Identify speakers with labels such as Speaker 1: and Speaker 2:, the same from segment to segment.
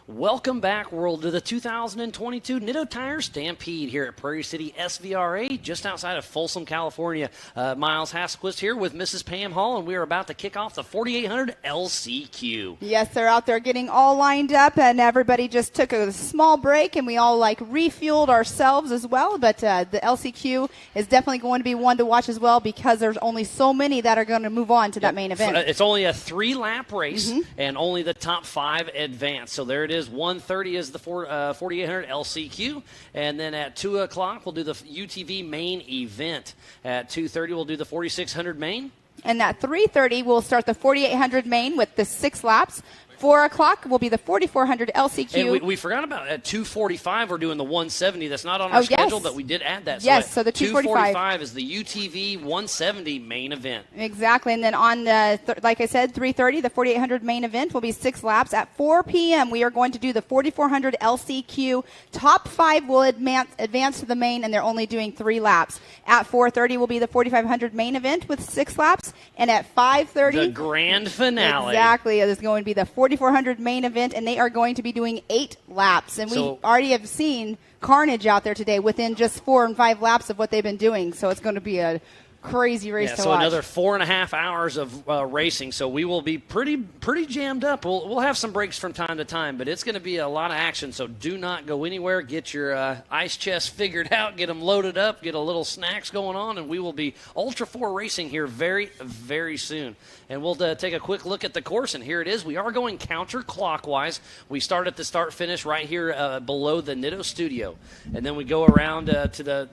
Speaker 1: Welcome back, world, to the 2022 Nitto Tire Stampede here at Prairie City SVRA, just outside of Folsom, California. Miles Hasselquist here with Mrs. Pam Hall, and we are about to kick off the 4800 LCQ.
Speaker 2: Yes, they're out there getting all lined up, and everybody just took a small break, and we all refueled ourselves as well. But the LCQ is definitely going to be one to watch as well because there's only so many that are going to move on to that main event.
Speaker 1: It's only a 3-lap race, and only the top 5 advance. So there it is. 1:30 is the 4800 LCQ, and then at 2 o'clock we'll do the UTV main event. At 2:30 we'll do the 4600 main.
Speaker 2: And at 3:30 we'll start the 4800 main with the 6 laps. 4 o'clock will be the 4400 LCQ.
Speaker 1: And we forgot about at 2:45 we're doing the 170. That's not on our schedule, but we did add that.
Speaker 2: Yes, so the
Speaker 1: 2:45 is the UTV 170 main event.
Speaker 2: Exactly, and then on like I said, 3:30 the 4800 main event will be 6 laps. At 4 p.m. we are going to do the 4400 LCQ. Top 5 will advance to the main, and they're only doing 3 laps. At 4:30 will be the 4500 main event with 6 laps, and at 5:30
Speaker 1: the grand finale.
Speaker 2: Exactly, it is going to be the 4400 main event, and they are going to be doing 8 laps. And we already have seen carnage out there today within just 4 and 5 laps of what they've been doing. So it's going to be a crazy race to watch.
Speaker 1: So another 4.5 hours of racing. So we will be pretty jammed up. We'll have some breaks from time to time, but it's going to be a lot of action. So do not go anywhere. Get your ice chest figured out. Get them loaded up. Get a little snacks going on, and we will be Ultra 4 racing here very, very soon. And we'll take a quick look at the course, and here it is. We are going counterclockwise. We start at the start-finish right here below the Nitto studio, and then we go around to the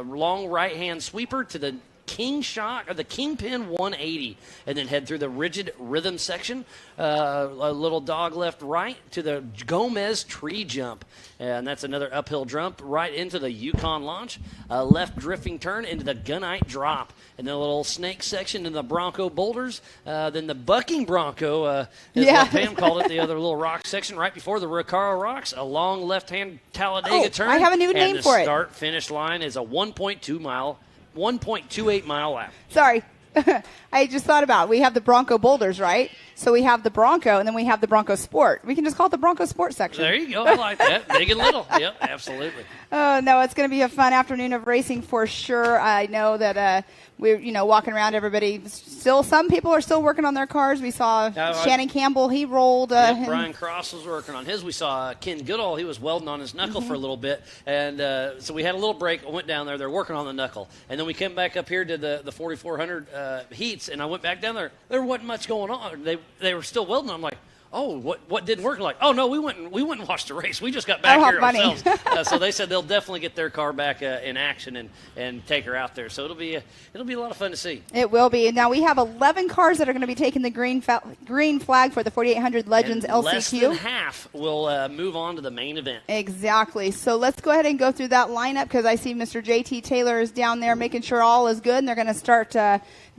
Speaker 1: long right-hand sweeper to the King Shock or the Kingpin 180, and then head through the rigid rhythm section, a little dog left right to the Gomez tree jump, and that's another uphill jump right into the Yukon launch, left drifting turn into the Gunite drop, and then a little snake section in the Bronco boulders, then the bucking Bronco, is what Pam called it, the other little rock section right before the Recaro rocks, a long left-hand Talladega turn.
Speaker 2: I have a new name for it.
Speaker 1: And the start-finish line is a 1.28 mile lap.
Speaker 2: Sorry. I just thought about it. We have the Bronco boulders, right? So we have the Bronco, and then we have the Bronco Sport. We can just call it the Bronco Sport section.
Speaker 1: There you go. I like that. Big and little. Yep, absolutely.
Speaker 2: Oh, no, it's going to be a fun afternoon of racing for sure. I know that we're, walking around, everybody. Some people are still working on their cars. We saw Shannon Campbell. He rolled.
Speaker 1: Brian Cross was working on his. We saw Ken Goodall. He was welding on his knuckle for a little bit. And so we had a little break. I went down there. They're working on the knuckle. And then we came back up here to the 4,400 heats, and I went back down there. There wasn't much going on. They were still welding. I'm like, oh, what didn't work? Like, oh no, we went and watched the race. We just got back here ourselves. So they said they'll definitely get their car back in action and take her out there. So it'll be a lot of fun to see.
Speaker 2: It will be. Now we have 11 cars that are going to be taking the green flag for the 4800 Legends
Speaker 1: and
Speaker 2: LCQ.
Speaker 1: Less than half will move on to the main event.
Speaker 2: Exactly. So let's go ahead and go through that lineup because I see Mr. JT Taylor is down there making sure all is good, and they're going to start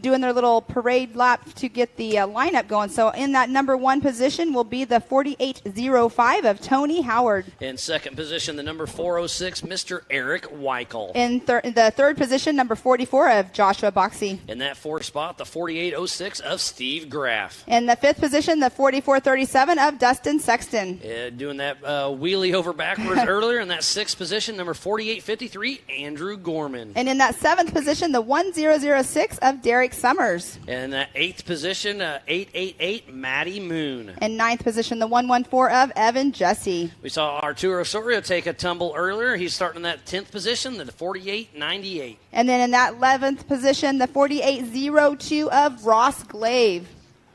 Speaker 2: doing their little parade lap to get the lineup going. So in that number 1 position will be the 4805 of Tony Howard.
Speaker 1: In second position, the number 406, Mr. Eric Weichel.
Speaker 2: In the third position, number 44 of Joshua Boxey.
Speaker 1: In that 4th spot, the 4806 of Steve Graff.
Speaker 2: In the 5th position, the 4437 of Dustin Sexton.
Speaker 1: Doing that wheelie over backwards earlier. In that 6th position, number 4853, Andrew Gorman.
Speaker 2: And in that 7th position, the 1006 of Derek Summers.
Speaker 1: In that 8th position, 888, Matty Moon.
Speaker 2: In 9th position, the 114 of Evan Jesse.
Speaker 1: We saw Arturo Osorio take a tumble earlier. He's starting in that 10th position, the 4898.
Speaker 2: And then in that 11th position, the 4802 of Ross Glaive.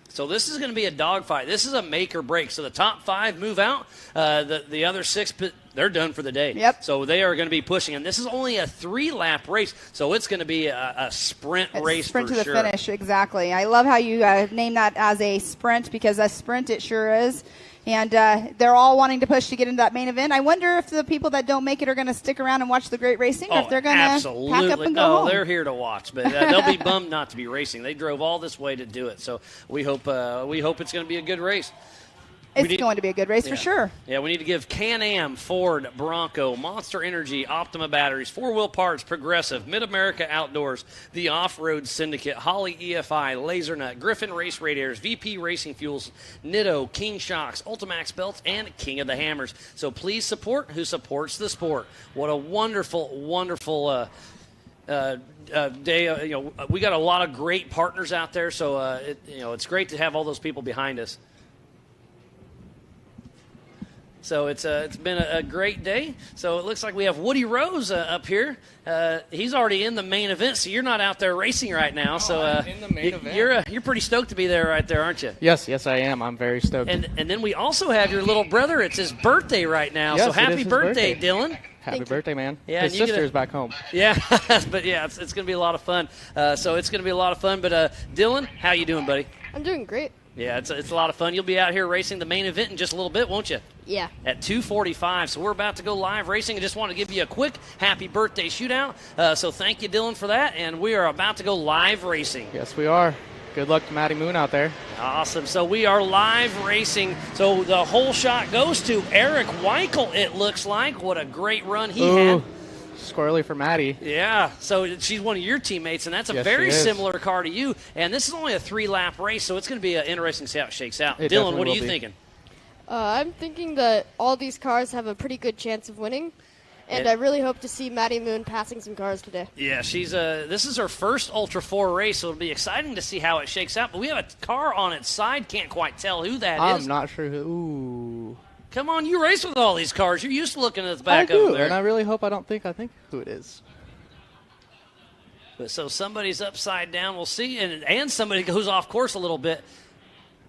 Speaker 1: So this is going to be a dogfight. This is a make or break. So the top 5 move out. The other 6, they're done for the day.
Speaker 2: Yep.
Speaker 1: So they are going to be pushing. And this is only a 3-lap race. So it's going to be a sprint race
Speaker 2: sprint
Speaker 1: for
Speaker 2: to the
Speaker 1: sure.
Speaker 2: finish, exactly. I love how you name that as a sprint because a sprint it sure is. And they're all wanting to push to get into that main event. I wonder if the people that don't make it are going to stick around and watch the great racing, or if they're going to pack up and go home.
Speaker 1: They're here to watch, but they'll be bummed not to be racing. They drove all this way to do it, so we hope it's going to be a good race.
Speaker 2: It's going to be a good race for sure.
Speaker 1: Yeah, we need to give Can-Am, Ford, Bronco, Monster Energy, Optima Batteries, 4-Wheel Parts, Progressive, Mid-America Outdoors, the Off-Road Syndicate, Holly EFI, LaserNut, Griffin Race Radiators, VP Racing Fuels, Nitto, King Shocks, Ultimax Belts, and King of the Hammers. So please support who supports the sport. What a wonderful, wonderful day. We got a lot of great partners out there, so it's great to have all those people behind us. So it's been a great day. So it looks like we have Woody Rose up here. He's already in the main event, so you're not out there racing right now. So
Speaker 3: I'm in the main event.
Speaker 1: You're pretty stoked to be there right there, aren't you?
Speaker 3: Yes, I am. I'm very stoked.
Speaker 1: And then we also have your little brother. It's his birthday right now.
Speaker 3: Yes,
Speaker 1: so happy birthday,
Speaker 3: birthday,
Speaker 1: Dylan.
Speaker 3: Happy birthday, man.
Speaker 1: Yeah,
Speaker 3: his sister's back home.
Speaker 1: Yeah, but yeah, it's going to be a lot of fun. So it's going to be a lot of fun. But Dylan, how you doing, buddy?
Speaker 4: I'm doing great.
Speaker 1: Yeah, it's a lot of fun. You'll be out here racing the main event in just a little bit, won't you?
Speaker 4: Yeah.
Speaker 1: At 2:45. So we're about to go live racing. I just want to give you a quick happy birthday shootout. So thank you, Dylan, for that. And we are about to go live racing.
Speaker 3: Yes, we are. Good luck to Maddie Moon out there.
Speaker 1: Awesome. So we are live racing. So the whole shot goes to Eric Weichel, it looks like. What a great run he had.
Speaker 3: Squirrely for Maddie.
Speaker 1: Yeah, so she's one of your teammates, and that's a very similar car to you. And this is only a 3-lap race, so it's going to be interesting to see how it shakes out. Dylan, what are you thinking?
Speaker 4: I'm thinking that all these cars have a pretty good chance of winning, and I really hope to see Maddie Moon passing some cars today.
Speaker 1: Yeah, this is her first Ultra 4 race, so it'll be exciting to see how it shakes out. But we have a car on its side. Can't quite tell who that is.
Speaker 3: I'm not sure who. Ooh.
Speaker 1: Come on, you race with all these cars. You're used to looking at the back
Speaker 3: I do,
Speaker 1: of them.
Speaker 3: And I really hope I think who it is.
Speaker 1: But so somebody's upside down. We'll see. And somebody goes off course a little bit.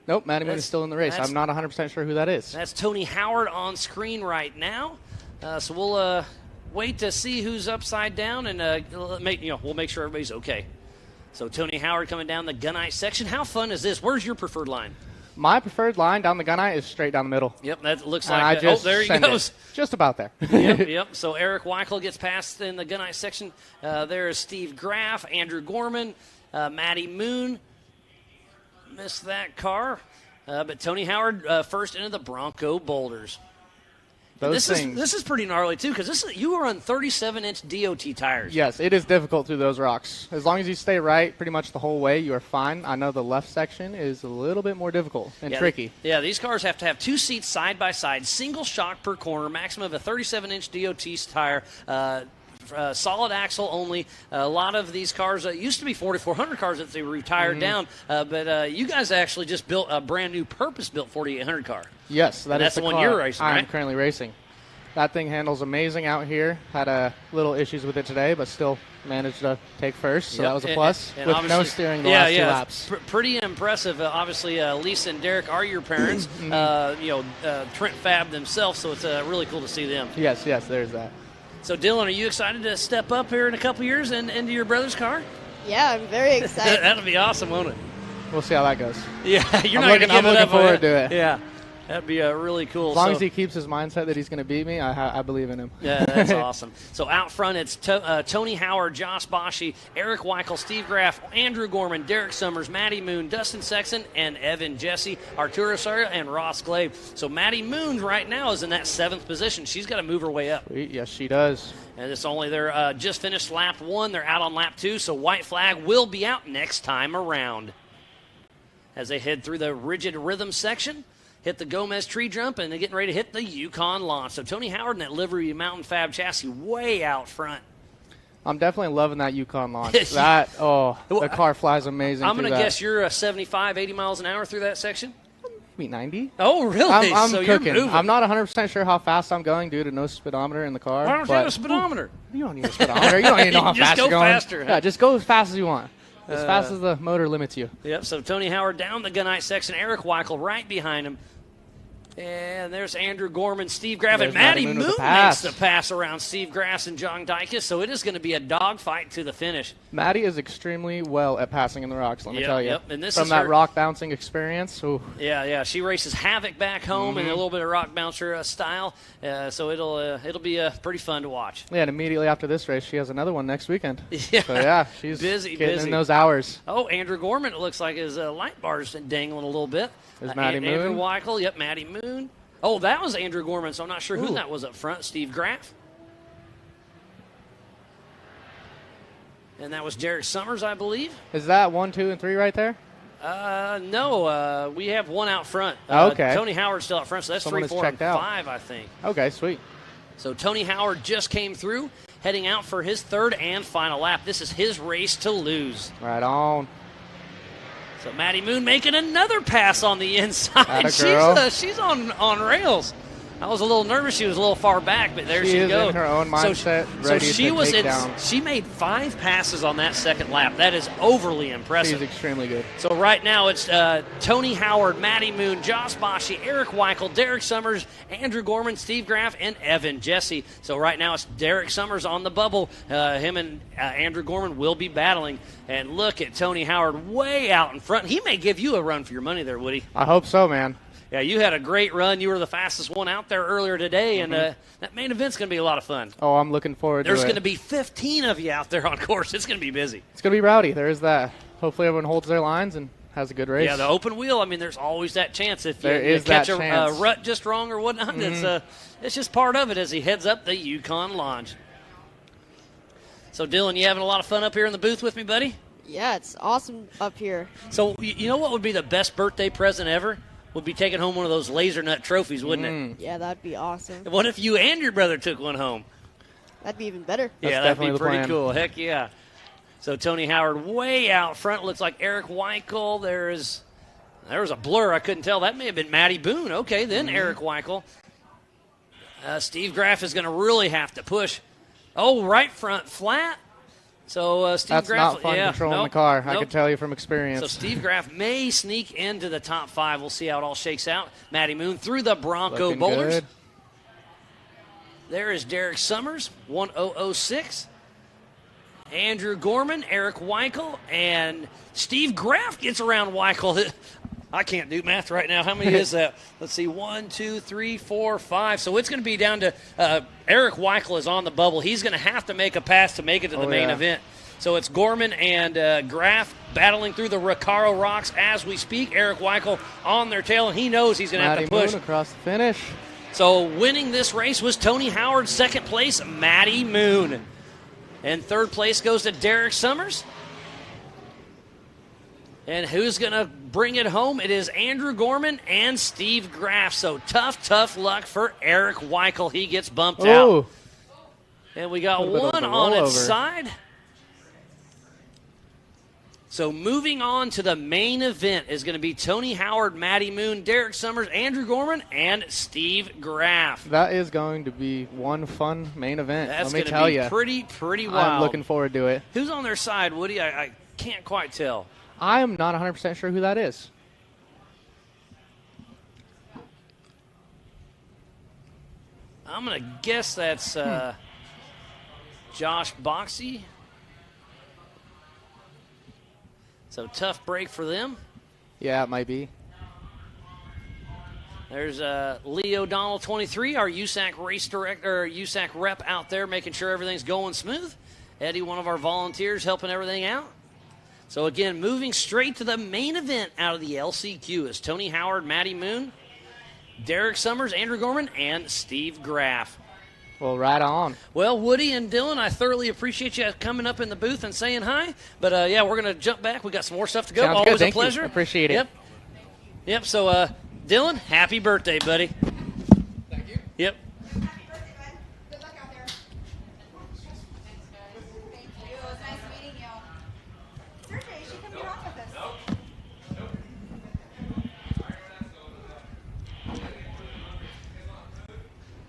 Speaker 3: Nope, Maddie Moon is still in the race. I'm not 100% sure who that is.
Speaker 1: That's Tony Howard on screen right now. So we'll wait to see who's upside down, and we'll make sure everybody's okay. So Tony Howard coming down the gunite section. How fun is this? Where's your preferred line?
Speaker 3: My preferred line down the gunite is straight down the middle.
Speaker 1: Yep, that looks
Speaker 3: And
Speaker 1: like there he goes.
Speaker 3: Just about there.
Speaker 1: Yep. So Eric Weichel gets past in the gunite section. There is Steve Graff, Andrew Gorman, Maddie Moon. Missed that car. But Tony Howard first into the Bronco Boulders. This is pretty gnarly, too, because you are on 37-inch DOT tires.
Speaker 3: Yes, it is difficult through those rocks. As long as you stay right pretty much the whole way, you are fine. I know the left section is a little bit more difficult and tricky.
Speaker 1: Yeah, these cars have to have 2 seats side by side, single shock per corner, maximum of a 37-inch DOT tire, solid axle only. A lot of these cars used to be 4400 cars that they retired down, but you guys actually just built a brand new purpose-built 4800 car.
Speaker 3: Yes, that's the
Speaker 1: one
Speaker 3: car
Speaker 1: you're racing, right?
Speaker 3: I'm currently racing. That thing handles amazing out here. Had a little issues with it today, but still managed to take first, so that was a plus.
Speaker 1: And
Speaker 3: with no steering the last 2 laps.
Speaker 1: Pretty impressive. Obviously, Lisa and Derek are your parents. Trent Fab themselves, so it's really cool to see them.
Speaker 3: Yes, there's that.
Speaker 1: So, Dylan, are you excited to step up here in a couple years and into your brother's car?
Speaker 4: Yeah, I'm very excited.
Speaker 1: That'll be awesome, won't it?
Speaker 3: We'll see how that goes.
Speaker 1: Yeah, I'm looking forward to it. Yeah. That'd be really cool.
Speaker 3: As long as he keeps his mindset that he's going to beat me, I believe in him.
Speaker 1: Yeah, that's awesome. So out front, it's Tony Howard, Josh Boschi, Eric Weichel, Steve Graff, Andrew Gorman, Derek Summers, Maddie Moon, Dustin Sexton, and Evan Jesse, Arturo Soria, and Ross Glave. So Maddie Moon right now is in that 7th position. She's got to move her way up.
Speaker 3: Yes, she does.
Speaker 1: And it's only they're just finished lap 1. They're out on lap 2, so white flag will be out next time around. As they head through the rigid rhythm section, hit the Gomez tree jump, and they're getting ready to hit the Yukon launch. So Tony Howard in that livery Mountain Fab chassis way out front.
Speaker 3: I'm definitely loving that Yukon launch. The car flies amazing.
Speaker 1: I'm going to guess you're 75, 80 miles an hour through that section?
Speaker 3: Maybe 90.
Speaker 1: Oh, really?
Speaker 3: I'm
Speaker 1: so
Speaker 3: cooking.
Speaker 1: You're moving.
Speaker 3: I'm not 100% sure how fast I'm going due to no speedometer in the car.
Speaker 1: Why don't you have a speedometer?
Speaker 3: You don't need a speedometer. You don't even know how fast you're going.
Speaker 1: Just go faster.
Speaker 3: Yeah, just go as fast as you want. As fast as the motor limits you.
Speaker 1: Yep, so Tony Howard down the gunite section. Eric Weichel right behind him. And there's Andrew Gorman, Steve Graff, and Maddie Moon makes the pass around Steve Graff and John Dykes. So it is going to be a dogfight to the finish.
Speaker 3: Maddie is extremely well at passing in the rocks, let me tell you.
Speaker 1: Yep. And this
Speaker 3: From
Speaker 1: is
Speaker 3: that rock bouncing experience. Ooh.
Speaker 1: Yeah. She races Havoc back home in a little bit of rock bouncer style. So it'll be pretty fun to watch.
Speaker 3: Yeah, and immediately after this race, she has another one next weekend.
Speaker 1: Yeah.
Speaker 3: So, she's
Speaker 1: busy
Speaker 3: in those hours.
Speaker 1: Oh, Andrew Gorman, it looks like his light bar's dangling a little bit.
Speaker 3: There's Maddie Moon.
Speaker 1: Andrew Weichel, Maddie Moon. Moon. Oh, that was Andrew Gorman, so I'm not sure who
Speaker 3: Ooh.
Speaker 1: that was up front. Steve Graff. And that was Derek Summers, I believe.
Speaker 3: Is that 1, 2, and 3 right there?
Speaker 1: No, we have one out front.
Speaker 3: Okay.
Speaker 1: Tony Howard's still out front, so that's
Speaker 3: Someone
Speaker 1: 3,
Speaker 3: is
Speaker 1: 4, and
Speaker 3: checked out.
Speaker 1: 5, I think.
Speaker 3: Okay, sweet.
Speaker 1: So Tony Howard just came through, heading out for his third and final lap. This is his race to lose.
Speaker 3: Right on.
Speaker 1: So Maddie Moon making another pass on the inside.
Speaker 3: Atta girl.
Speaker 1: She's on rails. I was a little nervous. She was a little far back, but there she
Speaker 3: is
Speaker 1: goes.
Speaker 3: in her own mindset, ready to take down.
Speaker 1: She made 5 passes on that second lap. That is overly impressive.
Speaker 3: She's extremely good.
Speaker 1: So right now it's Tony Howard, Maddie Moon, Josh Boschi, Eric Weichel, Derek Summers, Andrew Gorman, Steve Graff, and Evan Jesse. So right now it's Derek Summers on the bubble. Him and Andrew Gorman will be battling. And look at Tony Howard way out in front. He may give you a run for your money there, Woody.
Speaker 3: I hope so, man.
Speaker 1: Yeah, you had a great run. You were the fastest one out there earlier today, and that main event's going to be a lot of fun.
Speaker 3: Oh, I'm looking forward to it.
Speaker 1: There's going to be 15 of you out there on course. It's going to be busy.
Speaker 3: It's going to be rowdy. There is that. Hopefully everyone holds their lines and has a good race.
Speaker 1: Yeah, the open wheel, I mean, there's always that chance. If
Speaker 3: There
Speaker 1: you
Speaker 3: is
Speaker 1: catch
Speaker 3: that
Speaker 1: a
Speaker 3: chance.
Speaker 1: rut just wrong or whatnot, it's just part of it as he heads up the Yukon Lodge. So, Dylan, you having a lot of fun up here in the booth with me, buddy?
Speaker 4: Yeah, it's awesome up here.
Speaker 1: So, you know what would be the best birthday present ever? Would be taking home one of those laser nut trophies, wouldn't it?
Speaker 4: Yeah, that'd be awesome.
Speaker 1: What if you and your brother took one home?
Speaker 4: That'd be even better.
Speaker 1: Yeah, that'd
Speaker 3: definitely
Speaker 1: be
Speaker 3: the
Speaker 1: pretty
Speaker 3: plan.
Speaker 1: cool. Heck yeah. So Tony Howard way out front. Looks like Eric Weichel. There was a blur. I couldn't tell. That may have been Matty Boone. Okay, then Eric Weichel. Steve Graff is going to really have to push. Oh, right front flat. So Steve
Speaker 3: That's
Speaker 1: Graff.
Speaker 3: not fun
Speaker 1: yeah,
Speaker 3: controlling
Speaker 1: nope,
Speaker 3: the car. I
Speaker 1: nope.
Speaker 3: can tell you from experience.
Speaker 1: So Steve Graff may sneak into the top 5. We'll see how it all shakes out. Matty Moon through the Bronco
Speaker 3: Looking
Speaker 1: Boulders.
Speaker 3: good.
Speaker 1: There is Derek Summers, 1006. Andrew Gorman, Eric Weichel, and Steve Graff gets around Weichel. I can't do math right now. How many is that? Let's see, 1, 2, 3, 4, 5. So it's going to be down to Eric Weichel is on the bubble. He's going to have to make a pass to make it to the main event. So it's Gorman and Graff battling through the Recaro rocks as we speak. Eric Weichel on their tail, and he knows he's going to have to push.
Speaker 3: Moon across the finish.
Speaker 1: So winning this race was Tony Howard. Second place, Matty Moon. And third place goes to Derek Summers. And who's going to bring it home? It is Andrew Gorman and Steve Graff. So tough luck for Eric Weichel. He gets bumped out. And we got one on its side. So moving on to the main event is going to be Tony Howard, Matty Moon, Derek Summers, Andrew Gorman, and Steve Graff.
Speaker 3: That is going to be one fun main event.
Speaker 1: That's
Speaker 3: Let me
Speaker 1: going
Speaker 3: tell
Speaker 1: to
Speaker 3: you.
Speaker 1: be pretty wild.
Speaker 3: I'm looking forward to it.
Speaker 1: Who's on their side, Woody? I can't quite tell.
Speaker 3: I am not 100% sure who that is.
Speaker 1: I'm going to guess that's Josh Boxey. So tough break for them.
Speaker 3: Yeah, it might be.
Speaker 1: There's Lee O'Donnell, 23, our USAC race director, USAC rep out there, making sure everything's going smooth. Eddie, one of our volunteers, helping everything out. So again, moving straight to the main event out of the LCQ is Tony Howard, Matty Moon, Derek Summers, Andrew Gorman, and Steve Graff.
Speaker 3: Well, right on.
Speaker 1: Well, Woody and Dylan, I thoroughly appreciate you coming up in the booth and saying hi. But, yeah, we're going to jump back. We got some more stuff to go.
Speaker 3: Sounds
Speaker 1: Always
Speaker 3: good. Thank
Speaker 1: a pleasure.
Speaker 3: You. Appreciate it.
Speaker 1: Yep. So, Dylan, happy birthday, buddy.
Speaker 3: Thank you.
Speaker 1: Yep.
Speaker 2: Happy birthday, bud. Good luck out there. Thank you. It was nice meeting you. Sergey, you should come get on with us.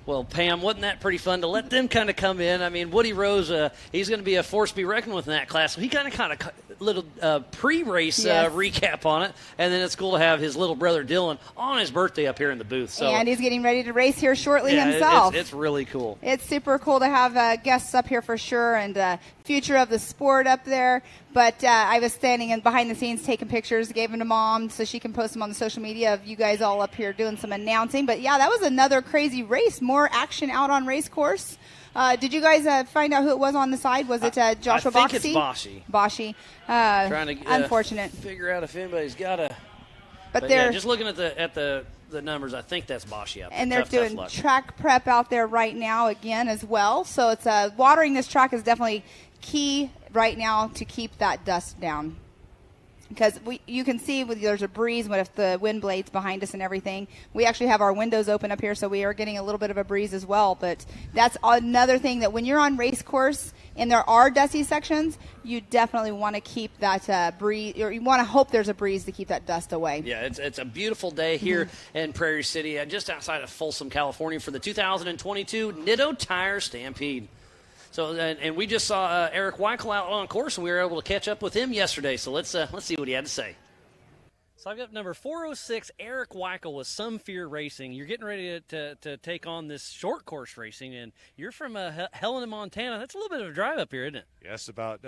Speaker 1: Well, Pam, wasn't that pretty fun to let them kind of come in? I mean, Woody Rose, he's going to be a force to be reckoned with in that class. So he kind of little pre-race recap on it, and then it's cool to have his little brother Dylan on his birthday up here in the booth. So
Speaker 2: And he's getting ready to race here shortly himself.
Speaker 1: It's really cool.
Speaker 2: It's super cool to have guests up here for sure, and future of the sport up there. But I was standing in behind the scenes taking pictures, gave them to Mom so she can post them on the social media of you guys all up here doing some announcing. But, yeah, that was another crazy race. More action out on race course. Did you guys find out who it was on the side? Was it Joshua Boxey?
Speaker 1: I think it's Boschi.
Speaker 2: Boschi.
Speaker 1: Trying to
Speaker 2: unfortunate.
Speaker 1: figure out if anybody's got a
Speaker 2: But
Speaker 1: yeah,
Speaker 2: they're
Speaker 1: just looking at the numbers, I think that's Boschi out there.
Speaker 2: and they're
Speaker 1: Tough
Speaker 2: doing
Speaker 1: luck.
Speaker 2: track prep out there right now again as well. So it's watering this track is definitely key right now to keep that dust down. Because you can see there's a breeze with the wind blades behind us and everything. We actually have our windows open up here, so we are getting a little bit of a breeze as well. But that's another thing that when you're on race course and there are dusty sections, you definitely want to keep that breeze, or you want to hope there's a breeze to keep that dust away.
Speaker 1: Yeah, it's a beautiful day here in Prairie City, just outside of Folsom, California, for the 2022 Nitto Tire Stampede. So, and we just saw Eric Weichel out on course, and we were able to catch up with him yesterday. So let's see what he had to say. So I've got number 406, Eric Weichel with Some Fear Racing. You're getting ready to take on this short course racing, and you're from Helena, Montana. That's a little bit of a drive up here, isn't it?
Speaker 5: Yes, about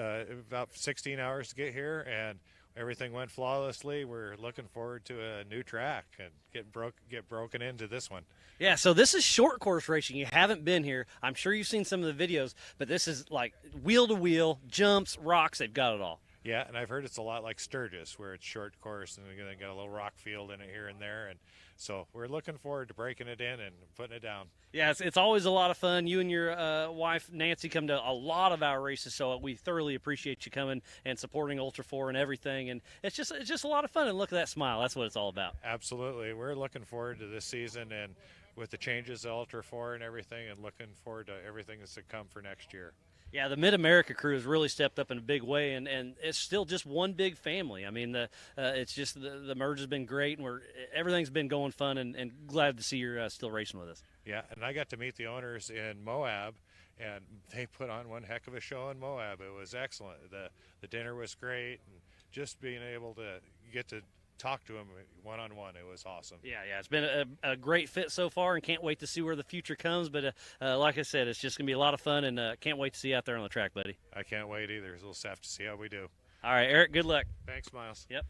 Speaker 5: 16 hours to get here, and everything went flawlessly. We're looking forward to a new track and get broken into this one.
Speaker 1: Yeah, so this is short course racing. You haven't been here. I'm sure you've seen some of the videos, but this is like wheel-to-wheel, jumps, rocks. They've got it all.
Speaker 5: Yeah, and I've heard it's a lot like Sturgis, where it's short course and they got a little rock field in it here and there. And so we're looking forward to breaking it in and putting it down. Yeah,
Speaker 1: it's always a lot of fun. You and your wife, Nancy, come to a lot of our races, so we thoroughly appreciate you coming and supporting Ultra 4 and everything. And it's just a lot of fun, and look at that smile. That's what it's all about.
Speaker 5: Absolutely. We're looking forward to this season and with the changes to Ultra 4 and everything, and looking forward to everything that's to come for next year.
Speaker 1: Yeah, the Mid-America crew has really stepped up in a big way, and it's still just one big family. I mean, it's just the merge has been great, and everything's been going fun, and glad to see you're still racing with us.
Speaker 5: Yeah, and I got to meet the owners in Moab, and they put on one heck of a show in Moab. It was excellent. The dinner was great, and just being able to get to talk to them one-on-one, it was awesome.
Speaker 1: Yeah, it's been a great fit so far, and can't wait to see where the future comes. But like I said, it's just going to be a lot of fun, and can't wait to see you out there on the track, buddy.
Speaker 5: I can't wait either. We'll just have to see how we do.
Speaker 1: All right, Eric, good luck.
Speaker 5: Thanks, Miles.
Speaker 1: Yep.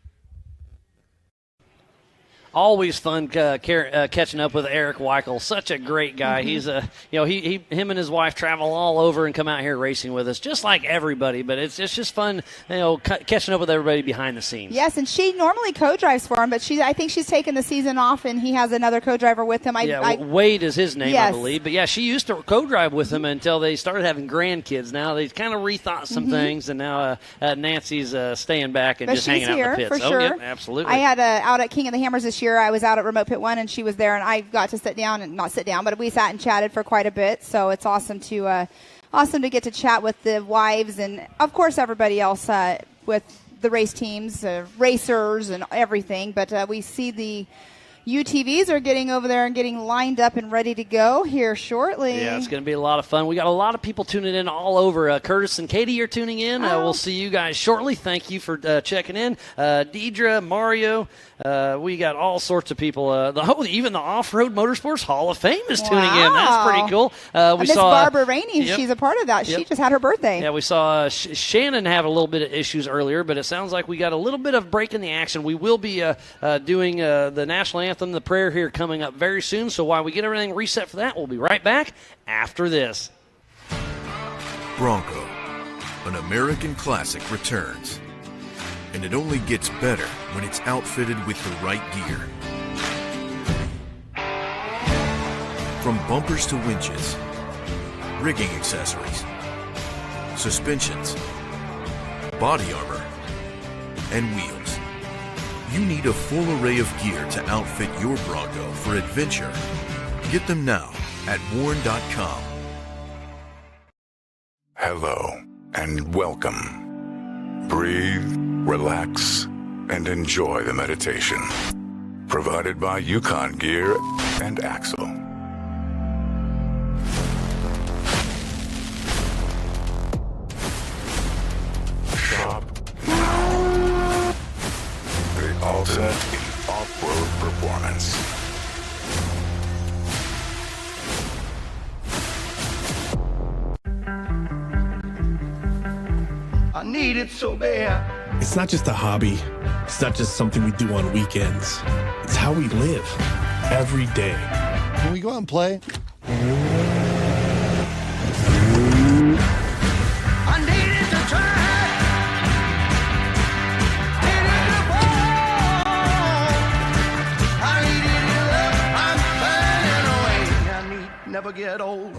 Speaker 1: Always fun catching up with Eric Weichel. Such a great guy. He's him and his wife travel all over and come out here racing with us, just like everybody. But it's just fun, catching up with everybody behind the scenes.
Speaker 2: Yes, and she normally co-drives for him, but I think she's taken the season off, and he has another co-driver with him.
Speaker 1: Wade is his name,
Speaker 2: yes.
Speaker 1: I believe. But yeah, she used to co-drive with him until they started having grandkids. Now they kind of rethought some things, and now Nancy's staying back and just hanging out in the pits.
Speaker 2: For sure.
Speaker 1: Yep, absolutely.
Speaker 2: I had out at King of the Hammers this year. I was out at Remote Pit 1, and she was there, and I got to sit down, and not sit down, but we sat and chatted for quite a bit. So it's awesome to get to chat with the wives and, of course, everybody else with the race teams, racers, and everything. But we see the UTVs are getting over there and getting lined up and ready to go here shortly.
Speaker 1: Yeah, it's going to be a lot of fun. We got a lot of people tuning in all over. Curtis and Katie, you're tuning in. We'll see you guys shortly. Thank you for checking in. Deidre, Mario, we got all sorts of people. Even the Off-Road Motorsports Hall of Fame is tuning in. That's pretty cool. We
Speaker 2: Miss
Speaker 1: saw
Speaker 2: Barbara Rainey. She's a part of that. She just had her birthday.
Speaker 1: Yeah, we saw Shannon have a little bit of issues earlier, but it sounds like we got a little bit of break in the action. We will be doing the National Anthem, the prayer here coming up very soon. So while we get everything reset for that, we'll be right back after this.
Speaker 6: Bronco, an American classic, returns. And it only gets better when it's outfitted with the right gear. From bumpers to winches, rigging accessories, suspensions, body armor, and wheels. You need a full array of gear to outfit your Bronco for adventure. Get them now at warn.com.
Speaker 7: Hello and welcome. Breathe, relax, and enjoy the meditation. Provided by Yukon Gear and Axle. Shop now. The ultimate in off-road performance.
Speaker 8: I need it so bad.
Speaker 9: It's not just a hobby. It's not just something we do on weekends. It's how we live every day.
Speaker 10: Can we go out and play?
Speaker 8: I needed to try. Needed to fall. never get old.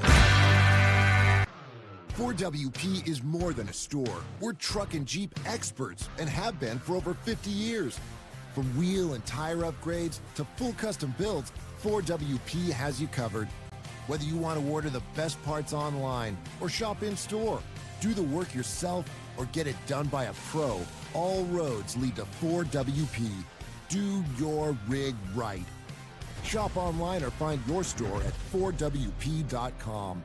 Speaker 10: 4WP is more than a store. We're truck and Jeep experts and have been for over 50 years. From wheel and tire upgrades to full custom builds, 4WP has you covered. Whether you want to order the best parts online or shop in store, do the work yourself or get it done by a pro, all roads lead to 4WP. Do your rig right. Shop online or find your store at 4WP.com.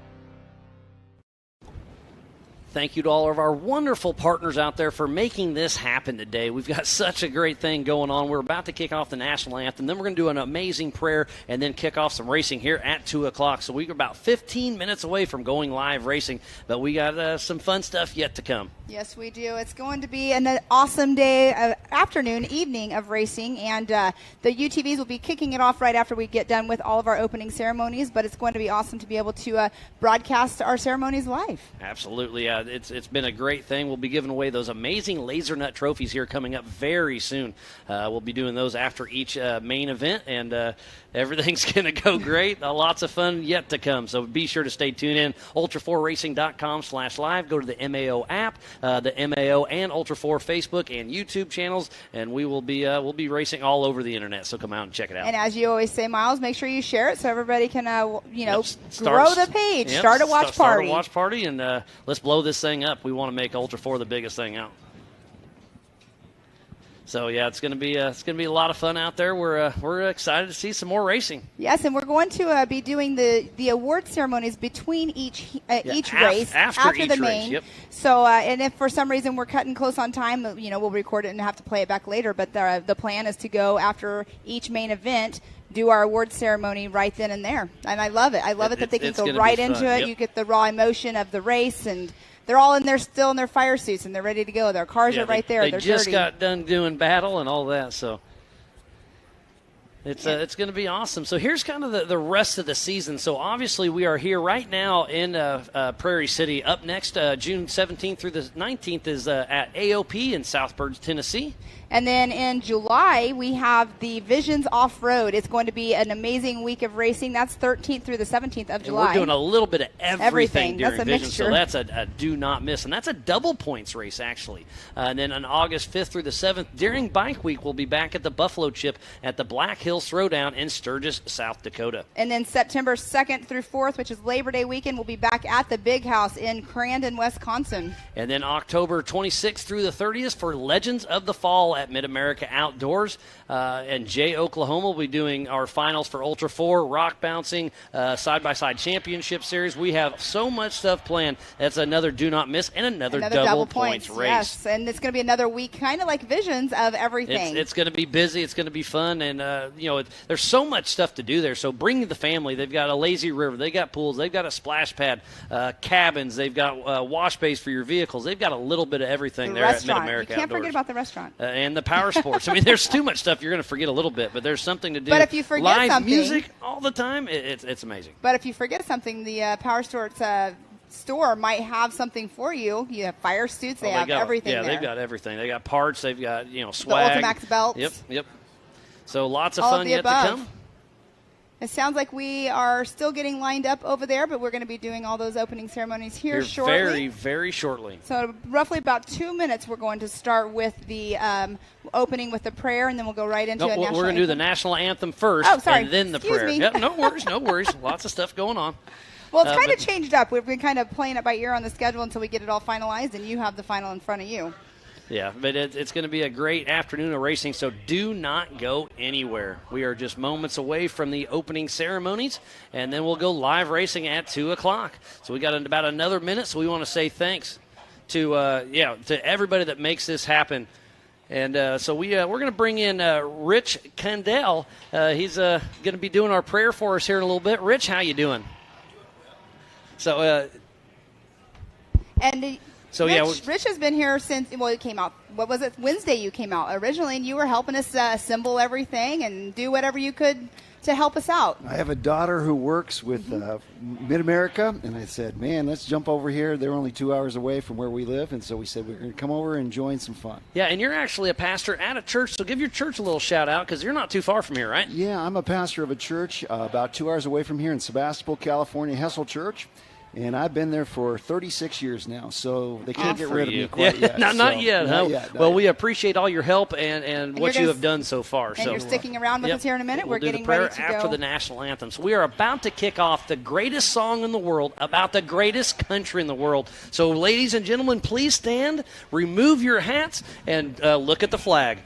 Speaker 1: Thank you to all of our wonderful partners out there for making this happen today. We've got such a great thing going on. We're about to kick off the national anthem. Then we're going to do an amazing prayer and then kick off some racing here at 2 o'clock. So we're about 15 minutes away from going live racing, but we got some fun stuff yet to come.
Speaker 2: Yes, we do. It's going to be an awesome day, afternoon, evening of racing, and the UTVs will be kicking it off right after we get done with all of our opening ceremonies, but it's going to be awesome to be able to broadcast our ceremonies live.
Speaker 1: Absolutely. It's been a great thing. We'll be giving away those amazing laser nut trophies here coming up very soon. We'll be doing those after each main event, and everything's going to go great. Lots of fun yet to come. So be sure to stay tuned in. Ultra4Racing.com/live. Go to the MAO app, the MAO and Ultra4 Facebook and YouTube channels, and we'll be racing all over the internet. So come out and check it out.
Speaker 2: And as you always say, Miles, make sure you share it so everybody can grow the page.
Speaker 1: Yep,
Speaker 2: Start a watch party.
Speaker 1: Start a watch party, and let's blow this thing up. We want to make Ultra4 the biggest thing out. So yeah, it's going to be a lot of fun out there. We're excited to see some more racing.
Speaker 2: Yes, and we're going to be doing the award ceremonies between each race after
Speaker 1: each
Speaker 2: the main.
Speaker 1: Race, yep.
Speaker 2: So and if for some reason we're cutting close on time, we'll record it and have to play it back later. But the plan is to go after each main event, do our award ceremony right then and there, and I love it. I love it that they can go right into it.
Speaker 1: Yep.
Speaker 2: You get the raw emotion of the race, and they're all still in their fire suits, and they're ready to go. Their cars are right there. They're
Speaker 1: just
Speaker 2: dirty.
Speaker 1: got done doing battle and all that, so it's going to be awesome. So here's kind of the rest of the season. So obviously we are here right now in Prairie City. Up next, June 17th through the 19th is at AOP in Southburg, Tennessee.
Speaker 2: And then in July, we have the Visions Off-Road. It's going to be an amazing week of racing. That's 13th through the 17th of July.
Speaker 1: And we're doing a little bit of everything during
Speaker 2: that's a
Speaker 1: Visions,
Speaker 2: mixture.
Speaker 1: so that's a do not miss. And that's a double points race, actually. And then on August 5th through the 7th, during Bike Week, we'll be back at the Buffalo Chip at the Black Hill Throwdown in Sturgis, South Dakota.
Speaker 2: And then September 2nd through 4th, which is Labor Day weekend, we'll be back at the Big House in Crandon, Wisconsin.
Speaker 1: And then October 26th through the 30th for Legends of the Fall at Mid-America Outdoors. And Jay, Oklahoma will be doing our finals for Ultra 4, rock bouncing, side-by-side championship series. We have so much stuff planned. That's another do not miss and another double points race.
Speaker 2: Yes, and it's going to be another week, kind of like Visions of everything.
Speaker 1: It's going to be busy. It's going to be fun. And, there's so much stuff to do there. So bring the family. They've got a lazy river. They've got pools. They've got a splash pad, cabins. They've got wash bays for your vehicles. They've got a little bit of everything there at Mid-America
Speaker 2: You can't
Speaker 1: Outdoors.
Speaker 2: forget about the restaurant.
Speaker 1: And the power sports. I mean, there's too much stuff you're going to forget a little bit, but there's something to do.
Speaker 2: But if you forget
Speaker 1: live
Speaker 2: something,
Speaker 1: music all the time, it's amazing.
Speaker 2: But if you forget something, the Power Sports store might have something for you. You have fire suits. They have everything there.
Speaker 1: Yeah, they've got everything. They got parts. They've got,
Speaker 2: The
Speaker 1: swag.
Speaker 2: Ultimax belts.
Speaker 1: Yep. So lots of
Speaker 2: all
Speaker 1: fun
Speaker 2: of the
Speaker 1: yet
Speaker 2: above.
Speaker 1: to come.
Speaker 2: It sounds like we are still getting lined up over there, but we're going to be doing all those opening ceremonies here shortly.
Speaker 1: Very, very shortly.
Speaker 2: So roughly about 2 minutes, we're going to start with the opening with the prayer, and then we'll go right into a national
Speaker 1: we're going to do the national anthem first,
Speaker 2: Oh, sorry.
Speaker 1: and then the
Speaker 2: Excuse
Speaker 1: prayer.
Speaker 2: me.
Speaker 1: Yep, no worries. Lots of stuff going on.
Speaker 2: Well, it's kind of changed up. We've been kind of playing it by ear on the schedule until we get it all finalized, and you have the final in front of you.
Speaker 1: Yeah, but it's going to be a great afternoon of racing, so do not go anywhere. We are just moments away from the opening ceremonies, and then we'll go live racing at 2 o'clock. So we got about another minute, so we want to say thanks to everybody that makes this happen. And so we're going to bring in Rich Kendall. He's going to be doing our prayer for us here in a little bit. Rich, how you doing? So
Speaker 2: Rich has been here since, it came out. What was it? Wednesday you came out originally, and you were helping us assemble everything and do whatever you could to help us out?
Speaker 11: I have a daughter who works with Mid-America, and I said, man, let's jump over here. They're only 2 hours away from where we live, and so we said we're going to come over and join some fun.
Speaker 1: Yeah, and you're actually a pastor at a church, so give your church a little shout-out because you're not too far from here, right?
Speaker 11: Yeah, I'm a pastor of a church about 2 hours away from here in Sebastopol, California, Hessel Church. And I've been there for 36 years now, so they can't get rid of me quite yet.
Speaker 1: Not yet, huh?
Speaker 11: Not yet.
Speaker 1: Well, we appreciate all your help and what you have done so far.
Speaker 2: And you're sticking around with us here in a minute. We're getting ready to go.
Speaker 1: After the national anthem. So we are about to kick off the greatest song in the world about the greatest country in the world. So, ladies and gentlemen, please stand, remove your hats, and look at the flag.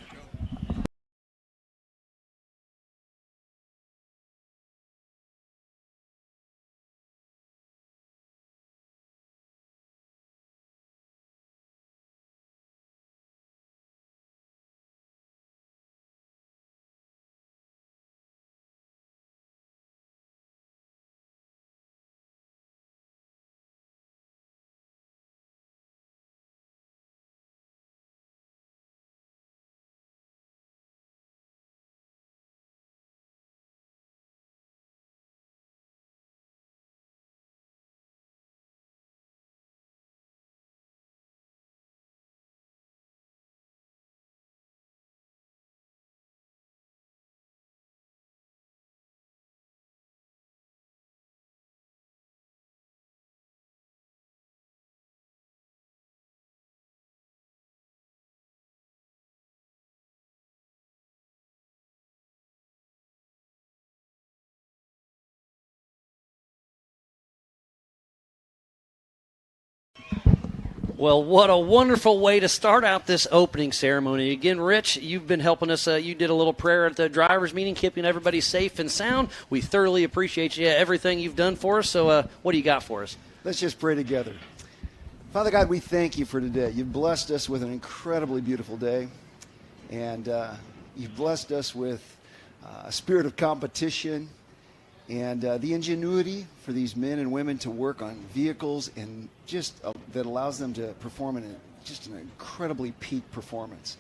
Speaker 1: Well, what a wonderful way to start out this opening ceremony. Again, Rich, you've been helping us. You did a little prayer at the drivers' meeting, keeping everybody safe and sound. We thoroughly appreciate you, everything you've done for us. So what do you got for us?
Speaker 11: Let's just pray together. Father God, we thank you for today. You've blessed us with an incredibly beautiful day, and you've blessed us with a spirit of competition and the ingenuity for these men and women to work on vehicles and just that allows them to perform in just an incredibly peak performance.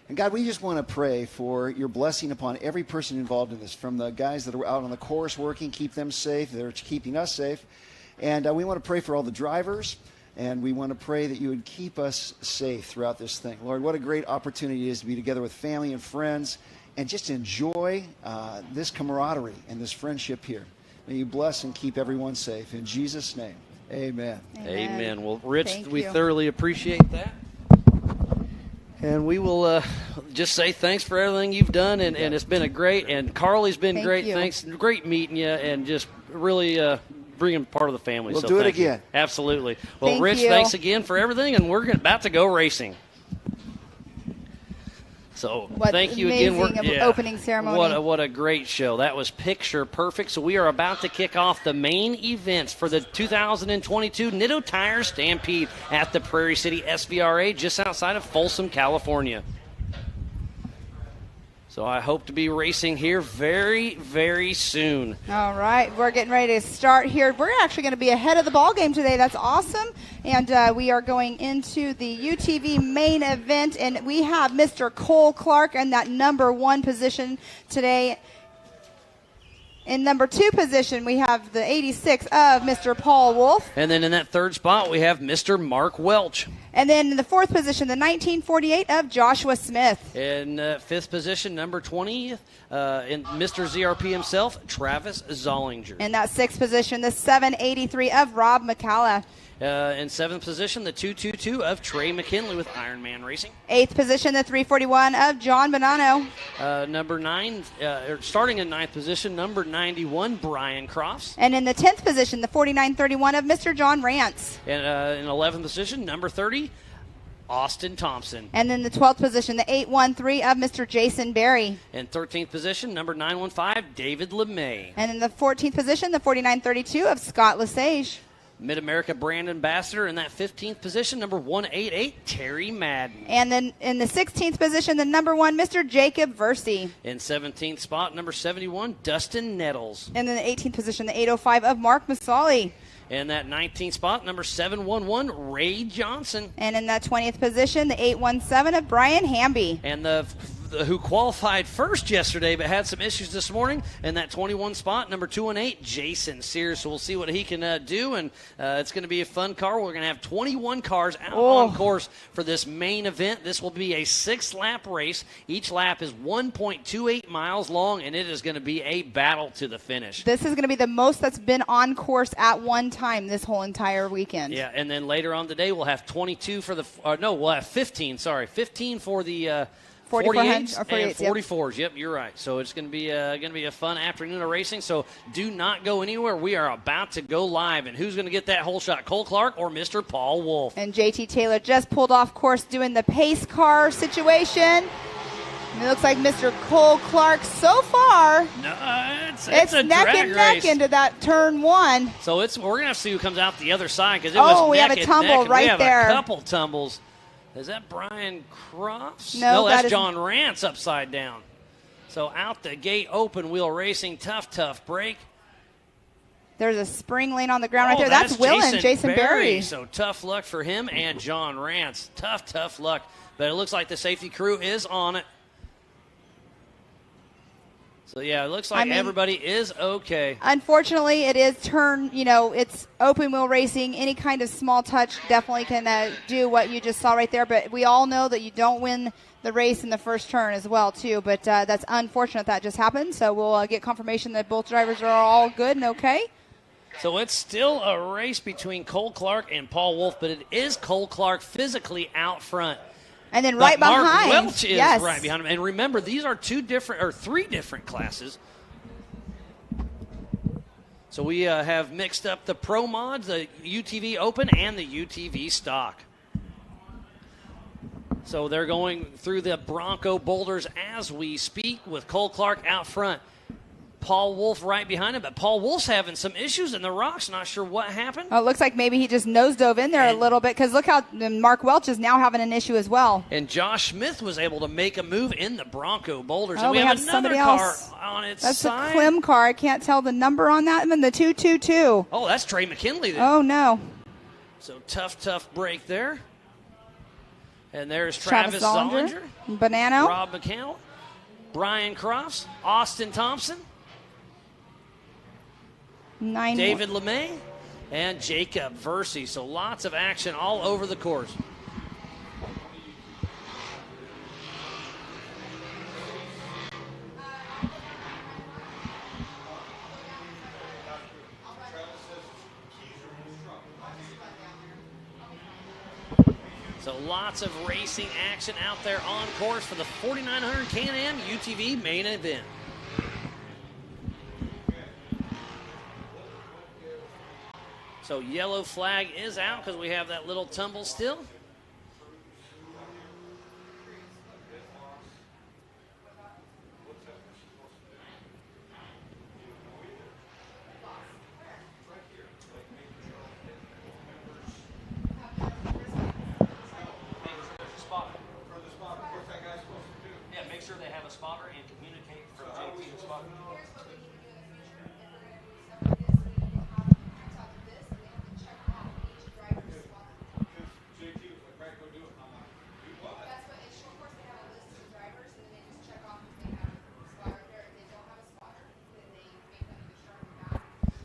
Speaker 11: And God, we just want to pray for your blessing upon every person involved in this, from the guys that are out on the course working, keep them safe, they're keeping us safe. And we want to pray for all the drivers, and we want to pray that you would keep us safe throughout this thing. Lord, what a great opportunity it is to be together with family and friends and just enjoy this camaraderie and this friendship here. May you bless and keep everyone safe. In Jesus' name, amen.
Speaker 1: Amen. Well, Rich, we
Speaker 2: you.
Speaker 1: thoroughly appreciate that. And we will just say thanks for everything you've done, and it's been a great, and Carly's been great.
Speaker 2: You.
Speaker 1: Thanks. Great meeting you, and just really being part of the family.
Speaker 11: We'll
Speaker 1: so
Speaker 11: do it
Speaker 1: thank you.
Speaker 11: again.
Speaker 1: Absolutely. Well,
Speaker 2: Thank
Speaker 1: Rich,
Speaker 2: you.
Speaker 1: thanks again for everything, and we're about to go racing. So
Speaker 2: What
Speaker 1: thank you again.
Speaker 2: amazing opening ceremony.
Speaker 1: What a great show. That was picture perfect. So we are about to kick off the main events for the 2022 Nitto Tire Stampede at the Prairie City SVRA just outside of Folsom, California. So I hope to be racing here very, very soon.
Speaker 2: All right, we're getting ready to start here. We're actually going to be ahead of the ball game today. That's awesome. And we are going into the UTV main event, and we have Mr. Cole Clark in that number 1 position today. In number 2 position, we have the 86 of Mr. Paul Wolf.
Speaker 1: And then in that 3rd spot, we have Mr. Mark Welch.
Speaker 2: And then in the 4th position, the 1948 of Joshua Smith.
Speaker 1: In 5th position, number 20, in Mr. ZRP himself, Travis Zollinger.
Speaker 2: In that 6th position, the 783 of Rob McCalla.
Speaker 1: In 7th position, the 222 of Trey McKinley with Ironman Racing.
Speaker 2: 8th position, the 341 of John Bonanno.
Speaker 1: Number 9, starting in 9th position, number 91, Brian Crofts.
Speaker 2: And in the 10th position, the 4931 of Mr. John Rance.
Speaker 1: And in 11th position, number 30, Austin Thompson.
Speaker 2: And then the 12th position, the 813 of Mr. Jason Berry.
Speaker 1: In 13th position, number 915, David LeMay.
Speaker 2: And in the 14th position, the 4932 of Scott Lesage.
Speaker 1: Mid-America brand ambassador in that 15th position, number 188, Terry Madden.
Speaker 2: And then in the 16th position, the number 1, Mr. Jacob Versey.
Speaker 1: In 17th spot, number 71, Dustin Nettles.
Speaker 2: And then the 18th position, the 805 of Mark Masali.
Speaker 1: In that 19th spot, number 711, Ray Johnson.
Speaker 2: And in that 20th position, the 817 of Brian Hamby.
Speaker 1: And who qualified first yesterday but had some issues this morning in that 21 spot, number 218, Jason Sears. So we'll see what he can do, and it's going to be a fun car. We're going to have 21 cars out on course for this main event. This will be a 6-lap race. Each lap is 1.28 miles long, and it is going to be a battle to the finish.
Speaker 2: This is going to be the most that's been on course at one time this whole entire weekend.
Speaker 1: Yeah, and then later on today we'll have 22 for we'll have 15 for the 48s and 44s. Yep, you're right. So it's going to be a fun afternoon of racing. So do not go anywhere. We are about to go live. And who's going to get that whole shot, Cole Clark or Mr. Paul Wolf?
Speaker 2: And JT Taylor just pulled off course doing the pace car situation. And it looks like Mr. Cole Clark so far.
Speaker 1: No, it's a
Speaker 2: neck
Speaker 1: drag
Speaker 2: and neck
Speaker 1: race
Speaker 2: into that turn 1.
Speaker 1: So we're going to have to see who comes out the other side because it was
Speaker 2: we
Speaker 1: neck
Speaker 2: have a
Speaker 1: and
Speaker 2: tumble
Speaker 1: neck,
Speaker 2: right
Speaker 1: we have
Speaker 2: there.
Speaker 1: a couple tumbles. Is that Brian Crofts?
Speaker 2: No,
Speaker 1: that's John Rance upside down. So out the gate, open wheel racing, tough break.
Speaker 2: There's a spring lane on the ground right there. That's Jason Berry.
Speaker 1: So tough luck for him and John Rance. Tough luck. But it looks like the safety crew is on it. So, yeah, it looks like everybody is okay.
Speaker 2: Unfortunately, it is it's open wheel racing. Any kind of small touch definitely can do what you just saw right there. But we all know that you don't win the race in the first turn as well, too. But that's unfortunate that just happened. So we'll get confirmation that both drivers are all good and okay.
Speaker 1: So it's still a race between Cole Clark and Paul Wolf, but it is Cole Clark physically out front.
Speaker 2: And then right behind.
Speaker 1: Mark Welch is right behind him. And remember, these are 3 different classes. So we have mixed up the Pro Mods, the UTV Open, and the UTV Stock. So they're going through the Bronco boulders as we speak with Cole Clark out front. Paul Wolf right behind him, but Paul Wolf's having some issues in the rocks. Not sure what happened.
Speaker 2: Oh, it looks like maybe he just nose dove in there a little bit because look how Mark Welch is now having an issue as well.
Speaker 1: And Josh Smith was able to make a move in the Bronco boulders.
Speaker 2: Oh,
Speaker 1: and we have another car
Speaker 2: else
Speaker 1: on its
Speaker 2: That's
Speaker 1: side.
Speaker 2: That's a Klim car. I can't tell the number on that one. The 222.
Speaker 1: Oh, that's Trey McKinley then.
Speaker 2: Oh, no.
Speaker 1: So tough break there. And there's Travis Zollinger.
Speaker 2: Bonanno.
Speaker 1: Rob McCannell. Brian Crofts. Austin Thompson. David LeMay and Jacob Versey. So lots of action all over the course. So lots of racing action out there on course for the 4900 Can-Am UTV main event. So yellow flag is out because we have that little tumble still. Yeah, make sure they have a spotter and communicate from JT to spotter.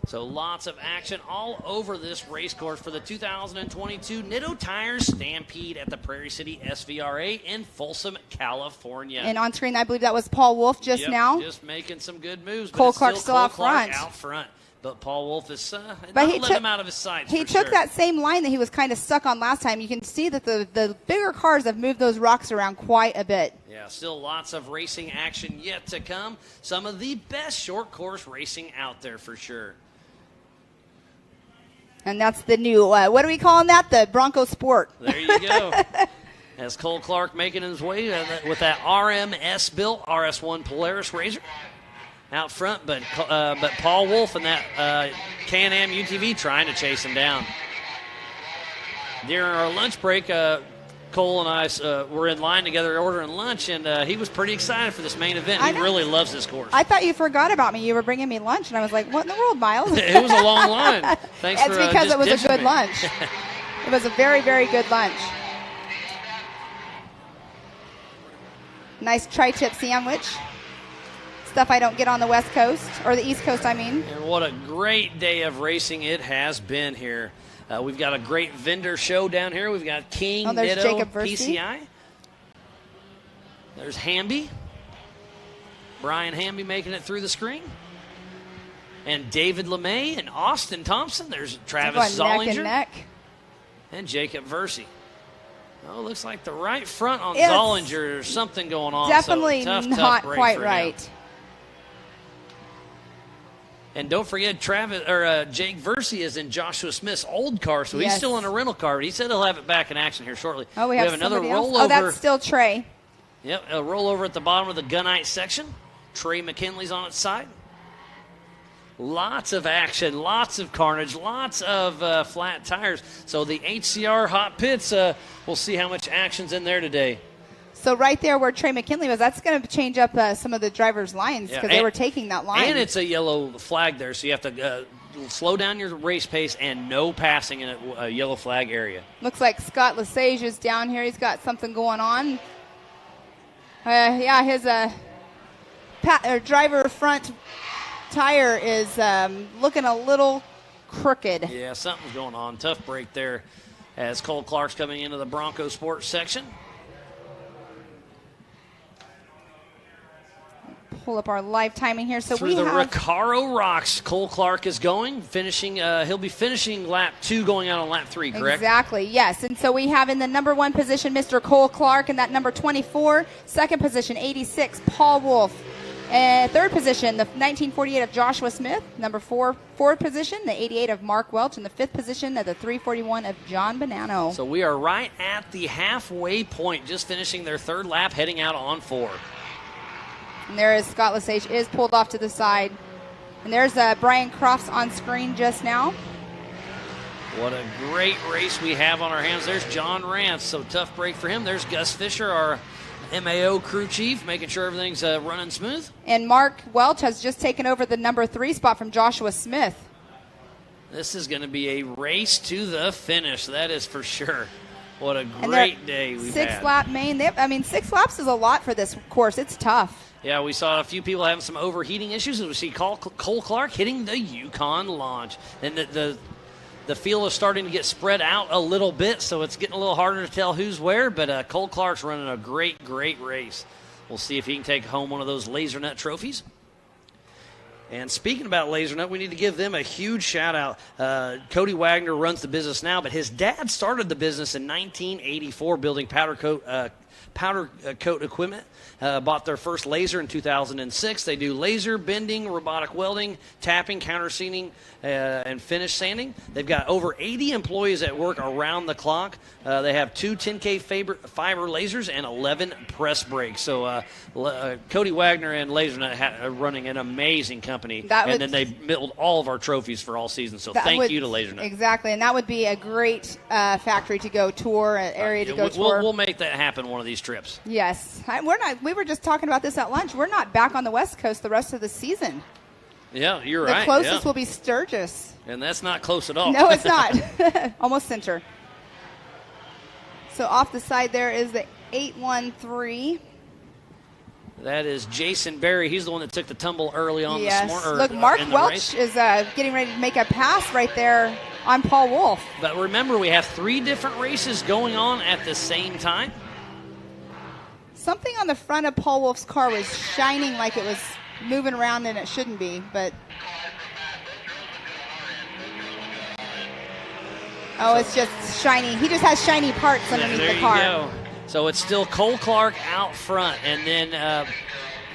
Speaker 1: So lots of action all over this race course for the 2022 Nitto Tires Stampede at the Prairie City SVRA in Folsom, California.
Speaker 2: And on screen, I believe that was Paul Wolf just now.
Speaker 1: Just making some good moves.
Speaker 2: Cole
Speaker 1: but
Speaker 2: Clark still out front.
Speaker 1: Out front. But Paul Wolf is not
Speaker 2: letting
Speaker 1: him out of his sights.
Speaker 2: He took that same line that he was kind of stuck on last time. You can see that the bigger cars have moved those rocks around quite a bit.
Speaker 1: Yeah, still lots of racing action yet to come. Some of the best short course racing out there for sure.
Speaker 2: And that's the new, what are we calling that? The Bronco Sport.
Speaker 1: There you go. As Cole Clark making his way with that RMS built RS1 Polaris Razor out front, but Paul Wolf and that Can-Am UTV trying to chase him down. During our lunch break, Cole and I were in line together ordering lunch, and he was pretty excited for this main event.
Speaker 2: I
Speaker 1: He
Speaker 2: know.
Speaker 1: really loves this course.
Speaker 2: I thought you forgot about me. You were bringing me lunch, and I was like, what in the world, Miles?
Speaker 1: It was a long line. Thanks
Speaker 2: It's
Speaker 1: for
Speaker 2: because
Speaker 1: just
Speaker 2: it was a
Speaker 1: ditching
Speaker 2: good
Speaker 1: me.
Speaker 2: lunch. It was a very, very good lunch. Nice tri-tip sandwich. Stuff I don't get on the West Coast, or the East Coast, I mean.
Speaker 1: And what a great day of racing it has been here. We've got a great vendor show down here. We've got King,
Speaker 2: there's
Speaker 1: Nitto,
Speaker 2: Jacob Versey.
Speaker 1: PCI. There's Hamby. Brian Hamby making it through the screen. And David LeMay and Austin Thompson. There's Travis
Speaker 2: They're going
Speaker 1: Zollinger.
Speaker 2: neck and neck.
Speaker 1: And Jacob Versey. Oh, looks like the right front on
Speaker 2: It's
Speaker 1: Zollinger. There's something going on.
Speaker 2: Definitely
Speaker 1: so tough
Speaker 2: not
Speaker 1: break
Speaker 2: quite
Speaker 1: for him.
Speaker 2: right.
Speaker 1: And don't forget, Jake Versey is in Joshua Smith's old car, so he's
Speaker 2: Yes.
Speaker 1: still in a rental car. But he said he'll have it back in action here shortly.
Speaker 2: Oh, we have
Speaker 1: another
Speaker 2: somebody else?
Speaker 1: rollover.
Speaker 2: Oh, that's still Trey.
Speaker 1: Yep, a rollover at the bottom of the gunite section. Trey McKinley's on its side. Lots of action, lots of carnage, lots of flat tires. So the HCR hot pits, we'll see how much action's in there today.
Speaker 2: So right there where Trey McKinley was, that's going to change up some of the drivers' lines because they were taking that line.
Speaker 1: And it's a yellow flag there, so you have to slow down your race pace and no passing in a yellow flag area.
Speaker 2: Looks like Scott Lesage is down here. He's got something going on. His driver front tire is looking a little crooked.
Speaker 1: Yeah, something's going on. Tough break there as Cole Clark's coming into the Bronco Sports section.
Speaker 2: Pull up our live timing here. So
Speaker 1: Through
Speaker 2: we
Speaker 1: the
Speaker 2: have
Speaker 1: Recaro Rocks, Cole Clark is going, finishing. He'll be finishing lap 2, going out on lap 3, correct?
Speaker 2: Exactly, yes. And so we have in the number 1 position Mr. Cole Clark, and that number 24. Second position, 86, Paul Wolf. Third position, the 1948 of Joshua Smith. Number 4, fourth position, the 88 of Mark Welch. And the 5th position, the 341 of John Bonanno.
Speaker 1: So we are right at the halfway point, just finishing their 3rd lap, heading out on 4.
Speaker 2: And there is Scott Lesage is pulled off to the side. And there's Brian Crofts on screen just now.
Speaker 1: What a great race we have on our hands. There's John Rance, so tough break for him. There's Gus Fisher, our MAO crew chief, making sure everything's running smooth.
Speaker 2: And Mark Welch has just taken over the number 3 spot from Joshua Smith.
Speaker 1: This is going to be a race to the finish, that is for sure. What a great day we've had.
Speaker 2: 6-lap main. 6 laps is a lot for this course. It's tough.
Speaker 1: Yeah, we saw a few people having some overheating issues, and we see Cole Clark hitting the Yukon launch. And the field is starting to get spread out a little bit, so it's getting a little harder to tell who's where, but Cole Clark's running a great, great race. We'll see if he can take home one of those Laser Nut trophies. And speaking about Laser Nut, we need to give them a huge shout-out. Cody Wagner runs the business now, but his dad started the business in 1984 building powder coat equipment. Bought their first laser in 2006. They do laser, bending, robotic welding, tapping, counterseating, and finish sanding. They've got over 80 employees at work around the clock. They have 2 10K fiber lasers and 11 press brakes. So Cody Wagner and LaserNet are running an amazing company. And then they build all of our trophies for all season. So thank you to LaserNet.
Speaker 2: Exactly, and that would be a great factory to go tour, an area to go tour.
Speaker 1: We'll make that happen one of these trips.
Speaker 2: Yes. We were just talking about this at lunch. We're not back on the West Coast the rest of the season.
Speaker 1: Yeah, you're right.
Speaker 2: The closest will be Sturgis.
Speaker 1: And that's not close at all.
Speaker 2: No, it's not. Almost center. So off the side there is the 813.
Speaker 1: That is Jason Berry. He's the one that took the tumble early on
Speaker 2: yes.
Speaker 1: this morning.
Speaker 2: Look, Mark Welch
Speaker 1: race.
Speaker 2: is getting ready to make a pass right there on Paul Wolf.
Speaker 1: But remember, we have 3 different races going on at the same time.
Speaker 2: Something on the front of Paul Wolf's car was shining like it was moving around and it shouldn't be, but... Oh, it's just shiny. He just has shiny parts underneath the car.
Speaker 1: There you go. So it's still Cole Clark out front, and then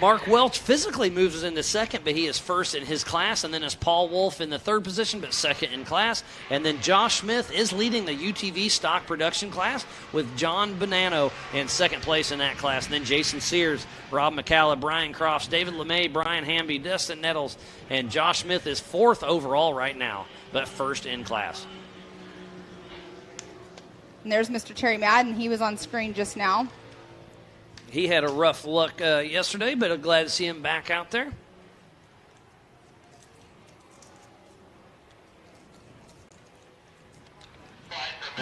Speaker 1: Mark Welch physically moves into second, but he is first in his class, and then it's Paul Wolf in the 3rd position, but second in class. And then Josh Smith is leading the UTV stock production class with John Bonanno in 2nd place in that class. And then Jason Sears, Rob McCalla, Brian Crofts, David LeMay, Brian Hamby, Dustin Nettles, and Josh Smith is 4th overall right now, but 1st in class.
Speaker 2: And there's Mr. Terry Madden. He was on screen just now.
Speaker 1: He had a rough luck yesterday, but I'm glad to see him back out there.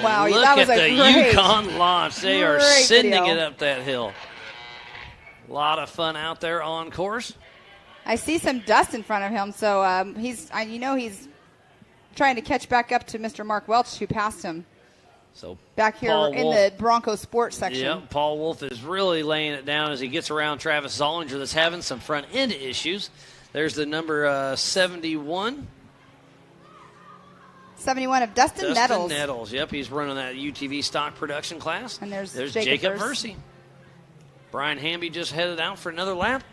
Speaker 2: Wow,
Speaker 1: and look
Speaker 2: that was
Speaker 1: at
Speaker 2: a
Speaker 1: the
Speaker 2: great,
Speaker 1: Yukon launch. They are
Speaker 2: great
Speaker 1: sending
Speaker 2: video.
Speaker 1: it up that hill. A lot of fun out there on course.
Speaker 2: I see some dust in front of him, so he's trying to catch back up to Mr. Mark Welch, who passed him.
Speaker 1: So
Speaker 2: back here
Speaker 1: Paul
Speaker 2: in
Speaker 1: Wolf,
Speaker 2: the Bronco Sports section.
Speaker 1: Yep, Paul Wolf is really laying it down as he gets around Travis Zollinger that's having some front end issues. There's the number 71.
Speaker 2: 71 of Dustin Nettles.
Speaker 1: Yep, he's running that UTV stock production class.
Speaker 2: And there's
Speaker 1: Jacob Versey. Brian Hamby just headed out for another lap.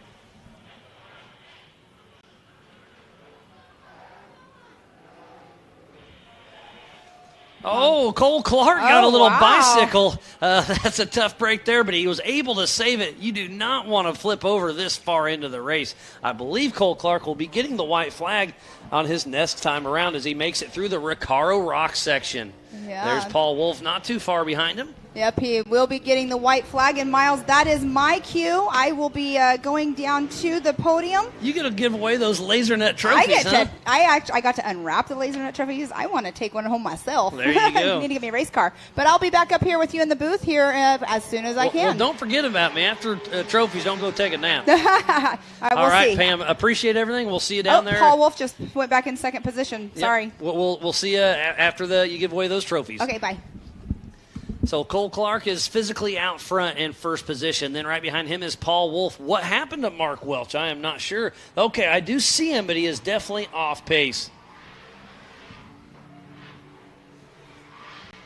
Speaker 1: Oh, Cole Clark got a little bicycle. That's a tough break there, but he was able to save it. You do not want to flip over this far into the race. I believe Cole Clark will be getting the white flag on his next time around as he makes it through the Recaro Rock section.
Speaker 2: Yeah.
Speaker 1: There's Paul Wolf not too far behind him.
Speaker 2: Yep, he will be getting the white flag. And, Miles, that is my cue. I will be going down to the podium.
Speaker 1: You get to give away those LaserNet trophies,
Speaker 2: I got to unwrap the LaserNet trophies. I want to take one home myself.
Speaker 1: There you go.
Speaker 2: You need to get me a race car. But I'll be back up here with you in the booth here as soon as I can.
Speaker 1: Well, don't forget about me. After trophies, don't go take a nap.
Speaker 2: All
Speaker 1: right,
Speaker 2: see.
Speaker 1: Pam, appreciate everything. We'll see you down there.
Speaker 2: Paul Wolf just went back in second position.
Speaker 1: Yep.
Speaker 2: Sorry.
Speaker 1: We'll see you after you give away those trophies.
Speaker 2: Okay, bye.
Speaker 1: So Cole Clark is physically out front in first position. Then right behind him is Paul Wolf. What happened to Mark Welch? I am not sure. Okay, I do see him, but he is definitely off pace.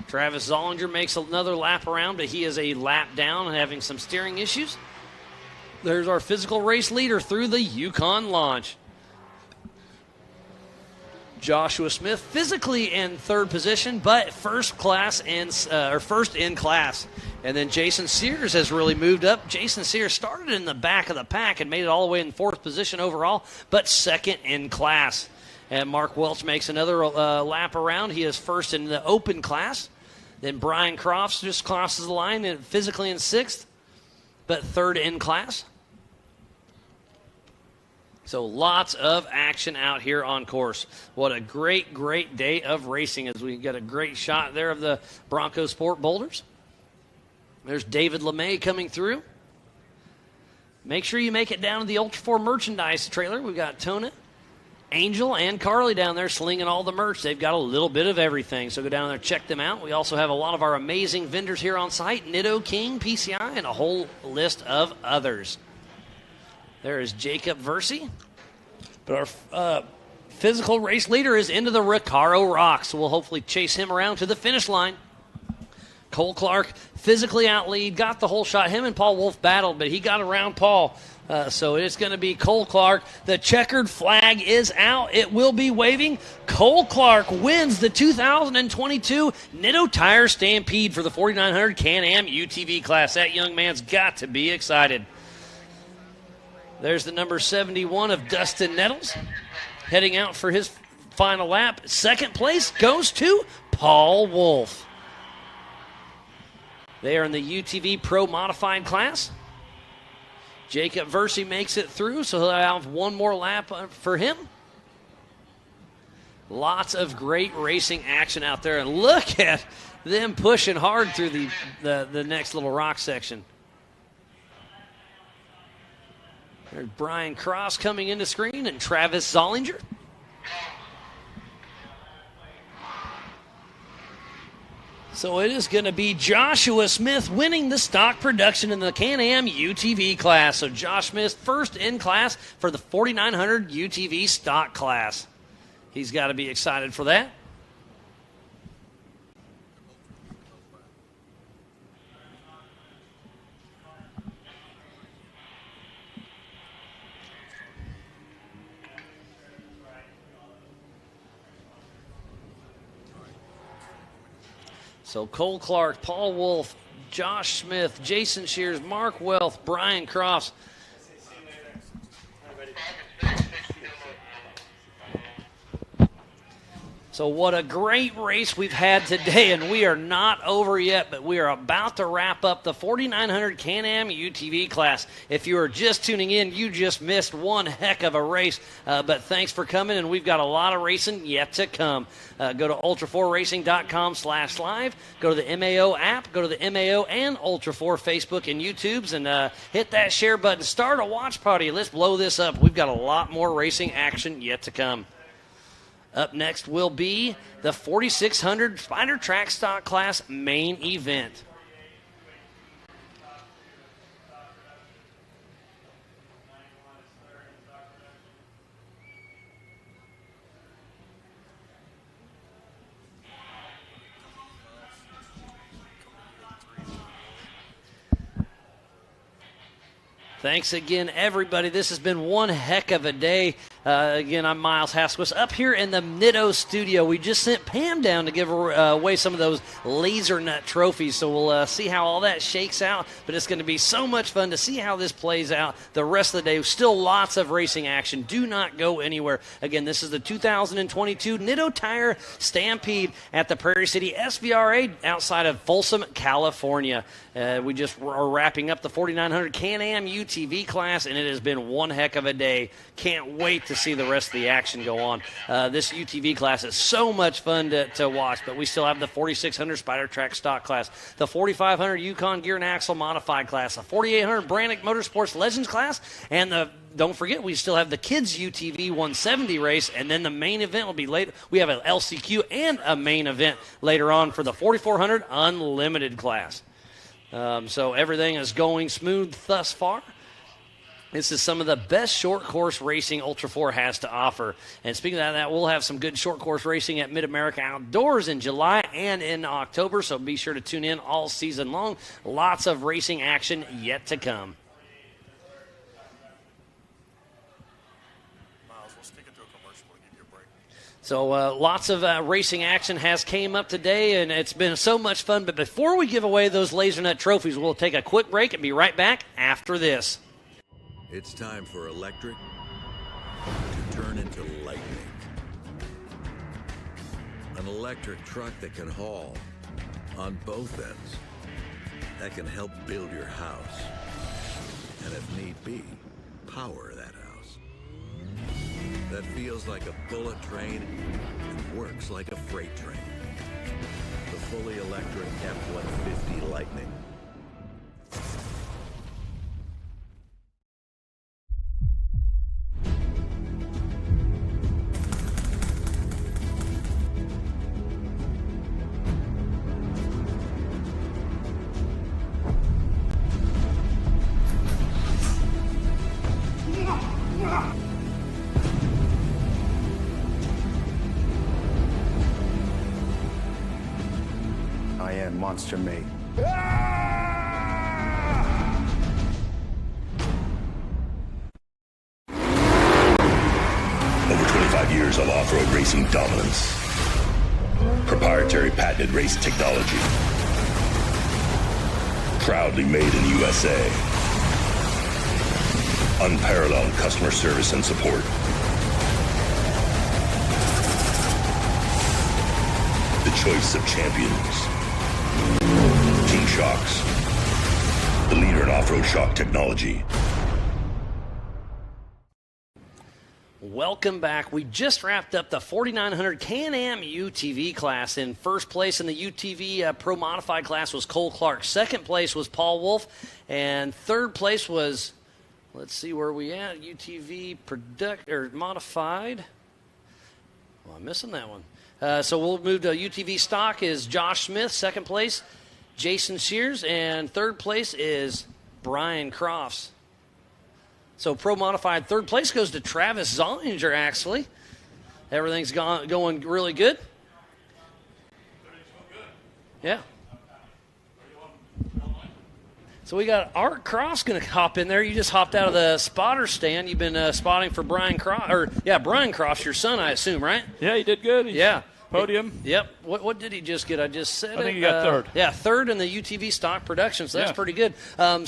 Speaker 1: Travis Zollinger makes another lap around, but he is a lap down and having some steering issues. There's our physical race leader through the Yukon launch. Joshua Smith physically in third position, but first in class. And then Jason Sears has really moved up. Jason Sears started in the back of the pack and made it all the way in fourth position overall, but second in class. And Mark Welch makes another lap around. He is first in the open class. Then Brian Crofts just crosses the line and physically in sixth, but third in class. So lots of action out here on course. What a great, great day of racing as we get a great shot there of the Bronco Sport boulders. There's David LeMay coming through. Make sure you make it down to the Ultra 4 merchandise trailer. We've got Tona, Angel, and Carly down there slinging all the merch. They've got a little bit of everything, so go down there, check them out. We also have a lot of our amazing vendors here on site, Nitto, King, PCI, and a whole list of others. There is Jacob Versey. But our physical race leader is into the Recaro Rock, so we'll hopefully chase him around to the finish line. Cole Clark physically out lead, got the whole shot. Him and Paul Wolf battled, but he got around Paul. So it's going to be Cole Clark. The checkered flag is out. It will be waving. Cole Clark wins the 2022 Nitto Tire Stampede for the 4900 Can-Am UTV class. That young man's got to be excited. There's the number 71 of Dustin Nettles heading out for his final lap. Second place goes to Paul Wolf. They are in the UTV Pro Modified class. Jacob Versey makes it through, so he'll have one more lap for him. Lots of great racing action out there, and look at them pushing hard through the next little rock section. There's Brian Cross coming into screen and Travis Zollinger. So it is going to be Joshua Smith winning the stock production in the Can-Am UTV class. So Josh Smith first in class for the 4900 UTV stock class. He's got to be excited for that. So Cole Clark, Paul Wolf, Josh Smith, Jason Shears, Mark Wealth, Brian Crofts. So what a great race we've had today, and we are not over yet, but we are about to wrap up the 4900 Can-Am UTV class. If you are just tuning in, you just missed one heck of a race, but thanks for coming, and we've got a lot of racing yet to come. Go to ultra4racing.com/live, go to the MAO app, go to the MAO and Ultra4 Facebook and YouTubes, and hit that share button. Start a watch party. Let's blow this up. We've got a lot more racing action yet to come. Up next will be the 4600 Spider Track Stock Class main event. Thanks again, everybody. This has been one heck of a day. Again, I'm Miles Hasquist up here in the Nitto studio. We just sent Pam down to give away some of those laser nut trophies, so we'll see how all that shakes out. But it's going to be so much fun to see how this plays out the rest of the day. Still lots of racing action. Do not go anywhere. Again, this is the 2022 Nitto Tire Stampede at the Prairie City SVRA outside of Folsom, California. We just are wrapping up the 4900 Can-Am UTV class, and it has been one heck of a day. Can't wait to see the rest of the action go on. This UTV class is so much fun to watch, but we still have the 4600 Spider Track Stock class, the 4500 Yukon Gear and Axle Modified class, the 4800 Brannick Motorsports Legends class, and don't forget, we still have the Kids UTV 170 race, and then the main event will be later. We have an LCQ and a main event later on for the 4400 Unlimited class. So everything is going smooth thus far. This is some of the best short course racing Ultra 4 has to offer. And speaking of that, we'll have some good short course racing at Mid-America Outdoors in July and in October, so be sure to tune in all season long. Lots of racing action yet to come. So lots of racing action has came up today, and it's been so much fun. But before we give away those laser nut trophies, we'll take a quick break and be right back after this.
Speaker 6: It's time for electric to turn into lightning. An electric truck that can haul on both ends, that can help build your house, and if need be, power that house. That feels like a bullet train and works like a freight train. The fully electric F-150 Lightning.
Speaker 12: I am Monster Mate.
Speaker 13: Over 25 years of off-road racing dominance. Proprietary patented race technology. Proudly made in the USA. Unparalleled customer service and support. The choice of champions. King Shocks, the leader in off-road shock technology.
Speaker 1: Welcome back. We just wrapped up the 4900 Can-Am UTV class. In first place in the UTV Pro Modified class was Cole Clark. Second place was Paul Wolf. And third place was, let's see where we at, UTV Modified. Well, I'm missing that one. So we'll move to UTV stock is Josh Smith, second place, Jason Shears, and third place is Brian Crofts. So Pro Modified third place goes to Travis Zollinger, actually. Everything's going really good. Yeah. So we got Art Cross going to hop in there. You just hopped out of the spotter stand. You've been spotting for Brian Cross, Brian Cross, your son, I assume, right?
Speaker 14: Yeah, he did good.
Speaker 1: Yeah.
Speaker 12: podium.
Speaker 1: Yep. What did he just get? I just said
Speaker 12: I think he got third.
Speaker 1: Yeah, third in the UTV stock production, so that's
Speaker 12: Yeah.
Speaker 1: pretty good.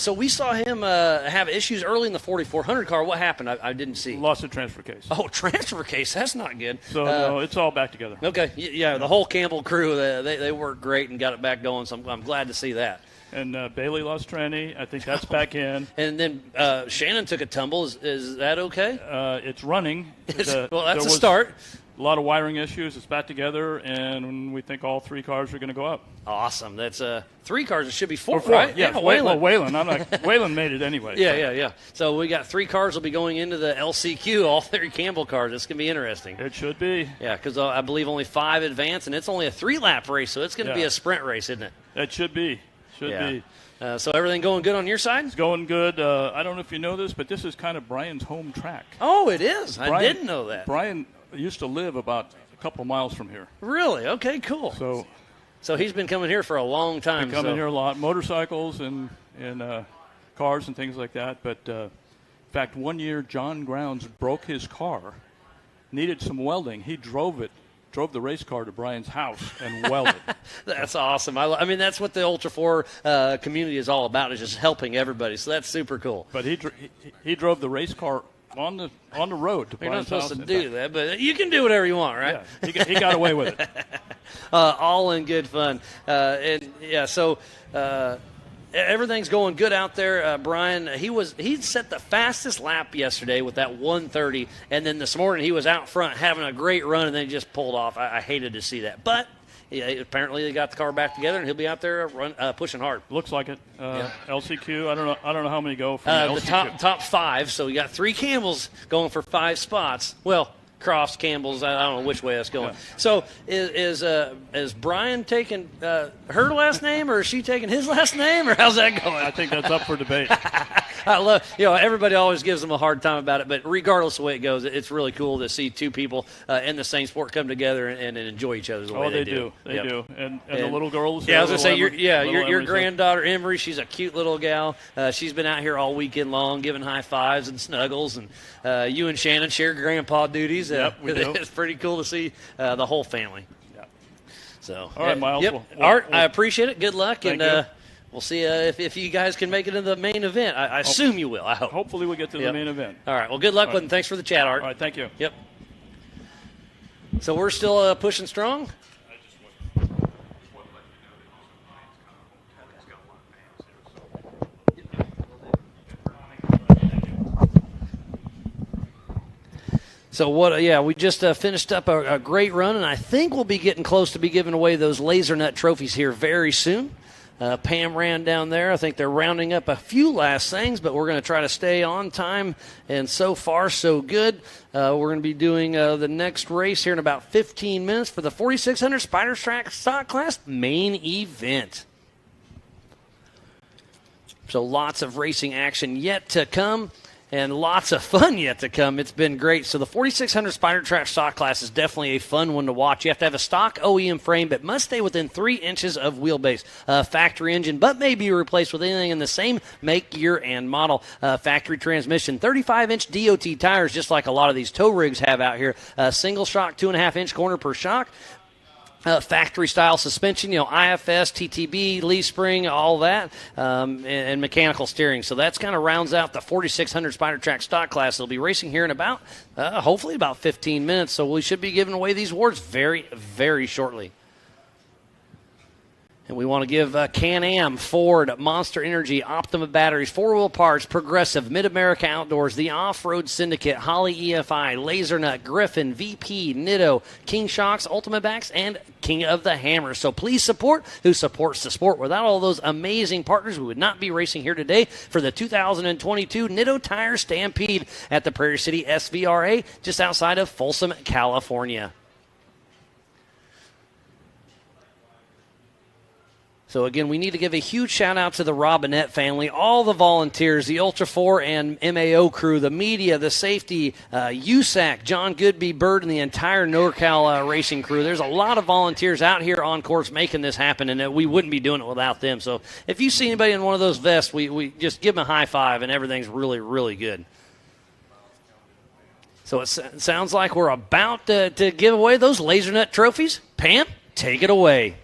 Speaker 1: So we saw him have issues early in the 4400 car. What happened? I didn't see.
Speaker 12: Lost a transfer case.
Speaker 1: Oh, transfer case. That's not good.
Speaker 12: So, no, it's all back together.
Speaker 1: Okay. Yeah, the whole Campbell crew, they worked great and got it back going, so I'm glad to see that.
Speaker 12: And Bailey lost tranny. I think that's back in.
Speaker 1: And then Shannon took a tumble. Is that okay?
Speaker 12: It's running.
Speaker 1: Well, that's a start.
Speaker 12: A lot of wiring issues. It's back together, and we think all 3 cars are going to go up.
Speaker 1: Awesome. That's 3 cars. It should be 4,
Speaker 12: Or 4,
Speaker 1: right?
Speaker 12: yeah. Waylon. Waylon made it anyway.
Speaker 1: Yeah. So we got 3 cars will be going into the LCQ, all 3 Campbell cars. It's going to be interesting.
Speaker 12: It should be.
Speaker 1: Yeah, because I believe only 5 advance, and it's only a 3-lap race, so it's going to be a sprint race, isn't it?
Speaker 12: It should be. Should be.
Speaker 1: So everything going good on your side?
Speaker 12: It's going good. I don't know if you know this, but this is kind of Brian's home track.
Speaker 1: Oh, it is? I didn't know that.
Speaker 12: Brian used to live about a couple of miles from here.
Speaker 1: Really? Okay, cool. So he's been coming here for a long time.
Speaker 12: Been coming here a lot. Motorcycles and cars and things like that. But, in fact, one year John Grounds broke his car, needed some welding. He drove the race car to Brian's house and welded.
Speaker 1: That's awesome. I mean, that's what the Ultra 4 community is all about, is just helping everybody. So that's super cool.
Speaker 12: But he drove the race car on the road to
Speaker 1: You're not
Speaker 12: Brian's house.
Speaker 1: supposed to do that, but you can do whatever you want, right?
Speaker 12: Yeah, he got away with it.
Speaker 1: All in good fun. So everything's going good out there. Brian, he set the fastest lap yesterday with that 1:30, and then this morning he was out front having a great run, and then he just pulled off. I hated to see that, but apparently they got the car back together, and he'll be out there pushing hard.
Speaker 12: Looks like it. LCQ. I don't know how many go from LCQ.
Speaker 1: The top 5. So we got 3 Campbells going for 5 spots. Well, Crofts, Campbell's. I don't know which way that's going. Yeah. So is Brian taking her last name, or is she taking his last name, or how's that going?
Speaker 12: I think that's up for debate.
Speaker 1: I love, everybody always gives them a hard time about it, but regardless of the way it goes, it's really cool to see 2 people in the same sport come together and enjoy each other the way they do.
Speaker 12: They do. And the little girls.
Speaker 1: Yeah, I was going to say, your granddaughter, Emery, she's a cute little gal. She's been out here all weekend long giving high fives and snuggles, and you and Shannon share grandpa duties.
Speaker 12: Yep, we do.
Speaker 1: It's pretty cool to see the whole family.
Speaker 12: Yeah.
Speaker 1: So,
Speaker 12: all right, Miles.
Speaker 1: Yep. Art, I appreciate it. Good luck,
Speaker 12: Thank
Speaker 1: and
Speaker 12: you.
Speaker 1: we'll see if you guys can make it into the main event. I assume you will. I hope.
Speaker 12: Hopefully we'll get to the main event.
Speaker 1: All right. Well, good luck with it, and thanks for the chat, Art.
Speaker 12: All right, thank you.
Speaker 1: Yep. So we're still pushing strong? So we just finished up a great run, and I think we'll be getting close to be giving away those Laser Nut trophies here very soon. Pam ran down there. I think they're rounding up a few last things, but we're going to try to stay on time, and so far so good. We're going to be doing the next race here in about 15 minutes for the 4600 Spider Track Stock Class main event. So lots of racing action yet to come, and lots of fun yet to come. It's been great. So the 4600 Spider Track Stock Class is definitely a fun one to watch. You have to have a stock OEM frame, but must stay within 3 inches of wheelbase. Factory engine, but may be replaced with anything in the same make, year, and model. Factory transmission, 35-inch DOT tires, just like a lot of these tow rigs have out here. Single shock, 2.5-inch corner per shock. Factory-style suspension, IFS, TTB, leaf spring, all that, and mechanical steering. So that's kind of rounds out the 4600 Spider Track Stock Class. They'll be racing here in about, hopefully about 15 minutes. So we should be giving away these awards very, very shortly. And we want to give Can-Am, Ford, Monster Energy, Optima Batteries, 4-Wheel Parts, Progressive, Mid-America Outdoors, the Off-Road Syndicate, Holly EFI, Lasernut, Griffin, VP, Nitto, King Shocks, Ultimate Backs, and King of the Hammers. So please support who supports the sport. Without all those amazing partners, we would not be racing here today for the 2022 Nitto Tire Stampede at the Prairie City SVRA just outside of Folsom, California. So, again, we need to give a huge shout-out to the Robinette family, all the volunteers, the Ultra 4 and MAO crew, the media, the safety, USAC, John Goodby, Bird, and the entire NorCal racing crew. There's a lot of volunteers out here on course making this happen, and we wouldn't be doing it without them. So if you see anybody in one of those vests, we just give them a high five, and everything's really, really good. So it sounds like we're about to give away those Laser Nut trophies. Pam, take it away.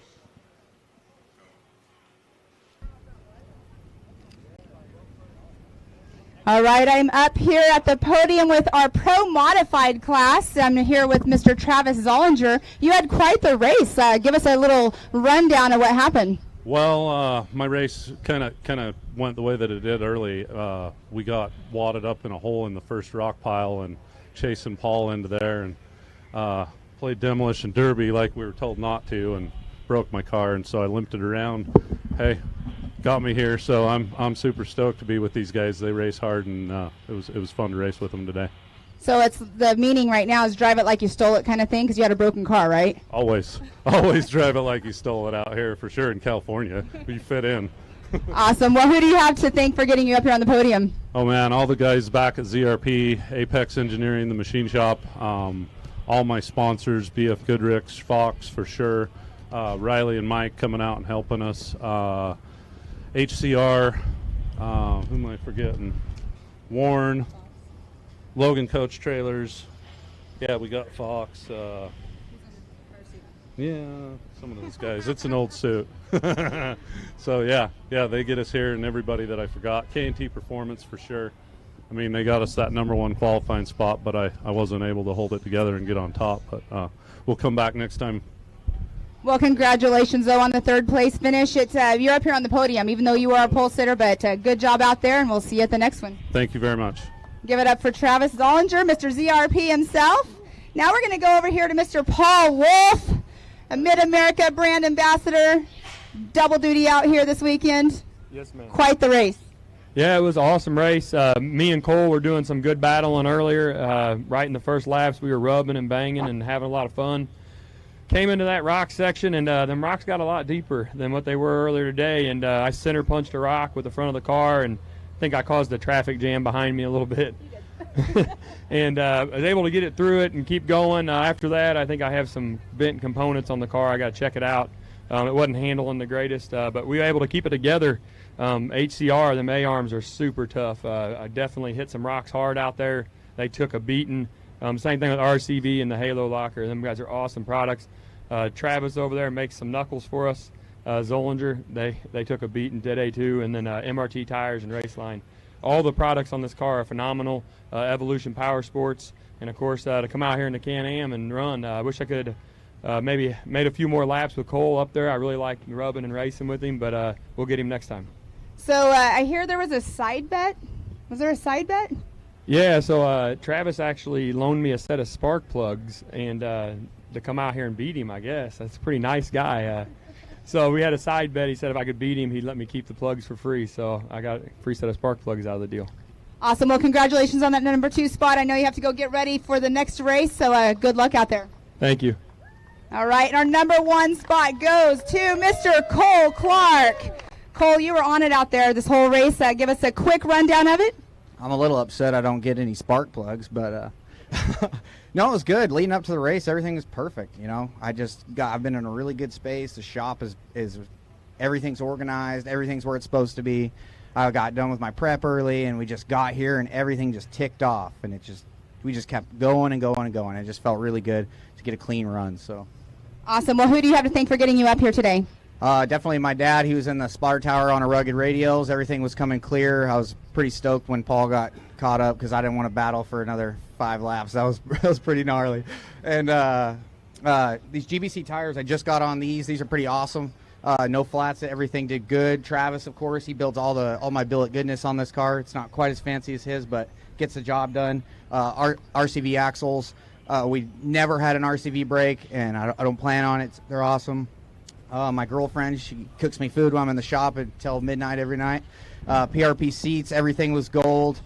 Speaker 2: All right, I'm up here at the podium with our Pro Modified class. I'm here with Mr. Travis Zollinger. You had quite the race. Give us a little rundown of what happened.
Speaker 14: Well, my race kind of went the way that it did early. We got wadded up in a hole in the first rock pile and chasing Paul into there, and played demolition derby like we were told not to, and broke my car, and so I limped it around. Hey, got me here, so I'm super stoked to be with these guys. They race hard, and it was fun to race with them today.
Speaker 2: So it's the meaning right now is drive it like you stole it kind of thing, because you had a broken car, right?
Speaker 14: Always drive it like you stole it out here, for sure, in California. You fit in.
Speaker 2: Awesome. Well, who do you have to thank for getting you up here on the podium?
Speaker 14: Oh, man, all the guys back at ZRP, Apex Engineering, the machine shop, all my sponsors, BF Goodrich, Fox for sure, Riley and Mike coming out and helping us, HCR, who am I forgetting? Warren, Logan Coach Trailers. Yeah, we got Fox. Yeah, some of those guys. It's an old suit. So, yeah, they get us here, and everybody that I forgot. K&T Performance for sure. I mean, they got us that #1 qualifying spot, but I wasn't able to hold it together and get on top. But we'll come back next time.
Speaker 2: Well, congratulations, though, on the third place finish. It's you're up here on the podium, even though you are a pole sitter, but good job out there, and we'll see you at the next one.
Speaker 14: Thank you very much.
Speaker 2: Give it up for Travis Zollinger, Mr. ZRP himself. Now we're going to go over here to Mr. Paul Wolf, a Mid-America brand ambassador. Double duty out here this weekend.
Speaker 15: Yes, ma'am.
Speaker 2: Quite the race.
Speaker 15: Yeah, it was an awesome race. Me and Cole were doing some good battling earlier. Right in the first laps, we were rubbing and banging and having a lot of fun. Came into that rock section, and them rocks got a lot deeper than what they were earlier today, and I center punched a rock with the front of the car, and I think I caused a traffic jam behind me a little bit. And I was able to get it through it and keep going. After that, I think I have some bent components on the car. I got to check it out. It wasn't handling the greatest, but we were able to keep it together. HCR, them A-arms are super tough. I definitely hit some rocks hard out there. They took a beating. Same thing with RCV and the Halo Locker. Them guys are awesome products. Travis over there makes some knuckles for us. Zollinger, they took a beating today too. And then MRT Tires and Raceline. All the products on this car are phenomenal. Evolution Power Sports. And, of course, to come out here in the Can-Am and run. I wish I could maybe made a few more laps with Cole up there. I really like rubbing and racing with him, but we'll get him next time.
Speaker 2: So I hear there was a side bet. Was there a side bet?
Speaker 15: Yeah, so Travis actually loaned me a set of spark plugs and to come out here and beat him, I guess. That's a pretty nice guy. So we had a side bet. He said if I could beat him, he'd let me keep the plugs for free. So I got a free set of spark plugs out of the deal.
Speaker 2: Awesome. Well, congratulations on that #2 spot. I know you have to go get ready for the next race, so good luck out there.
Speaker 15: Thank you.
Speaker 2: All right, and our #1 spot goes to Mr. Cole Clark. Cole, you were on it out there this whole race. Give us a quick rundown of it.
Speaker 16: I'm a little upset I don't get any spark plugs, but no, it was good. Leading up to the race, everything was perfect. You know, I've been in a really good space. The shop is everything's organized. Everything's where it's supposed to be. I got done with my prep early, and we just got here, and everything just ticked off, and we just kept going and going and going. It just felt really good to get a clean run. So
Speaker 2: awesome. Well, who do you have to thank for getting you up here today?
Speaker 16: Definitely my dad. He was in the spotter tower on a rugged radials. Everything was coming clear. I was pretty stoked when Paul got caught up because I didn't want to battle for another 5 laps. That was pretty gnarly. And these GBC tires, I just got on these. These are pretty awesome. No flats. Everything did good. Travis, of course, he builds all my billet goodness on this car. It's not quite as fancy as his, but gets the job done. RCV axles. We never had an RCV brake, and I don't plan on it. They're awesome. My girlfriend, she cooks me food while I'm in the shop until midnight every night. PRP seats, everything was gold.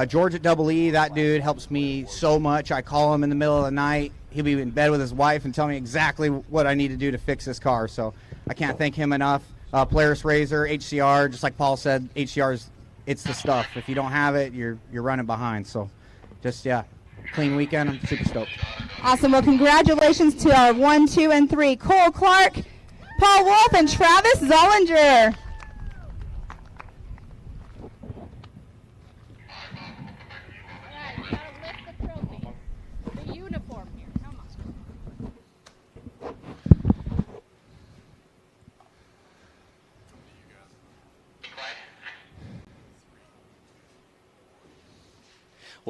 Speaker 16: George at Double E, that dude helps me so much. I call him in the middle of the night. He'll be in bed with his wife and tell me exactly what I need to do to fix this car. So I can't thank him enough. Polaris Razor, HCR, just like Paul said, HCR it's the stuff. If you don't have it, you're running behind. So just, yeah, clean weekend. I'm super stoked.
Speaker 2: Awesome. Well, congratulations to our 1, 2, and 3, Cole Clark, Paul Wolf, and Travis Zollinger.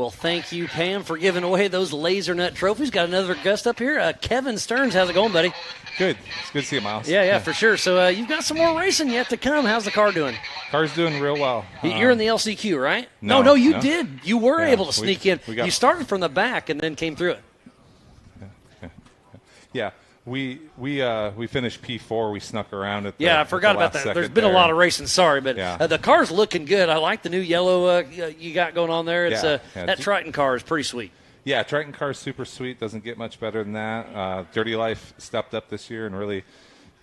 Speaker 1: Well, thank you, Pam, for giving away those Laser Nut trophies. Got another guest up here. Kevin Stearns, how's it going, buddy?
Speaker 17: Good. It's good to see you, Miles.
Speaker 1: Yeah, for sure. So you've got some more racing yet to come. How's the car doing?
Speaker 17: Car's doing real well.
Speaker 1: You're in the LCQ, right?
Speaker 17: No,
Speaker 1: you did. You were able to sneak in.
Speaker 17: You
Speaker 1: started from the back and then came through it.
Speaker 17: Yeah. We finished P4. We snuck around at the
Speaker 1: I forgot about that. There's been a lot of racing. Sorry, but the car's looking good. I like the new yellow you got going on there. It's that Triton car is pretty sweet.
Speaker 17: Yeah, Triton car's super sweet. Doesn't get much better than that. Dirty Life stepped up this year and really,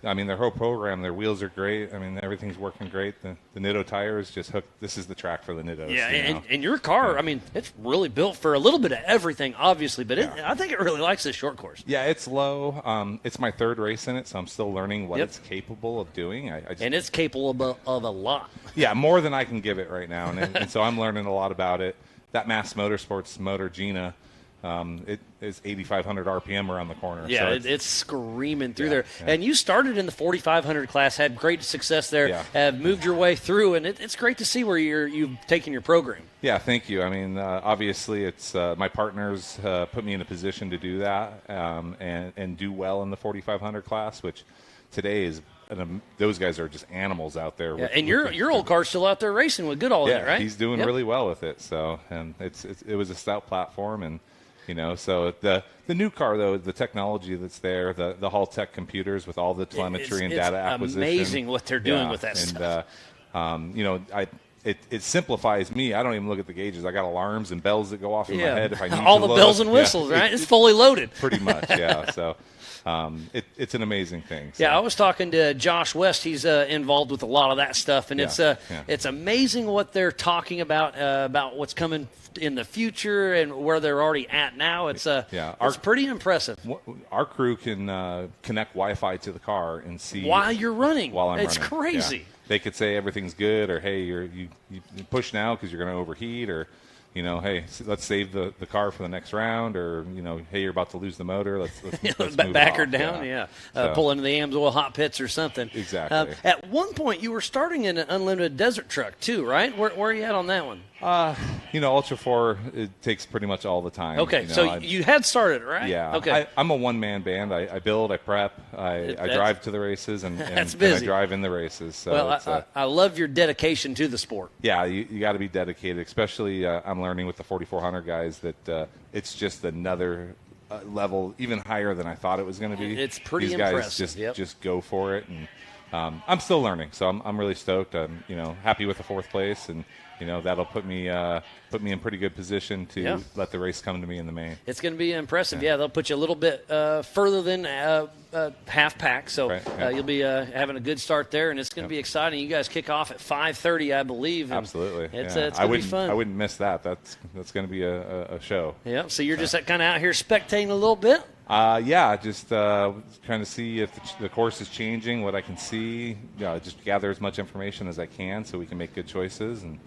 Speaker 17: I mean, their whole program, their wheels are great. I mean, everything's working great. The Nitto tire is just hooked. This is the track for the Nittos.
Speaker 1: Yeah, and your car, I mean, it's really built for a little bit of everything, obviously, but I think it really likes this short course.
Speaker 17: Yeah, it's low. It's my third race in it, so I'm still learning what it's capable of doing.
Speaker 1: And it's capable of a lot.
Speaker 17: Yeah, more than I can give it right now, and so I'm learning a lot about it. That Mass Motorsports motor, Gina, it is 8,500 RPM around the corner.
Speaker 1: Yeah,
Speaker 17: so
Speaker 1: it's screaming through there. Yeah. And you started in the 4,500 class, had great success there, have moved your way through, and it's great to see where you've taken your program.
Speaker 17: Yeah, thank you. I mean, obviously, it's my partners put me in a position to do that and do well in the 4,500 class, which today is those guys are just animals out there.
Speaker 1: And your old car's still out there racing with Goodall in it, right?
Speaker 17: He's doing really well with it. So, and it was a stout platform, and so the new car, though, the technology that's there, the Hall Tech computers with all the telemetry and data acquisition.
Speaker 1: It's amazing what they're doing with that stuff.
Speaker 17: It simplifies me. I don't even look at the gauges. I got alarms and bells that go off in my head if I need
Speaker 1: all
Speaker 17: to
Speaker 1: the bells and whistles, right? It's fully loaded.
Speaker 17: Pretty much, yeah. So it's an amazing thing. So.
Speaker 1: Yeah, I was talking to Josh West. He's involved with a lot of that stuff, and it's amazing what they're talking about what's coming in the future and where they're already at now. It's pretty impressive.
Speaker 17: Our crew can connect Wi-Fi to the car and see
Speaker 1: while you're running.
Speaker 17: While I'm running,
Speaker 1: it's crazy.
Speaker 17: Yeah. They could say everything's good, or hey, you push now because you're going to overheat, or hey, let's save the car for the next round, or hey, you're about to lose the motor. Let's move
Speaker 1: back
Speaker 17: it
Speaker 1: her
Speaker 17: off.
Speaker 1: down.
Speaker 17: So,
Speaker 1: pull into the Amsoil hot pits or something.
Speaker 17: Exactly.
Speaker 1: At one point, you were starting in an unlimited desert truck too, right? Where are you at on that one?
Speaker 17: Ultra 4, it takes pretty much all the time.
Speaker 1: Okay, so you had started, right?
Speaker 17: Yeah.
Speaker 1: Okay.
Speaker 17: I'm a one-man band. I build, I prep, I drive to the races, and I drive in the races. So
Speaker 1: well, I love your dedication to the sport.
Speaker 17: Yeah, you got to be dedicated, especially I'm learning with the 4,400 guys that it's just another level, even higher than I thought it was going to be.
Speaker 1: It's pretty
Speaker 17: These
Speaker 1: impressive.
Speaker 17: guys just go for it, and I'm still learning, so I'm really stoked. I'm happy with the 4th place, and that'll put me in pretty good position to let the race come to me in the main.
Speaker 1: It's going to be impressive. Yeah, they'll put you a little bit further than half pack, so you'll be having a good start there, and it's going to be exciting. You guys kick off at 5:30, I believe.
Speaker 17: Absolutely.
Speaker 1: It's going to be fun.
Speaker 17: I wouldn't miss that. That's going to be a show.
Speaker 1: Yeah. So you're just kind of out here spectating a little bit.
Speaker 17: Just trying to see if the course is changing, what I can see. Just gather as much information as I can so we can make good choices, and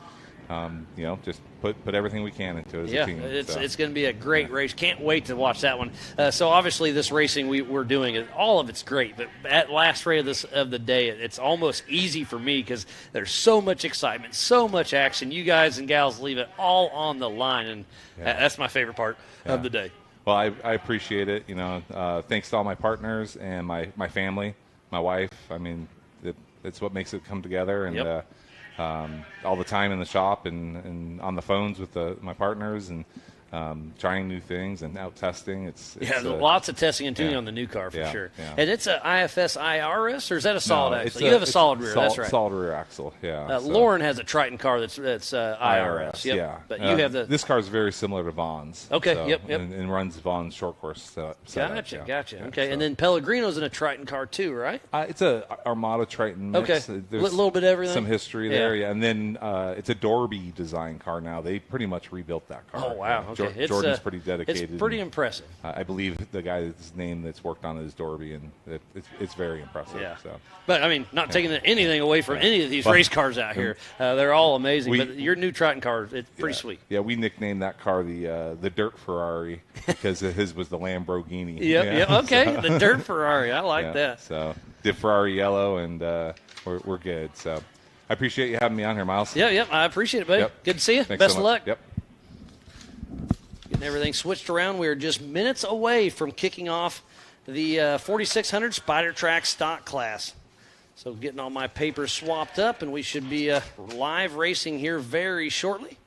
Speaker 17: just put everything we can into it as a team.
Speaker 1: It's going to be a great race. Can't wait to watch that one. So obviously this racing we're doing, all of it's great, but at last race of the day, it's almost easy for me because there's so much excitement, so much action. You guys and gals leave it all on the line, and that's my favorite part of the day.
Speaker 17: Well, I appreciate it. Thanks to all my partners and my family, my wife. I mean, it's what makes it come together, and all the time in the shop and on the phones with my partners, and trying new things and out testing. It's
Speaker 1: lots of testing and tuning on the new car for sure. Yeah. And it's an IFS IRS, or is that a solid axle? You have a solid rear. That's right.
Speaker 17: Solid rear axle. Yeah.
Speaker 1: Lauren has a Triton car that's IRS. Yep.
Speaker 17: Yeah.
Speaker 1: But you have
Speaker 17: this car is very similar to Vaughn's.
Speaker 1: Okay.
Speaker 17: So,
Speaker 1: yep.
Speaker 17: And runs Vaughn's short course.
Speaker 1: Gotcha. Okay. Yeah, and then Pellegrino's in a Triton car too, right?
Speaker 17: It's a Armada Triton mix.
Speaker 1: Okay. A little bit of everything.
Speaker 17: Some history there. Yeah. And then it's a Dorby design car now. They pretty much rebuilt that car.
Speaker 1: Oh wow. Okay.
Speaker 17: Jordan's pretty dedicated.
Speaker 1: It's pretty impressive.
Speaker 17: I believe the guy's name that's worked on it is Dorby, and it's very impressive.
Speaker 1: Yeah.
Speaker 17: So.
Speaker 1: But, I mean, not taking anything away from any of these race cars out here. They're all amazing. But your new Triton car, it's pretty sweet.
Speaker 17: Yeah, we nicknamed that car the Dirt Ferrari because his was the Lamborghini.
Speaker 1: Yep. Okay, the Dirt Ferrari. I like that.
Speaker 17: So, the Ferrari yellow, and we're good. So, I appreciate you having me on here, Miles.
Speaker 1: Yeah, I appreciate it, buddy.
Speaker 17: Yep.
Speaker 1: Good to see you.
Speaker 17: Thanks
Speaker 1: Best
Speaker 17: so
Speaker 1: of
Speaker 17: much.
Speaker 1: luck.
Speaker 17: Yep.
Speaker 1: getting everything switched around. We are just minutes away from kicking off the 4600 Spider Track stock class. So getting all my papers swapped up, and we should be live racing here very shortly.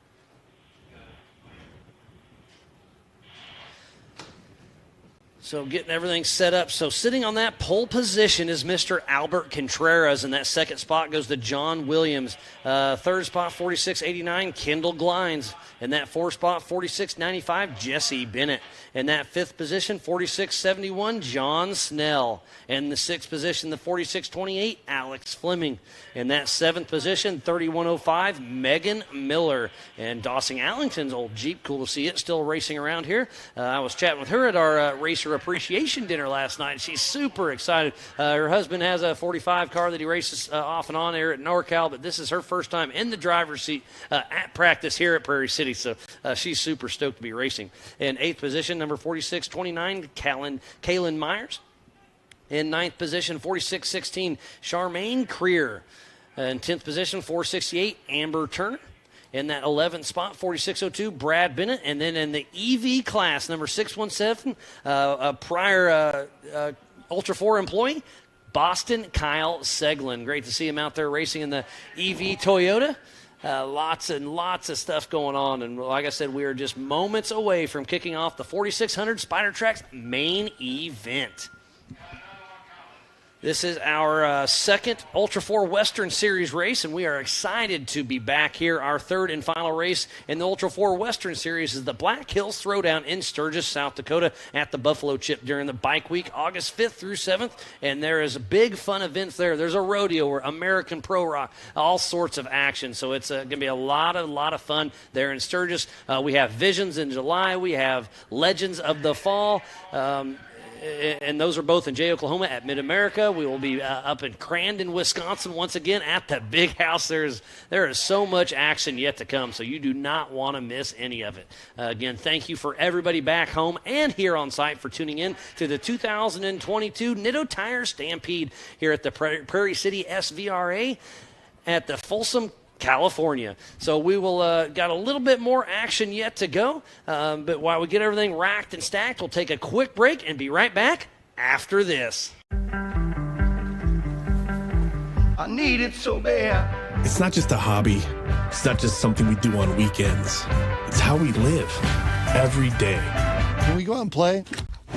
Speaker 1: So getting everything set up. So sitting on that pole position is Mr. Albert Contreras, and that second spot goes to John Williams. Third spot, 4689, Kendall Glines. In that fourth spot, 4695, Jesse Bennett. In that fifth position, 4671, John Snell. In the sixth position, the 4628, Alex Fleming. In that seventh position, 3105, Megan Miller. And Dawson Allington's old Jeep, cool to see it still racing around here. I was chatting with her at our racer appreciation dinner last night. She's super excited. Her husband has a 45 car that he races off and on there at NorCal, but this is her first time in the driver's seat at practice here at Prairie City. So she's super stoked to be racing. In eighth position, number 4629, Kaylin Myers. In ninth position, 4616, Charmaine Creer. In 10th position, 468, Amber Turner. In that 11th spot, 4602, Brad Bennett. And then in the EV class, number 617, a prior Ultra 4 employee, Boston Kyle Seglin. Great to see him out there racing in the EV Toyota. Lots and lots of stuff going on. And like I said, we are just moments away from kicking off the 4600 Spider Track's main event. This is our second Ultra 4 Western Series race, and we are excited to be back here. Our third and final race in the Ultra 4 Western Series is the Black Hills Throwdown in Sturgis, South Dakota at the Buffalo Chip during the Bike Week, August 5th through 7th. And there is big fun events there. There's a rodeo or American Pro Rock, all sorts of action. So it's going to be a lot of fun there in Sturgis. We have Visions in July. We have Legends of the Fall. And those are both in Jay, Oklahoma at Mid-America. We will be up in Crandon, Wisconsin once again at the Big House. There is so much action yet to come, so you do not want to miss any of it. Again, thank you for everybody back home and here on site for tuning in to the 2022 Nitto Tire Stampede here at the Prairie City SVRA at the Folsom, California. So we will got a little bit more action yet to go, but while we get everything racked and stacked, we'll take a quick break and be right back after this.
Speaker 8: I need it so bad.
Speaker 9: It's not just a hobby. It's not just something we do on weekends. It's how we live every day.
Speaker 10: Can we go out and play?
Speaker 8: I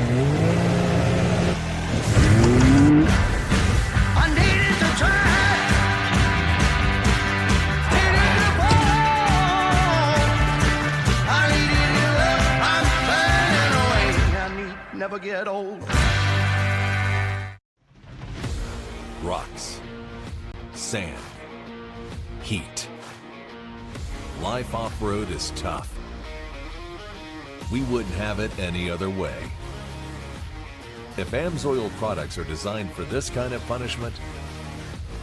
Speaker 8: need it to try. Never get old.
Speaker 6: Rocks, sand, heat. Life off-road is tough. We wouldn't have it any other way. If AMSOIL products are designed for this kind of punishment,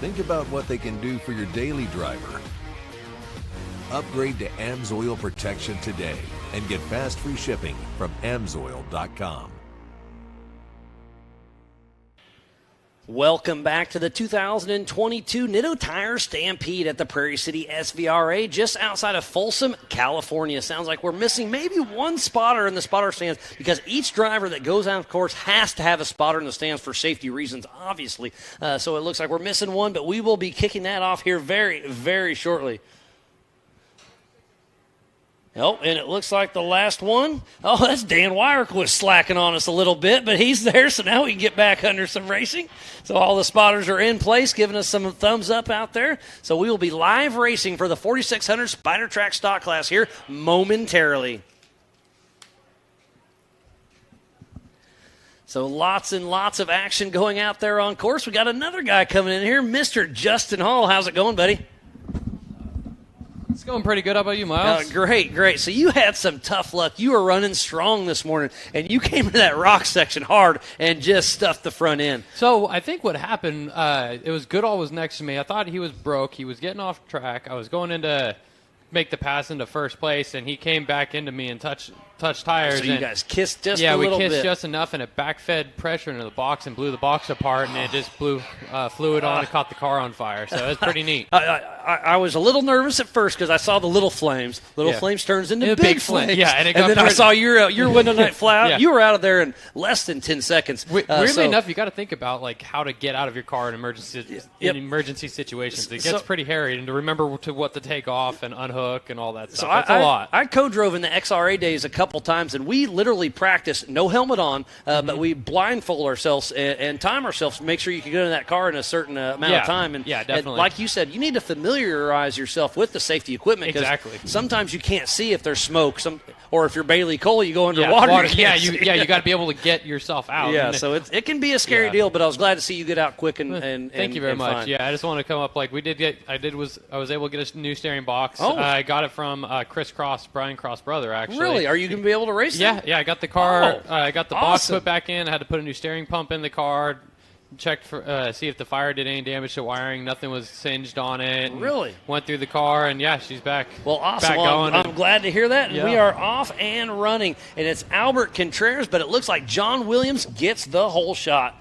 Speaker 6: think about what they can do for your daily driver. Upgrade to AMSOIL protection today and get fast free shipping from AMSOIL.com.
Speaker 1: Welcome back to the 2022 Nitto Tire Stampede at the Prairie City SVRA just outside of Folsom, California. Sounds like we're missing maybe one spotter in the spotter stands because each driver that goes out of course has to have a spotter in the stands for safety reasons, obviously. So it looks like we're missing one, but we will be kicking that off here very, very shortly. Oh, and it looks like the last one. Oh, that's Dan Weierquist slacking on us a little bit, but he's there, so now we can get back under some racing. So all the spotters are in place, giving us some thumbs up out there. So we will be live racing for the 4600 Spider Track stock class here momentarily. So lots and lots of action going out there on course. We got another guy coming in here, Mr. Justin Hall. How's it going, buddy?
Speaker 18: It's going pretty good. How about you, Miles?
Speaker 1: Great. So you had some tough luck. You were running strong this morning, and you came to that rock section hard and just stuffed the front end.
Speaker 18: So I think what happened, it was Goodall was next to me. I thought he was broke. He was getting off track. I was going in to make the pass into first place, and he came back into me and touched touch tires.
Speaker 1: So you
Speaker 18: and
Speaker 1: guys kissed just
Speaker 18: yeah,
Speaker 1: a little bit.
Speaker 18: we kissed just enough, and it backfed pressure into the box and blew the box apart, and it just blew fluid on and caught the car on fire. So it was pretty neat.
Speaker 1: I was a little nervous at first because I saw the little flames. Little flames turns into big flames.
Speaker 18: Yeah, and
Speaker 1: then I saw your window night fly out.
Speaker 18: Yeah.
Speaker 1: You were out of there in less than 10 seconds.
Speaker 18: Weirdly enough, you got to think about like how to get out of your car in emergency situations. It gets pretty hairy, and to remember what to take off and unhook and all that stuff. That's a lot.
Speaker 1: I co-drove in the XRA days a couple times, and we literally practiced no helmet on, but we blindfold ourselves and time ourselves to make sure you can get in that car in a certain amount of time. And,
Speaker 18: definitely.
Speaker 1: And like you said, you need to familiarize yourself with the safety equipment.
Speaker 18: Exactly.
Speaker 1: Sometimes you can't see if there's smoke, or if you're Bailey Cole, you go underwater.
Speaker 18: You got to be able to get yourself out.
Speaker 1: Yeah, so it can be a scary deal, but I was glad to see you get out quick and
Speaker 18: thank you very much.
Speaker 1: Fine.
Speaker 18: Yeah, I just want to come up like we did get. I was able to get a new steering box.
Speaker 1: Oh.
Speaker 18: I got it from Brian Cross' brother, actually.
Speaker 1: Really? Are you going to be able to race
Speaker 18: Yeah,
Speaker 1: it?
Speaker 18: yeah. I got the car. I got the box
Speaker 1: awesome.
Speaker 18: put back in. I had to put a new steering pump in the car. Checked for see if the fire did any damage to wiring. Nothing was singed on it.
Speaker 1: Really?
Speaker 18: Went through the car, and she's back.
Speaker 1: Well, awesome.
Speaker 18: Back
Speaker 1: Well,
Speaker 18: going.
Speaker 1: I'm glad to hear that. And
Speaker 18: Yeah.
Speaker 1: we are off and running. And it's Albert Contreras, but it looks like John Williams gets the whole shot.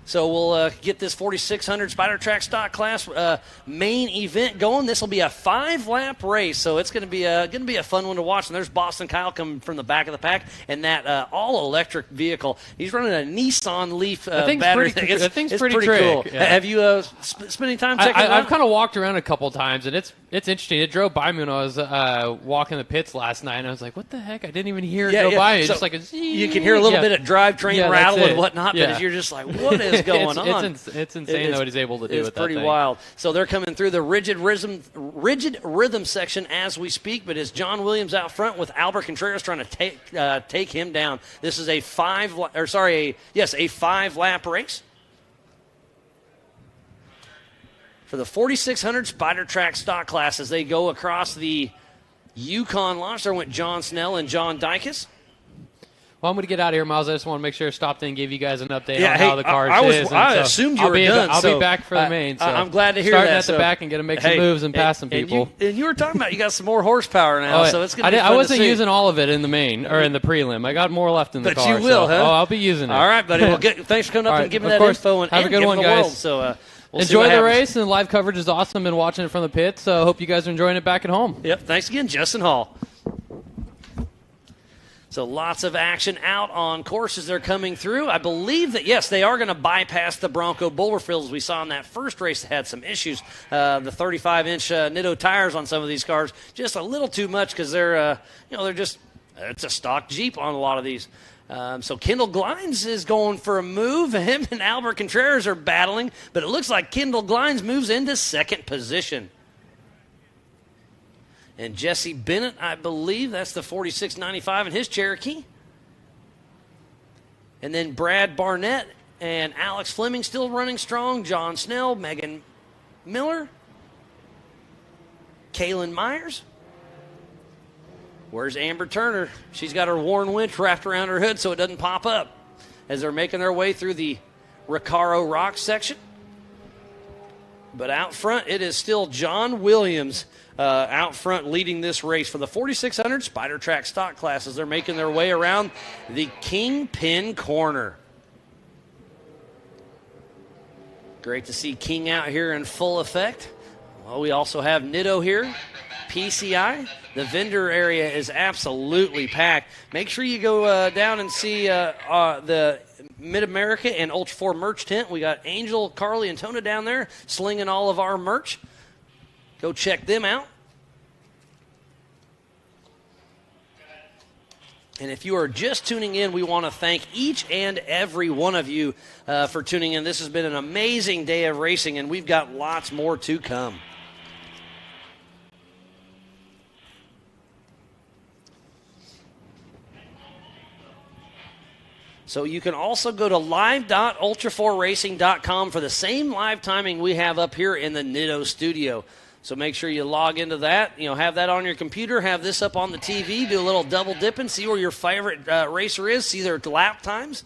Speaker 1: So we'll get this 4600 Spider Track Stock Class main event going. This will be a 5-lap race, so it's going to be a fun one to watch. And there's Boston Kyle coming from the back of the pack, and that all-electric vehicle. He's running a Nissan Leaf battery.
Speaker 18: That thing's
Speaker 1: it's
Speaker 18: pretty
Speaker 1: cool.
Speaker 18: Yeah.
Speaker 1: Have you spent any time checking it out?
Speaker 18: I've kind of walked around a couple times, and it's interesting. It drove by me when I was walking the pits last night, and I was like, "What the heck?" I didn't even hear it go by. It's
Speaker 1: So
Speaker 18: just like
Speaker 1: you can hear a little bit of drivetrain rattle and whatnot,
Speaker 18: Yeah.
Speaker 1: but you're just like, "What is going on?"
Speaker 18: It's insane what he's able to do with that thing.
Speaker 1: It's pretty wild. So they're coming through the rigid rhythm section as we speak, but it's John Williams out front with Albert Contreras trying to take him down. This is a 5-lap race for the 4600 Spider Track Stock Class as they go across the Yukon launch. There went John Snell and John Dykus.
Speaker 18: Well, I'm going to get out of here, Miles. I just want to make sure I stopped in and give you guys an update on
Speaker 1: hey,
Speaker 18: how the car is.
Speaker 1: I assumed you were done.
Speaker 18: I'll be back for the main. So
Speaker 1: I'm glad to hear
Speaker 18: starting
Speaker 1: that.
Speaker 18: Starting at the back and going to make some moves and pass some people.
Speaker 1: And you were talking about you got some more horsepower now, so it's going to be fun
Speaker 18: I wasn't
Speaker 1: to see.
Speaker 18: using all of it in the main or in the prelim. I got more left in the car.
Speaker 1: But you will,
Speaker 18: so,
Speaker 1: huh?
Speaker 18: Oh, I'll be using it.
Speaker 1: All right, buddy. Well, thanks for coming up and giving that info and
Speaker 18: have a good
Speaker 1: giving
Speaker 18: one,
Speaker 1: the
Speaker 18: guys.
Speaker 1: world. So we'll see
Speaker 18: enjoy
Speaker 1: what
Speaker 18: the
Speaker 1: happens.
Speaker 18: race, and the live coverage is awesome. Been watching it from the pit, so I hope you guys are enjoying it back at home.
Speaker 1: Yep. Thanks again, Justin Hall. So lots of action out on course as they're coming through. I believe that, yes, they are going to bypass the Bronco boulder fields we saw in that first race that had some issues. The 35-inch Nitto tires on some of these cars, just a little too much because they're just, it's a stock Jeep on a lot of these. So Kendall Glines is going for a move. Him and Albert Contreras are battling, but it looks like Kendall Glines moves into second position. And Jesse Bennett, I believe, that's the 4695 in his Cherokee. And then Brad Barnett and Alex Fleming still running strong. John Snell, Megan Miller, Kaylin Myers. Where's Amber Turner? She's got her Warren winch wrapped around her hood so it doesn't pop up as they're making their way through the Recaro Rock section. But out front, it is still John Williams out front leading this race for the 4600 Spider Track Stock classes. They're making their way around the Kingpin Corner. Great to see King out here in full effect. Well, we also have Nitto here, PCI. The vendor area is absolutely packed. Make sure you go down and see the Mid-America and Ultra 4 merch tent. We got Angel, Carly, and Tona down there slinging all of our merch. Go check them out. And if you are just tuning in, we want to thank each and every one of you for tuning in. This has been an amazing day of racing, and we've got lots more to come. So you can also go to live.ultra4racing.com for the same live timing we have up here in the Nitto studio. So make sure you log into that. Have that on your computer. Have this up on the TV. Do a little double dipping. See where your favorite racer is. See their lap times.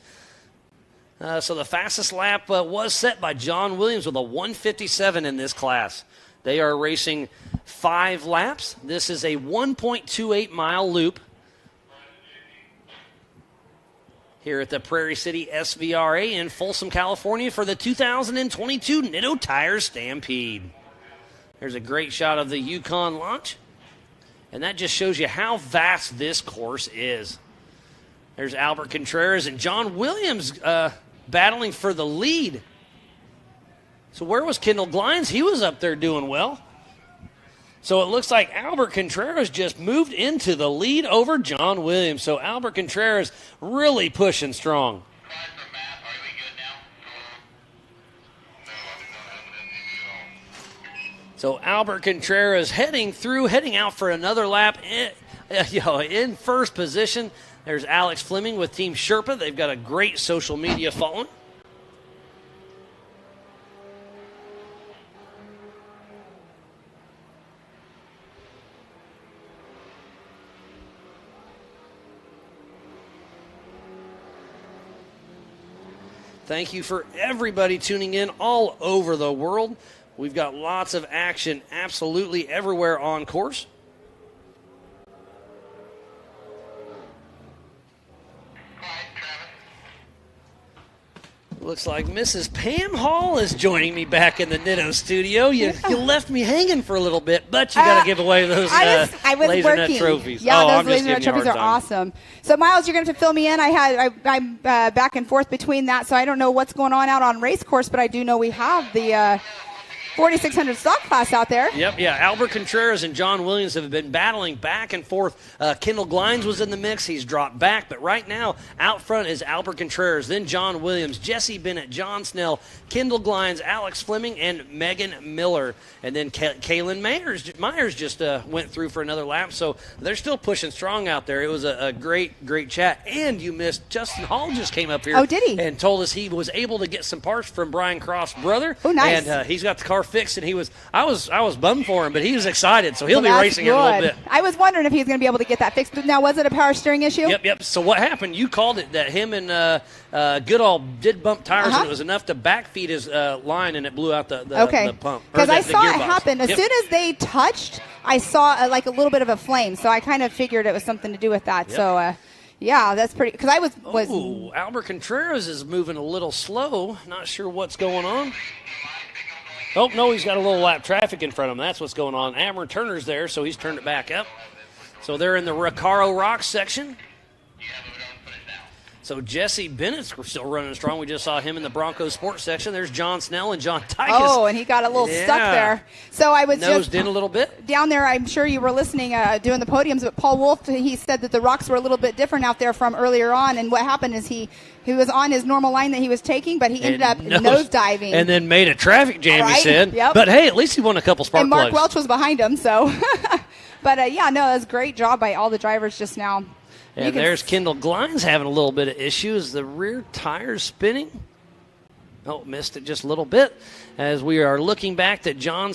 Speaker 1: So the fastest lap was set by John Williams with a 1:57 in this class. They are racing 5 laps. This is a 1.28 mile loop. here at the Prairie City SVRA in Folsom, California for the 2022 Nitto Tires Stampede. There's a great shot of the Yukon launch, and that just shows you how vast this course is. There's Albert Contreras and John Williams battling for the lead. So where was Kendall Glines? He was up there doing well. So it looks like Albert Contreras just moved into the lead over John Williams. So Albert Contreras really pushing strong. So Albert Contreras heading out for another lap in first position. There's Alex Fleming with Team Sherpa. They've got a great social media following. Thank you for everybody tuning in all over the world. We've got lots of action absolutely everywhere on course. Looks like Mrs. Pam Hall is joining me back in the Nitto studio. You left me hanging for a little bit, but you got to give away those
Speaker 2: I was
Speaker 1: laser
Speaker 2: working.
Speaker 1: net trophies.
Speaker 2: Yeah, those laser net trophies are awesome. So, Miles, you're going to have to fill me in. I'm back and forth between that, so I don't know what's going on out on race course, but I do know we have the 4,600 stock class out there.
Speaker 1: Yep, yeah. Albert Contreras and John Williams have been battling back and forth. Kendall Glines was in the mix. He's dropped back. But right now, out front is Albert Contreras, then John Williams, Jesse Bennett, John Snell, Kendall Glines, Alex Fleming, and Megan Miller. And then Kaylin Myers just went through for another lap. So they're still pushing strong out there. It was a great chat. And you missed Justin Hall just came up here.
Speaker 2: Oh, did he?
Speaker 1: And told us he was able to get some parts from Brian Croft's brother.
Speaker 2: Oh, nice.
Speaker 1: And he's got the car fixed, and I was bummed for him, but he was excited, so he'll be racing in a little bit.
Speaker 2: I was wondering if he was going to be able to get that fixed. Now, was it a power steering issue?
Speaker 1: Yep. So what happened? You called it that him and Goodall did bump tires, and it was enough to backfeed his line, and it blew out the pump.
Speaker 2: Because I saw it happen. As soon as they touched, I saw like a little bit of a flame, so I kind of figured it was something to do with that. Yep. So, yeah, that's pretty. Because I was.
Speaker 1: Ooh, Albert Contreras is moving a little slow. Not sure what's going on. Oh, no, he's got a little lap traffic in front of him. That's what's going on. Amber Turner's there, so he's turned it back up. So they're in the Recaro Rock section. So Jesse Bennett's still running strong. We just saw him in the Bronco Sports section. There's John Snell and John Tykus.
Speaker 2: Oh, and he got a little stuck there. So I was
Speaker 1: nosed in a little bit.
Speaker 2: Down there, I'm sure you were listening, doing the podiums, but Paul Wolf, he said that the rocks were a little bit different out there from earlier on, and what happened is he was on his normal line that he was taking, but he ended up nose diving.
Speaker 1: And then made a traffic jam, he said.
Speaker 2: Yep.
Speaker 1: But, hey, at least he won a couple spark
Speaker 2: plugs. And Mark
Speaker 1: plugs.
Speaker 2: Welch was behind him, so. But, yeah, no, that was a great job by all the drivers just now.
Speaker 1: And there's Kendall Glines having a little bit of issues. The rear tire's spinning. Oh, missed it just a little bit. As we are looking back at John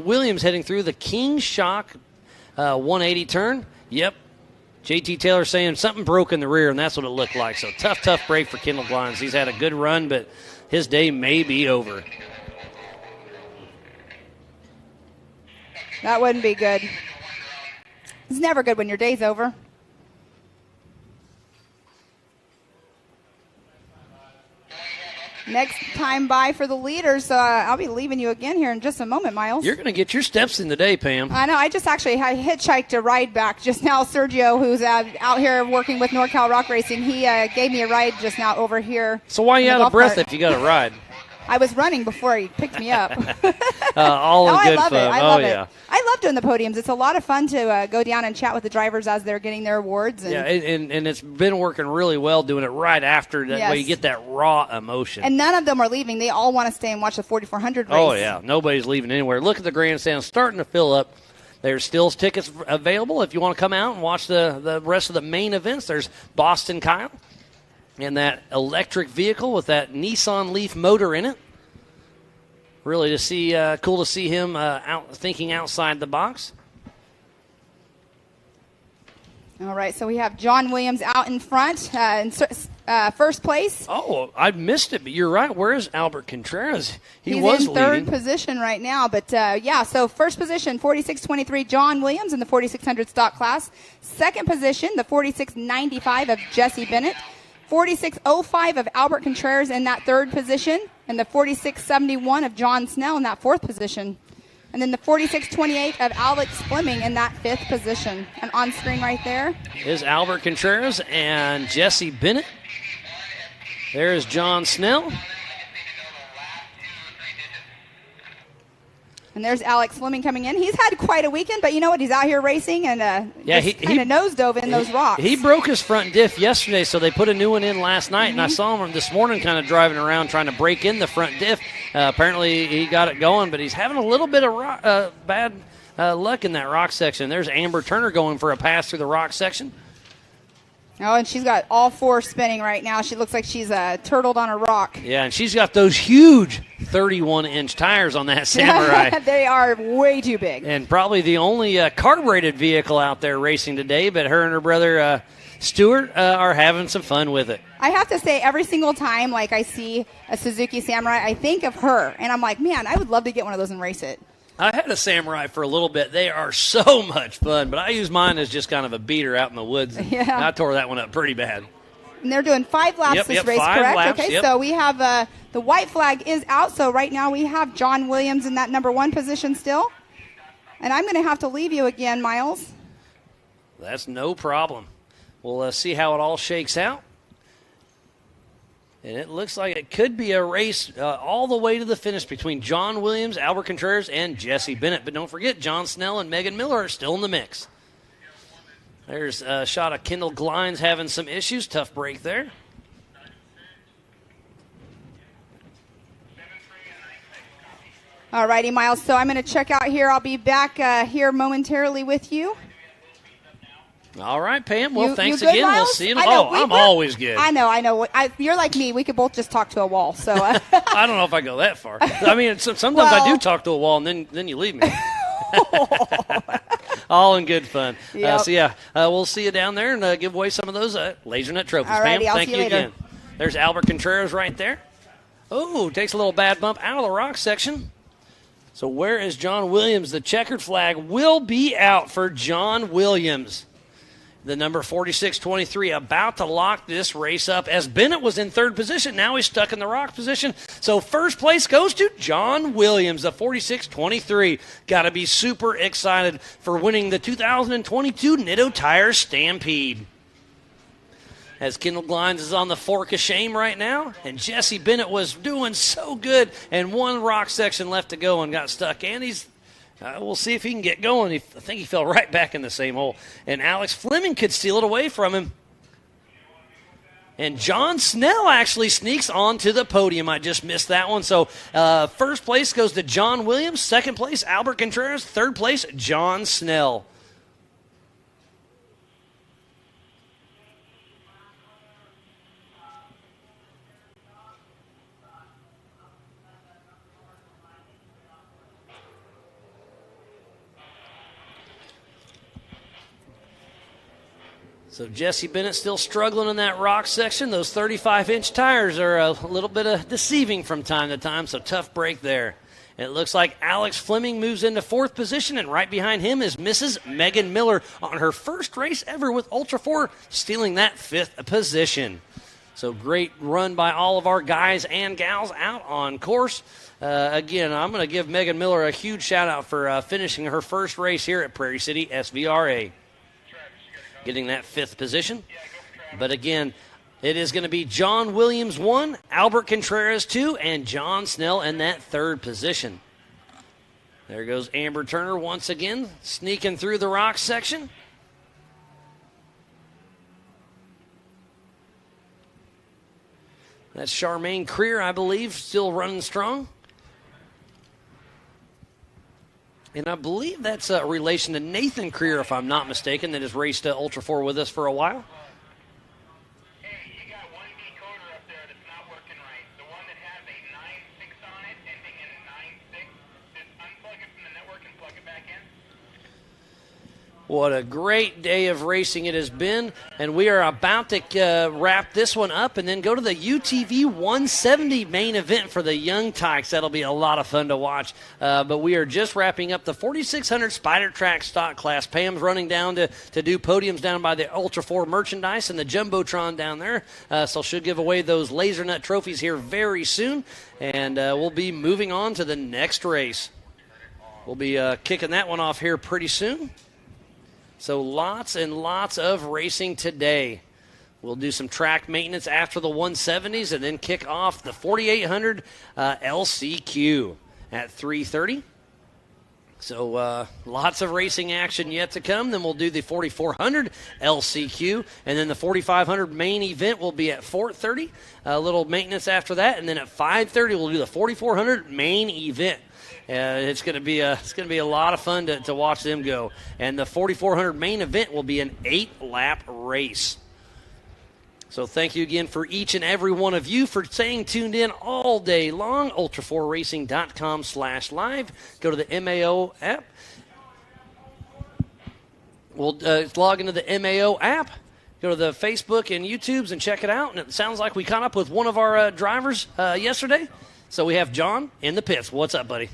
Speaker 1: Williams heading through the King Shock 180 turn. Yep. JT Taylor saying something broke in the rear, and that's what it looked like. So tough break for Kendall Glines. He's had a good run, but his day may be over.
Speaker 2: That wouldn't be good. It's never good when your day's over. Next time by for the leaders, I'll be leaving you again here in just a moment, Miles.
Speaker 1: You're going to get your steps in today, Pam.
Speaker 2: I know. I just actually hitchhiked a ride back just now. Sergio, who's out here working with NorCal Rock Racing, he gave me a ride just now over here.
Speaker 1: So why are you out of breath if you got a ride?
Speaker 2: I was running before he picked me up.
Speaker 1: All in good
Speaker 2: fun. I love it.
Speaker 1: Yeah.
Speaker 2: I love doing the podiums. It's a lot of fun to go down and chat with the drivers as they're getting their awards. And
Speaker 1: and it's been working really well doing it right after. That way you get that raw emotion.
Speaker 2: And none of them are leaving. They all want to stay and watch the 4,400 race.
Speaker 1: Oh, yeah. Nobody's leaving anywhere. Look at the grandstand starting to fill up. There's still tickets available if you want to come out and watch the rest of the main events. There's Boston Kyle and that electric vehicle with that Nissan Leaf motor in it. Really to see, cool to see him thinking outside the box.
Speaker 2: All right, so we have John Williams out in front in first place.
Speaker 1: Oh, I missed it, but you're right. Where is Albert Contreras?
Speaker 2: He's
Speaker 1: was
Speaker 2: in third
Speaker 1: leading.
Speaker 2: position right now, but so first position, 46.23, John Williams in the 4,600 stock class. Second position, the 46.95 of Jesse Bennett. 46.05 of Albert Contreras in that third position, and the 46.71 of John Snell in that fourth position. And then the 46.28 of Alex Fleming in that fifth position. And on screen right there
Speaker 1: is Albert Contreras and Jesse Bennett. There is John Snell.
Speaker 2: And there's Alex Fleming coming in. He's had quite a weekend, but you know what? He's out here racing and he kind of nose dove in those rocks.
Speaker 1: He broke his front diff yesterday, so they put a new one in last night, and I saw him this morning kind of driving around trying to break in the front diff. Apparently he got it going, but he's having a little bit of bad luck in that rock section. There's Amber Turner going for a pass through the rock section.
Speaker 2: Oh, and she's got all four spinning right now. She looks like she's turtled on a rock.
Speaker 1: Yeah, and she's got those huge 31-inch tires on that Samurai.
Speaker 2: They are way too big.
Speaker 1: And probably the only carbureted vehicle out there racing today, but her and her brother Stuart are having some fun with it.
Speaker 2: I have to say, every single time like I see a Suzuki Samurai, I think of her, and I'm like, man, I would love to get one of those and race it.
Speaker 1: I had a Samurai for a little bit. They are so much fun, but I use mine as just kind of a beater out in the woods.
Speaker 2: Yeah.
Speaker 1: I tore that one up pretty bad.
Speaker 2: And they're doing 5 laps this race,
Speaker 1: 5
Speaker 2: correct?
Speaker 1: laps,
Speaker 2: Okay, so we have the white flag is out. So right now we have John Williams in that number 1 position still. And I'm going to have to leave you again, Miles.
Speaker 1: That's no problem. We'll see how it all shakes out. And it looks like it could be a race all the way to the finish between John Williams, Albert Contreras, and Jesse Bennett. But don't forget, John Snell and Megan Miller are still in the mix. There's a shot of Kendall Glines having some issues. Tough break there.
Speaker 2: All righty, Miles. So I'm going to check out here. I'll be back here momentarily with you.
Speaker 1: All right, Pam. Well, thanks
Speaker 2: you good,
Speaker 1: again.
Speaker 2: Miles?
Speaker 1: We'll see you. I'm always good.
Speaker 2: I know. You're like me. We could both just talk to a wall. So
Speaker 1: I don't know if I go that far. I mean, sometimes I do talk to a wall, and then you leave me. All in good fun.
Speaker 2: Yep.
Speaker 1: We'll see you down there and give away some of those LaserNet trophies.
Speaker 2: All righty,
Speaker 1: Pam,
Speaker 2: I'll
Speaker 1: thank
Speaker 2: see
Speaker 1: you
Speaker 2: you later.
Speaker 1: again. There's Albert Contreras right there. Oh, takes a little bad bump out of the rock section. So where is John Williams? The checkered flag will be out for John Williams. The number 4623 about to lock this race up as Bennett was in third position. Now he's stuck in the rock position. So first place goes to John Williams, the 4623. Got to be super excited for winning the 2022 Nitto Tires Stampede. As Kendall Glines is on the fork of shame right now, and Jesse Bennett was doing so good, and one rock section left to go and got stuck. And we'll see if he can get going. I think he fell right back in the same hole. And Alex Fleming could steal it away from him. And John Snell actually sneaks onto the podium. I just missed that one. So first place goes to John Williams. Second place, Albert Contreras. Third place, John Snell. So Jesse Bennett still struggling in that rock section. Those 35-inch tires are a little bit deceiving from time to time, so tough break there. It looks like Alex Fleming moves into fourth position, and right behind him is Mrs. Megan Miller on her first race ever with Ultra 4, stealing that fifth position. So great run by all of our guys and gals out on course. Again, I'm going to give Megan Miller a huge shout-out for finishing her first race here at Prairie City SVRA. Getting that fifth position. But again, it is going to be John Williams 1, Albert Contreras 2, and John Snell in that third position. There goes Amber Turner once again, sneaking through the rock section. That's Charmaine Creer, I believe, still running strong. And I believe that's a relation to Nathan Creer, if I'm not mistaken, that has raced Ultra 4 with us for a while. What a great day of racing it has been, and we are about to wrap this one up and then go to the UTV 170 main event for the young tykes. That'll be a lot of fun to watch, but we are just wrapping up the 4600 Spider Track stock class. Pam's running down to do podiums down by the Ultra 4 merchandise and the Jumbotron down there, so she'll give away those Laser Nut trophies here very soon, and we'll be moving on to the next race. We'll be kicking that one off here pretty soon. So lots and lots of racing today. We'll do some track maintenance after the 170s and then kick off the 4800 LCQ at 3:30. So lots of racing action yet to come. Then we'll do the 4400 LCQ, and then the 4500 main event will be at 4:30. A little maintenance after that, and then at 5:30 we'll do the 4400 main event. It's going to be a lot of fun to watch them go. And the 4400 main event will be an 8-lap race. So thank you again for each and every one of you for staying tuned in all day long. Ultra4racing.com/live. Go to the MAO app. We'll log into the MAO app. Go to the Facebook and YouTubes and check it out. And it sounds like we caught up with one of our drivers yesterday. So we have John in the pits. What's up, buddy?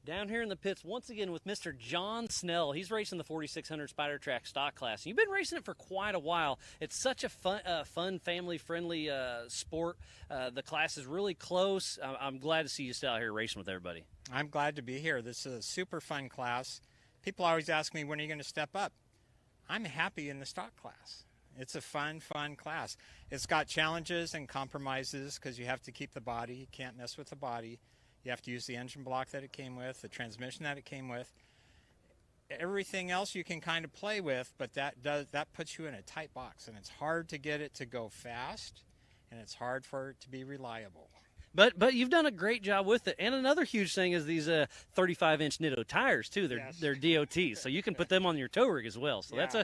Speaker 19: Down here in the pits once again with Mr. John Snell. He's racing the 4600 Spider Track stock class. You've been racing it for quite a while. It's such a fun family-friendly sport. The class is really close. I'm glad to see you still out here racing with everybody.
Speaker 20: I'm glad to be here. This is a super fun class. People always ask me, when are you going to step up? I'm happy in the stock class. It's a fun class. It's got challenges and compromises because you have to keep the body. You can't mess with the body. You have to use the engine block that it came with, the transmission that it came with. Everything else you can kind of play with, but that puts you in a tight box, and it's hard to get it to go fast, and it's hard for it to be reliable.
Speaker 19: But you've done a great job with it. And another huge thing is these 35-inch Nitto tires, too. They're DOTs, so you can put them on your tow rig as well. So it's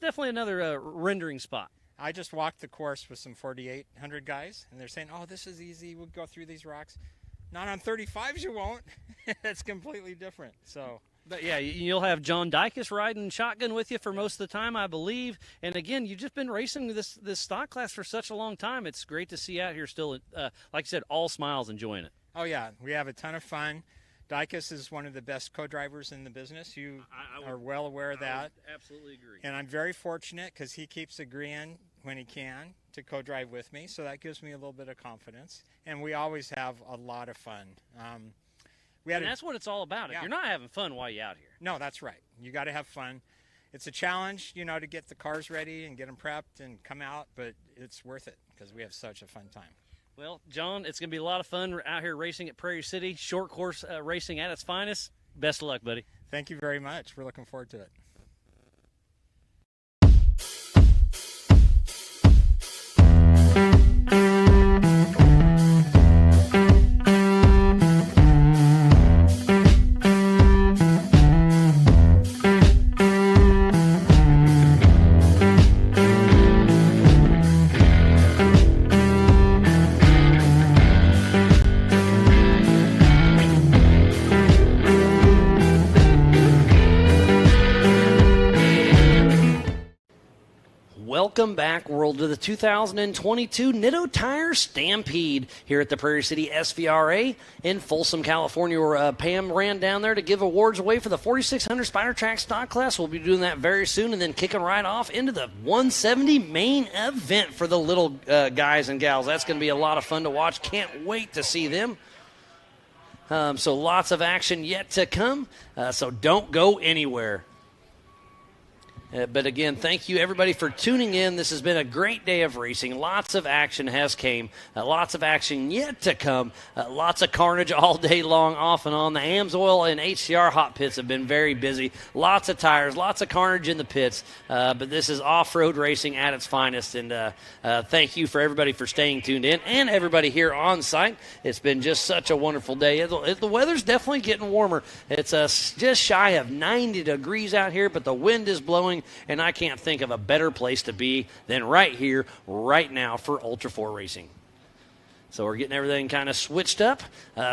Speaker 19: definitely another rendering spot.
Speaker 20: I just walked the course with some 4800 guys, and they're saying, oh, this is easy. We'll go through these rocks. Not on 35s you won't. That's completely different. So,
Speaker 19: but yeah, you'll have John Dykes riding shotgun with you for most of the time, I believe. And again, you've just been racing this stock class for such a long time. It's great to see you out here still, like I said, all smiles, enjoying it.
Speaker 20: Oh yeah, we have a ton of fun. Dykes is one of the best co-drivers in the business. You are well aware of that.
Speaker 19: I would absolutely agree.
Speaker 20: And I'm very fortunate because he keeps agreeing when he can to co-drive with me, so that gives me a little bit of confidence. And we always have a lot of fun.
Speaker 19: And that's what it's all about. If you're not having fun, why are you out here?
Speaker 20: No, that's right. You got to have fun. It's a challenge, to get the cars ready and get them prepped and come out, but it's worth it because we have such a fun time.
Speaker 19: Well, John, it's going to be a lot of fun out here racing at Prairie City, short course racing at its finest. Best of luck, buddy.
Speaker 20: Thank you very much. We're looking forward to it.
Speaker 1: Welcome back, world, to the 2022 Nitto Tire Stampede here at the Prairie City SVRA in Folsom, California, where Pam ran down there to give awards away for the 4600 Spider Track stock class. We'll be doing that very soon and then kicking right off into the 170 main event for the little guys and gals. That's going to be a lot of fun to watch. Can't wait to see them. So lots of action yet to come, so don't go anywhere. But again, thank you everybody for tuning in. This has been a great day of racing. Lots of action has came. Lots of action yet to come. Lots of carnage all day long, off and on. The AMSOIL and HCR hot pits have been very busy. Lots of tires, lots of carnage in the pits. But this is off-road racing at its finest. And thank you for everybody for staying tuned in and everybody here on site. It's been just such a wonderful day. The weather's definitely getting warmer. It's just shy of 90 degrees out here, but the wind is blowing. And I can't think of a better place to be than right here, right now for Ultra 4 Racing. So we're getting everything kind of switched up.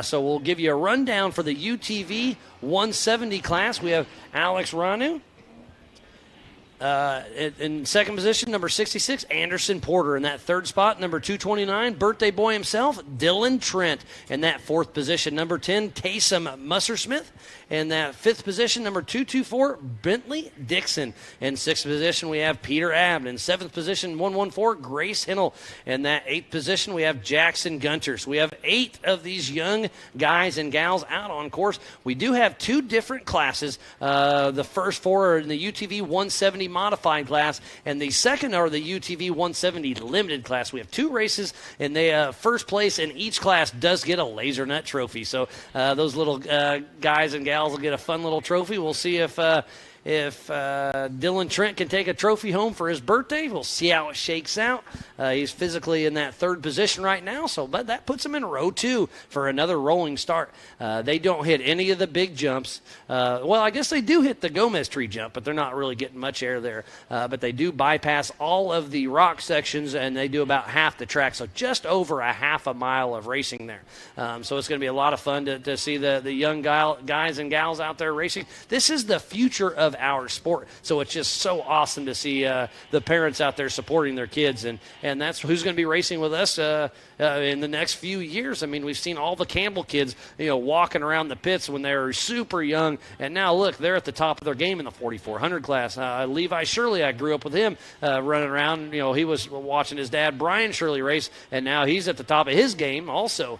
Speaker 1: So we'll give you a rundown for the UTV 170 class. We have Alex Ranu In second position, number 66, Anderson Porter. In that third spot, number 229, birthday boy himself, Dylan Trent. In that fourth position, number 10, Taysom Mussersmith. In that fifth position, number 224, Bentley Dixon. In sixth position, we have Peter Abt. In seventh position, 114, Grace Hinnell. In that eighth position, we have Jackson Gunter. So we have 8 of these young guys and gals out on course. We do have 2 different classes. The first 4 are in the UTV 170 modified class, and the second are the UTV 170 limited class. We have 2 races, and they first place in each class does get a laser nut trophy. So those little guys and gals will get a fun little trophy. We'll see if Dylan Trent can take a trophy home for his birthday. We'll see how it shakes out. He's physically in that third position right now, but that puts him in row 2 for another rolling start. They don't hit any of the big jumps. Well, I guess they do hit the Gomez tree jump, but they're not really getting much air there. But they do bypass all of the rock sections, and they do about half the track, so just over a half a mile of racing there. So it's going to be a lot of fun to see the young guys and gals out there racing. This is the future of our sport, so it's just so awesome to see the parents out there supporting their kids, and that's who's going to be racing with us in the next few years. I mean, we've seen all the Campbell kids, walking around the pits when they were super young, and now look, they're at the top of their game in the 4400 class. Levi Shirley, I grew up with him running around. He was watching his dad Brian Shirley race, and now he's at the top of his game also.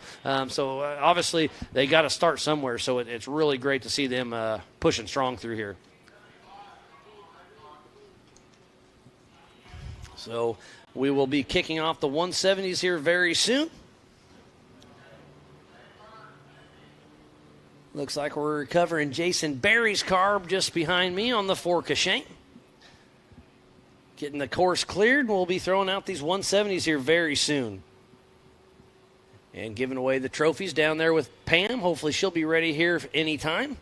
Speaker 1: So obviously they got to start somewhere. So it's really great to see them pushing strong through here. So we will be kicking off the 170s here very soon. Looks like we're recovering Jason Barry's car just behind me on the Fork-a-Shank. Getting the course cleared. We'll be throwing out these 170s here very soon. And giving away the trophies down there with Pam. Hopefully she'll be ready here any time.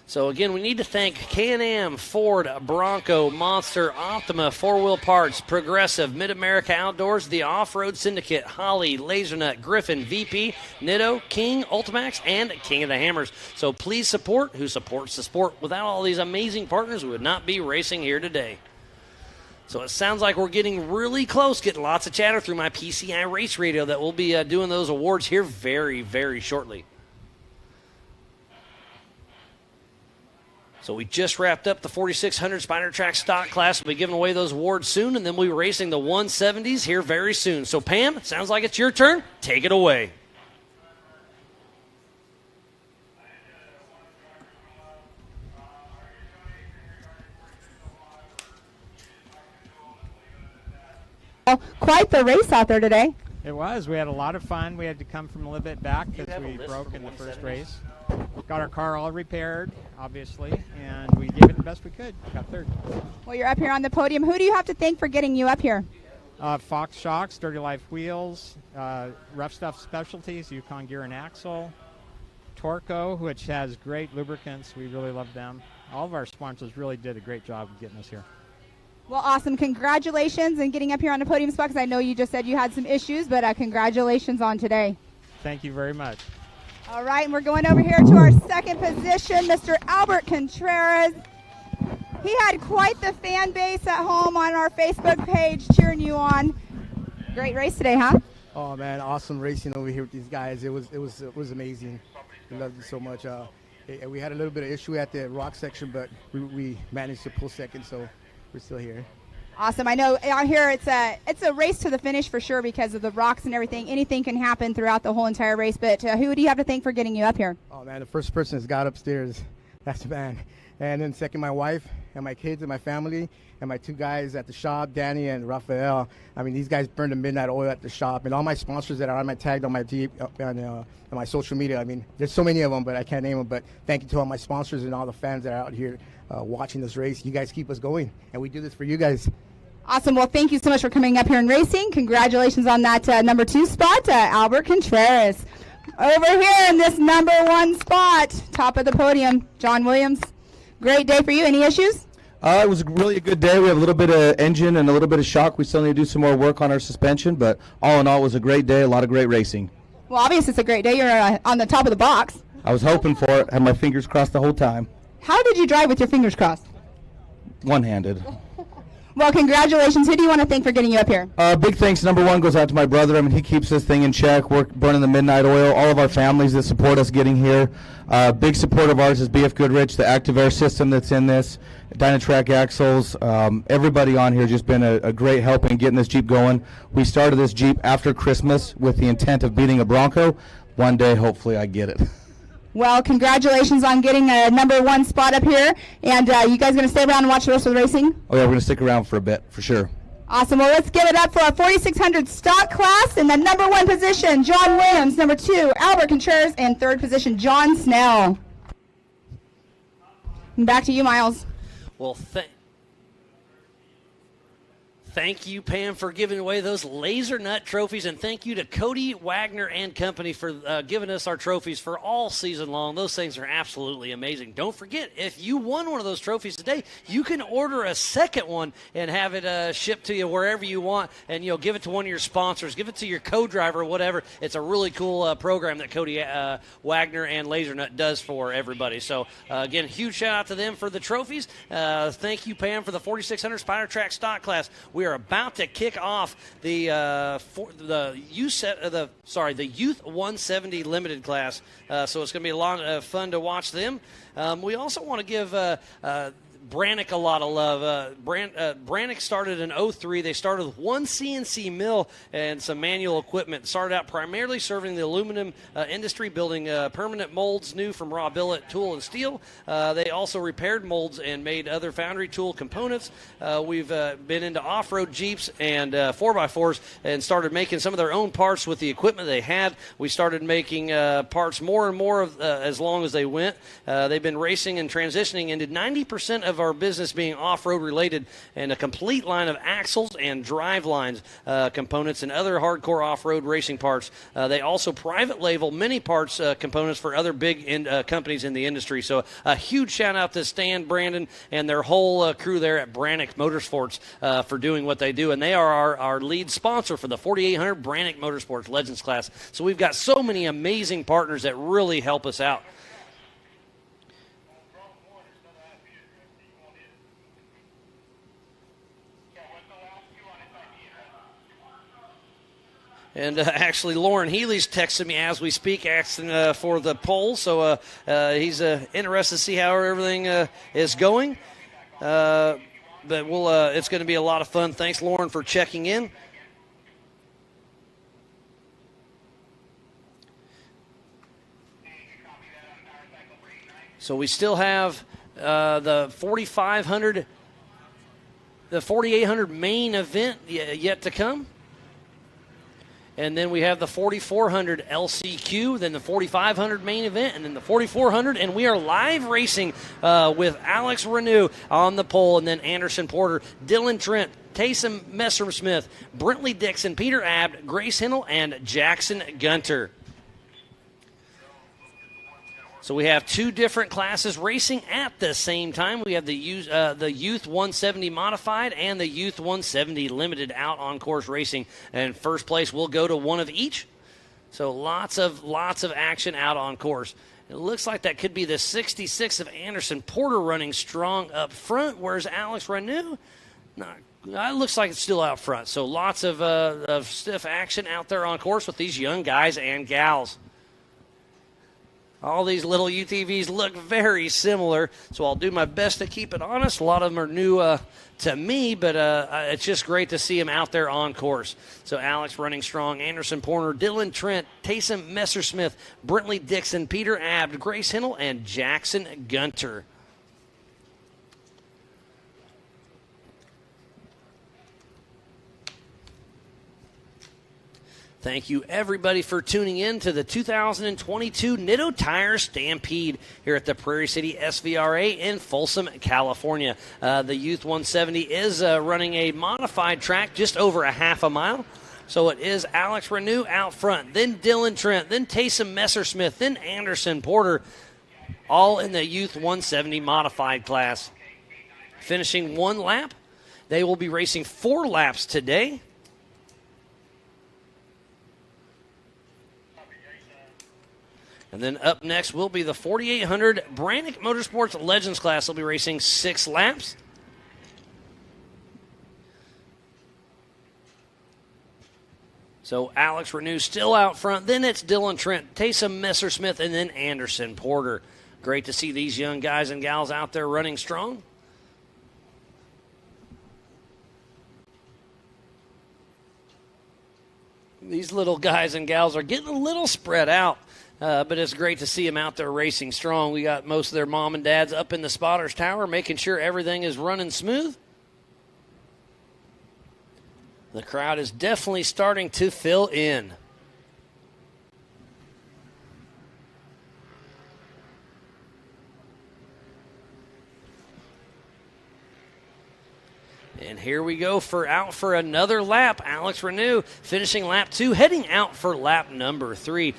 Speaker 1: So, again, we need to thank Can-Am, Ford, Bronco, Monster, Optima, 4-Wheel Parts, Progressive, Mid-America Outdoors, the Off-Road Syndicate, Holly, Lasernut, Griffin, VP, Nitto, King, Ultimax, and King of the Hammers. So please support who supports the sport. Without all these amazing partners, we would not be racing here today. So it sounds like we're getting really close, getting lots of chatter through my PCI Race Radio that we'll be doing those awards here very, very shortly. So we just wrapped up the 4600 Spider Track stock class. We'll be giving away those awards soon, and then we'll be racing the 170s here very soon. So, Pam, it sounds like it's your turn. Take it away.
Speaker 2: Quite the race out there today.
Speaker 20: It was. We had a lot of fun. We had to come from a little bit back because we broke in the first race. Got our car all repaired, obviously, and we gave it the best we could. Got third.
Speaker 2: Well, you're up here on the podium. Who do you have to thank for getting you up here?
Speaker 20: Fox Shocks, Dirty Life Wheels, Rough Stuff Specialties, Yukon Gear and Axle, Torco, which has great lubricants. We really love them. All of our sponsors really did a great job of getting us here.
Speaker 2: Well, awesome. Congratulations on getting up here on the podium spot, because I know you just said you had some issues, but congratulations on today.
Speaker 20: Thank you very much.
Speaker 2: All right, and we're going over here to our second position, Mr. Albert Contreras. He had quite the fan base at home on our Facebook page cheering you on. Great race today, huh?
Speaker 21: Oh man, awesome racing over here with these guys. It was amazing. We loved it so much. We had a little bit of issue at the rock section, but we managed to pull second, so we're still here.
Speaker 2: Awesome. I know out here it's a race to the finish for sure because of the rocks and everything. Anything can happen throughout the whole entire race, but who do you have to thank for getting you up here?
Speaker 21: Oh man, the first person that's got upstairs, that's the man. And then second, my wife and my kids and my family and my 2 guys at the shop, Danny and Rafael. I mean, these guys burned the midnight oil at the shop, and all my sponsors that are on my tagged on my on my social media. I mean, there's so many of them, but I can't name them. But thank you to all my sponsors and all the fans that are out here watching this race. You guys keep us going, and we do this for you guys.
Speaker 2: Awesome. Well, thank you so much for coming up here and racing. Congratulations on that number 2 spot, Albert Contreras. Over here in this number 1 spot, top of the podium, John Williams. Great day for you. Any issues?
Speaker 22: It was really a good day. We have a little bit of engine and a little bit of shock. We still need to do some more work on our suspension, but all in all, it was a great day, a lot of great racing.
Speaker 2: Well, obviously it's a great day. You're on the top of the box.
Speaker 22: I was hoping for it. Had my fingers crossed the whole time.
Speaker 2: How did you drive with your fingers crossed?
Speaker 22: One-handed.
Speaker 2: Well, congratulations. Who do you want to thank for getting you up here?
Speaker 22: Big thanks, number one, goes out to my brother. I mean, he keeps this thing in check. We're burning the midnight oil. All of our families that support us getting here. Big support of ours is BF Goodrich, the Active Air system that's in this, Dynatrack axles. Everybody on here has just been a great help in getting this Jeep going. We started this Jeep after Christmas with the intent of beating a Bronco. One day, hopefully, I get it.
Speaker 2: Well, congratulations on getting a number one spot up here. And you guys going to stay around and watch the rest of the racing?
Speaker 22: Oh, yeah, we're going to stick around for a bit, for sure.
Speaker 2: Awesome. Well, let's give it up for our 4,600 stock class. In the number one position, John Williams. Number two, Albert Contreras. And third position, John Snell. And back to you, Miles.
Speaker 1: Well, thank you, Pam, for giving away those laser nut trophies, and thank you to Cody Wagner and company for giving us our trophies for all season long. Those things are absolutely amazing. Don't forget, if you won one of those trophies today, you can order a second one and have it shipped to you wherever you want, and give it to one of your sponsors, give it to your co-driver, whatever. It's a really cool program that Cody Wagner and Laser Nut does for everybody. So again, huge shout out to them for the trophies. Thank you, Pam, for the 4600 Spider Track stock class. We are about to kick off the Youth 170 Limited class, so it's going to be a lot of fun to watch them. We also want to give Brannick a lot of love. Brannick started in 03. They started with one CNC mill and some manual equipment. Started out primarily serving the aluminum industry, building permanent molds new from raw billet, tool, and steel. They also repaired molds and made other foundry tool components. We've been into off-road Jeeps and 4x4s and started making some of their own parts with the equipment they had. We started making parts more and more as long as they went. They've been racing and transitioning into 90% of our business being off-road related, and a complete line of axles and drive lines components and other hardcore off-road racing parts. They also private label many parts components for other big companies in the industry. So a huge shout out to Stan, Brandon, and their whole crew there at Brannick Motorsports for doing what they do. And they are our lead sponsor for the 4800 Brannick Motorsports Legends class. So we've got so many amazing partners that really help us out. And actually, Lauren Healy's texting me as we speak, asking for the poll. So he's interested to see how everything is going. But it's going to be a lot of fun. Thanks, Lauren, for checking in. So we still have the 4,500, the 4,800 main event yet to come. And then we have the 4,400 LCQ, then the 4,500 main event, and then the 4,400. And we are live racing with Alex Renew on the pole, and then Anderson Porter, Dylan Trent, Taysom Messersmith, Brentley Dixon, Peter Abt, Grace Hindle, and Jackson Gunter. So we have two different classes racing at the same time. We have the Youth 170 Modified and the Youth 170 Limited out on course racing. And first place will go to one of each. So lots of action out on course. It looks like that could be the 66 of Anderson Porter running strong up front. Where's Alex Renew? It looks like it's still out front. So lots of stiff action out there on course with these young guys and gals. All these little UTVs look very similar, so I'll do my best to keep it honest. A lot of them are new to me, but it's just great to see them out there on course. So Alex running strong, Anderson Porter, Dylan Trent, Taysom Messersmith, Brentley Dixon, Peter Abt, Grace Hindle, and Jackson Gunter. Thank you, everybody, for tuning in to the 2022 Nitto Tire Stampede here at the Prairie City SVRA in Folsom, California. The Youth 170 is running a modified track just over a half a mile. So it is Alex Renew out front, then Dylan Trent, then Taysom Messersmith, then Anderson Porter, all in the Youth 170 modified class. Finishing one lap. They will be racing 4 laps today. And then up next will be the 4800 Brannick Motorsports Legends class. They'll be racing 6 laps. So Alex Renew still out front. Then it's Dylan Trent, Taysom Messersmith, and then Anderson Porter. Great to see these young guys and gals out there running strong. These little guys and gals are getting a little spread out, but it's great to see them out there racing strong. We got most of their mom and dads up in the spotters tower making sure everything is running smooth. The crowd is definitely starting to fill in. And here we go out for another lap. Alex Renew finishing lap 2, heading out for lap number 3.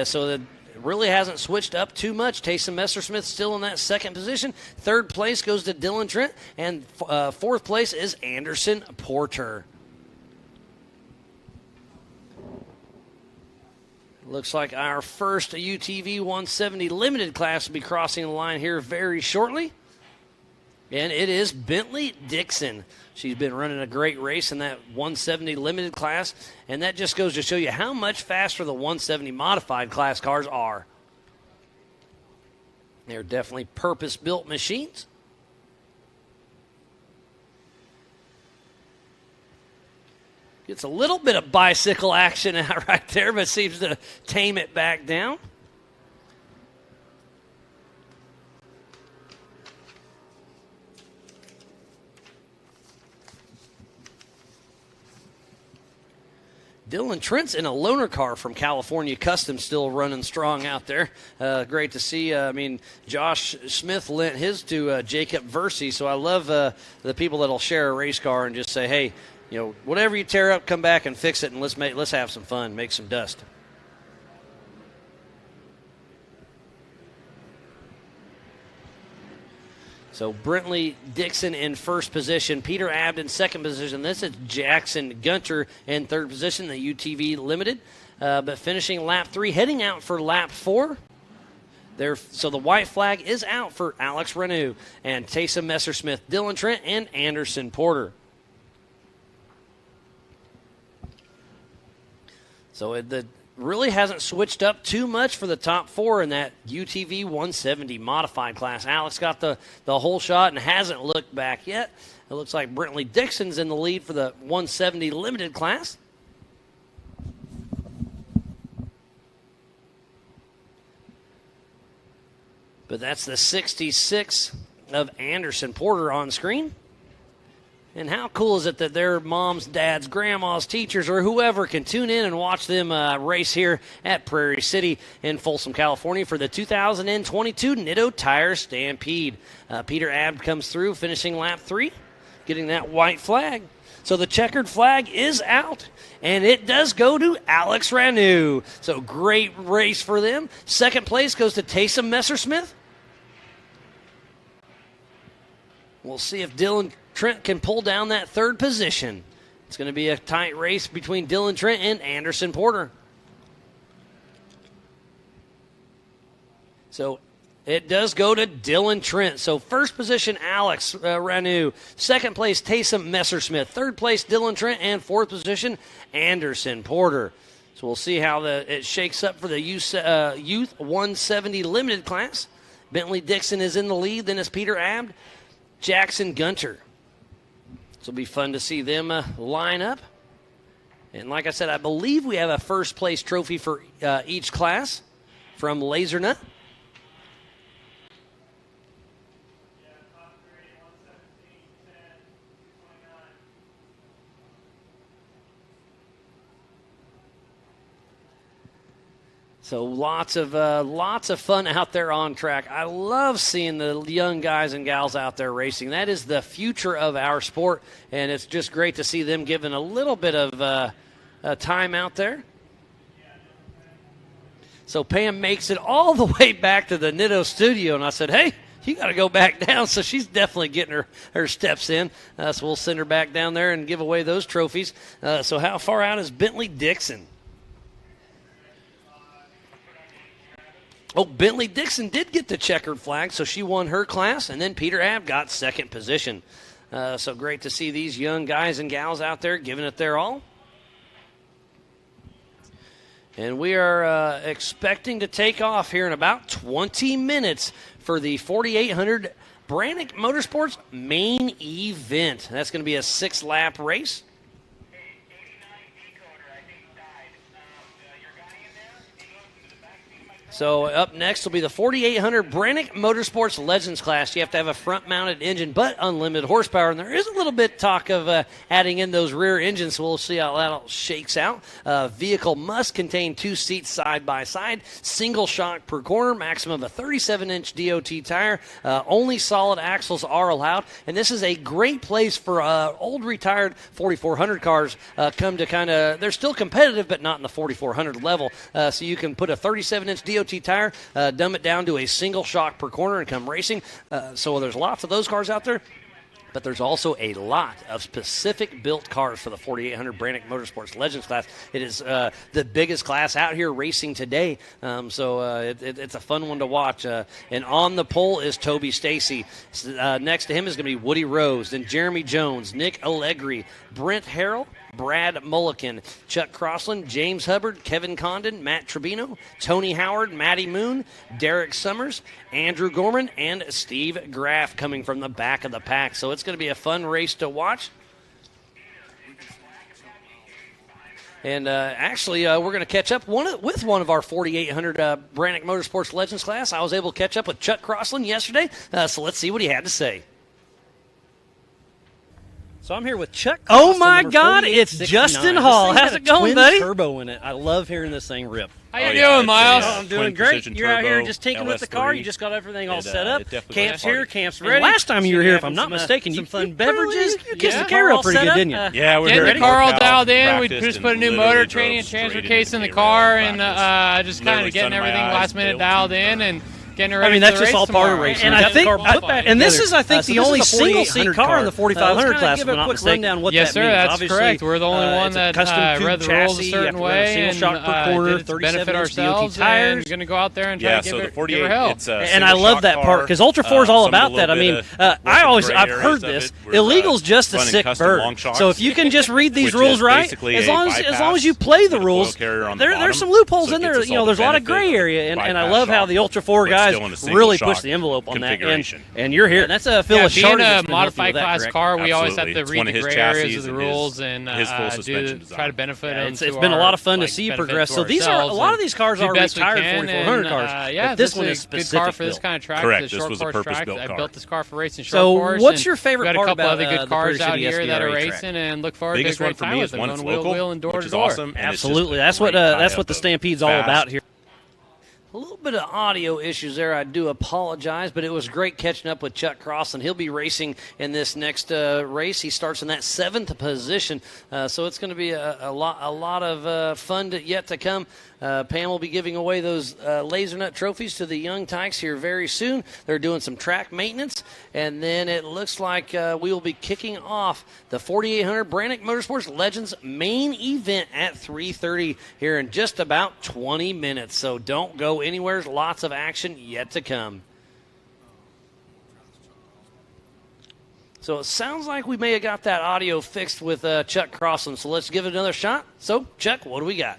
Speaker 1: So it really hasn't switched up too much. Taysom Messersmith still in that second position. Third place goes to Dylan Trent, and fourth place is Anderson Porter. Looks like our first UTV 170 limited class will be crossing the line here very shortly. And it is Bentley Dixon. She's been running a great race in that 170 limited class, and that just goes to show you how much faster the 170 modified class cars are. They're definitely purpose-built machines. Gets a little bit of bicycle action out right there, but seems to tame it back down. Dylan Trent's in a loaner car from California Custom, still running strong out there. Great to see. Josh Smith lent his to Jacob Versey, so I love the people that'll share a race car and just say, hey, whatever you tear up, come back and fix it, and let's have some fun, make some dust. So Brentley Dixon in first position, Peter Abd in second position. This is Jackson Gunter in third position, the UTV Limited. But finishing lap 3, heading out for lap 4. So the white flag is out for Alex Renew and Taysom Messersmith, Dylan Trent, and Anderson Porter. So it really hasn't switched up too much for the top 4 in that UTV 170 modified class. Alex got the whole shot and hasn't looked back yet. It looks like Brentley Dixon's in the lead for the 170 limited class. But that's the 66 of Anderson Porter on screen. And how cool is it that their moms, dads, grandmas, teachers, or whoever can tune in and watch them race here at Prairie City in Folsom, California for the 2022 Nitto Tire Stampede. Peter Abd comes through, finishing lap 3, getting that white flag. So the checkered flag is out, and it does go to Alex Renew. So great race for them. Second place goes to Taysom Messersmith. We'll see if Dylan Trent can pull down that third position. It's going to be a tight race between Dylan Trent and Anderson Porter. So it does go to Dylan Trent. So first position, Alex Renew. Second place, Taysom Messersmith. Third place, Dylan Trent. And fourth position, Anderson Porter. So we'll see how it shakes up for the Youth 170 limited class. Bentley Dixon is in the lead. Then it's Peter Abd, Jackson Gunter. So it'll be fun to see them line up. And like I said, I believe we have a first place trophy for each class from Lasernut. So lots of fun out there on track. I love seeing the young guys and gals out there racing. That is the future of our sport, and it's just great to see them given a little bit of time out there. So Pam makes it all the way back to the Nitto studio, and I said, hey, you got to go back down. So she's definitely getting her steps in. So we'll send her back down there and give away those trophies. So how far out is Bentley Dixon? Oh, Bentley Dixon did get the checkered flag, so she won her class, and then Peter Abb got second position. So great to see these young guys and gals out there giving it their all. And we are expecting to take off here in about 20 minutes for the 4800 Brannick Motorsports main event. That's going to be a 6-lap race. So up next will be the 4800 Brannick Motorsports Legends class. You have to have a front-mounted engine, but unlimited horsepower. And there is a little bit talk of adding in those rear engines, so we'll see how that all shakes out. Vehicle must contain 2 seats side by side, single shock per corner, maximum of a 37-inch DOT tire. Only solid axles are allowed. And this is a great place for old retired 4400 cars come to kind of, they're still competitive, but not in the 4400 level. So you can put a 37-inch DOT tire, dumb it down to a single shock per corner and come racing. So there's lots of those cars out there. But there's also a lot of specific built cars for the 4800 Brannick Motorsports Legends class. It is the biggest class out here racing today, so it's a fun one to watch. And on the pole is Toby Stacy. Next to him is going to be Woody Rose, then Jeremy Jones, Nick Allegri, Brent Harrell, Brad Mulliken, Chuck Crossland, James Hubbard, Kevin Condon, Matt Tribino, Tony Howard, Matty Moon, Derek Summers, Andrew Gorman, and Steve Graff coming from the back of the pack. So it's going to be a fun race to watch. And actually, we're going to catch up with one of our 4800 Brannick Motorsports Legends class. I was able to catch up with Chuck Crossland yesterday, so let's see what he had to say.
Speaker 19: So I'm here with Chuck. Oh my God, it's 4869. Justin Hall. How's it going, twin buddy? Turbo in it. I love hearing this thing rip.
Speaker 18: How you doing, Miles?
Speaker 19: I'm doing great. You're out here just taking with the car. You just got everything all set up. Camp's here, camp's ready. And last time you were here, if I'm not mistaken, you fun beverages. You kissed the car up pretty good, didn't you?
Speaker 18: Yeah, we're getting the car all dialed in. We just put a new motor, training, and transfer case in the car, and just kind of getting everything last minute dialed in and getting ready.
Speaker 19: I mean, that's just all part of racing. And I think, and this is, I think, the only single-seat car in the 4500 class. Give a quick rundown what that means.
Speaker 18: Yes, sir, that's correct. We're the only one that read the rules a certain way and did it to benefit ourselves. And going to go out there and try to give her help.
Speaker 19: And I love that part because Ultra 4 is all about that. I mean, I've heard this. Illegal's just a sick bird. So if you can just read these rules right, as long as you play the rules, there's some loopholes in there. You know, there's a lot of gray area, and I love how the Ultra 4 guys really push the envelope on that, and you're here. And that's a Phil
Speaker 18: being a modified class car, we always have to read the gray areas of the rules and try to benefit them.
Speaker 19: It's been a lot of fun to see you progress. So these are a lot of these cars are retired 4400 cars.
Speaker 18: Yeah,
Speaker 19: this one is
Speaker 18: a good car for this kind of track.
Speaker 17: Correct. This was a purpose-built car.
Speaker 18: I built this car for racing short course.
Speaker 19: So what's your favorite part about
Speaker 18: the good cars out here that are racing, and look forward to a great time with them. Going wheel and door to door.
Speaker 19: Absolutely, that's what the Stampede's all about here. A little bit of audio issues there. I do apologize, but it was great catching up with Chuck Crossland. He'll be racing in this next race. He starts in that 7th position, so it's going to be a lot of fun yet to come. Pam will be giving away those laser nut trophies to the young tykes here very soon. They're doing some track maintenance, and then it looks like we will be kicking off the 4800 Brannick Motorsports Legends main event at 3:30 here in just about 20 minutes. So don't go anywhere. There's lots of action yet to come. So it sounds like we may have got that audio fixed with Chuck Crossland. So let's give it another shot. So, Chuck, what do we got?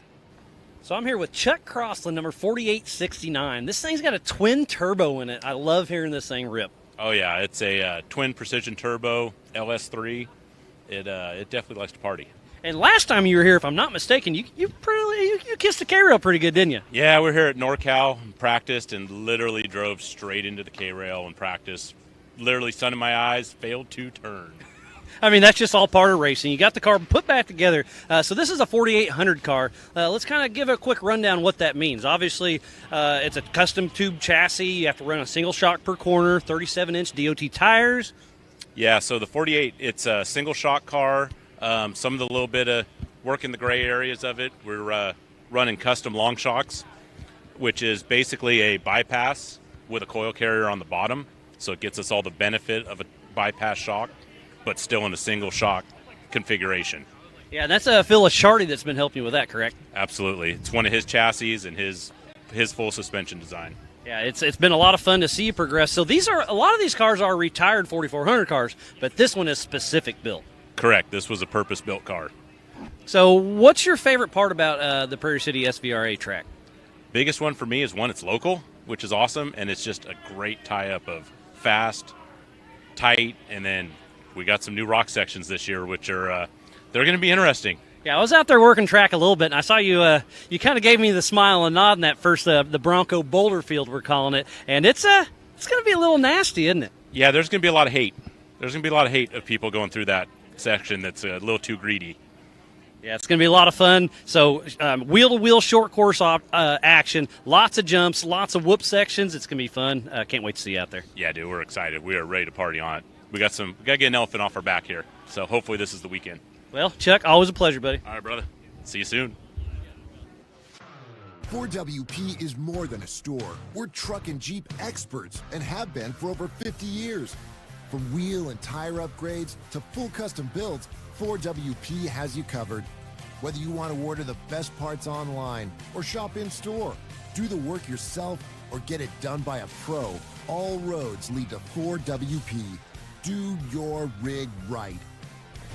Speaker 19: So I'm here with Chuck Crossland, number 4869. This thing's got a twin turbo in it. I love hearing this thing rip.
Speaker 3: Oh, yeah. It's a twin precision turbo LS3. It definitely likes to party.
Speaker 19: And last time you were here, if I'm not mistaken, you kissed the K-Rail pretty good, didn't you?
Speaker 3: Yeah, we're here at NorCal, practiced, and literally drove straight into the K-Rail and practiced. Literally, sun in my eyes, failed to turn.
Speaker 19: I mean, that's just all part of racing. You got the car put back together. So this is a 4800 car. Let's kind of give a quick rundown what that means. Obviously, it's a custom tube chassis. You have to run a single shock per corner, 37-inch DOT tires.
Speaker 3: Yeah, so the 48, it's a single shock car. Some of the little bit of work in the gray areas of it, we're running custom long shocks, which is basically a bypass with a coil carrier on the bottom. So it gets us all the benefit of a bypass shock, but still in a single shock configuration.
Speaker 19: Yeah, that's Phil Ashardy that's been helping you with that, correct?
Speaker 3: Absolutely. It's one of his chassis and his his full suspension design.
Speaker 19: Yeah, it's been a lot of fun to see you progress. So a lot of these cars are retired 4400 cars, but this one is specific built.
Speaker 3: Correct. This was a purpose-built car.
Speaker 19: So what's your favorite part about the Prairie City SVRA track?
Speaker 3: Biggest one for me is one, it's local, which is awesome, and it's just a great tie-up of fast, tight, and then we got some new rock sections this year, which are they're going to be interesting.
Speaker 19: Yeah, I was out there working track a little bit, and I saw you. You kind of gave me the smile and nod in that first the Bronco Boulder Field, we're calling it, and it's going to be a little nasty, isn't it?
Speaker 3: Yeah, there's going to be a lot of hate. There's going to be a lot of hate of people going through that section that's a little too greedy.
Speaker 19: Yeah, it's going to be a lot of fun. So wheel-to-wheel short course action, lots of jumps, lots of whoop sections. It's going to be fun. Can't wait to see you out there.
Speaker 3: Yeah, dude, we're excited. We are ready to party on it. We got to get an elephant off our back here, so hopefully this is the weekend.
Speaker 19: Well, Chuck, always a pleasure, buddy.
Speaker 3: All right, brother. See you soon.
Speaker 10: 4WP is more than a store. We're truck and Jeep experts and have been for over 50 years. From wheel and tire upgrades to full custom builds, 4WP has you covered. Whether you want to order the best parts online or shop in store, do the work yourself or get it done by a pro, all roads lead to 4WP. Do your rig right.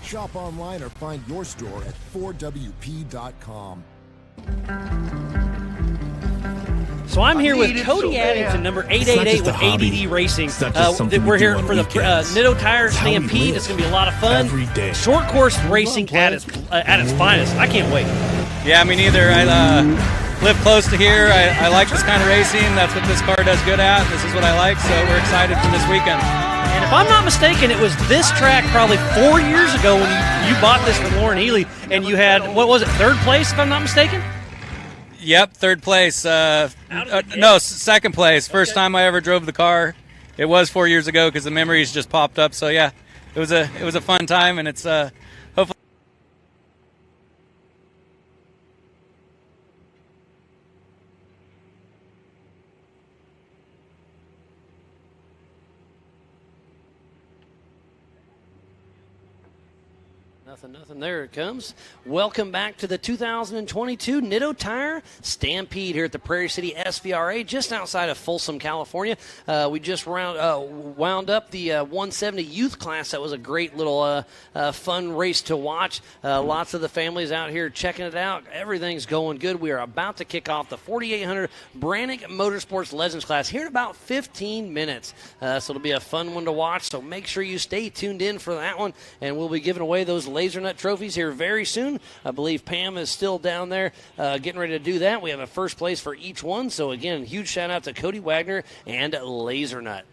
Speaker 10: Shop online or find your store at 4WP.com.
Speaker 19: So I'm here with Cody Addington, number 888 with ADD Racing. We're here for the Nitto Tire Stampede. It's going to be a lot of fun. Short course racing at its finest. I can't wait.
Speaker 4: Yeah, me neither. I live close to here. I like this kind of racing. That's what this car does good at. This is what I like, so we're excited for this weekend.
Speaker 19: And if I'm not mistaken, it was this track probably 4 years ago when you bought this from Lauren Healy, and you had, what was it, third place, if I'm not mistaken?
Speaker 4: Yep, third place. No, second place. First time I ever drove the car. It was 4 years ago because the memories just popped up. So yeah, it was a fun time, and it's hopefully.
Speaker 19: Nothing. There it comes. Welcome back to the 2022 Nitto Tire Stampede here at the Prairie City SVRA, just outside of Folsom, California. We just wound up the 170 youth class. That was a great little fun race to watch. Lots of the families out here checking it out. Everything's going good. We are about to kick off the 4800 Brannick Motorsports Legends class here in about 15 minutes. So it'll be a fun one to watch. So make sure you stay tuned in for that one, and we'll be giving away those Laser Nut trophies here very soon. I believe Pam is still down there getting ready to do that. We have a first place for each one. So again, huge shout out to Cody Wagner and Laser Nut.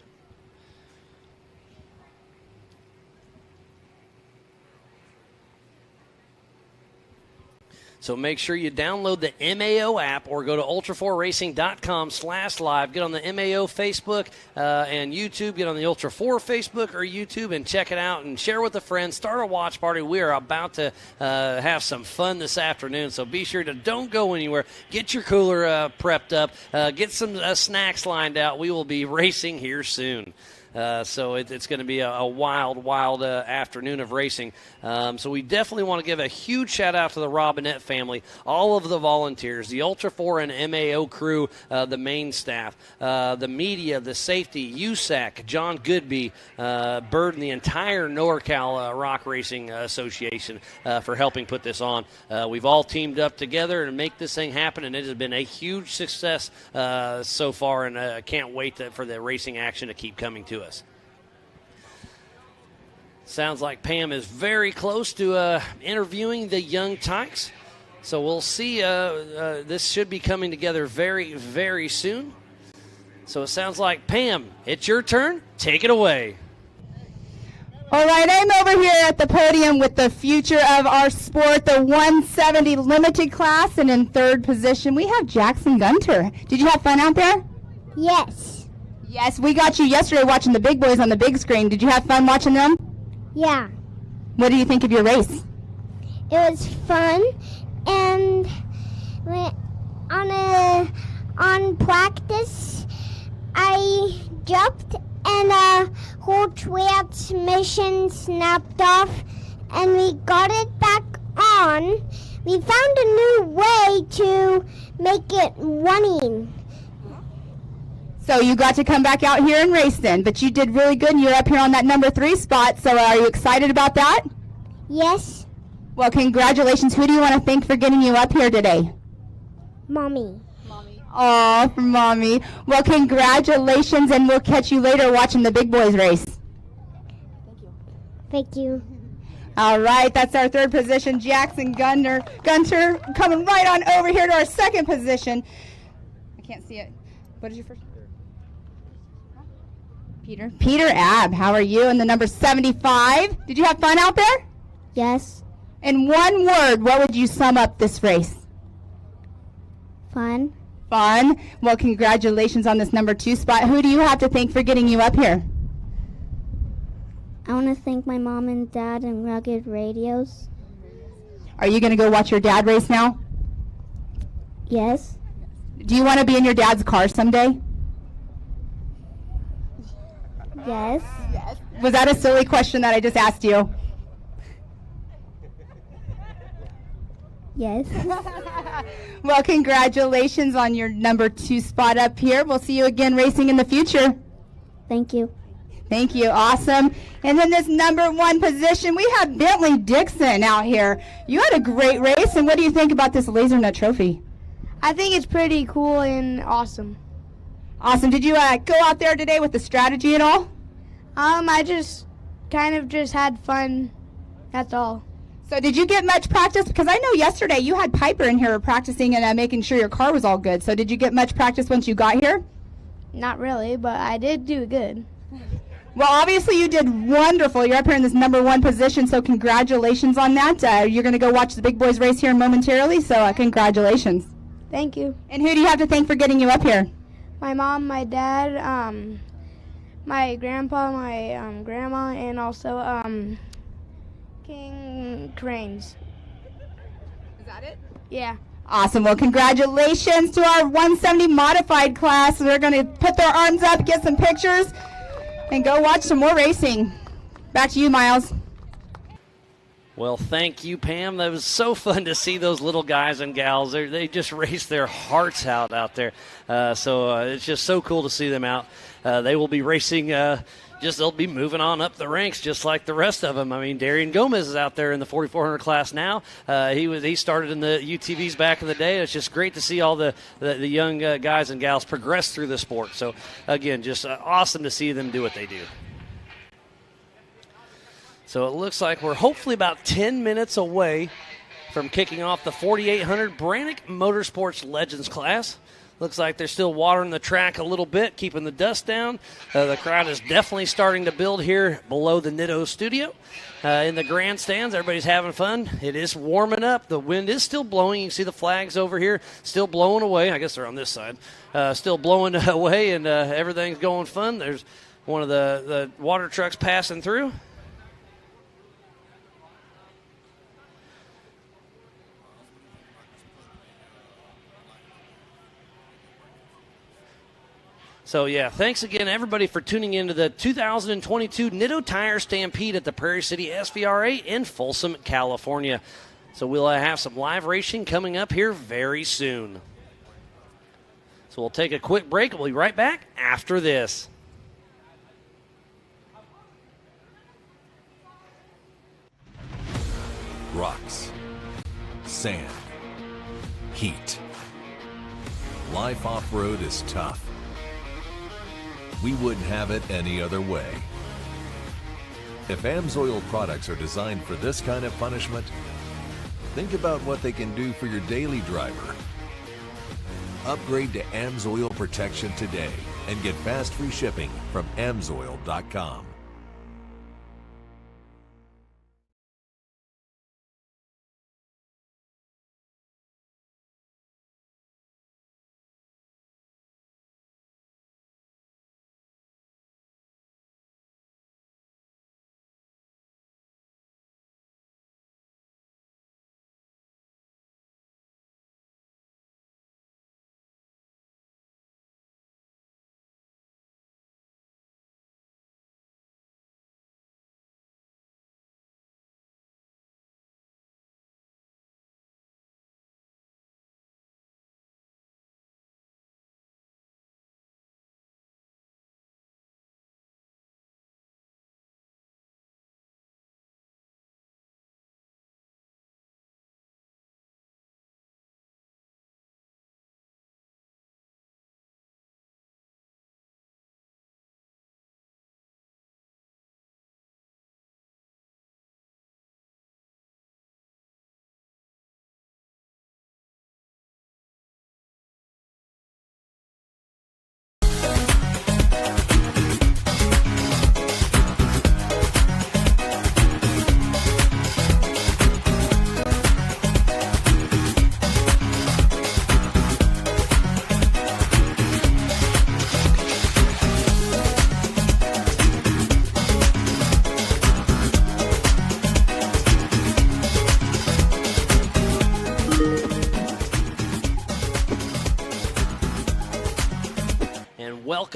Speaker 19: So make sure you download the MAO app or go to ultra4racing.com/live. Get on the MAO Facebook and YouTube. Get on the Ultra4 Facebook or YouTube and check it out and share with a friend. Start a watch party. We are about to have some fun this afternoon, so be sure to don't go anywhere. Get your cooler prepped up. Get some snacks lined out. We will be racing here soon. So it's going to be a wild afternoon of racing. So we definitely want to give a huge shout-out to the Robinette family, all of the volunteers, the Ultra4 and MAO crew, the main staff, the media, the safety, USAC, John Goodby, Bird, and the entire NorCal Rock Racing Association for helping put this on. We've all teamed up together to make this thing happen, and it has been a huge success so far, and I can't wait for the racing action to keep coming to us. Sounds like Pam is very close to interviewing the young tykes. So we'll see. This should be coming together very, very soon. So it sounds like, Pam, it's your turn. Take it away.
Speaker 2: All right, I'm over here at the podium with the future of our sport, the 170 limited class, and in third position, we have Jackson Gunter. Did you have fun out there?
Speaker 5: Yes.
Speaker 2: Yes, we got you yesterday watching the big boys on the big screen. Did you have fun watching them?
Speaker 5: Yeah.
Speaker 2: What do you think of your race?
Speaker 5: It was fun, and on practice, I jumped and a whole transmission snapped off, and we got it back on, we found a new way to make it running.
Speaker 2: So you got to come back out here and race then, but you did really good and you're up here on that number 3 spot. So are you excited about that?
Speaker 5: Yes.
Speaker 2: Well, congratulations. Who do you want to thank for getting you up here today?
Speaker 5: Mommy.
Speaker 2: Oh, for Mommy. Well, congratulations, and we'll catch you later watching the big boys race.
Speaker 5: Thank you.
Speaker 2: All right, that's our 3rd position. Jackson Gunter coming right on over here to our 2nd position. I can't see it. What is your first? Peter. Peter Abb, how are you? And the number 75. Did you have fun out there?
Speaker 5: Yes.
Speaker 2: In one word, what would you sum up this race?
Speaker 5: Fun.
Speaker 2: Fun. Well, congratulations on this number 2 spot. Who do you have to thank for getting you up here?
Speaker 5: I want to thank my mom and dad and Rugged Radios.
Speaker 2: Are you going to go watch your dad race now?
Speaker 5: Yes.
Speaker 2: Do you want to be in your dad's car someday?
Speaker 5: Yes.
Speaker 2: Was that a silly question that I just asked you?
Speaker 5: Yes.
Speaker 2: Well, congratulations on your number 2 spot up here. We'll see you again racing in the future.
Speaker 5: Thank you.
Speaker 2: Thank you. Awesome. And then this number 1 position, we have Bentley Dixon out here. You had a great race, and what do you think about this Laser Nut Trophy?
Speaker 7: I think it's pretty cool and awesome.
Speaker 2: Awesome. Did you go out there today with the strategy at all?
Speaker 7: I just kind of just had fun. That's all.
Speaker 2: So did you get much practice? Because I know yesterday you had Piper in here practicing and making sure your car was all good. So did you get much practice once you got here?
Speaker 7: Not really, but I did do good.
Speaker 2: Well, obviously you did wonderful. You're up here in this number 1 position, so congratulations on that. You're going to go watch the big boys race here momentarily, so congratulations.
Speaker 7: Thank you.
Speaker 2: And who do you have to thank for getting you up here?
Speaker 7: My mom, my dad, my grandpa, my grandma, and also King Cranes.
Speaker 2: Is that it?
Speaker 7: Yeah.
Speaker 2: Awesome. Well, congratulations to our 170 modified class. They're going to put their arms up, get some pictures, and go watch some more racing. Back to you, Miles.
Speaker 1: Well, thank you, Pam. That was so fun to see those little guys and gals. They just raced their hearts out there. So it's just so cool to see them out. They will be racing. They'll be moving on up the ranks just like the rest of them. I mean, Darian Gomez is out there in the 4,400 class now. He started in the UTVs back in the day. It's just great to see all the young guys and gals progress through the sport. So, again, just awesome to see them do what they do. So it looks like we're hopefully about 10 minutes away from kicking off the 4,800 Brannick Motorsports Legends class. Looks like they're still watering the track a little bit, keeping the dust down. The crowd is definitely starting to build here below the Nitto studio. In the grandstands, everybody's having fun. It is warming up. The wind is still blowing. You can see the flags over here still blowing away. I guess they're on this side. Still blowing away, and everything's going fun. There's one of the water trucks passing through. So, yeah, thanks again, everybody, for tuning into the 2022 Nitto Tire Stampede at the Prairie City SVRA in Folsom, California. So we'll have some live racing coming up here very soon. So we'll take a quick break. We'll be right back after this.
Speaker 6: Rocks, sand, heat. Life off-road is tough. We wouldn't have it any other way. If AMSOIL products are designed for this kind of punishment, think about what they can do for your daily driver. Upgrade to AMSOIL protection today and get fast free shipping from AMSOIL.com.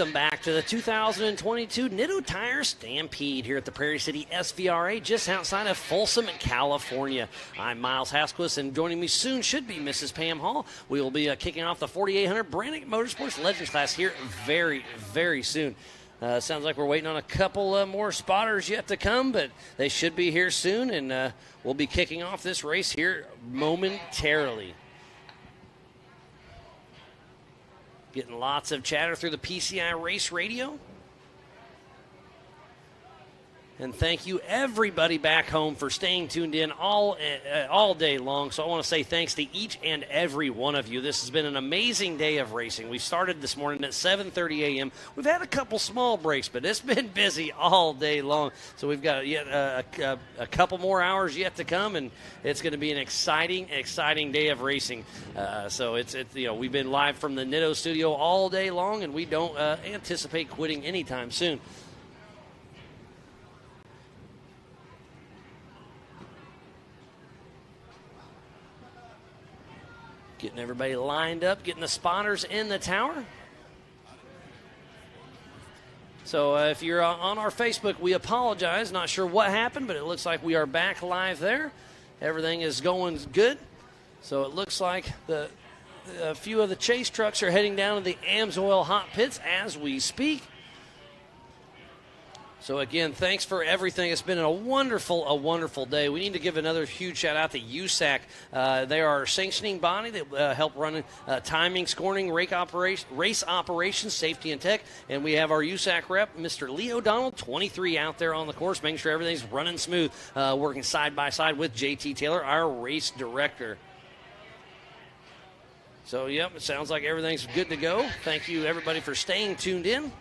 Speaker 1: Welcome back to the 2022 Nitto Tire Stampede here at the Prairie City SVRA just outside of Folsom, California. I'm Miles Hasquist, and joining me soon should be Mrs. Pam Hall. We will be kicking off the 4800 Brannick Motorsports Legends class here very, very soon. Sounds like we're waiting on a couple more spotters yet to come, but they should be here soon, and we'll be kicking off this race here momentarily. Getting lots of chatter through the PCI Race Radio. And thank you, everybody back home, for staying tuned in all day long. So I want to say thanks to each and every one of you. This has been an amazing day of racing. We started this morning at 7:30 a.m. We've had a couple small breaks, but it's been busy all day long. So we've got yet a couple more hours yet to come, and it's going to be an exciting day of racing. So it's we've been live from the Nitto studio all day long, and we don't anticipate quitting anytime soon. Getting everybody lined up, getting the spotters in the tower. So if you're on our Facebook, we apologize. Not sure what happened, but it looks like we are back live there. Everything is going good. So it looks like a few of the chase trucks are heading down to the AMSOIL hot pits as we speak. So, again, thanks for everything. It's been a wonderful day. We need to give another huge shout-out to USAC. They are our sanctioning body that help run timing, scoring, race operations, safety, and tech. And we have our USAC rep, Mr. Lee O'Donnell, 23, out there on the course, making sure everything's running smooth, working side by side with JT Taylor, our race director. So, yep, it sounds like everything's good to go. Thank you, everybody, for staying tuned in.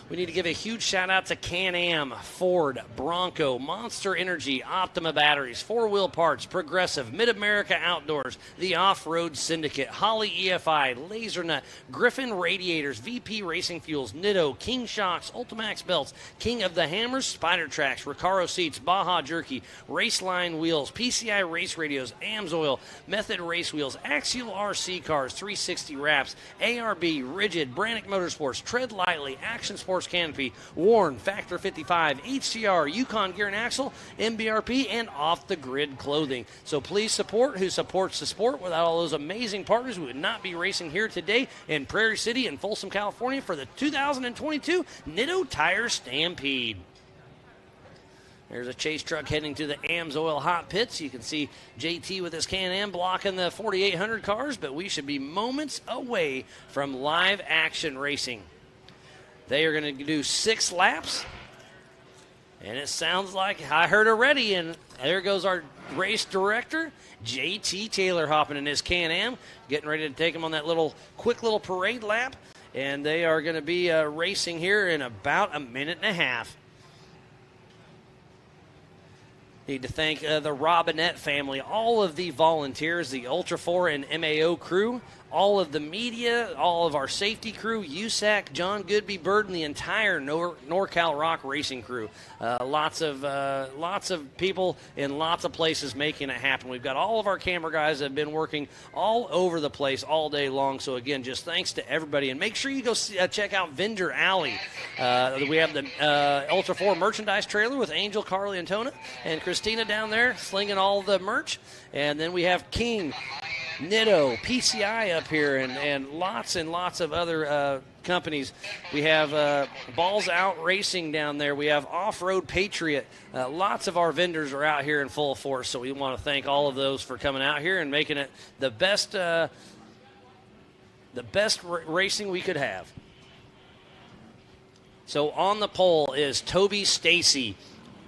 Speaker 1: We need to give a huge shout-out to Can-Am, Ford, Bronco, Monster Energy, Optima Batteries, 4-Wheel Parts, Progressive, Mid-America Outdoors, the Off-Road Syndicate, Holley EFI, LaserNut, Griffin Radiators, VP Racing Fuels, Nitto, King Shocks, Ultimax Belts, King of the Hammers, Spider Tracks, Recaro Seats, Baja Jerky, Raceline Wheels, PCI Race Radios, AMSOIL, Method Race Wheels, Axial RC Cars, 360 Wraps, ARB, Rigid, Brannick Motorsports, Tread Lightly, Action Sports Canopy, Warren, Factor 55, HCR, Yukon Gear and Axle, MBRP, and Off the Grid Clothing. So please support who supports the sport. Without all those amazing partners, we would not be racing here today in Prairie City and Folsom, California for the 2022 Nitto Tire Stampede. There's a chase truck heading to the AMSOIL hot pits. You can see JT with his Can-Am blocking the 4800 cars, but we should be moments away from live action racing. They are going to do 6 laps, and it sounds like I heard already, and there goes our race director, JT Taylor, hopping in his Can-Am, getting ready to take him on that quick little parade lap, and they are going to be racing here in about a minute and a half. Need to thank the Robinette family, all of the volunteers, the Ultra 4 and MAO crew, all of the media, all of our safety crew, USAC, John Goodby Bird, and the entire NorCal Rock racing crew. Lots of people in lots of places making it happen. We've got all of our camera guys that have been working all over the place all day long. So, again, just thanks to everybody. And make sure you go check out Vendor Alley. We have the Ultra 4 merchandise trailer with Angel, Carly, and Tona, and Christina down there slinging all the merch. And then we have King, Nitto, PCI up here, and lots of other companies. We have Balls Out Racing down there. We have Off-Road Patriot. Lots of our vendors are out here in full force, so we want to thank all of those for coming out here and making it the best racing we could have. So on the pole is Toby Stacy,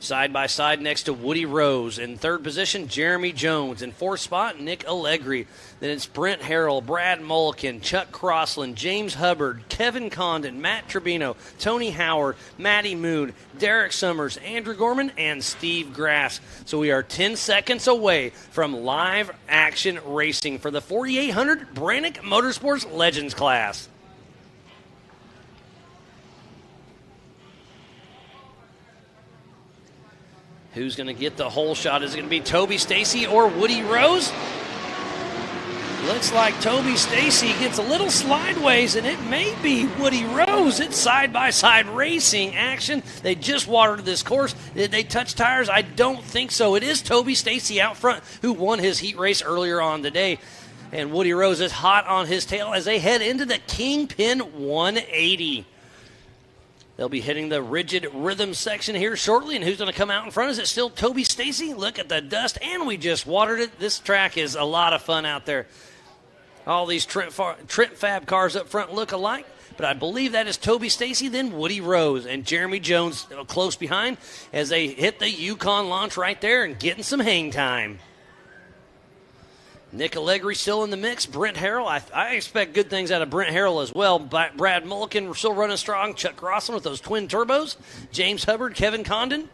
Speaker 1: side by side next to Woody Rose. In third position, Jeremy Jones. In fourth spot, Nick Allegri. Then it's Brent Harrell, Brad Mulliken, Chuck Crossland, James Hubbard, Kevin Condon, Matt Tribino, Tony Howard, Matty Moon, Derek Summers, Andrew Gorman, and Steve Grass. So we are 10 seconds away from live action racing for the 4800 Brannick Motorsports Legends class. Who's going to get the whole shot? Is it going to be Toby Stacy or Woody Rose? Looks like Toby Stacy gets a little slideways, and it may be Woody Rose. It's side-by-side racing action. They just watered this course. Did they touch tires? I don't think so. It is Toby Stacy out front who won his heat race earlier on today. And Woody Rose is hot on his tail as they head into the Kingpin 180. They'll be hitting the rigid rhythm section here shortly, and who's going to come out in front? Is it still Toby Stacy? Look at the dust, and we just watered it. This track is a lot of fun out there. All these Trent Fab cars up front look alike, but I believe that is Toby Stacy, then Woody Rose, and Jeremy Jones close behind as they hit the Yukon launch right there and getting some hang time. Nick Allegri still in the mix. Brent Harrell, I expect good things out of Brent Harrell as well. Brad Mulliken still running strong. Chuck Crossan with those twin turbos. James Hubbard, Kevin Condon,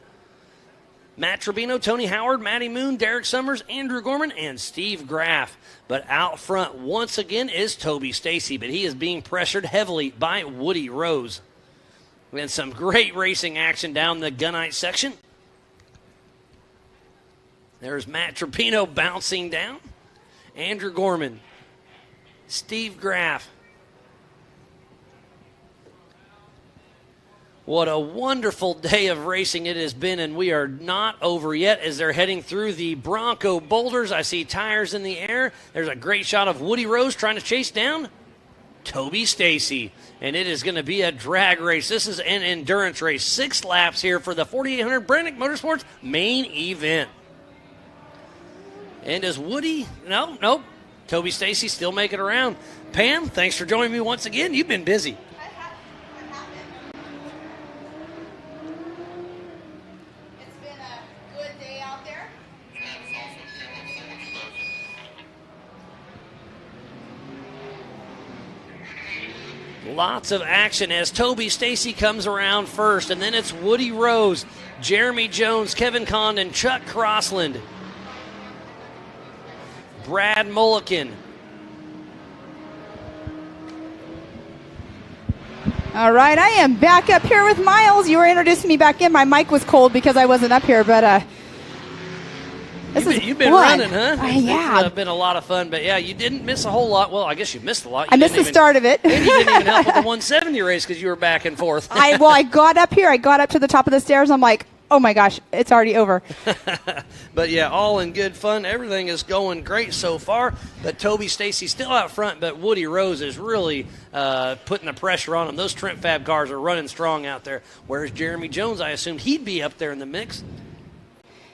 Speaker 1: Matt Trevino, Tony Howard, Matty Moon, Derek Summers, Andrew Gorman, and Steve Graff. But out front once again is Toby Stacy, but he is being pressured heavily by Woody Rose. We had some great racing action down the Gunite section. There's Matt Trevino bouncing down. Andrew Gorman, Steve Graff. What a wonderful day of racing it has been, and we are not over yet as they're heading through the Bronco boulders. I see tires in the air. There's a great shot of Woody Rose trying to chase down Toby Stacy, and it is going to be a drag race. This is an endurance race. 6 laps here for the 4800 Brennick Motorsports main event. And does Woody? Nope. Toby Stacy still making it around. Pam, thanks for joining me once again. You've been busy.
Speaker 2: It's been a good day out there.
Speaker 1: Lots of action as Toby Stacy comes around first, and then it's Woody Rose, Jeremy Jones, Kevin Condon, Chuck Crossland, Brad Mulliken.
Speaker 2: All right, I am back up here with Miles. You were introducing me back in. My mic was cold because I wasn't up here, but
Speaker 1: you've been running, huh?
Speaker 2: Yeah.
Speaker 1: It's been a lot of fun, but yeah, you didn't miss a whole lot. Well, I guess you missed a lot.
Speaker 2: I missed the start of it.
Speaker 1: And you didn't even help with the 170 race because you were back and forth.
Speaker 2: I got up here. I got up to the top of the stairs. I'm like, oh my gosh, it's already over.
Speaker 1: But yeah, all in good fun. Everything is going great so far. But Toby Stacy still out front, but Woody Rose is really putting the pressure on him. Those Trent Fab cars are running strong out there. Whereas Jeremy Jones, I assumed he'd be up there in the mix.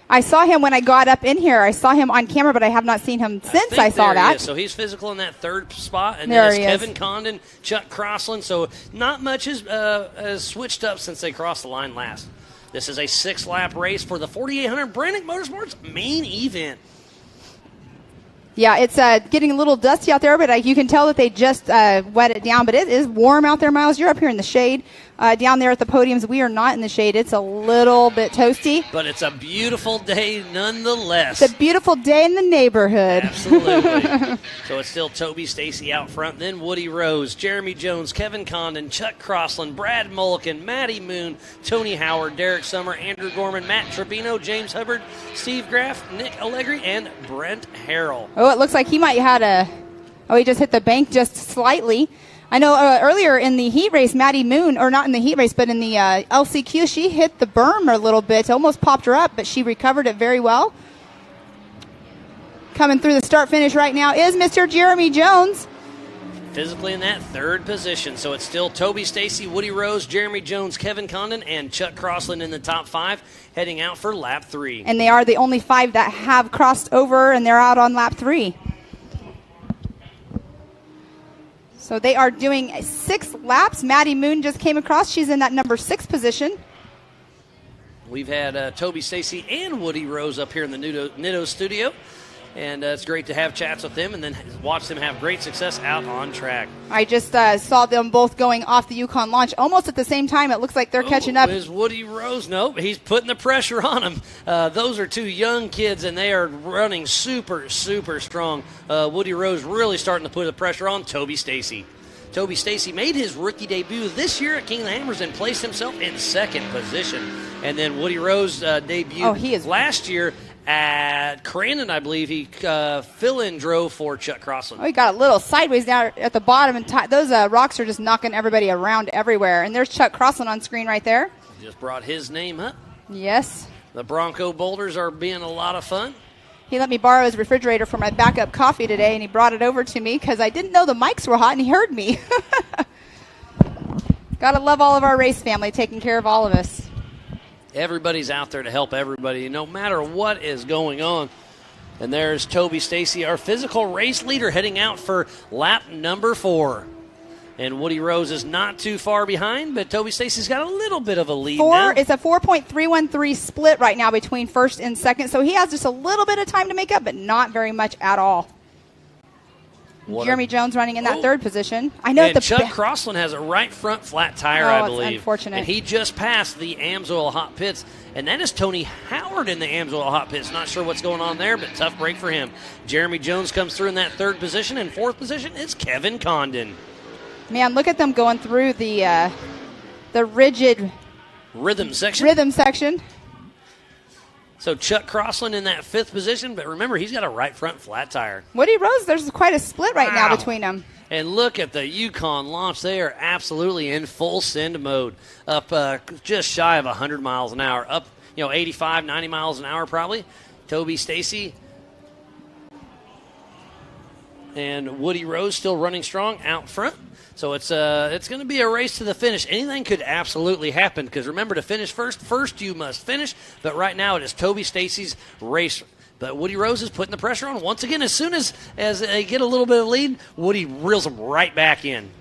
Speaker 2: I saw him when I got up in here. I saw him on camera, but I have not seen him since I saw that.
Speaker 1: He is. So he's physical in that third spot. And
Speaker 2: there
Speaker 1: then it's
Speaker 2: he
Speaker 1: Kevin
Speaker 2: is.
Speaker 1: Condon, Chuck Crossland. So not much has switched up since they crossed the line last. This is a 6-lap race for the 4800 Brennick Motorsports main event.
Speaker 2: Yeah, it's getting a little dusty out there, but you can tell that they just wet it down. But it is warm out there, Miles. You're up here in the shade. Down there at the podiums, we are not in the shade. It's a little bit toasty.
Speaker 1: But it's a beautiful day nonetheless.
Speaker 2: It's a beautiful day in the neighborhood.
Speaker 1: Absolutely. So it's still Toby Stacy out front, then Woody Rose, Jeremy Jones, Kevin Condon, Chuck Crossland, Brad Mulliken, Matty Moon, Tony Howard, Derek Summer, Andrew Gorman, Matt Trevino, James Hubbard, Steve Graff, Nick Allegri, and Brent Harrell.
Speaker 2: Oh, it looks like he might have had he just hit the bank just slightly. I know earlier in the heat race, Matty Moon, or not in the heat race, but in the LCQ, she hit the berm a little bit, almost popped her up, but she recovered it very well. Coming through the start-finish right now is Mr. Jeremy Jones.
Speaker 1: Physically in that third position. So it's still Toby Stacy, Woody Rose, Jeremy Jones, Kevin Condon, and Chuck Crossland in the top 5, heading out for lap 3.
Speaker 2: And they are the only 5 that have crossed over, and they're out on lap 3. So they are doing 6 laps. Matty Moon just came across. She's in that number 6 position.
Speaker 1: We've had Toby Stacy and Woody Rose up here in the Nitto studio. And it's great to have chats with them and then watch them have great success out on track.
Speaker 2: I just saw them both going off the Yukon launch almost at the same time. It looks like they're catching up.
Speaker 1: Is Woody Rose? Nope, he's putting the pressure on them. Those are 2 young kids, and they are running super, super strong. Woody Rose really starting to put the pressure on Toby Stacy. Toby Stacy made his rookie debut this year at King of the Hammers and placed himself in 2nd position. And then Woody Rose debuted last year At Crandon, I believe he fill-in drove for Chuck Crossland.
Speaker 2: Oh, he got a little sideways down at the bottom, and those rocks are just knocking everybody around everywhere. And there's Chuck Crossland on screen right there.
Speaker 1: Just brought his name up.
Speaker 2: Yes.
Speaker 1: The Bronco boulders are being a lot of fun.
Speaker 2: He let me borrow his refrigerator for my backup coffee today, and he brought it over to me because I didn't know the mics were hot, and he heard me. Gotta love all of our race family taking care of all of us.
Speaker 1: Everybody's out there to help everybody, no matter what is going on. And there's Toby Stacy, our physical race leader, heading out for lap number 4. And Woody Rose is not too far behind, but Toby Stacy's got a little bit of a lead now.
Speaker 2: It's a 4.313 split right now between first and second, so he has just a little bit of time to make up, but not very much at all. Jeremy Jones running in that third position. I know
Speaker 1: and Chuck Crossland has a right front flat tire, I believe.
Speaker 2: It's unfortunate.
Speaker 1: And he just passed the Amsoil Hot Pits, and that is Tony Howard in the Amsoil Hot Pits. Not sure what's going on there, but tough break for him. Jeremy Jones comes through in that third position, and fourth position is Kevin Condon.
Speaker 2: Man, look at them going through the rigid
Speaker 1: rhythm section. So Chuck Crossland in that fifth position, but remember, he's got a right front flat tire.
Speaker 2: Woody Rose, there's quite a split right now between them.
Speaker 1: And look at the Yukon launch. They are absolutely in full send mode, up just shy of 100 miles an hour, up 85, 90 miles an hour probably. Toby Stacy and Woody Rose still running strong out front. So it's going to be a race to the finish. Anything could absolutely happen because remember, to finish first you must finish. But right now it is Toby Stacy's race. But Woody Rose is putting the pressure on. Once again, as soon as they get a little bit of lead, Woody reels them right back in.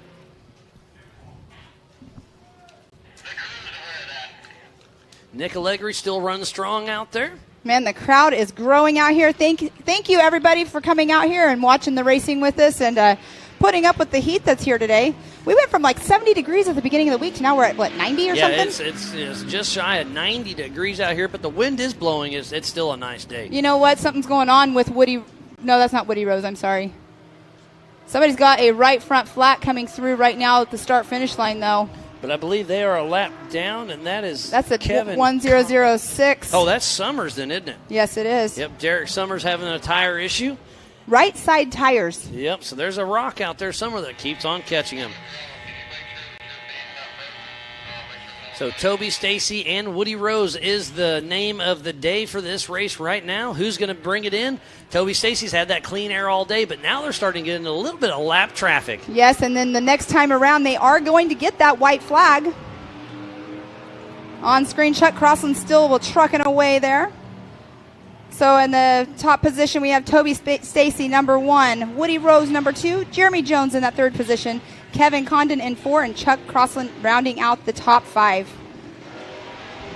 Speaker 1: Nick Allegri still runs strong out there.
Speaker 2: Man, the crowd is growing out here. Thank you, everybody, for coming out here and watching the racing with us and putting up with the heat that's here today. We went from like 70 degrees at the beginning of the week to now we're at, 90 or something?
Speaker 1: It's just shy of 90 degrees out here, but the wind is blowing. It's still a nice day.
Speaker 2: You know what? Something's going on with Woody. No, that's not Woody Rose. I'm sorry. Somebody's got a right front flat coming through right now at the start-finish line, though.
Speaker 1: But I believe they are a lap down, and that's
Speaker 2: a
Speaker 1: Kevin
Speaker 2: 1006.
Speaker 1: Oh, that's Summers then, isn't it?
Speaker 2: Yes, it is.
Speaker 1: Yep, Derek Summers having a tire issue.
Speaker 2: Right side tires.
Speaker 1: Yep, so there's a rock out there somewhere that keeps on catching him. So Toby Stacy and Woody Rose is the name of the day for this race right now. Who's going to bring it in? Toby Stacy's had that clean air all day, but now they're starting to get into a little bit of lap traffic.
Speaker 2: Yes, and then the next time around, they are going to get that white flag. On screen, Chuck Crossland still will trucking away there. So in the top position, we have Toby Stacy, number 1. Woody Rose, number 2. Jeremy Jones in that third position. Kevin Condon in 4, and Chuck Crossland rounding out the top 5.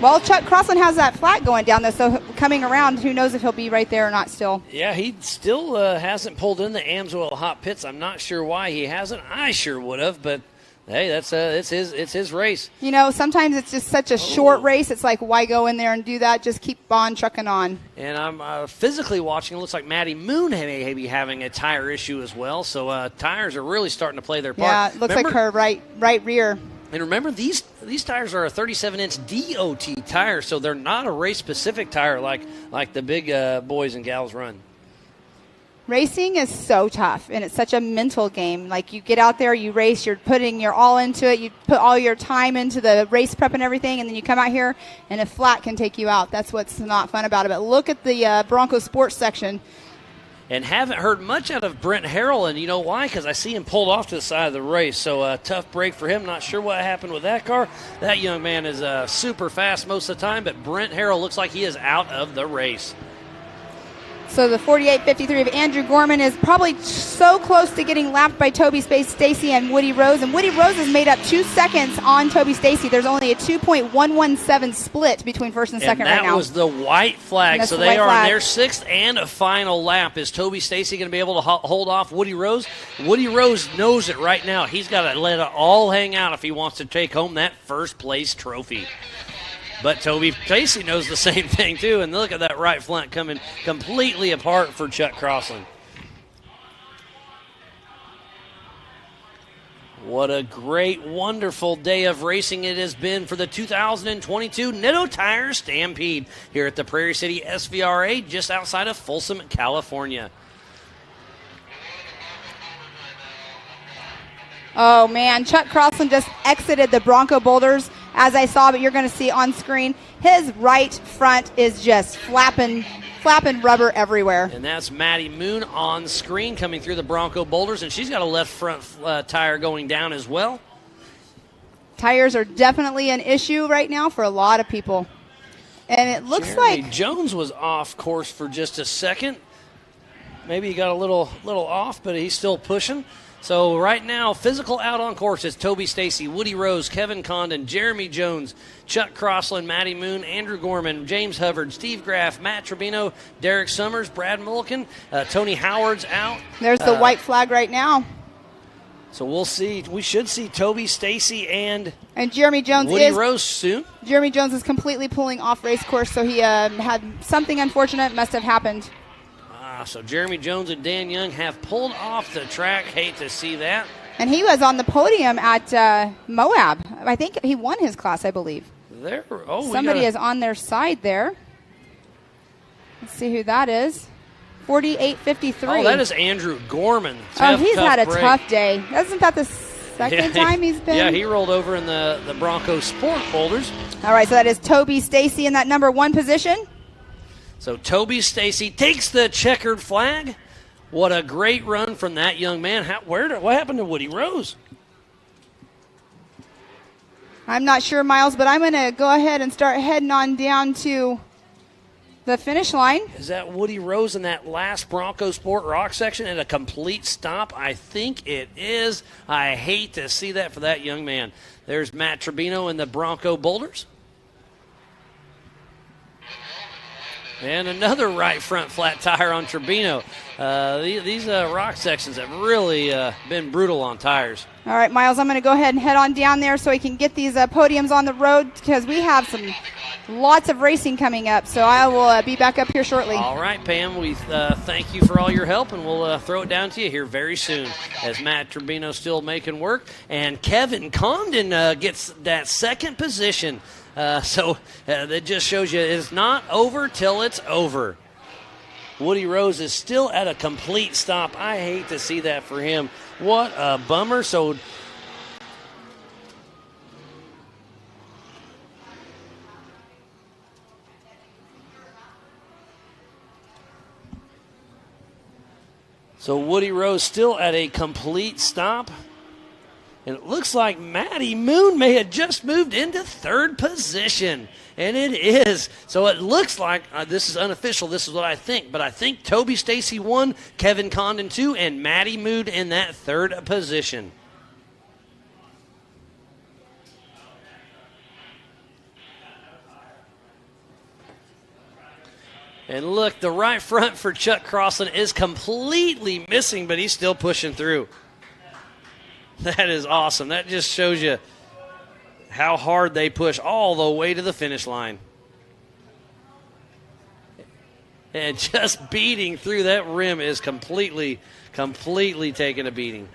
Speaker 2: Well, Chuck Crossland has that flat going down, though, so coming around, who knows if he'll be right there or not still.
Speaker 1: Yeah, he still hasn't pulled in the Amsoil Hot Pits. I'm not sure why he hasn't. I sure would have, but hey, it's his race.
Speaker 2: You know, sometimes it's just such a short race. It's like, why go in there and do that? Just keep on trucking on.
Speaker 1: And I'm physically watching. It looks like Maddie Moon may be having a tire issue as well. So tires are really starting to play their part.
Speaker 2: Yeah, it looks like her right rear.
Speaker 1: And remember, these tires are a 37-inch DOT tire, so they're not a race-specific tire like the big boys and gals run.
Speaker 2: Racing is so tough, and it's such a mental game. Like, you get out there, you race, you're putting your all into it, you put all your time into the race prep and everything, and then you come out here, and a flat can take you out. That's what's not fun about it. But look at the Bronco Sports section.
Speaker 1: And haven't heard much out of Brent Harrell, and you know why? Because I see him pulled off to the side of the race. So a tough break for him. Not sure what happened with that car. That young man is super fast most of the time, but Brent Harrell looks like he is out of the race.
Speaker 2: So the 48.53 of Andrew Gorman is probably so close to getting lapped by Toby Stacy and Woody Rose. And Woody Rose has made up 2 seconds on Toby Stacy. There's only a 2.117 split between first and second right now.
Speaker 1: That was the white flag. So they are on their 6th and final lap. Is Toby Stacy going to be able to hold off Woody Rose? Woody Rose knows it right now. He's got to let it all hang out if he wants to take home that first place trophy. But Toby Stacy knows the same thing, too. And look at that right front coming completely apart for Chuck Crossland. What a great, wonderful day of racing it has been for the 2022 Nitto Tire Stampede here at the Prairie City SVRA just outside of Folsom, California.
Speaker 2: Oh, man. Chuck Crossland just exited the Bronco Boulders, as I saw, but you're going to see on screen. His right front is just flapping rubber everywhere.
Speaker 1: And that's Maddie Moon on screen coming through the Bronco Boulders, and she's got a left front tire going down as well.
Speaker 2: Tires are definitely an issue right now for a lot of people. And it looks
Speaker 1: Jeremy
Speaker 2: like
Speaker 1: Jones was off course for just a second. Maybe he got a little off, but he's still pushing. So right now, physical out on course is Toby Stacy, Woody Rose, Kevin Condon, Jeremy Jones, Chuck Crossland, Maddie Moon, Andrew Gorman, James Hubbard, Steve Graff, Matt Trevino, Derek Summers, Brad Mulliken, Tony Howard's out.
Speaker 2: There's the white flag right now.
Speaker 1: So we'll see. We should see Toby Stacy and
Speaker 2: Jeremy Jones
Speaker 1: Woody Rose soon.
Speaker 2: Jeremy Jones is completely pulling off race course, so he had something unfortunate must have happened.
Speaker 1: So Jeremy Jones and Dan Young have pulled off the track. Hate to see that.
Speaker 2: And he was on the podium at Moab. I think he won his class, I believe. Somebody is on their side there. Let's see who that is. 48.53.
Speaker 1: Oh, that is Andrew Gorman.
Speaker 2: He's had a
Speaker 1: break.
Speaker 2: tough day. Isn't that the second time he's been?
Speaker 1: Yeah, he rolled over in the Bronco Sport Boulders.
Speaker 2: All right, so that is Toby Stacy in that number 1 position.
Speaker 1: So Toby Stacy takes the checkered flag. What a great run from that young man. What happened to Woody Rose?
Speaker 2: I'm not sure, Miles, but I'm going to go ahead and start heading on down to the finish line.
Speaker 1: Is that Woody Rose in that last Bronco Sport Rock section at a complete stop? I think it is. I hate to see that for that young man. There's Matt Trevino in the Bronco Boulders. And another right front flat tire on Trevino. These rock sections have really been brutal on tires.
Speaker 2: All right, Miles, I'm going to go ahead and head on down there so we can get these podiums on the road because we have lots of racing coming up. So I will be back up here shortly.
Speaker 1: All right, Pam, we thank you for all your help, and we'll throw it down to you here very soon as Matt Trevino's still making work. And Kevin Condon gets that second position. So that just shows you it's not over till it's over. Woody Rose is still at a complete stop. I hate to see that for him. What a bummer. So Woody Rose still at a complete stop. And it looks like Maddie Moon may have just moved into third position. And it is. So it looks like, this is unofficial, this is what I think. But I think Toby Stacy won, Kevin Condon 2, and Maddie Moon in that third position. And look, the right front for Chuck Crossland is completely missing, but he's still pushing through. That is awesome. That just shows you how hard they push all the way to the finish line. And just beating through that rim is completely taking a beating.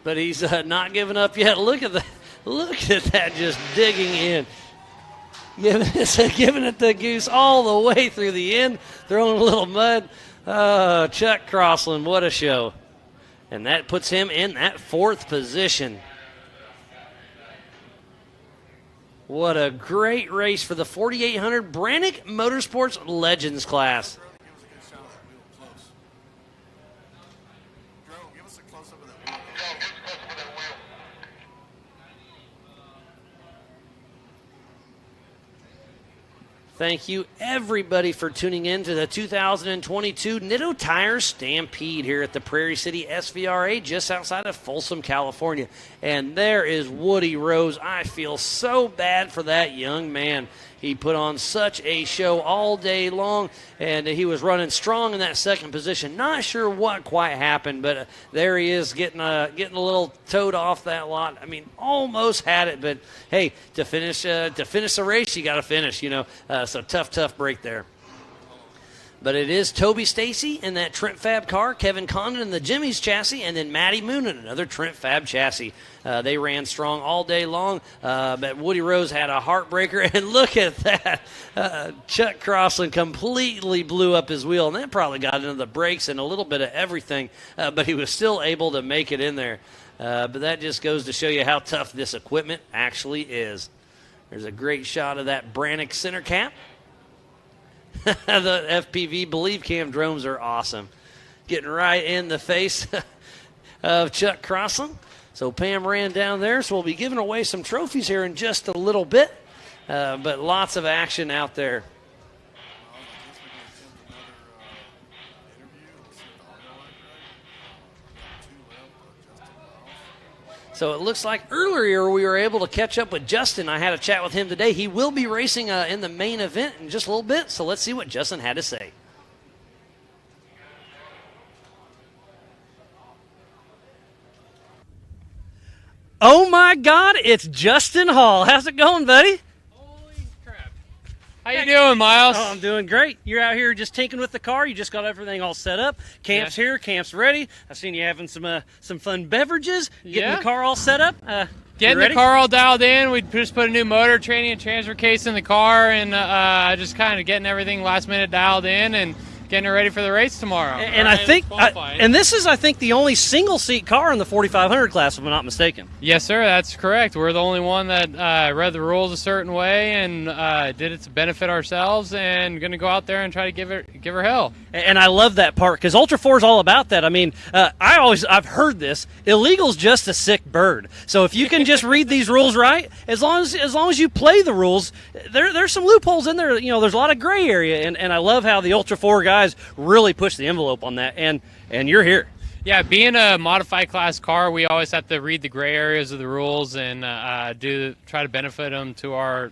Speaker 1: But he's not giving up yet. Look at that, just digging in. Giving it the goose all the way through the end, throwing a little mud. Oh, Chuck Crossland, what a show. And that puts him in that fourth position. What a great race for the 4800 Brannick Motorsports Legends class. Thank you, everybody, for tuning in to the 2022 Nitto Tire Stampede here at the Prairie City SVRA just outside of Folsom, California. And there is Woody Rose. I feel so bad for that young man. He put on such a show all day long, and he was running strong in that second position. Not sure what quite happened, but there he is getting a little towed off that lot. I mean, almost had it, but hey, to finish the race, you got to finish, So tough break there. But it is Toby Stacy in that Trent Fab car, Kevin Condon in the Jimmy's chassis, and then Matty Moon in another Trent Fab chassis. They ran strong all day long, but Woody Rose had a heartbreaker, and look at that. Chuck Crossland completely blew up his wheel, and that probably got into the brakes and a little bit of everything, but he was still able to make it in there. But that just goes to show you how tough this equipment actually is. There's a great shot of that Brannick center cap. The FPV Believe Cam drones are awesome. Getting right in the face of Chuck Crossland. So Pam ran down there, so we'll be giving away some trophies here in just a little bit. But lots of action out there. So it looks like earlier we were able to catch up with Justin. I had a chat with him today. He will be racing in the main event in just a little bit. So let's see what Justin had to say. Oh, my God, it's Justin Hall. How's it going, buddy?
Speaker 11: How you doing, Miles?
Speaker 19: Oh, I'm doing great. You're out here just tinkering with the car. You just got everything all set up. Camp's here. Camp's ready. I've seen you having some fun beverages. Getting the car all set up.
Speaker 11: Getting the car all dialed in. We just put a new motor, training, and transfer case in the car, and just kind of getting everything last minute dialed in and getting it ready for the race tomorrow.
Speaker 19: And I think, and this is, I think, the only single-seat car in the 4500 class, if I'm not mistaken.
Speaker 11: Yes, sir, that's correct. We're the only one that read the rules a certain way and did it to benefit ourselves, and going to go out there and try to give her hell.
Speaker 19: And I love that part because Ultra 4 is all about that. I mean, I've heard this. Illegal's just a sick bird. So if you can just read these rules right, as long as you play the rules, there's some loopholes in there. You know, there's a lot of gray area, and I love how the Ultra 4 guys really push the envelope on that. And you're here.
Speaker 11: Yeah, being a modified class car, we always have to read the gray areas of the rules and try to benefit them to our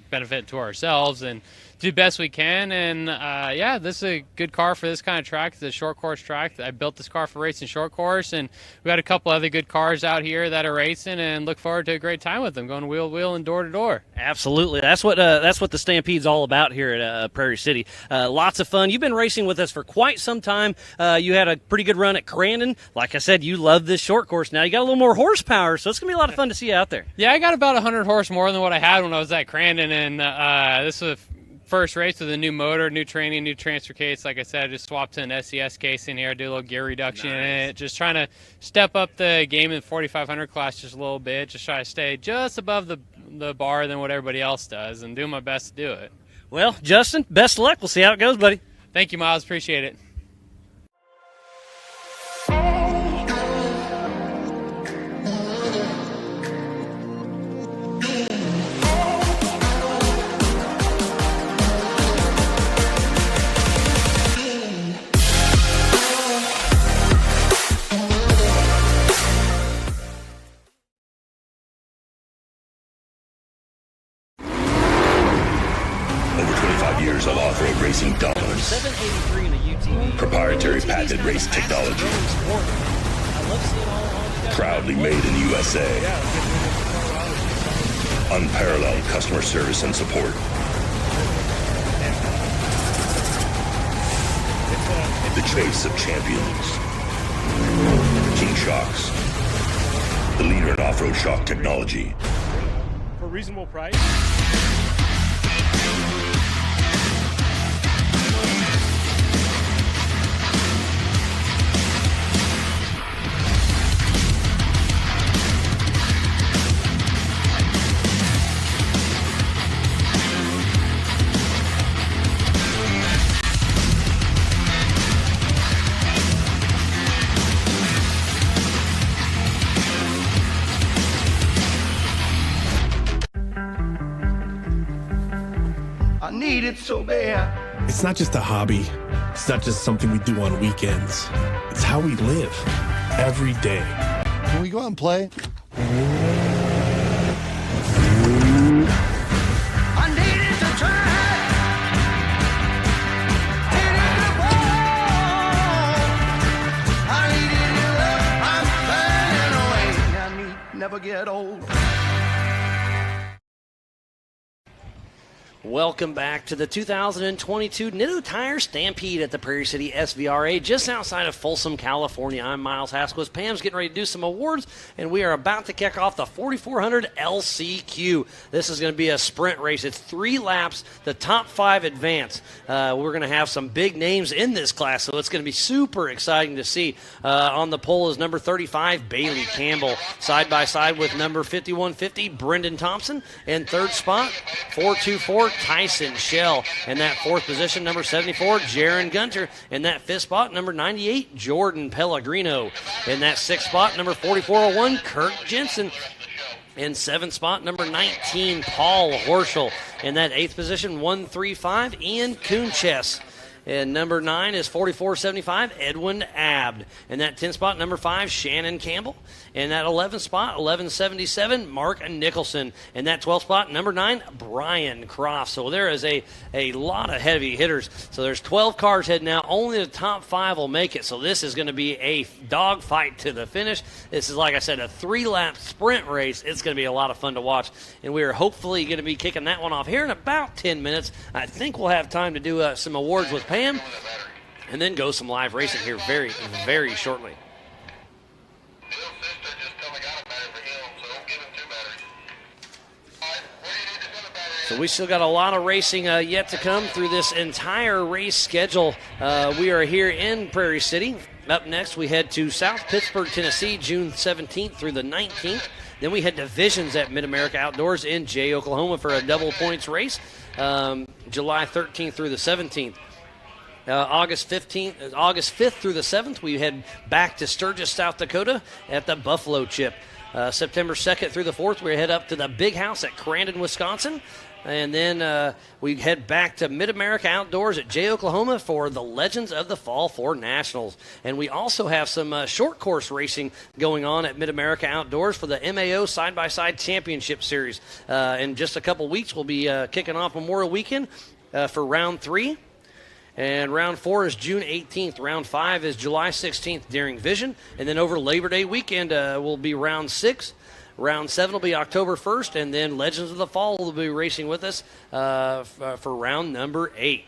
Speaker 11: benefit to ourselves and do the best we can. And yeah, this is a good car for this kind of track. It's a short course track. I built this car for racing short course, and we got a couple other good cars out here that are racing, and look forward to a great time with them, going wheel to wheel and door to door.
Speaker 19: Absolutely, that's what the Stampede's all about here at Prairie City. Lots of fun. You've been racing with us for quite some time. You had a pretty good run at Crandon. Like I said, you love this short course. Now you got a little more horsepower, so it's gonna be a lot of fun to see you out there.
Speaker 11: Yeah, I got about 100 horse more than what I had when I was at Crandon, and this was first race with a new motor, new training, new transfer case. Like I said, I just swapped to an SES case in here, do a little gear reduction in it. Just trying to step up the game in the 4500 class just a little bit. Just try to stay just above the bar than what everybody else does and do my best to do it.
Speaker 19: Well, Justin, best of luck. We'll see how it goes, buddy.
Speaker 11: Thank you, Miles. Appreciate it.
Speaker 13: Years of off-road racing dominance, proprietary patented race technology, proudly made in the USA, unparalleled customer service and support. The chase of champions, King Shocks, the leader in off-road shock technology.
Speaker 23: For a reasonable price.
Speaker 8: I need it so bad.
Speaker 9: It's not just a hobby. It's not just something we do on weekends. It's how we live every day.
Speaker 10: Can we go out and play?
Speaker 8: I need it to try. I need it in love. I'm burning away. I need never get old.
Speaker 1: Welcome back to the 2022 Nitto Tire Stampede at the Prairie City SVRA, just outside of Folsom, California. I'm Miles Haskell. Pam's getting ready to do some awards, and we are about to kick off the 4400 LCQ. This is going to be a sprint race. It's 3 laps. The top 5 advance. We're going to have some big names in this class, so it's going to be super exciting to see. On the pole is number 35, Bailey Campbell, side by side with number 5150, Brendan Thompson. In third spot, 424, Tyson Shell. In that 4th position, number 74, Jaron Gunter. In that 5th spot, number 98, Jordan Pellegrino. In that 6th spot, number 4401, Kirk Jensen. In 7th spot, number 19, Paul Horschel. In that 8th position, 135, Ian Kunches. And number 9 is 4475, Edwin Abd. In that 10th spot, number 5, Shannon Campbell. In that 11th spot, 1177, Mark Nicholson. In that 12th spot, number 9, Brian Croft. So there is a lot of heavy hitters. So there's 12 cars heading out. Only the top 5 will make it. So this is going to be a dogfight to the finish. This is, like I said, a 3-lap sprint race. It's going to be a lot of fun to watch. And we are hopefully going to be kicking that one off here in about 10 minutes. I think we'll have time to do some awards with Pam, and then go some live racing here very, very shortly. So we still got a lot of racing yet to come through this entire race schedule. We are here in Prairie City. Up next, we head to South Pittsburgh, Tennessee, June 17th through the 19th. Then we head to Visions at Mid-America Outdoors in Jay, Oklahoma for a double points race, July 13th through the 17th. August 5th through the 7th, we head back to Sturgis, South Dakota at the Buffalo Chip. September 2nd through the 4th, we head up to the Big House at Crandon, Wisconsin. And then we head back to Mid-America Outdoors at Jay, Oklahoma for the Legends of the Fall 4 Nationals. And we also have some short course racing going on at Mid-America Outdoors for the MAO Side-by-Side Championship Series. In just a couple weeks, we'll be kicking off Memorial Weekend for Round 3. And Round 4 is June 18th. Round 5 is July 16th during Vision. And then over Labor Day weekend will be Round 6. Round 7 will be October 1st. And then Legends of the Fall will be racing with us for round number 8.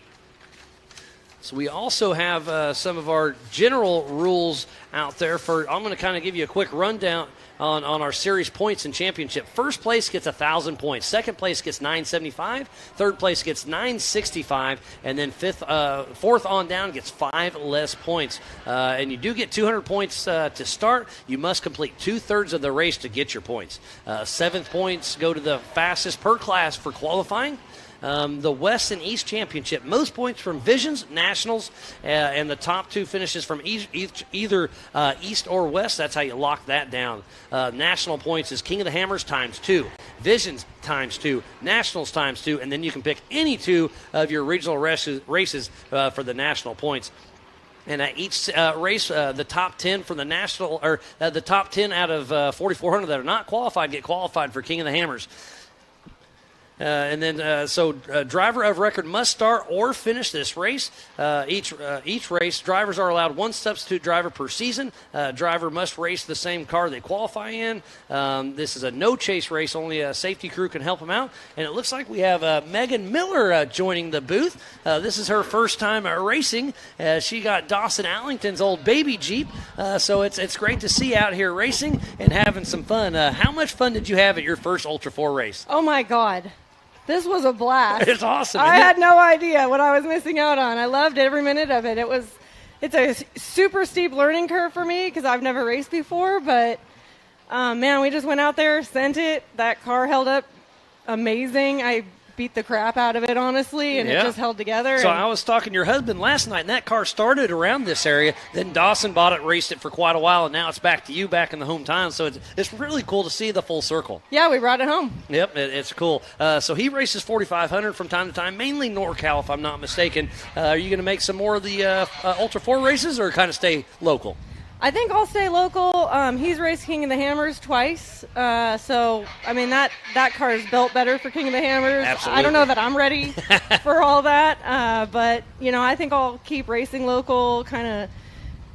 Speaker 1: So we also have some of our general rules out there. I'm going to kind of give you a quick rundown on our series points and championship. First place gets 1,000 points. Second place gets 975. Third place gets 965. And then fourth on down gets 5 less points. And you do get 200 points to start. You must complete 2/3 of the race to get your points. 7th points go to the fastest per class for qualifying. The West and East Championship, most points from Visions, Nationals, and the top 2 finishes from either East or West. That's how you lock that down. National points is King of the Hammers × 2, Visions ×2, Nationals ×2, and then you can pick any 2 of your regional races for the national points. And at each race, the top 10 from the national, or the top 10 out of 4,400 that are not qualified get qualified for King of the Hammers. And then, driver of record must start or finish this race. Each race, drivers are allowed 1 substitute driver per season. Driver must race the same car they qualify in. This is a no-chase race. Only a safety crew can help them out. And it looks like we have Megan Miller joining the booth. This is her first time racing. She got Dawson Allington's old baby Jeep. So it's great to see out here racing and having some fun. How much fun did you have at your first Ultra 4 race?
Speaker 12: Oh, my God. This was a blast.
Speaker 1: It's awesome.
Speaker 12: I had no idea what I was missing out on. I loved every minute of it. It's a super steep learning curve for me because I've never raced before, but man, we just went out there, sent it. That car held up amazing. I beat the crap out of it, honestly, and it just held together.
Speaker 1: So I was talking to your husband last night, and that car started around this area. Then Dawson bought it, raced it for quite a while, and now it's back to you back in the hometown. So it's really cool to see the full circle.
Speaker 12: Yeah, we brought it home.
Speaker 1: Yep, it's cool. So he races 4,500 from time to time, mainly NorCal, if I'm not mistaken. Are you going to make some more of the Ultra 4 races or kind of stay local?
Speaker 12: I think I'll stay local. He's raced King of the Hammers twice. So, I mean, that car is built better for King of the Hammers.
Speaker 1: Absolutely.
Speaker 12: I don't know that I'm ready for all that. But, I think I'll keep racing local, kind of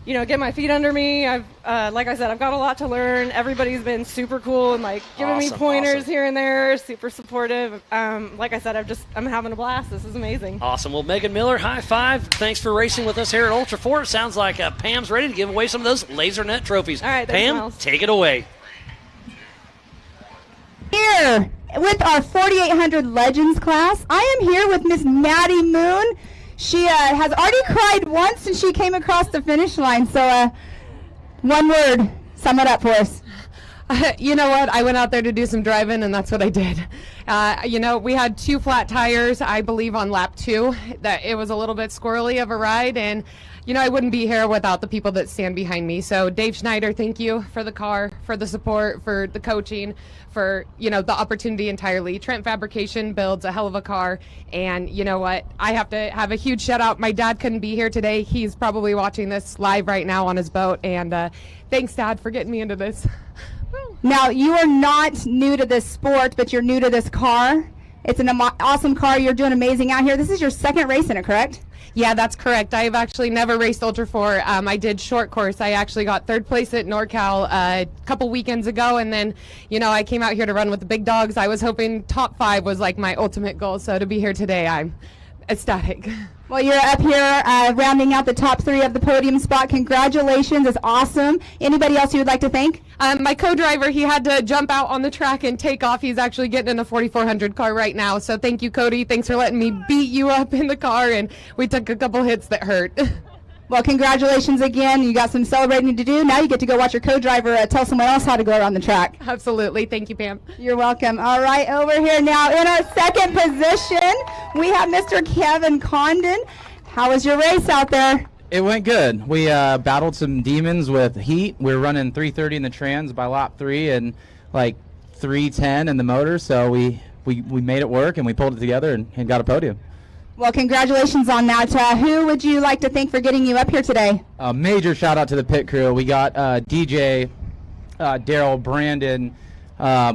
Speaker 12: get my feet under me. Like I said, I've got a lot to learn. Everybody's been super cool and giving me pointers here and there, super supportive. Like I said, I'm having a blast. This is amazing.
Speaker 1: Awesome. Well, Megan Miller, high five. Thanks for racing with us here at Ultra 4. It sounds like Pam's ready to give away some of those laser net trophies.
Speaker 12: All right,
Speaker 1: Pam,
Speaker 12: Miles.
Speaker 1: take it away.
Speaker 2: Here with our 4800 Legends class, I am here with Miss Maddie Moon. She has already cried once since she came across the finish line. So, one word, sum it up for us.
Speaker 14: You know what? I went out there to do some driving, and that's what I did. We had 2 flat tires, I believe, on lap 2. That it was a little bit squirrely of a ride, and I wouldn't be here without the people that stand behind me. So, Dave Schneider, thank you for the car, for the support, for the coaching, for the opportunity entirely. Trent Fabrication builds a hell of a car, and you know what? I have to have a huge shout out. My dad couldn't be here today. He's probably watching this live right now on his boat, and thanks, Dad, for getting me into this.
Speaker 2: Now, you are not new to this sport, but you're new to this car. It's an awesome car. You're doing amazing out here. This is your second race in it, correct?
Speaker 14: Yeah, that's correct. I've actually never raced Ultra 4. I did short course. I actually got 3rd place at NorCal a couple weekends ago, and then, I came out here to run with the big dogs. I was hoping top 5 was my ultimate goal, so to be here today, I'm ecstatic.
Speaker 2: Well, you're up here rounding out the top 3 of the podium spot. Congratulations. It's awesome. Anybody else you would like to thank?
Speaker 14: My co-driver, he had to jump out on the track and take off. He's actually getting in a 4400 car right now. So thank you, Cody. Thanks for letting me beat you up in the car, and we took a couple hits that hurt.
Speaker 2: Well, congratulations again. You got some celebrating to do. Now you get to go watch your co-driver tell someone else how to go around the track.
Speaker 14: Absolutely. Thank you, Pam.
Speaker 2: You're welcome. All right, over here now in our second position, we have Mr. Kevin Condon. How was your race out there?
Speaker 22: It went good. We battled some demons with heat. We were running 330 in the trans by lap 3 and 310 in the motor. So we made it work, and we pulled it together and got a podium.
Speaker 2: Well, congratulations on that. Who would you like to thank for getting you up here today?
Speaker 22: A major shout out to the pit crew. We got DJ, Daryl, Brandon.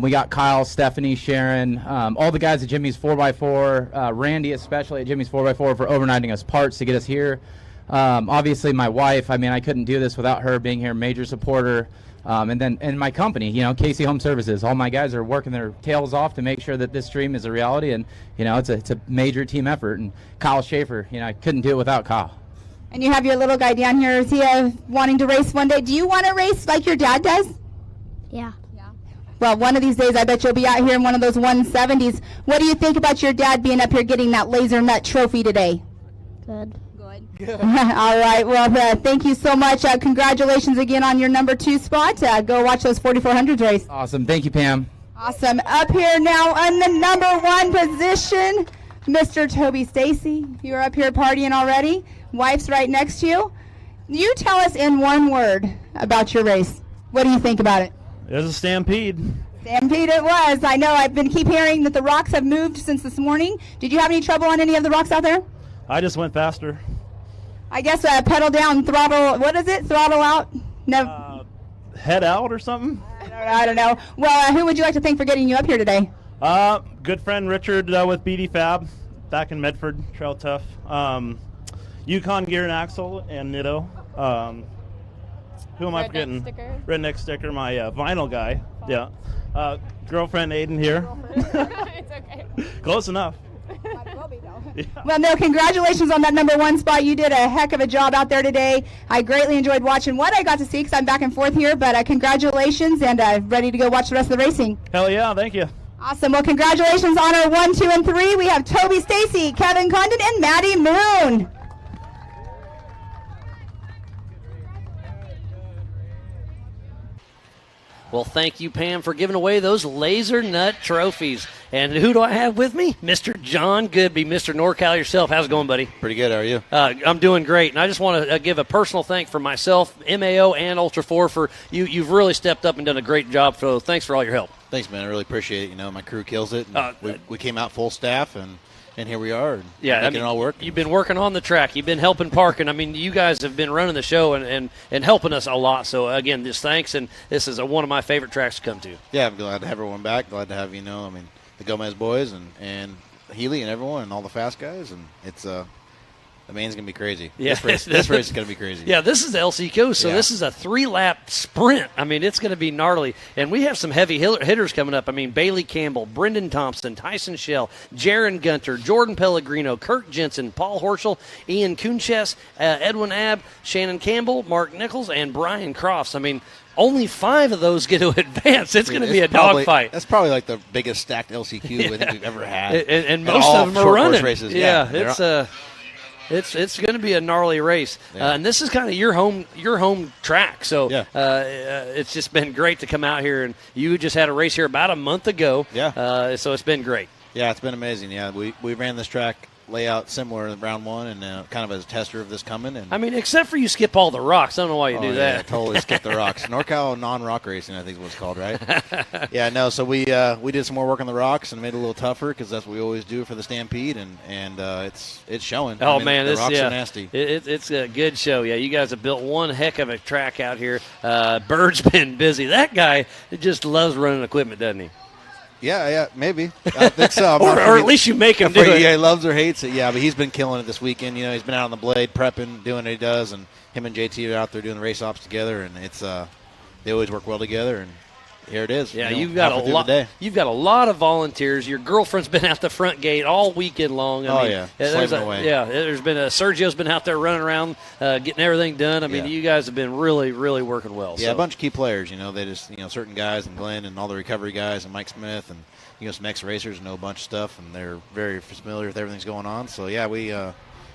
Speaker 22: We got Kyle, Stephanie, Sharon, all the guys at Jimmy's 4x4, Randy especially at Jimmy's 4x4 for overnighting us parts to get us here. Obviously my wife, I couldn't do this without her being here, major supporter. And my company, Casey Home Services. All my guys are working their tails off to make sure that this stream is a reality, and it's a major team effort. And Kyle Schaefer, I couldn't do it without Kyle.
Speaker 2: And you have your little guy down here. Is he wanting to race one day? Do you want to race like your dad does?
Speaker 5: Yeah.
Speaker 2: Well, one of these days I bet you'll be out here in one of those 170s. What do you think about your dad being up here getting that laser nut trophy today?
Speaker 5: Good.
Speaker 2: All right. Well, thank you so much. Congratulations again on your number 2 spot. Go watch those 4400s race.
Speaker 22: Awesome. Thank you, Pam.
Speaker 2: Awesome. Up here now on the number 1 position, Mr. Toby Stacy. You're up here partying already. Wife's right next to you. You tell us in one word about your race. What do you think about it?
Speaker 23: It was a stampede.
Speaker 2: Stampede it was. I know. I've been keep hearing that the rocks have moved since this morning. Did you have any trouble on any of the rocks out there?
Speaker 23: I just went faster.
Speaker 2: I guess pedal down, throttle. What is it? Throttle out? No.
Speaker 23: Head out or something?
Speaker 2: I don't know. Well, who would you like to thank for getting you up here today?
Speaker 23: Good friend Richard with BD Fab back in Medford, Trail Tough. Yukon Gear and Axle and Nitto. Who am I forgetting? Redneck Sticker, my vinyl guy. Yeah. Girlfriend Aiden here.
Speaker 12: It's okay.
Speaker 23: Close enough.
Speaker 2: Yeah. Well, no, congratulations on that number 1 spot. You did a heck of a job out there today. I greatly enjoyed watching what I got to see because I'm back and forth here, but congratulations, and ready to go watch the rest of the racing.
Speaker 23: Hell yeah, thank you.
Speaker 2: Awesome. Well, congratulations on our 1, 2, and 3. We have Toby Stacy, Kevin Condon, and Maddie Moon.
Speaker 1: Well, thank you, Pam, for giving away those laser nut trophies. And who do I have with me? Mr. John Goodby, Mr. NorCal yourself. How's it going, buddy?
Speaker 15: Pretty good. How are you?
Speaker 1: I'm doing great. And I just want to give a personal thank for myself, MAO, and Ultra 4 for you. You've really stepped up and done a great job. So thanks for all your help.
Speaker 15: Thanks, man. I really appreciate it. My crew kills it. We came out full staff, and here we are. Making it all work.
Speaker 1: You've been working on the track. You've been helping parking. You guys have been running the show and helping us a lot. So, again, just thanks. And this is one of my favorite tracks to come to.
Speaker 15: Yeah, I'm glad to have everyone back. Glad to have, the Gomez boys and Healy and everyone and all the fast guys. And it's The main's going to be crazy.
Speaker 1: Yeah.
Speaker 15: This race is going to be crazy.
Speaker 1: Yeah, this is the LCQ, so this is a 3-lap sprint. I mean, it's going to be gnarly. And we have some heavy hitters coming up. I mean, Bailey Campbell, Brendan Thompson, Tyson Schell, Jaron Gunter, Jordan Pellegrino, Kirk Jensen, Paul Horschel, Ian Kunches, Edwin Abb, Shannon Campbell, Mark Nichols, and Brian Crofts. I mean, only 5 of those get to advance. It's going to be a dogfight.
Speaker 15: That's probably like the biggest stacked LCQ I think we've ever had.
Speaker 1: And most of them are running.
Speaker 15: Races.
Speaker 1: Yeah, it's going to be a gnarly race. And this is kind of your home track. So it's just been great to come out here. And you just had a race here about a month ago.
Speaker 15: Yeah.
Speaker 1: So it's been great.
Speaker 15: Yeah, it's been amazing. Yeah, we ran this track layout similar in round 1 and kind of as a tester of this coming. And
Speaker 1: I mean, except for you skip all the rocks. I don't know why you do that.
Speaker 15: Yeah, totally skip the rocks. NorCal non-rock racing, I think is what it's called, right? Yeah, no, so we did some more work on the rocks and made it a little tougher because that's what we always do for the Stampede, and it's showing.
Speaker 1: Oh,
Speaker 15: I mean,
Speaker 1: man,
Speaker 15: the rocks are nasty.
Speaker 1: It's a good show. Yeah, you guys have built one heck of a track out here. Bird's been busy. That guy just loves running equipment, doesn't he?
Speaker 15: Yeah, maybe. I think so.
Speaker 1: or at least you make him do it.
Speaker 15: Yeah, he loves or hates it. Yeah, but he's been killing it this weekend. You know, he's been out on the blade prepping, doing what he does, and him and JT are out there doing the race ops together, and it's they always work well together. And here it is.
Speaker 1: Yeah,
Speaker 15: you know,
Speaker 1: you've got a lot. You've got a lot of volunteers. Your girlfriend's been out the front gate all weekend long. I mean,
Speaker 15: slaving away.
Speaker 1: Yeah, there's been Sergio's been out there running around, getting everything done. I mean, you guys have been really, really working well.
Speaker 15: Yeah,
Speaker 1: so.
Speaker 15: a bunch of key players. You know, they just certain guys, and Glenn and all the recovery guys, and Mike Smith, and some ex-racers know a bunch of stuff, and they're very familiar with everything's going on. So yeah,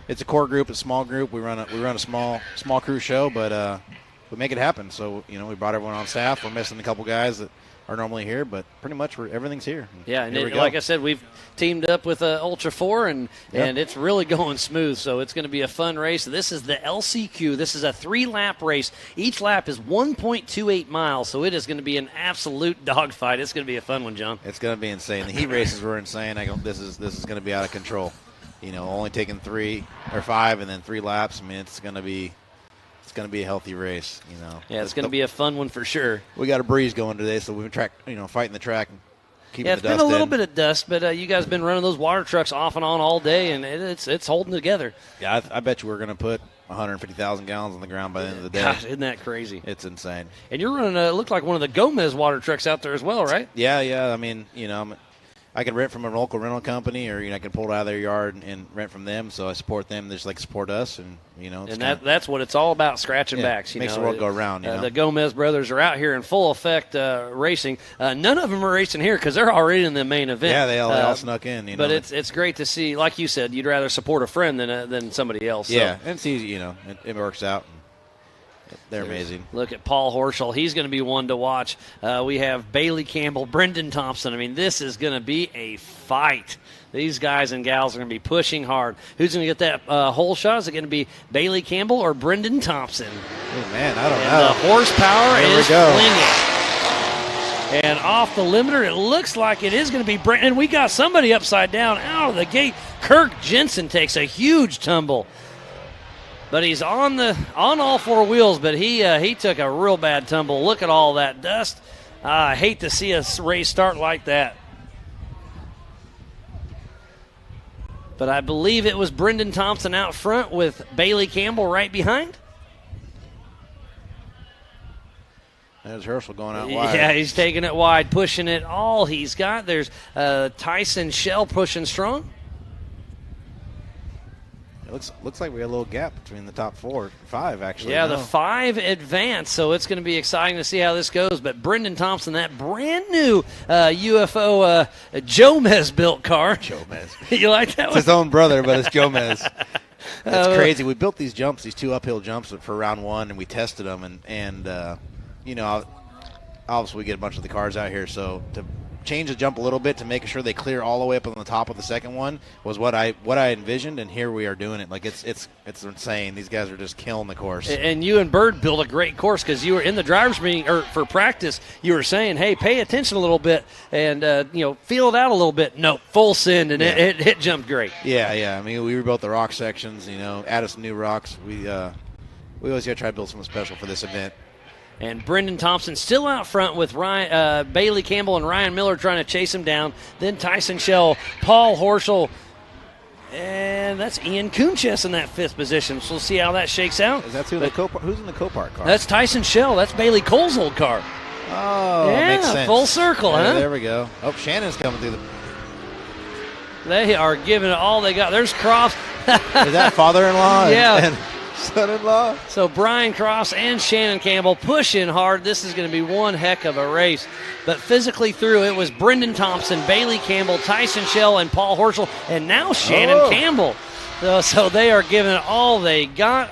Speaker 15: it's a core group, a small group. We run a small crew show, but we make it happen. So we brought everyone on staff. We're missing a couple guys that are normally here, but pretty much everything's here.
Speaker 1: Yeah, and like I said, we've teamed up with Ultra 4, and it's really going smooth, so it's going to be a fun race. This is the LCQ. This is a 3-lap race. Each lap is 1.28 miles, so it is going to be an absolute dogfight. It's going to be a fun one, John.
Speaker 15: It's going to be insane. The heat races were insane. This is going to be out of control. Only taking 3 or 5 and then 3 laps. I mean, it's going to be a healthy race,
Speaker 1: Yeah, it's going to be a fun one for sure.
Speaker 15: We got a breeze going today, so we've been fighting the track and keeping the dust in.
Speaker 1: Yeah, it's been a little bit of dust, but you guys have been running those water trucks off and on all day, and it's holding together.
Speaker 15: Yeah, I bet you we're going to put 150,000 gallons on the ground by the end of the day.
Speaker 1: Gosh, isn't that crazy?
Speaker 15: It's insane.
Speaker 1: And you're running, looked like one of the Gomez water trucks out there as well, right?
Speaker 15: Yeah. I mean, I can rent from a local rental company, or I can pull it out of their yard and rent from them. So I support them; they just like support us, and
Speaker 1: that's what it's all about, scratching backs.
Speaker 15: Makes the world go round.
Speaker 1: The Gomez brothers are out here in full effect racing. None of them are racing here because they're already in the main event.
Speaker 15: Yeah, they all snuck in.
Speaker 1: But it's great to see. Like you said, you'd rather support a friend than somebody else.
Speaker 15: Yeah, and it's easy. It works out. They're amazing.
Speaker 1: Look at Paul Horschel. He's going to be one to watch. We have Bailey Campbell, Brendan Thompson. I mean, this is going to be a fight. These guys and gals are going to be pushing hard. Who's going to get that hole shot? Is it going to be Bailey Campbell or Brendan Thompson?
Speaker 15: Oh, man, I don't know.
Speaker 1: The horsepower is flinging. And off the limiter, it looks like it is going to be Brendan. We got somebody upside down out of the gate. Kirk Jensen takes a huge tumble. But he's on all 4 wheels, but he took a real bad tumble. Look at all that dust. I hate to see a race start like that. But I believe it was Brendan Thompson out front with Bailey Campbell right behind.
Speaker 15: There's Herschel going out wide.
Speaker 1: Yeah, he's taking it wide, pushing it all he's got. There's Tyson Schell pushing strong.
Speaker 15: Looks like we got a little gap between the top 4 and 5, actually.
Speaker 1: Yeah, the 5 advance, so it's going to be exciting to see how this goes. But Brendan Thompson, that brand new UFO Jomez built car.
Speaker 15: Jomez.
Speaker 1: You like that one?
Speaker 15: It's his own brother, but it's Jomez. It's crazy. We built these 2 uphill jumps for round 1, and we tested them. And obviously we get a bunch of the cars out here, so to change the jump a little bit to make sure they clear all the way up on the top of the second one was what I envisioned, and here we are doing it. Like it's insane. These guys are just killing the course.
Speaker 1: And you and Bird built a great course because you were in the drivers' meeting or for practice. You were saying, "Hey, pay attention a little bit and feel it out a little bit." No, full send, and it jumped great.
Speaker 15: Yeah. I mean, we rebuilt the rock sections. Added some new rocks. We always got to try to build something special for this event.
Speaker 1: And Brendan Thompson still out front with Bailey Campbell and Ryan Miller trying to chase him down. Then Tyson Schell, Paul Horschel. And that's Ian Kunches in that 5th position. So we'll see how that shakes out.
Speaker 15: Is that who's in the Copart car?
Speaker 1: That's Tyson Shell. That's Bailey Cole's old car.
Speaker 15: Oh,
Speaker 1: yeah,
Speaker 15: makes sense.
Speaker 1: Full circle, huh?
Speaker 15: There we go. Oh, Shannon's coming through the.
Speaker 1: They are giving it all they got. There's Cross.
Speaker 15: Is that father-in-law?
Speaker 1: Yeah.
Speaker 15: And son-in-law?
Speaker 1: So Brian Cross and Shannon Campbell pushing hard. This is going to be one heck of a race. But physically through, it was Brendan Thompson, Bailey Campbell, Tyson Shell, and Paul Horschel, and now Shannon Campbell. So they are giving it all they got.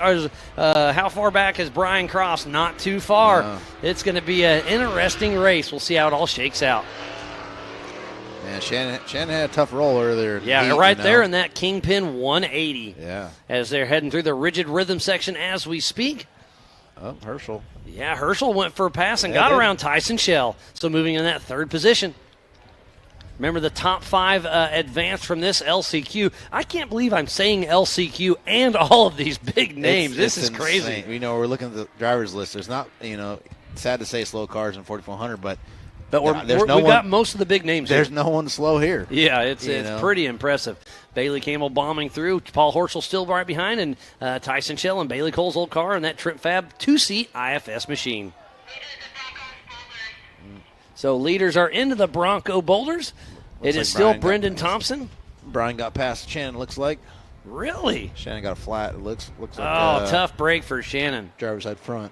Speaker 1: How far back is Brian Cross? Not too far.
Speaker 15: No.
Speaker 1: It's going to be an interesting race. We'll see how it all shakes out.
Speaker 15: Man, Shannon had a tough roll earlier.
Speaker 1: Yeah, right there in that Kingpin 180.
Speaker 15: Yeah.
Speaker 1: As they're heading through the rigid rhythm section as we speak.
Speaker 15: Oh, Herschel.
Speaker 1: Yeah, Herschel went for a pass and got around Tyson Shell. So moving in that 3rd position. Remember the top 5 advanced from this LCQ. I can't believe I'm saying LCQ and all of these big names. This is crazy.
Speaker 15: We know we're looking at the drivers list. There's not, sad to say slow cars in 4400, but
Speaker 1: we've got most of the big names.
Speaker 15: There's
Speaker 1: here.
Speaker 15: no one slow here.
Speaker 1: Yeah, it's pretty impressive. Bailey Campbell bombing through. Paul Horschel still right behind, and Tyson Shell and Bailey Cole's old car in that Trip Fab 2-seat IFS machine. So leaders are into the Bronco Boulders. It is still Brendan Thompson.
Speaker 15: Brian got past Shannon, looks like.
Speaker 1: Really?
Speaker 15: Shannon got a flat. It looks like.
Speaker 1: Tough break for Shannon.
Speaker 15: Driver's side front.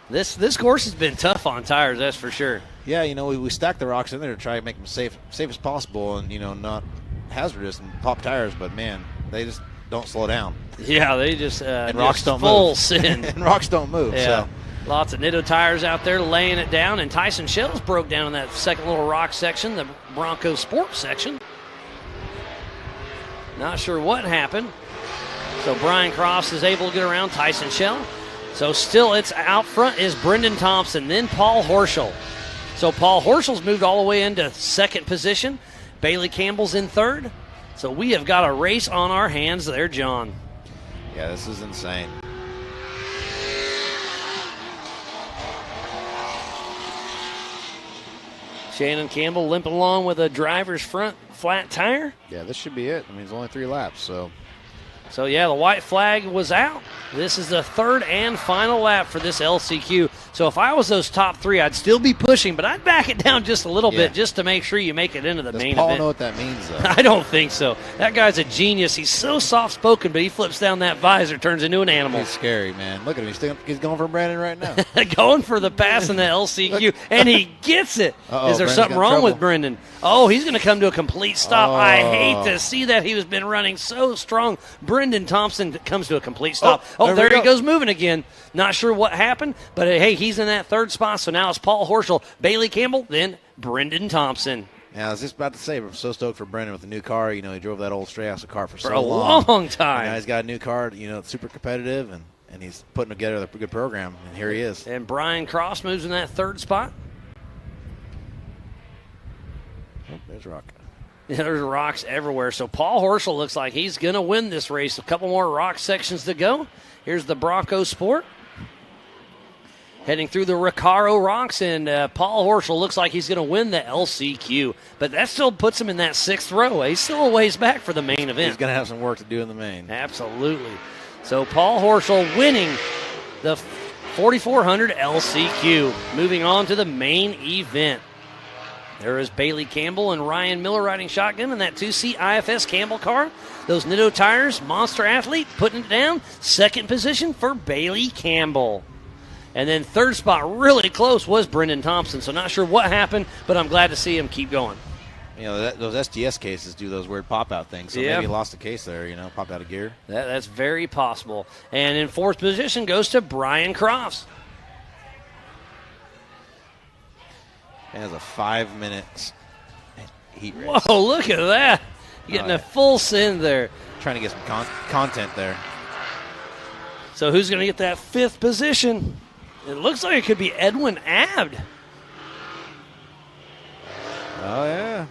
Speaker 1: This course has been tough on tires, that's for sure.
Speaker 15: Yeah, we stacked the rocks in there to try to make them safe as possible, and not hazardous and pop tires. But man, they just don't slow down.
Speaker 1: Yeah, they just
Speaker 15: and rocks don't
Speaker 1: full
Speaker 15: move.
Speaker 1: Sin.
Speaker 15: And rocks don't move.
Speaker 1: Yeah.
Speaker 15: So.
Speaker 1: Lots of Nitto tires out there laying it down, and Tyson Shells broke down in that second little rock section, the Bronco Sports section. Not sure what happened. So Brian Cross is able to get around Tyson Shell. So still it's out front is Brendan Thompson, then Paul Horschel. So Paul Horschel's moved all the way into 2nd position. Bailey Campbell's in 3rd. So we have got a race on our hands there, John.
Speaker 15: Yeah, this is insane.
Speaker 1: Shannon Campbell limping along with a driver's front flat tire.
Speaker 15: Yeah, this should be it. I mean, it's only 3 laps, so.
Speaker 1: So, yeah, the white flag was out. This is the 3rd and final lap for this LCQ. So if I was those top 3, I'd still be pushing, but I'd back it down just a little bit just to make sure you make it into the main
Speaker 15: Paul
Speaker 1: event.
Speaker 15: Know what that means, though?
Speaker 1: I don't think so. That guy's a genius. He's so soft-spoken, but he flips down that visor, turns into an animal.
Speaker 15: He's scary, man. Look at him. He's going for Brandon right now.
Speaker 1: Going for the pass in the LCQ, and he gets it.
Speaker 15: Uh-oh,
Speaker 1: Is there
Speaker 15: Brendan's
Speaker 1: something
Speaker 15: got
Speaker 1: wrong
Speaker 15: trouble.
Speaker 1: with Brendan? Oh, he's going to come to a complete stop.
Speaker 15: Oh.
Speaker 1: I hate to see that. He was been running so strong. Brendan Thompson comes to a complete stop. Oh, there he goes moving again. Not sure what happened, but hey, he's in that 3rd spot, so now it's Paul Horschel, Bailey Campbell, then Brendan Thompson.
Speaker 15: Yeah, I was just about to say, I'm so stoked for Brendan with the new car. He drove that old straight house car for so
Speaker 1: a
Speaker 15: long.
Speaker 1: long time.
Speaker 15: Now he's got a new car, super competitive, and he's putting together a good program, and here he is.
Speaker 1: And Brian Cross moves in that 3rd spot.
Speaker 15: Oh, there's Rock.
Speaker 1: Yeah, there's rocks everywhere. So Paul Horschel looks like he's going to win this race. A couple more rock sections to go. Here's the Bronco Sport. Heading through the Recaro rocks, and Paul Horschel looks like he's going to win the LCQ. But that still puts him in that 6th row. He's still a ways back for the main event.
Speaker 15: He's going to have some work to do in the main.
Speaker 1: Absolutely. So Paul Horschel winning the 4400 LCQ. Moving on to the main event. There is Bailey Campbell and Ryan Miller riding shotgun in that 2-seat IFS Campbell car. Those Nitto tires, Monster Athlete putting it down. 2nd position for Bailey Campbell. And then 3rd spot, really close, was Brendan Thompson. So not sure what happened, but I'm glad to see him keep going.
Speaker 15: Those SDS cases do those weird pop-out things. So maybe he lost a case there, popped out of gear.
Speaker 1: That's very possible. And in 4th position goes to Brian Crofts.
Speaker 15: It has a 5 minutes heat race.
Speaker 1: Whoa, look at that. Getting a full send there.
Speaker 15: Trying to get some content there.
Speaker 1: So who's going to get that 5th position? It looks like it could be Edwin Abd.
Speaker 15: Oh, yeah.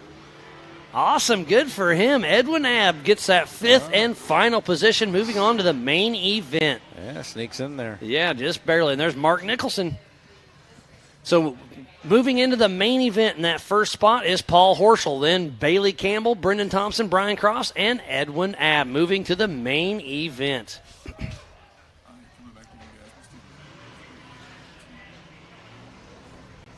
Speaker 1: Awesome. Good for him. Edwin Abd gets that 5th and final position, moving on to the main event.
Speaker 15: Yeah, sneaks in there.
Speaker 1: Yeah, just barely. And there's Mark Nicholson. So moving into the main event in that first spot is Paul Horschel, then Bailey Campbell, Brendan Thompson, Brian Cross, and Edwin Abb moving to the main event.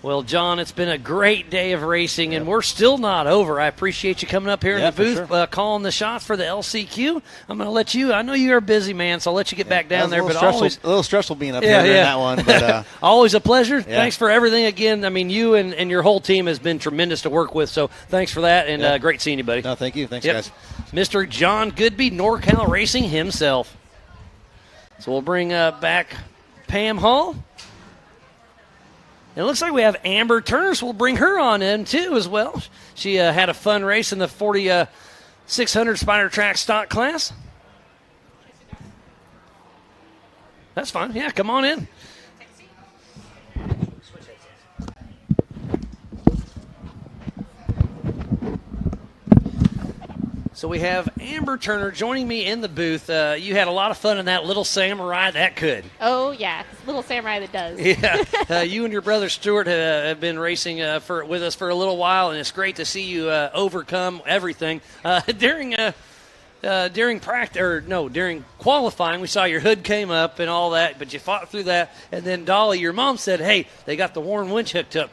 Speaker 1: Well, John, it's been a great day of racing, and we're still not over. I appreciate you coming up here in the booth, calling the shots for the LCQ. I'm going to let you. I know you're a busy man, so I'll let you get back down there. But always
Speaker 15: a little stressful being up here during that one. But
Speaker 1: always a pleasure. Thanks for everything again. I mean, you and your whole team has been tremendous to work with. So thanks for that, and great seeing you, buddy.
Speaker 15: No, thank you. Thanks, guys.
Speaker 1: Mr. John Goodby, NorCal Racing himself. So we'll bring back Pam Hall. It looks like we have Amber Turner, so we'll bring her on in, too, as well. She had a fun race in the 4,600 Spider Track stock class. That's fine. Yeah, come on in. So we have Amber Turner joining me in the booth. You had a lot of fun in that Little Samurai that could.
Speaker 16: Oh, yeah. It's Little Samurai that does.
Speaker 1: Yeah. You and your brother Stuart have been racing with us for a little while, and it's great to see you overcome everything. During qualifying, we saw your hood came up and all that, but you fought through that. And then Dolly, your mom, said, "Hey, they got the Warren winch hooked up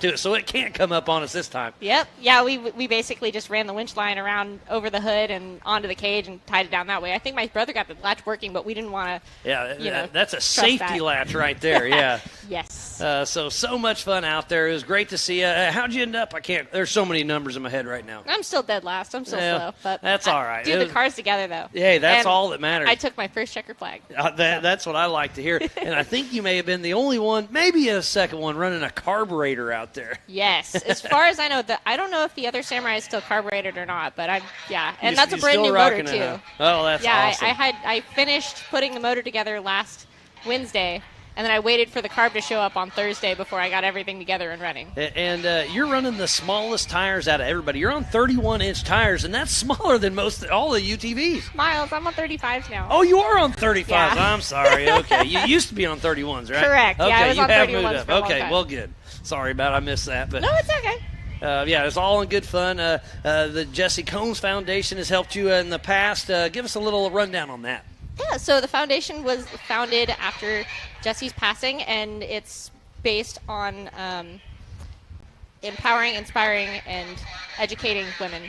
Speaker 1: to it, so it can't come up on us this time."
Speaker 16: Yep. Yeah, we basically just ran the winch line around over the hood and onto the cage and tied it down that way. I think my brother got the latch working, but we didn't want to.
Speaker 1: Yeah, that's a safety latch right there. Yeah.
Speaker 16: Yes.
Speaker 1: So much fun out there. It was great to see you. How'd you end up? There's so many numbers in my head right now.
Speaker 16: I'm still dead last. I'm still slow, but
Speaker 1: that's all right.
Speaker 16: Do the cars together though.
Speaker 1: Yeah, that's all that matters.
Speaker 16: I took my first checkered flag.
Speaker 1: That's what I like to hear. And I think you may have been the only one, maybe a second one, running a carburetor out there.
Speaker 16: Yes, as far as I know, I don't know if the other Samurai is still carbureted or not, but and that's a brand new motor too.
Speaker 1: Huh? Oh, that's awesome.
Speaker 16: I finished putting the motor together last Wednesday, and then I waited for the carb to show up on Thursday before I got everything together and running.
Speaker 1: And you're running the smallest tires out of everybody. You're on 31-inch tires, and that's smaller than all the UTVs.
Speaker 16: Miles, I'm on 35s now.
Speaker 1: Oh, you are on 35s.
Speaker 16: Yeah.
Speaker 1: I'm sorry. Okay, you used to be on 31s, right?
Speaker 16: Correct.
Speaker 1: Okay,
Speaker 16: yeah, I was on 31s
Speaker 1: moved up.
Speaker 16: for a long
Speaker 1: Okay,
Speaker 16: time.
Speaker 1: well, good. Sorry about I missed that, but
Speaker 16: no, it's okay.
Speaker 1: It's all in good fun. The Jesse Combs Foundation has helped you in the past. Give us a little rundown on that.
Speaker 16: Yeah, so the foundation was founded after Jesse's passing, and it's based on empowering, inspiring, and educating women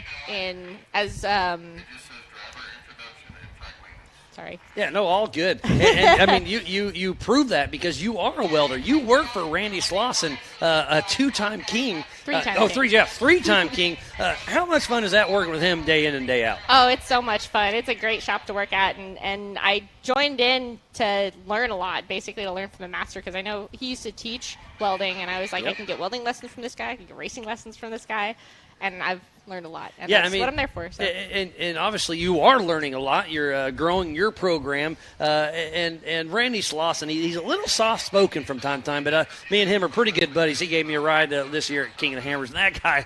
Speaker 16: Sorry.
Speaker 1: Yeah, no, all good. And I mean, you prove that because you are a welder. You work for Randy Slauson, a two-time king. Three-time king. How much fun is that working with him day in and day out?
Speaker 16: Oh, it's so much fun. It's a great shop to work at, and I joined in to learn a lot, basically to learn from the master, because I know he used to teach welding, and I was like, I can get welding lessons from this guy, I can get racing lessons from this guy, and I've learned a lot. And that's what I'm there for. So.
Speaker 1: And obviously you are learning a lot. You're growing your program. And Randy Slauson, he's a little soft-spoken from time to time, but me and him are pretty good buddies. He gave me a ride this year at King of the Hammers. And that guy,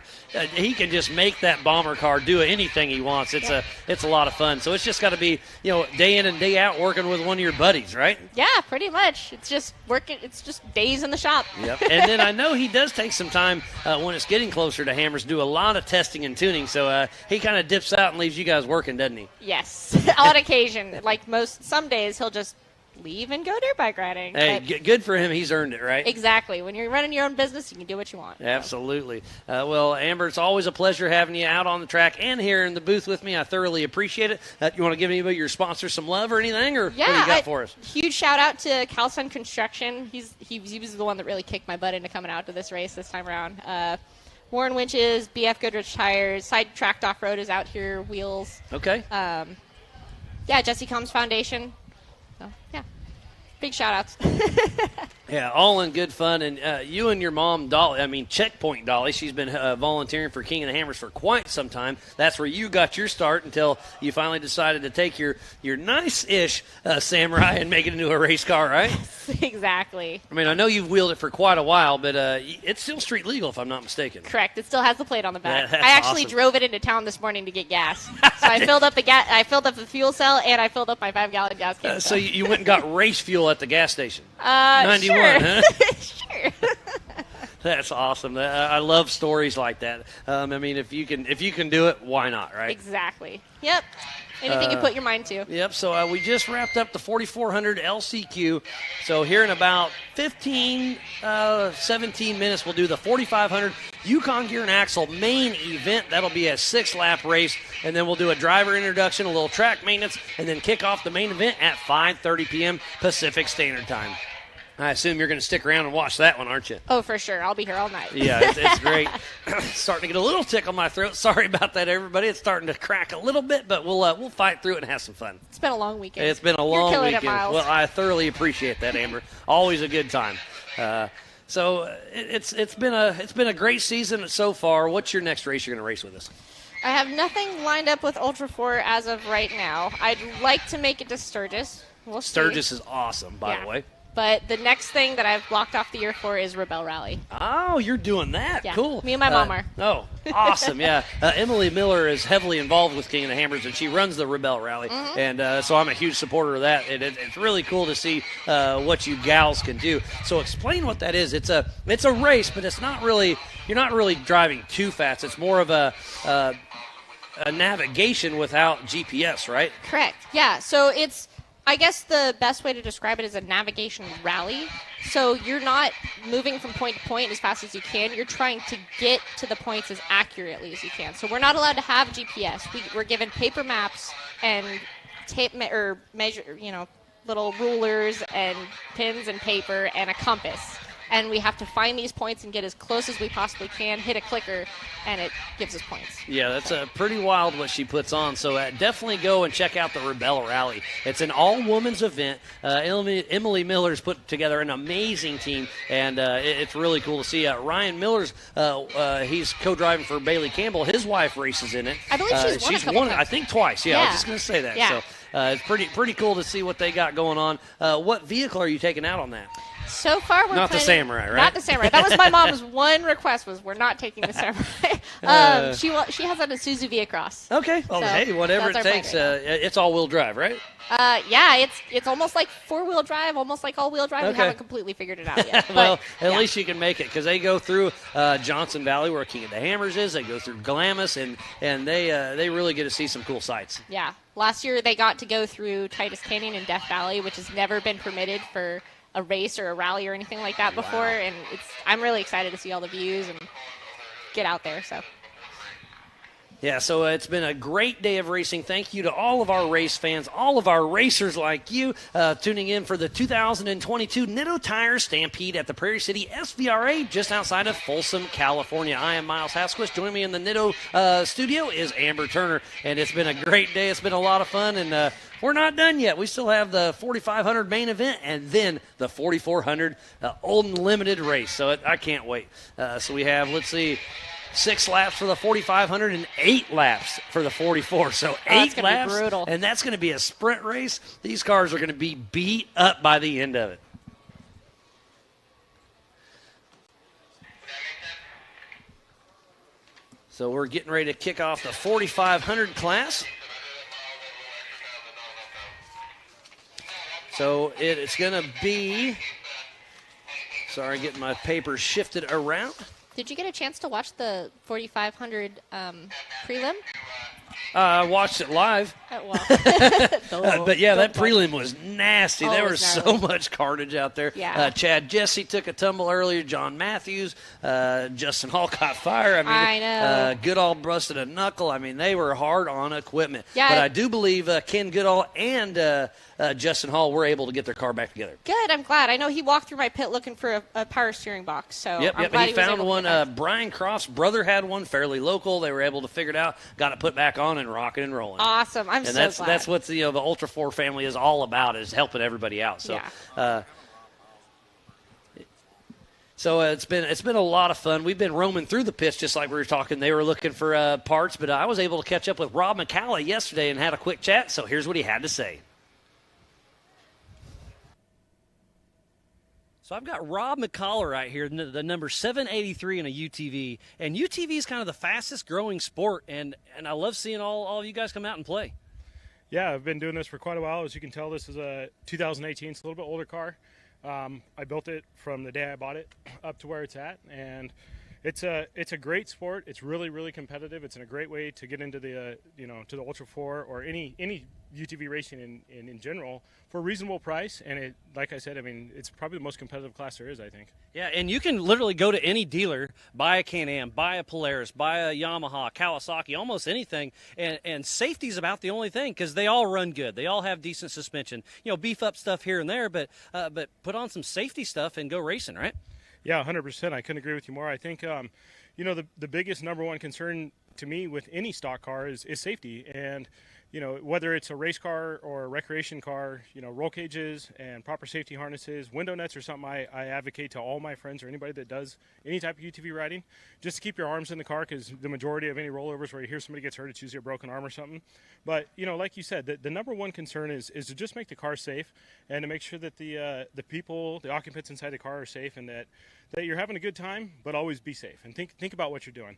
Speaker 1: he can just make that bomber car do anything he wants. It's a lot of fun. So it's just got to be, day in and day out working with one of your buddies, right?
Speaker 16: Yeah, pretty much. It's just working. It's just days in the shop.
Speaker 1: Yep. And then I know he does take some time when it's getting closer to Hammers, do a lot of testing and tuning. So he kind of dips out and leaves you guys working, doesn't he?
Speaker 16: Yes, on occasion. Like some days, he'll just leave and go dirt bike riding.
Speaker 1: Hey, good for him. He's earned it, right?
Speaker 16: Exactly. When you're running your own business, you can do what you want.
Speaker 1: Absolutely. Well, Amber, it's always a pleasure having you out on the track and here in the booth with me. I thoroughly appreciate it. You want to give anybody your sponsors some love or anything, or what do you got for us?
Speaker 16: Huge shout out to Calsun Construction. He was the one that really kicked my butt into coming out to this race this time around. Warren Winches, BF Goodrich Tires, Side Tracked Off-Road is out here, wheels.
Speaker 1: Okay.
Speaker 16: Jesse Combs Foundation. So, big shout-outs.
Speaker 1: Yeah, all in good fun. And you and your mom, Dolly, Checkpoint Dolly, she's been volunteering for King of the Hammers for quite some time. That's where you got your start until you finally decided to take your nice-ish Samurai and make it into a race car, right?
Speaker 16: Exactly.
Speaker 1: I know you've wheeled it for quite a while, but it's still street legal if I'm not mistaken.
Speaker 16: Correct. It still has the plate on the back.
Speaker 1: That's
Speaker 16: I actually
Speaker 1: awesome.
Speaker 16: drove it into town this morning to get gas. So I filled up I filled up the fuel cell, and I filled up my 5-gallon gas can.
Speaker 1: So you went and got race fuel at the gas station.
Speaker 16: 91.
Speaker 1: Sure.
Speaker 16: Sure.
Speaker 1: That's awesome. I love stories like that. I mean, if you can do it, why not, right?
Speaker 16: Exactly. Yep. Anything you put your mind to.
Speaker 1: Yep. So we just wrapped up the 4400 LCQ. So here in about 15, 17 minutes, we'll do the 4500 Yukon Gear and Axle main event. That'll be a 6-lap race, and then we'll do a driver introduction, a little track maintenance, and then kick off the main event at 5:30 p.m. Pacific Standard Time. I assume you're going to stick around and watch that one, aren't you?
Speaker 16: Oh, for sure. I'll be here all night.
Speaker 1: Yeah, it's great. Starting to get a little tickle in my throat. Sorry about that, everybody. It's starting to crack a little bit, but we'll fight through it and have some fun.
Speaker 16: It's been a long weekend.
Speaker 1: It's been a long
Speaker 16: You're killing
Speaker 1: weekend.
Speaker 16: It, Miles.
Speaker 1: Well, I thoroughly appreciate that, Amber. Always a good time. So it's been a great season so far. What's your next race you're going to race with us?
Speaker 16: I have nothing lined up with Ultra 4 as of right now. I'd like to make it to Sturgis. We'll see.
Speaker 1: Sturgis is awesome, by the way.
Speaker 16: But the next thing that I've blocked off the year for is Rebel Rally.
Speaker 1: Oh, you're doing that.
Speaker 16: Yeah.
Speaker 1: Cool.
Speaker 16: Me and my mom are.
Speaker 1: Oh, awesome. Yeah. Emily Miller is heavily involved with King of the Hammers, and she runs the Rebel Rally.
Speaker 16: Mm-hmm.
Speaker 1: And so I'm a huge supporter of that. It's really cool to see what you gals can do. So explain what that is. It's a race, but it's not really – you're not really driving too fast. It's more of a navigation without GPS, right?
Speaker 16: Correct. Yeah. So it's – I guess the best way to describe it is a navigation rally. So you're not moving from point to point as fast as you can. You're trying to get to the points as accurately as you can. So we're not allowed to have GPS. We're given paper maps and tape or measure, little rulers and pins and paper and a compass. And we have to find these points and get as close as we possibly can, hit a clicker, and it gives us points.
Speaker 1: Yeah, that's pretty wild what she puts on. So definitely go and check out the Rebel Rally. It's an all-women's event. Emily Miller's put together an amazing team, and it's really cool to see. Ryan Miller's, he's co-driving for Bailey Campbell. His wife races in it.
Speaker 16: I believe she's won
Speaker 1: I think twice. Yeah, I was just going to say that.
Speaker 16: Yeah.
Speaker 1: So it's pretty cool to see what they got going on. What vehicle are you taking out on that?
Speaker 16: So far, we're
Speaker 1: not the Samurai, right?
Speaker 16: Not the Samurai. That was my mom's one request: was we're not taking the Samurai. She has an Isuzu V-Cross.
Speaker 1: Okay. Well, hey, whatever it takes. It's all-wheel drive, right?
Speaker 16: Yeah, it's almost like 4-wheel drive, almost like all-wheel drive.
Speaker 1: Okay.
Speaker 16: We haven't completely figured it out yet.
Speaker 1: Well, at least you can make it because they go through Johnson Valley, where King of the Hammers is. They go through Glamis, and they really get to see some cool sights.
Speaker 16: Yeah. Last year they got to go through Titus Canyon and Death Valley, which has never been permitted for a race or a rally or anything like that before, and I'm really excited to see all the views and get out there. So.
Speaker 1: Yeah, so it's been a great day of racing. Thank you to all of our race fans, all of our racers like you, tuning in for the 2022 Nitto Tire Stampede at the Prairie City SVRA just outside of Folsom, California. I am Miles Hasquist. Joining me in the Nitto studio is Amber Turner, and it's been a great day. It's been a lot of fun, and we're not done yet. We still have the 4,500 main event and then the 4,400 Olden Limited race, so I can't wait. So we have, 6 laps for the 4,500 and 8 laps for the 44. So 8 laps,
Speaker 16: brutal.
Speaker 1: And that's going to be a sprint race. These cars are going to be beat up by the end of it. So we're getting ready to kick off the 4,500 class. So it's going to be, sorry, getting my papers shifted around.
Speaker 16: Did you get a chance to watch the 4,500 prelim?
Speaker 1: I watched it live. But yeah, that prelim was nasty. There was so much carnage out there.
Speaker 16: Yeah.
Speaker 1: Chad Jesse took a tumble earlier. John Matthews, Justin Hall caught fire.
Speaker 16: I know.
Speaker 1: Goodall busted a knuckle. I mean, they were hard on equipment.
Speaker 16: Yeah,
Speaker 1: but I do believe Ken Goodall and Justin Hall were able to get their car back together.
Speaker 16: Good. I'm glad. I know he walked through my pit looking for a power steering box. So
Speaker 1: Yep.
Speaker 16: I'm glad
Speaker 1: He found
Speaker 16: was able
Speaker 1: one. Brian Croft's brother had one, fairly local. They were able to figure it out, got it put back on, and rocking and rolling.
Speaker 16: Awesome. I'm so glad.
Speaker 1: That's what the Ultra 4 family is all about, is helping everybody out. So, it's been a lot of fun. We've been roaming through the pits just like we were talking. They were looking for parts, but I was able to catch up with Rob McCalley yesterday and had a quick chat. So here's what he had to say.
Speaker 19: So I've got Rob McCullough right here, the number 783 in a UTV. And UTV is kind of the fastest growing sport, and I love seeing all of you guys come out and play.
Speaker 17: Yeah, I've been doing this for quite a while. As you can tell, this is a 2018. It's a little bit older car.
Speaker 23: I built it from the day I bought it up to where it's at, and it's a great sport. It's really, really competitive. It's a great way to get into the to the Ultra 4 or any UTV racing in general for a reasonable price. And it, like I said, I mean, it's probably the most competitive class there is, I think.
Speaker 19: Yeah, and you can literally go to any dealer, buy a Can-Am, buy a Polaris, buy a Yamaha, Kawasaki, almost anything, and safety's about the only thing because they all run good. They all have decent suspension. Beef up stuff here and there, but put on some safety stuff and go racing, right?
Speaker 23: Yeah, 100%. I couldn't agree with you more. I think, the biggest number one concern to me with any stock car is safety. And, whether it's a race car or a recreation car, roll cages and proper safety harnesses, window nets are something I advocate to all my friends or anybody that does any type of UTV riding, just to keep your arms in the car, because the majority of any rollovers where you hear somebody gets hurt, it's usually a broken arm or something. But, like you said, the number one concern is to just make the car safe and to make sure that the people, the occupants inside the car are safe, and that you're having a good time, but always be safe and think about what you're doing.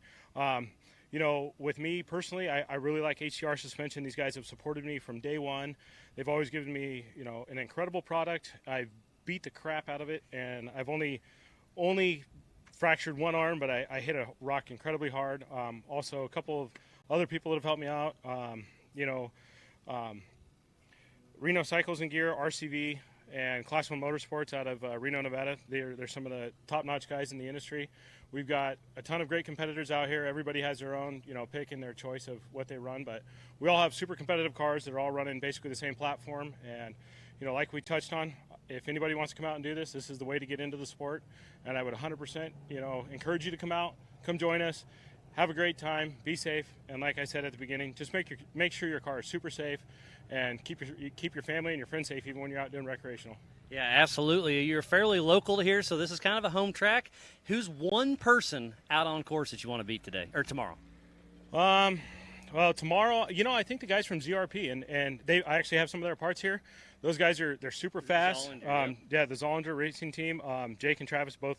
Speaker 23: With me personally, I really like HCR suspension. These guys have supported me from day one. They've always given me, an incredible product. I've beat the crap out of it, and I've only fractured one arm, but I hit a rock incredibly hard. Also, a couple of other people that have helped me out. Reno Cycles and Gear, RCV, and Class 1 Motorsports out of Reno, Nevada. They're some of the top-notch guys in the industry. We've got a ton of great competitors out here. Everybody has their own, pick and their choice of what they run, but we all have super competitive cars that are all running basically the same platform. And, like we touched on, if anybody wants to come out and do this, this is the way to get into the sport. And I would 100%, encourage you to come out, come join us, have a great time, be safe. And like I said at the beginning, just make sure your car is super safe, and keep your family and your friends safe even when you're out doing recreational.
Speaker 19: Yeah, absolutely. You're fairly local to here, so this is kind of a home track. Who's one person out on course that you want to beat today or tomorrow?
Speaker 23: Well, tomorrow, I think the guys from ZRP, and I actually have some of their parts here. Those guys they're super fast. The Zollinger racing team. Jake and Travis both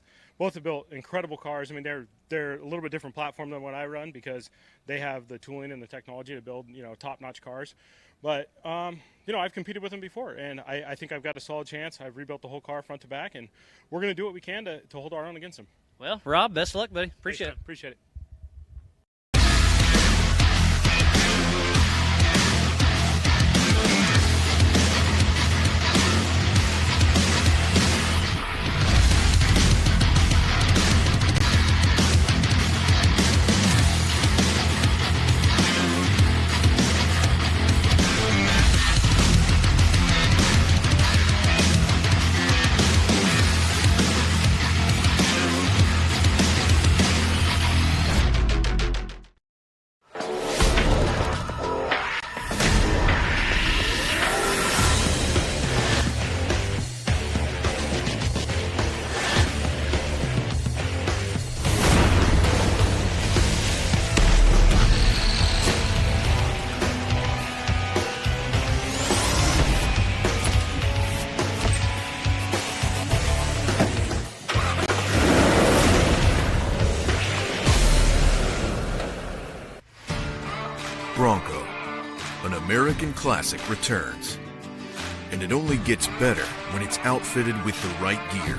Speaker 23: have built incredible cars. I mean, they're a little bit different platform than what I run because they have the tooling and the technology to build top-notch cars. But I've competed with them before, and I think I've got a solid chance. I've rebuilt the whole car front to back, and we're going to do what we can to hold our own against them.
Speaker 19: Well, Rob, best of luck, buddy. Appreciate it.
Speaker 23: Appreciate it.
Speaker 6: Bronco, an American classic, returns. And it only gets better when it's outfitted with the right gear.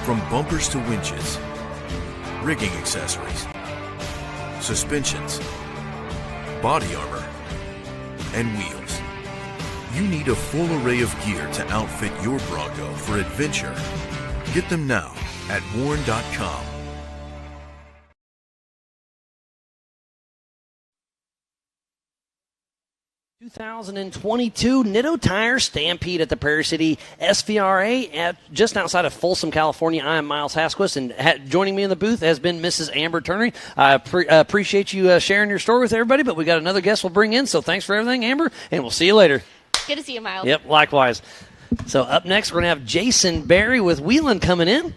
Speaker 6: From bumpers to winches, rigging accessories, suspensions, body armor, and wheels. You need a full array of gear to outfit your Bronco for adventure. Get them now at warn.com.
Speaker 1: 2022 Nitto Tire Stampede at the Prairie City SVRA just outside of Folsom, California. I am Miles Hasquist, and joining me in the booth has been Mrs. Amber Turner. I appreciate you sharing your story with everybody, but we got another guest we'll bring in, so thanks for everything, Amber, and we'll see you later.
Speaker 16: Good to see you, Miles.
Speaker 1: Yep, likewise. So up next, we're going to have Jason Berry with Wheeling coming in.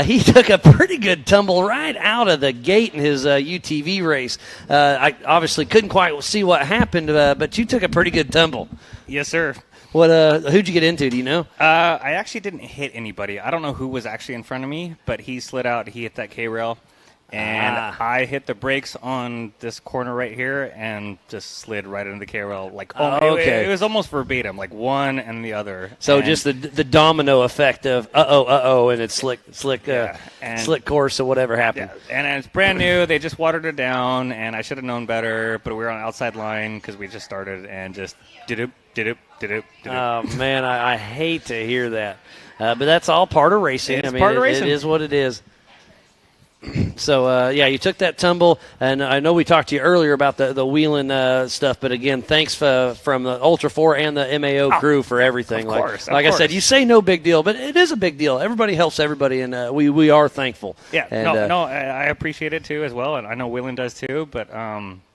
Speaker 1: He took a pretty good tumble right out of the gate in his UTV race. I obviously couldn't quite see what happened, but you took a pretty good tumble.
Speaker 17: Yes, sir.
Speaker 1: Who'd you get into, do you know?
Speaker 17: I actually didn't hit anybody. I don't know who was actually in front of me, but he slid out. He hit that K-rail. And I hit the brakes on this corner right here and just slid right into the KRL. Like,
Speaker 1: okay.
Speaker 17: It was almost verbatim, like one and the other.
Speaker 1: So
Speaker 17: and
Speaker 1: just the domino effect of and it's slick course, so whatever happened.
Speaker 17: Yeah, and it's brand new. They just watered it down, and I should have known better. But we were on the outside line because we just started and just did it.
Speaker 1: Oh man, I hate to hear that, but that's all part of racing.
Speaker 17: It's part of racing.
Speaker 1: It is what it is. So, you took that tumble, and I know we talked to you earlier about the wheeling stuff, but again, thanks from the Ultra 4 and the MAO crew for everything.
Speaker 17: Of course.
Speaker 1: I said, you say no big deal, but it is a big deal. Everybody helps everybody, and we are thankful.
Speaker 17: Yeah,
Speaker 1: and,
Speaker 17: I appreciate it too as well, and I know Wheeling does too, but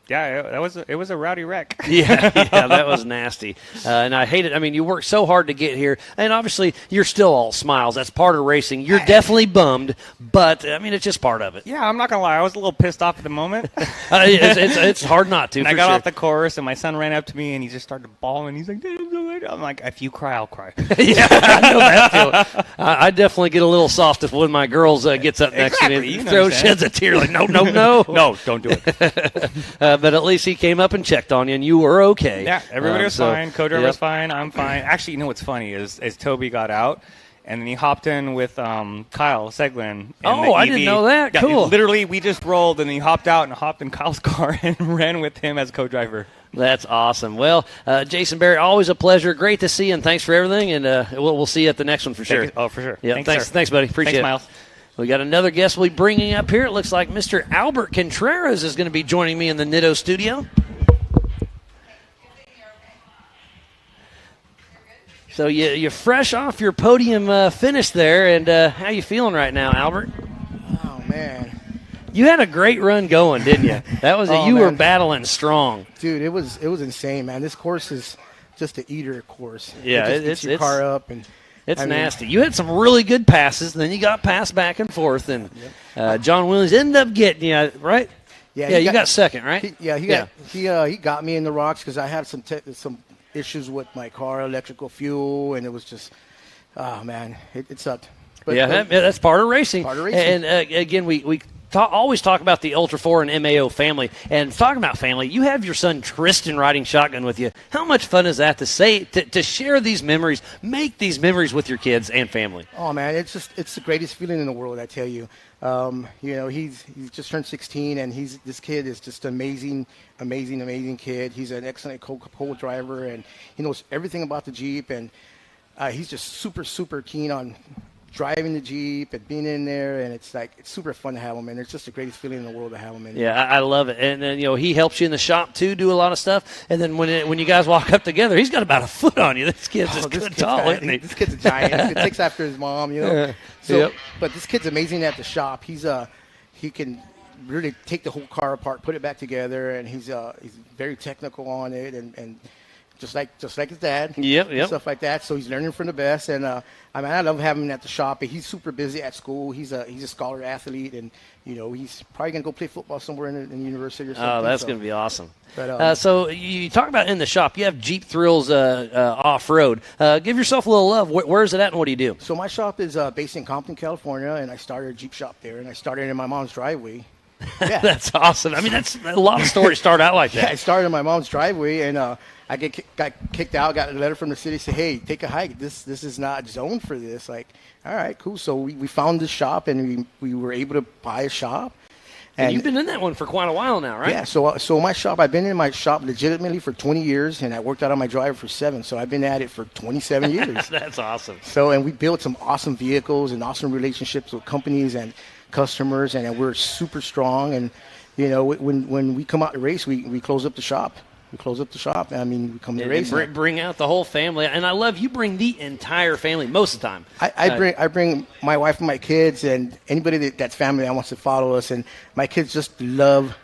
Speaker 17: it was a rowdy wreck.
Speaker 1: yeah, that was nasty. And I hate it. I mean, you worked so hard to get here, and obviously you're still all smiles. That's part of racing. You're definitely bummed, but, I mean, it's just part of it.
Speaker 17: Yeah, I'm not going to lie. I was a little pissed off at the moment.
Speaker 1: It's hard not to,
Speaker 17: and I got off the course, and my son ran up to me, and he just started bawling. He's like, Dad, I'm so good. I'm like, if you cry, I'll cry.
Speaker 1: Yeah, I know that feel. I definitely get a little soft if one of my girls gets up next to me and sheds a tear like, no.
Speaker 17: No, don't do it.
Speaker 1: But at least he came up and checked on you, and you were okay.
Speaker 17: Yeah, everybody was fine. Co-driver was fine. I'm fine. Actually, you know what's funny is Toby got out, and then he hopped in with Kyle Seglin.
Speaker 1: I didn't know that.
Speaker 17: Yeah,
Speaker 1: cool.
Speaker 17: Literally, we just rolled, and he hopped out and hopped in Kyle's car and ran with him as co-driver.
Speaker 1: That's awesome. Well, Jason Berry, always a pleasure. Great to see you, and thanks for everything. And we'll see you at the next one for sure.
Speaker 17: Oh, for sure.
Speaker 1: Yeah, thanks, buddy. Appreciate it.
Speaker 17: Miles.
Speaker 1: We got another guest we'll be bringing up here. It looks like Mr. Albert Contreras is going to be joining me in the Nitto studio. So you're fresh off your podium finish there, and how you feeling right now, Albert?
Speaker 20: Oh, man.
Speaker 1: You had a great run going, didn't you? That was you were battling strong.
Speaker 20: Dude, it was insane, man. This course is just an eater course.
Speaker 1: Yeah,
Speaker 20: it just gets your car up and
Speaker 1: it's nasty. You had some really good passes, and then you got passed back and forth, and John Williams ended up getting you, right?
Speaker 20: Yeah,
Speaker 1: you got second, right?
Speaker 20: He got me in the rocks because I had some issues with my car, electrical fuel, and it was just, oh man, it sucked. But
Speaker 1: that's part of racing.
Speaker 20: Part of racing.
Speaker 1: And again, we always talk about the Ultra 4 and MAO family. And talking about family, you have your son Tristan riding shotgun with you. How much fun is that to share these memories, make these memories with your kids and family?
Speaker 20: Oh man, it's the greatest feeling in the world, I tell you. He's just turned 16, and this kid is just amazing kid. He's an excellent co-driver, and he knows everything about the Jeep, and he's just super keen on driving the Jeep and being in there, and it's super fun to have him, and it's just the greatest feeling in the world to have him in.
Speaker 1: Yeah, I love it. And then he helps you in the shop too, do a lot of stuff. And then when you guys walk up together, he's got about a foot on you. This kid's just good tall, isn't he?
Speaker 20: This kid's a giant. He takes after his mom, But this kid's amazing at the shop. He can really take the whole car apart, put it back together, and he's very technical on it, and just like his dad.
Speaker 1: Yep.
Speaker 20: Stuff like that. So he's learning from the best, and I love having him at the shop. He's super busy at school. He's a scholar athlete, and he's probably gonna go play football somewhere in the university or something.
Speaker 1: Oh, that's gonna be awesome.
Speaker 20: But,
Speaker 1: so you talk about in the shop. You have Jeep Thrills off road. Give yourself a little love. Where is it at, and what do you do?
Speaker 20: So my shop is based in Compton, California, and I started a Jeep shop there, and I started in my mom's driveway.
Speaker 1: Yeah. That's awesome. I mean, that's a lot of stories start out like that.
Speaker 20: Yeah, I started in my mom's driveway, and I got kicked out, got a letter from the city, say, hey, take a hike. This is not zoned for this. Like, all right, cool. So we found this shop, and we were able to buy a shop.
Speaker 1: And you've been in that one for quite a while now, right?
Speaker 20: Yeah, so my shop, I've been in my shop legitimately for 20 years, and I worked out on my driver for 7. So I've been at it for 27 years.
Speaker 1: That's awesome.
Speaker 20: So, and we built some awesome vehicles and awesome relationships with companies and customers, and we're super strong. And, when we come out to race, we close up the shop. We close up the shop. I mean, we come to race.
Speaker 1: Bring out the whole family, and I love you bring the entire family most of the time.
Speaker 20: I bring my wife and my kids and anybody that's family that wants to follow us, and my kids just love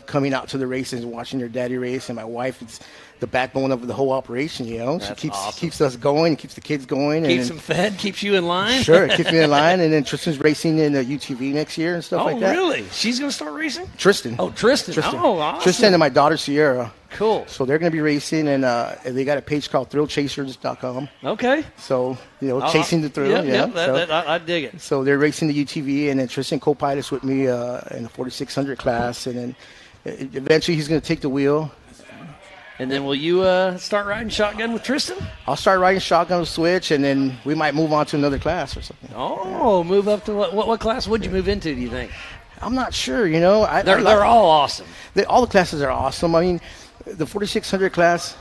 Speaker 20: coming out to the races and watching their daddy race, and my wife is the backbone of the whole operation. She keeps us going, keeps the kids going,
Speaker 1: keeps them fed, keeps you in line.
Speaker 20: Sure, keeps me in line, and then Tristan's racing in the UTV next year and stuff like that.
Speaker 1: Oh, really? She's going to start racing?
Speaker 20: Tristan.
Speaker 1: Oh, Tristan. Oh, awesome.
Speaker 20: Tristan and my daughter Sierra.
Speaker 1: Cool.
Speaker 20: So they're going to be racing, and they got a page called thrillchasers.com.
Speaker 1: Okay.
Speaker 20: So, chasing the thrill.
Speaker 1: I dig it.
Speaker 20: So they're racing the UTV, and then Tristan co-pilots with me in the 4600 class, and then eventually he's going to take the wheel.
Speaker 1: And then will you start riding shotgun with Tristan?
Speaker 20: I'll start riding shotgun with Switch, and then we might move on to another class or something.
Speaker 1: Oh, move up to what class would you move into, do you think?
Speaker 20: I'm not sure,
Speaker 1: They're all awesome.
Speaker 20: All the classes are awesome. I mean, the 4600 class,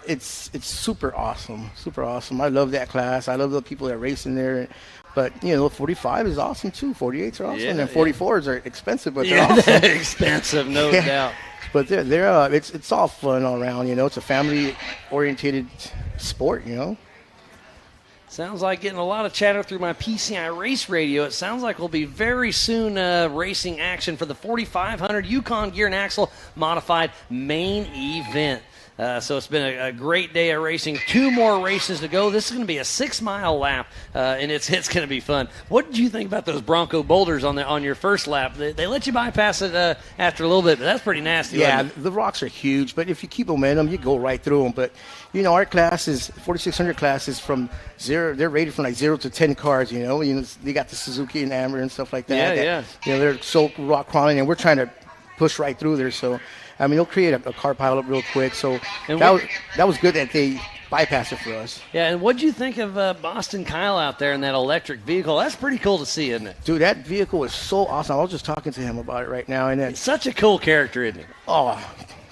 Speaker 20: it's super awesome. Super awesome. I love that class. I love the people that are racing there. But, 45 is awesome, too. 48s are awesome. And 44s are expensive, but they're awesome.
Speaker 1: Expensive, no doubt.
Speaker 20: But it's all fun all around, It's a family-oriented sport,
Speaker 1: Sounds like getting a lot of chatter through my PCI Race Radio. It sounds like we'll be very soon racing action for the 4500 Yukon Gear and Axle Modified main event. So it's been a great day of racing. 2 more races to go. This is going to be a 6-mile lap, and it's going to be fun. What did you think about those Bronco boulders on your first lap? They let you bypass it after a little bit, but that's pretty nasty.
Speaker 20: Yeah, the rocks are huge, but if you keep momentum, you go right through them. But our class is 4600 class is from 0. They're rated from like 0 to 10 cars. They got the Suzuki and Amber and stuff like that.
Speaker 1: Yeah.
Speaker 20: They're so rock crawling, and we're trying to push right through there. So. I mean, they'll create a car pileup real quick. So that was good that they bypassed it for us.
Speaker 1: Yeah, and what'd you think of Boston Kyle out there in that electric vehicle? That's pretty cool to see, isn't it?
Speaker 20: Dude, that vehicle is so awesome. I was just talking to him about it right now. And
Speaker 1: He's such a cool character, isn't he?
Speaker 20: Oh,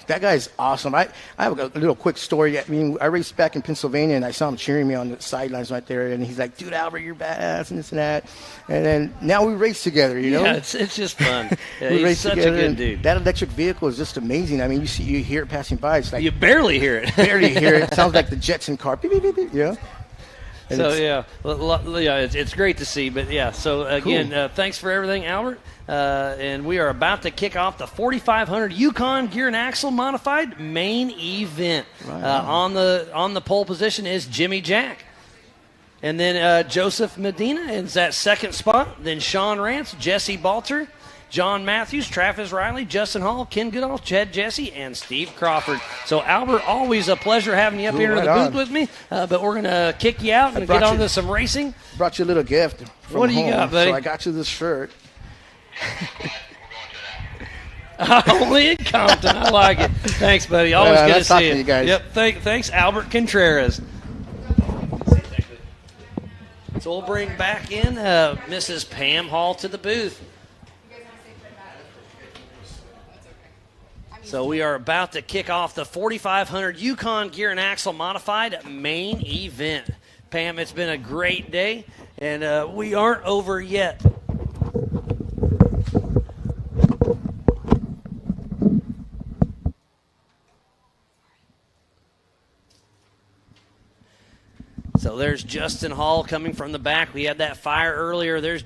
Speaker 20: that guy's awesome. I have a little quick story. I mean, I raced back in Pennsylvania, and I saw him cheering me on the sidelines right there. And he's like, dude, Albert, you're badass, and this and that. And then now we race together,
Speaker 1: Yeah, it's just fun. Yeah, he's such a good dude.
Speaker 20: That electric vehicle is just amazing. I mean, you hear it passing by. It's like
Speaker 1: you barely hear it.
Speaker 20: Barely hear it. It sounds like the Jetson car. Beep, beep, beep, beep, yeah. And
Speaker 1: it's great to see. But yeah, so again,
Speaker 20: Cool.
Speaker 1: Thanks for everything, Albert. And we are about to kick off the 4500 Yukon Gear and Axle Modified main event.
Speaker 20: Right
Speaker 1: on the pole position is Jimmy Jack. And then Joseph Medina is that second spot. Then Sean Rance, Jesse Balter, John Matthews, Travis Riley, Justin Hall, Ken Goodall, Chad Jesse, and Steve Crawford. So, Albert, always a pleasure having you up here in the booth with me. But we're going to kick you out and get on to some racing.
Speaker 20: Brought you a little gift from
Speaker 1: What do you
Speaker 20: home.
Speaker 1: got, buddy?
Speaker 20: So I got you this shirt.
Speaker 1: Only in Compton. I like it. Thanks, buddy. Always good to see you.
Speaker 20: Guys.
Speaker 1: Yep. Thanks, Albert Contreras. So we'll bring back in Mrs. Pam Hall to the booth. So we are about to kick off the 4500 Yukon Gear and Axle Modified main event. Pam, it's been a great day, and we aren't over yet. So there's Justin Hall coming from the back. We had that fire earlier. There's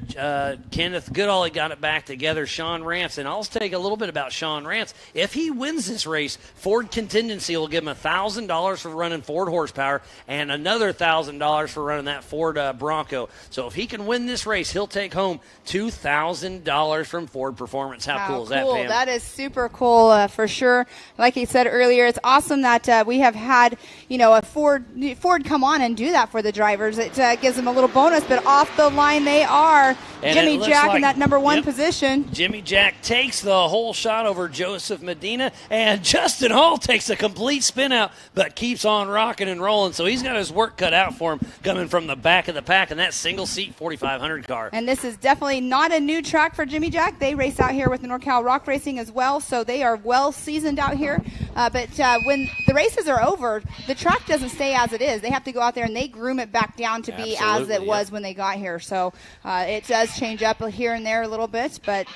Speaker 1: Kenneth Goodall. He got it back together. Sean Rance. And I'll take a little bit about Sean Rance. If he wins this race, Ford Contingency will give him $1,000 for running Ford horsepower and another $1,000 for running that Ford Bronco. So if he can win this race, he'll take home $2,000 from Ford Performance. How cool is that, Pam?
Speaker 2: That is super cool for sure. Like he said earlier, it's awesome that we have had, a Ford come on and do that for the drivers. It gives them a little bonus, but off the line they are.
Speaker 1: And
Speaker 2: Jimmy Jack
Speaker 1: like,
Speaker 2: in that number one position.
Speaker 1: Jimmy Jack takes the whole shot over Joseph Medina, and Justin Hall takes a complete spin out, but keeps on rocking and rolling. So he's got his work cut out for him coming from the back of the pack in that single-seat 4500 car.
Speaker 2: And this is definitely not a new track for Jimmy Jack. They race out here with the NorCal Rock Racing as well, so they are well seasoned out here. But when the races are over, the track doesn't stay as it is. They have to go out there and they groom it back down to be as it was when they got here. So it does change up here and there a little bit, but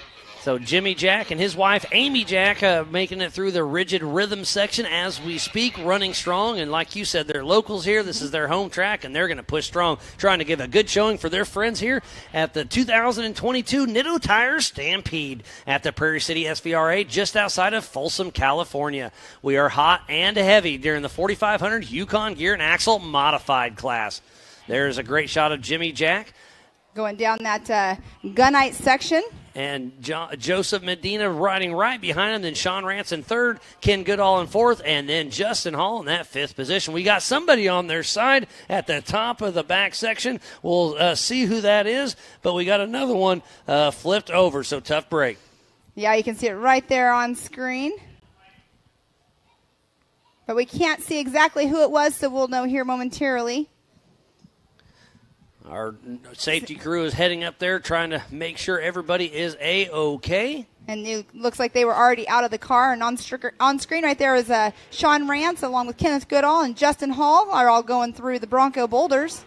Speaker 1: so Jimmy Jack and his wife Amy Jack making it through the rigid rhythm section as we speak, running strong. And like you said, they're locals here. This is their home track, and they're going to push strong, trying to give a good showing for their friends here at the 2022 Nitto Tires Stampede at the Prairie City SVRA just outside of Folsom, California. We are hot and heavy during the 4500 Yukon Gear and Axle Modified class. There's a great shot of Jimmy Jack.
Speaker 2: Going down that gunite section.
Speaker 1: And Joseph Medina riding right behind him. Then Sean Rance in third, Ken Goodall in fourth, and then Justin Hall in that fifth position. We got somebody on their side at the top of the back section. We'll see who that is, but we got another one flipped over, so tough break.
Speaker 2: Yeah, you can see it right there on screen. But we can't see exactly who it was, so we'll know here momentarily.
Speaker 1: Our safety crew is heading up there trying to make sure everybody is A-OK.
Speaker 2: And it looks like they were already out of the car. And on screen right there is Sean Rance along with Kenneth Goodall and Justin Hall are all going through the Bronco boulders.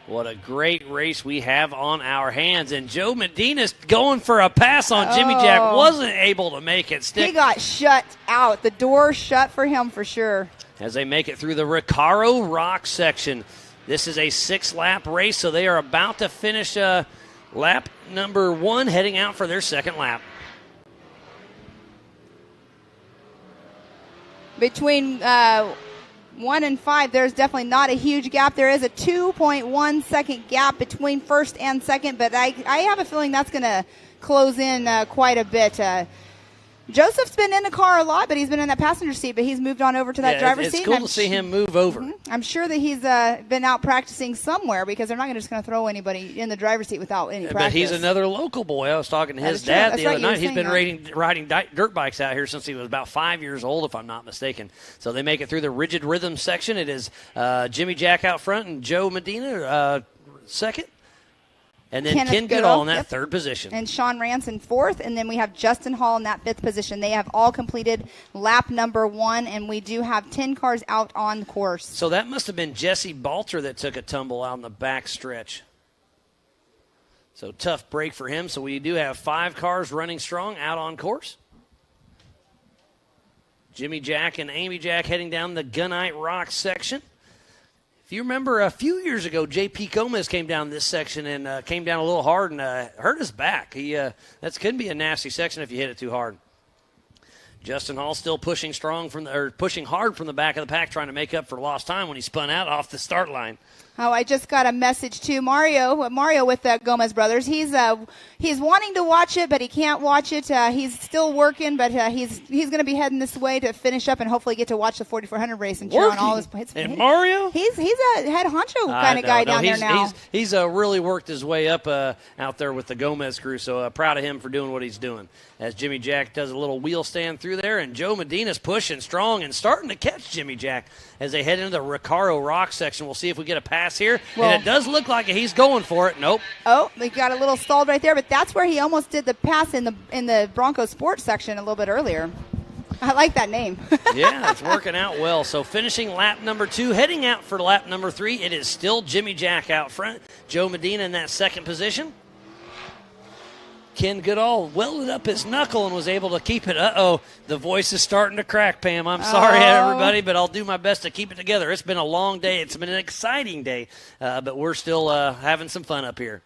Speaker 1: What a great race we have on our hands. And Joe Medina's going for a pass on Jimmy Jack. Wasn't able to make it stick.
Speaker 2: He got shut out. The door shut for him for sure.
Speaker 1: As they make it through the Recaro Rock section. This is a 6-lap race, so they are about to finish lap number 1, heading out for their second lap.
Speaker 2: Between 1 and 5, there's definitely not a huge gap. There is a 2.1 second gap between first and second, but I have a feeling that's going to close in quite a bit. Joseph's been in the car a lot, but he's been in that passenger seat, but he's moved on over to that driver's seat.
Speaker 1: It's cool to see him move over.
Speaker 2: Mm-hmm. I'm sure that he's been out practicing somewhere because they're not just going to throw anybody in the driver's seat without any practice.
Speaker 1: But he's another local boy. I was talking to his dad the other night. He's been riding dirt bikes out here since he was about 5 years old, if I'm not mistaken. So they make it through the rigid rhythm section. It is Jimmy Jack out front and Joe Medina second. And then Ken Goodall in that third position.
Speaker 2: And Sean Rance in fourth. And then we have Justin Hall in that fifth position. They have all completed lap number 1, and we do have 10 cars out on the course.
Speaker 1: So that must have been Jesse Balter that took a tumble out on the back stretch. So tough break for him. So we do have 5 cars running strong out on course. Jimmy Jack and Amy Jack heading down the Gunite Rock section. If you remember, a few years ago, J.P. Gomez came down this section and came down a little hard and hurt his back. That could be a nasty section if you hit it too hard. Justin Hall still pushing hard from the back of the pack, trying to make up for lost time when he spun out off the start line.
Speaker 2: Oh, I just got a message to Mario with the Gomez brothers. He's wanting to watch it, but he can't watch it. He's still working, but he's going to be heading this way to finish up and hopefully get to watch the 4400 race and cheer on all his.
Speaker 1: And Mario?
Speaker 2: He's a head honcho kind of guy down there now.
Speaker 1: He's really worked his way up out there with the Gomez crew, so proud of him for doing what he's doing. As Jimmy Jack does a little wheel stand through there, and Joe Medina's pushing strong and starting to catch Jimmy Jack as they head into the Recaro Rock section. We'll see if we get a pass here, and it does look like he's going for it. Nope.
Speaker 2: Oh, they got a little stalled right there, but that's where he almost did the pass in the Bronco Sports section a little bit earlier. I like that name.
Speaker 1: Yeah, it's working out well. So finishing lap number 2, heading out for lap number 3, it is still Jimmy Jack out front. Joe Medina in that second position. Ken Goodall welded up his knuckle and was able to keep it. Uh-oh, the voice is starting to crack, Pam. I'm sorry, everybody, but I'll do my best to keep it together. It's been a long day. It's been an exciting day, but we're still having some fun up here.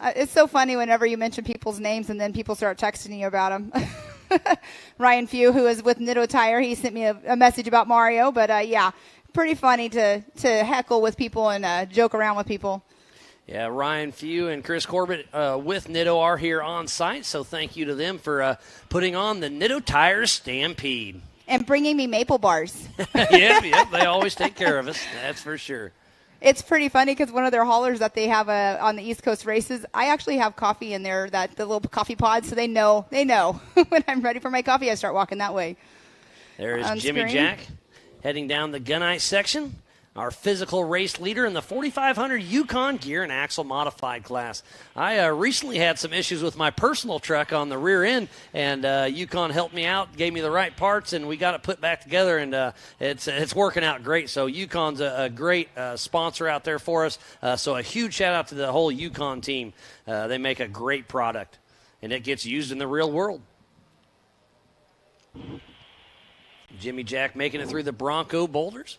Speaker 2: It's so funny whenever you mention people's names and then people start texting you about them. Ryan Few, who is with Nitto Tire, he sent me a message about Mario, but yeah, pretty funny to heckle with people and joke around with people.
Speaker 1: Yeah, Ryan Few and Chris Corbett with Nitto are here on site, so thank you to them for putting on the Nitto Tire Stampede.
Speaker 2: And bringing me maple bars.
Speaker 1: Yep, they always take care of us, that's for sure.
Speaker 2: It's pretty funny because one of their haulers that they have on the East Coast races, I actually have coffee in there, the little coffee pods, so they know when I'm ready for my coffee, I start walking that way.
Speaker 1: There is Jimmy Jack heading down the Gunite section. Our physical race leader in the 4500 Yukon gear and axle modified class. I recently had some issues with my personal truck on the rear end, and Yukon helped me out, gave me the right parts, and we got it put back together, and it's working out great. So Yukon's a great sponsor out there for us. So a huge shout out to the whole Yukon team. They make a great product, and it gets used in the real world. Jimmy Jack making it through the Bronco boulders.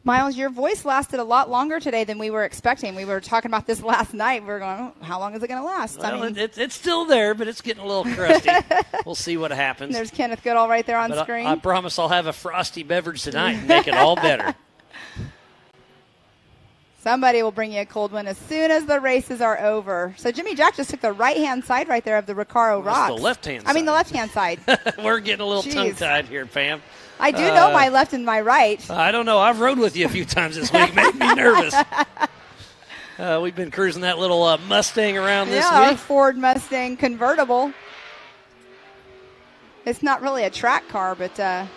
Speaker 2: Miles, your voice lasted a lot longer today than we were expecting. We were talking about this last night. We were going, how long is it going to last?
Speaker 1: Well, it's still there, but it's getting a little crusty. We'll see what happens.
Speaker 2: There's Kenneth Goodall right there on screen.
Speaker 1: I promise I'll have a frosty beverage tonight and make it all better.
Speaker 2: Somebody will bring you a cold one as soon as the races are over. So Jimmy Jack just took the right-hand side right there of the Recaro Rocks.
Speaker 1: The left-hand side.
Speaker 2: I mean the left-hand side.
Speaker 1: We're getting a little
Speaker 2: Jeez.
Speaker 1: tongue-tied here, Pam.
Speaker 2: I do know my left and my right.
Speaker 1: I don't know. I've rode with you a few times this week. Made me nervous. We've been cruising that little Mustang around this
Speaker 2: Yeah,
Speaker 1: week.
Speaker 2: Ford Mustang convertible. It's not really a track car, but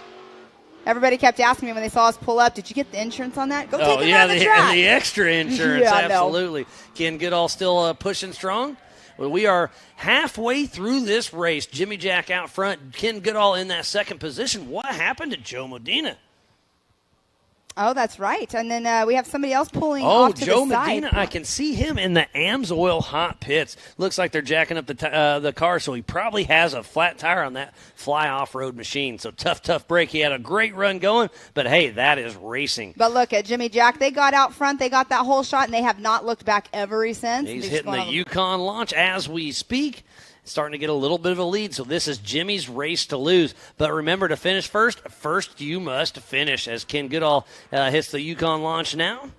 Speaker 2: everybody kept asking me when they saw us pull up, did you get the insurance on that? Go take it down the track.
Speaker 1: The extra insurance,
Speaker 2: Yeah, I know.
Speaker 1: absolutely. Ken Goodall still pushing strong. Well, we are halfway through this race. Jimmy Jack out front, Ken Goodall in that second position. What happened to Joe Medina?
Speaker 2: Oh, that's right. And then we have somebody else pulling off to
Speaker 1: Joe
Speaker 2: the side.
Speaker 1: Medina, I can see him in the AMSOIL hot pits. Looks like they're jacking up the car, so he probably has a flat tire on that fly off-road machine. So tough break. He had a great run going, but hey, that is racing.
Speaker 2: But look at Jimmy Jack. They got out front. They got that whole shot, and they have not looked back ever since.
Speaker 1: He's hitting the Yukon launch as we speak. Starting to get a little bit of a lead, so this is Jimmy's race to lose. But remember, to finish first you must finish, as Ken Goodall hits the Yukon launch now.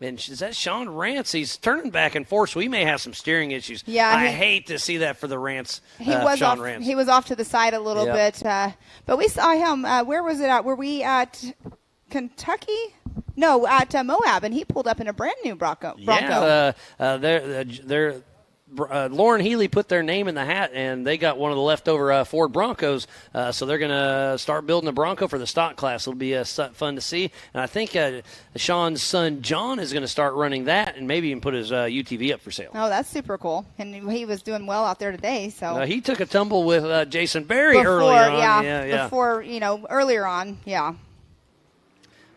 Speaker 1: And is that Sean Rance? He's turning back and forth, so he may have some steering issues.
Speaker 2: Yeah,
Speaker 1: I hate to see that for the Rance,
Speaker 2: He was
Speaker 1: Sean
Speaker 2: off.
Speaker 1: Rance.
Speaker 2: He was off to the side a little bit, but we saw him. Where was it at? Were we at Kentucky? No, at Moab, and he pulled up in a brand new Bronco.
Speaker 1: Yeah, they're Lauren Healy put their name in the hat, and they got one of the leftover Ford Broncos, so they're going to start building a Bronco for the stock class. It'll be fun to see. And I think Sean's son, John, is going to start running that and maybe even put his UTV up for sale.
Speaker 2: Oh, that's super cool. And he was doing well out there today. So
Speaker 1: he took a tumble with Jason Berry earlier on.
Speaker 2: Before, earlier on, yeah.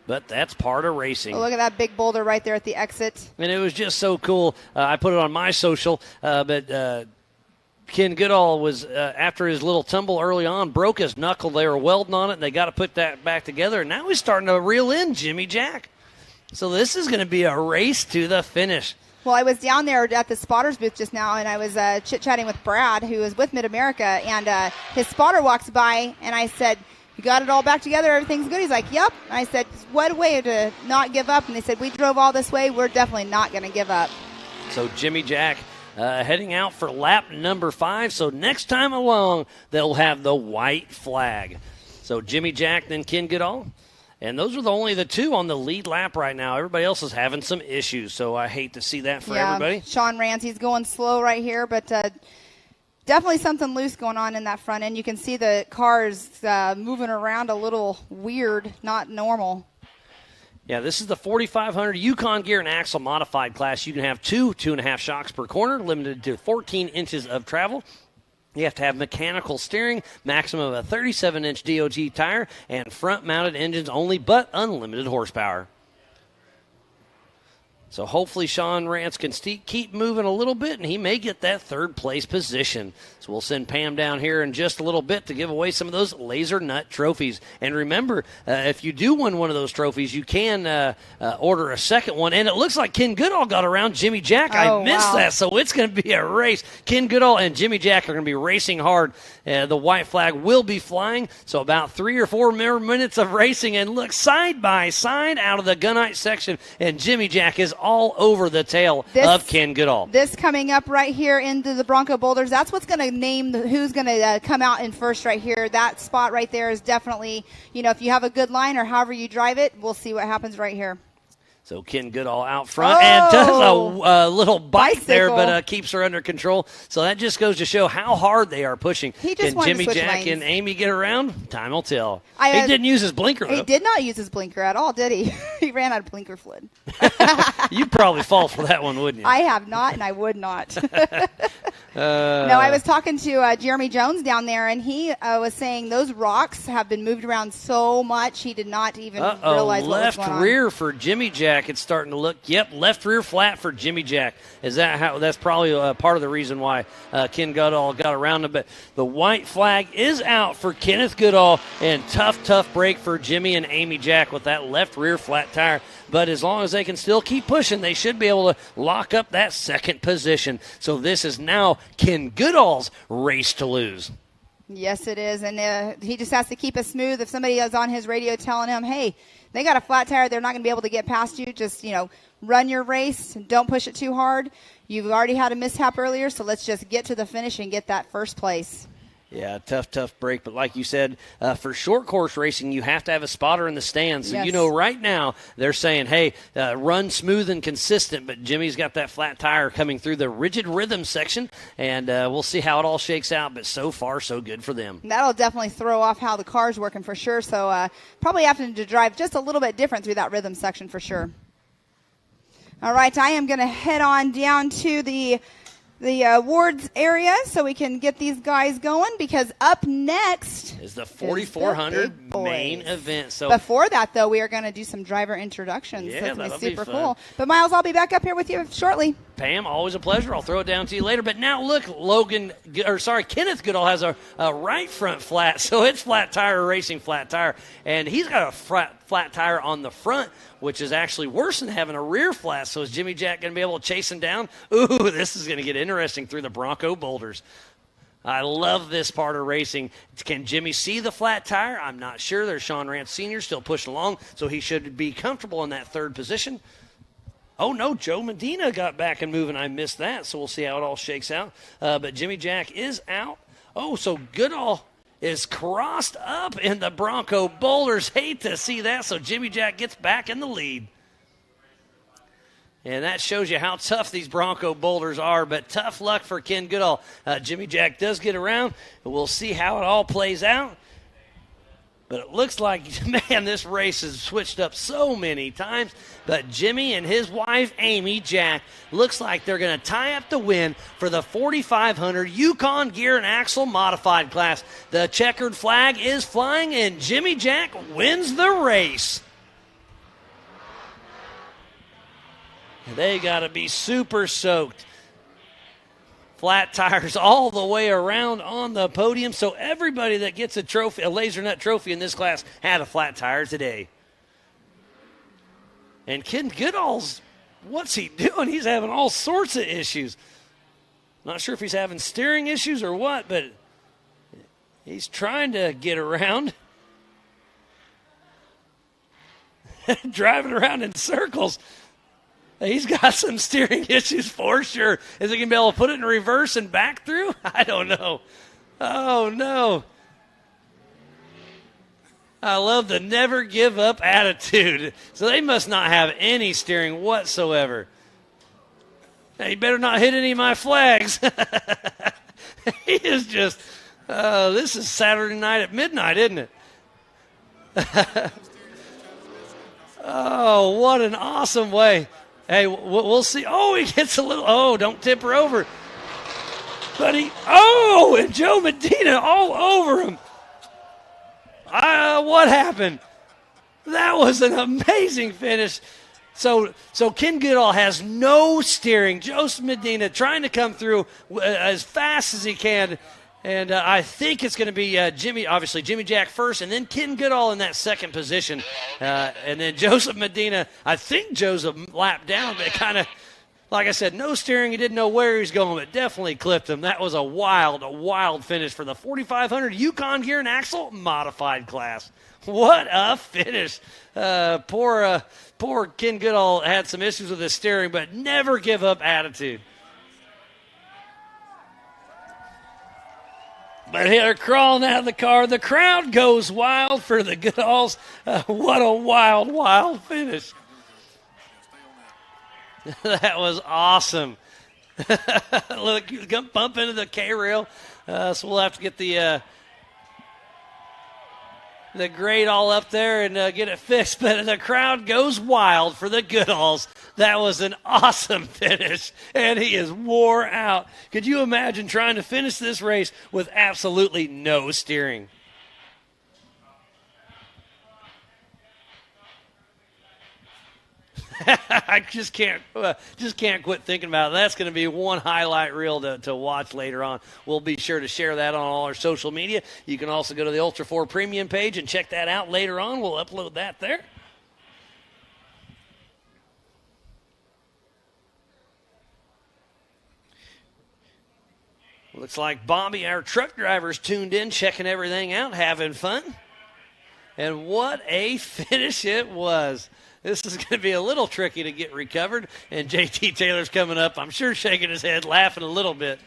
Speaker 1: But that's part of racing.
Speaker 2: Oh, look at that big boulder right there at the exit.
Speaker 1: And it was just so cool. I put it on my social, but Ken Goodall was, after his little tumble early on, broke his knuckle. They were welding on it, and they got to put that back together. And now he's starting to reel in Jimmy Jack. So this is going to be a race to the finish.
Speaker 2: Well, I was down there at the spotters booth just now, and I was chit-chatting with Brad, who is with Mid-America, and his spotter walks by, and I said, you got it all back together, everything's good? He's like, yep. And I said, what a way to not give up. And they said, we drove all this way, we're definitely not going to give up.
Speaker 1: So Jimmy Jack heading out for lap number 5. So next time along, they'll have the white flag. So Jimmy Jack, then Ken Goodall. And those are only the two on the lead lap right now. Everybody else is having some issues, so I hate to see that for everybody.
Speaker 2: Sean Rance, he's going slow right here, but definitely something loose going on in that front end. You can see the cars moving around a little weird, not normal.
Speaker 1: Yeah, this is the 4500 Yukon Gear and Axle modified class. You can have 2.5 shocks per corner, limited to 14 inches of travel. You have to have mechanical steering, maximum of a 37-inch DOT tire, and front-mounted engines only, but unlimited horsepower. So hopefully Sean Rance can keep moving a little bit, and he may get that third-place position. So we'll send Pam down here in just a little bit to give away some of those Laser Nut trophies. And remember, if you do win one of those trophies, you can order a second one. And it looks like Ken Goodall got around Jimmy Jack. I missed that, so it's going to be a race. Ken Goodall and Jimmy Jack are going to be racing hard. The white flag will be flying, so about 3 or 4 more minutes of racing. And look, side by side out of the gunite section, and Jimmy Jack is all over the tail of Ken Goodall.
Speaker 2: This coming up right here into the Bronco Boulders, that's what's going to name who's going to come out in first right here. That spot right there is definitely, if you have a good line or however you drive it, we'll see what happens right here.
Speaker 1: So Ken Goodall out front and does a little bike there, but keeps her under control. So that just goes to show how hard they are pushing. Can Jimmy Jack and Amy get around? Time will tell. He didn't use his blinker, though.
Speaker 2: He did not use his blinker at all, did he? He ran out of blinker fluid.
Speaker 1: You'd probably fall for that one, wouldn't you?
Speaker 2: I have not, and I would not. No, I was talking to Jeremy Jones down there, and he was saying those rocks have been moved around so much he did not even realize what was going on.
Speaker 1: Left rear for Jimmy Jack. It's starting to look, left rear flat for Jimmy Jack. Is that how? That's probably part of the reason why Ken Goodall got around him. But the white flag is out for Kenneth Goodall, and tough break for Jimmy and Amy Jack with that left rear flat tire. But as long as they can still keep pushing, they should be able to lock up that second position. So this is now Ken Goodall's race to lose.
Speaker 2: Yes, it is. And he just has to keep it smooth. If somebody is on his radio telling him, hey, they got a flat tire, they're not going to be able to get past you, just, run your race. Don't push it too hard. You've already had a mishap earlier, so let's just get to the finish and get that first place.
Speaker 1: Yeah, tough break. But like you said, for short course racing, you have to have a spotter in the stands. So
Speaker 2: Yes.
Speaker 1: right now they're saying, hey, run smooth and consistent. But Jimmy's got that flat tire coming through the rigid rhythm section, and we'll see how it all shakes out. But so far, so good for them.
Speaker 2: That'll definitely throw off how the car's working for sure. So probably having to drive just a little bit different through that rhythm section for sure. All right, I am going to head on down to the awards area so we can get these guys going, because up next
Speaker 1: is the 4,400 main event. So
Speaker 2: before that, though, we are going to do some driver introductions.
Speaker 1: Yeah,
Speaker 2: so it's going to
Speaker 1: that'll
Speaker 2: be
Speaker 1: be
Speaker 2: super
Speaker 1: fun.
Speaker 2: cool. But, Miles, I'll be back up here with you shortly.
Speaker 1: Pam, always a pleasure. I'll throw it down to you later. But now look, Kenneth Goodall has a right front flat, so it's flat tire racing flat tire, and he's got a flat tire on the front, which is actually worse than having a rear flat. So is Jimmy Jack going to be able to chase him down? Ooh, this is going to get interesting through the Bronco boulders. I love this part of racing. Can Jimmy see the flat tire? I'm not sure. There's Sean Rance Sr. still pushing along, so he should be comfortable in that third position. Oh, no, Joe Medina got back and moving. I missed that, so we'll see how it all shakes out. But Jimmy Jack is out. Oh, so Goodall is crossed up in the Bronco boulders. Hate to see that, so Jimmy Jack gets back in the lead. And that shows you how tough these Bronco boulders are, but tough luck for Ken Goodall. Jimmy Jack does get around, and we'll see how it all plays out. But it looks like, man, this race has switched up so many times. But Jimmy and his wife, Amy Jack, looks like they're going to tie up the win for the 4,500 Yukon Gear and Axle Modified class. The checkered flag is flying, and Jimmy Jack wins the race. They got to be super soaked. Flat tires all the way around on the podium. So everybody that gets a trophy, a Laser Nut trophy in this class, had a flat tire today. And Ken Goodall's, what's he doing? He's having all sorts of issues. Not sure if he's having steering issues or what, but he's trying to get around. Driving around in circles. He's got some steering issues for sure. Is he going to be able to put it in reverse and back through? I don't know. Oh, no. I love the never give up attitude. So they must not have any steering whatsoever. Hey, you better not hit any of my flags. He is just, this is Saturday night at midnight, isn't it? Oh, what an awesome way. Hey, we'll see. Oh, he gets a little. Oh, don't tip her over. But and Joe Medina all over him. What happened? That was an amazing finish. So Ken Goodall has no steering. Joe Medina trying to come through as fast as he can. And I think it's going to be Jimmy Jack first, and then Ken Goodall in that second position. And then Joseph Medina, I think Joseph lapped down, but kind of, like I said, no steering. He didn't know where he was going, but definitely clipped him. That was a wild finish for the 4,500 Yukon Gear and Axle Modified class. What a finish. Poor Ken Goodall had some issues with his steering, but never give up attitude. But they're crawling out of the car. The crowd goes wild for the Goodalls. What a wild finish. That was awesome. Look, bump into the K-rail. So we'll have to get the grate all up there and get it fixed. But the crowd goes wild for the Goodalls. That was an awesome finish, and he is wore out. Could you imagine trying to finish this race with absolutely no steering? I just can't quit thinking about it. That's going to be one highlight reel to watch later on. We'll be sure to share that on all our social media. You can also go to the Ultra 4 Premium page and check that out later on. We'll upload that there. Looks like Bobby, our truck driver's tuned in, checking everything out, having fun. And what a finish it was. This is going to be a little tricky to get recovered. And JT Taylor's coming up, I'm sure shaking his head, laughing a little bit.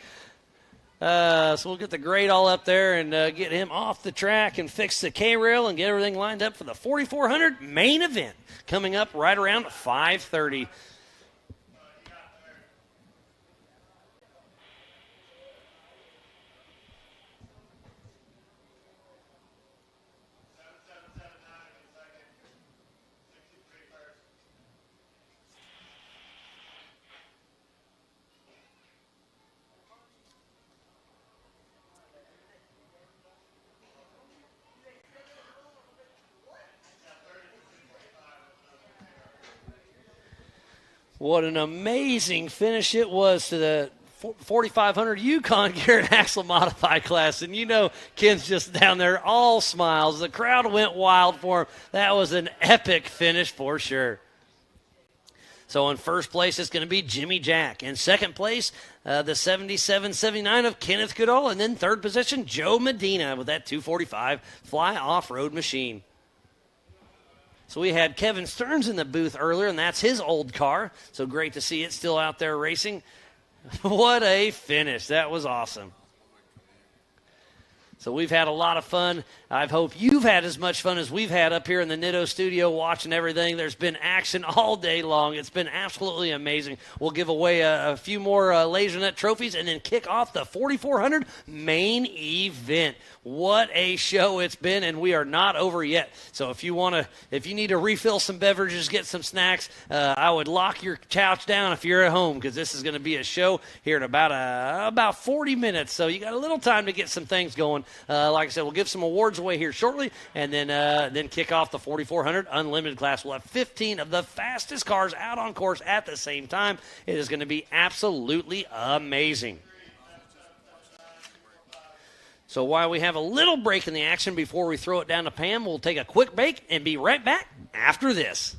Speaker 1: So we'll get the grade all up there and get him off the track and fix the K-rail and get everything lined up for the 4,400 main event coming up right around 5:30. What an amazing finish it was to the 4,500 Yukon Gear and Axle Modified class. And you know Ken's just down there all smiles. The crowd went wild for him. That was an epic finish for sure. So in first place, it's going to be Jimmy Jack. In second place, the 77-79 of Kenneth Goodall. And then third position, Joe Medina with that 245 Fly Off-Road machine. So we had Kevin Stearns in the booth earlier, and that's his old car. So great to see it still out there racing. What a finish. That was awesome. So we've had a lot of fun. I hope you've had as much fun as we've had up here in the Nitto studio watching everything. There's been action all day long. It's been absolutely amazing. We'll give away a few more LaserNet trophies and then kick off the 4,400 main event. What a show it's been, and we are not over yet. So if you need to refill some beverages, get some snacks, I would lock your couch down if you're at home, because this is going to be a show here in about 40 minutes. So you got a little time to get some things going. Like I said, we'll give some awards away here shortly, and then kick off the 4,400 Unlimited class. We'll have 15 of the fastest cars out on course at the same time. It is going to be absolutely amazing. So while we have a little break in the action before we throw it down to Pam, we'll take a quick break and be right back after this.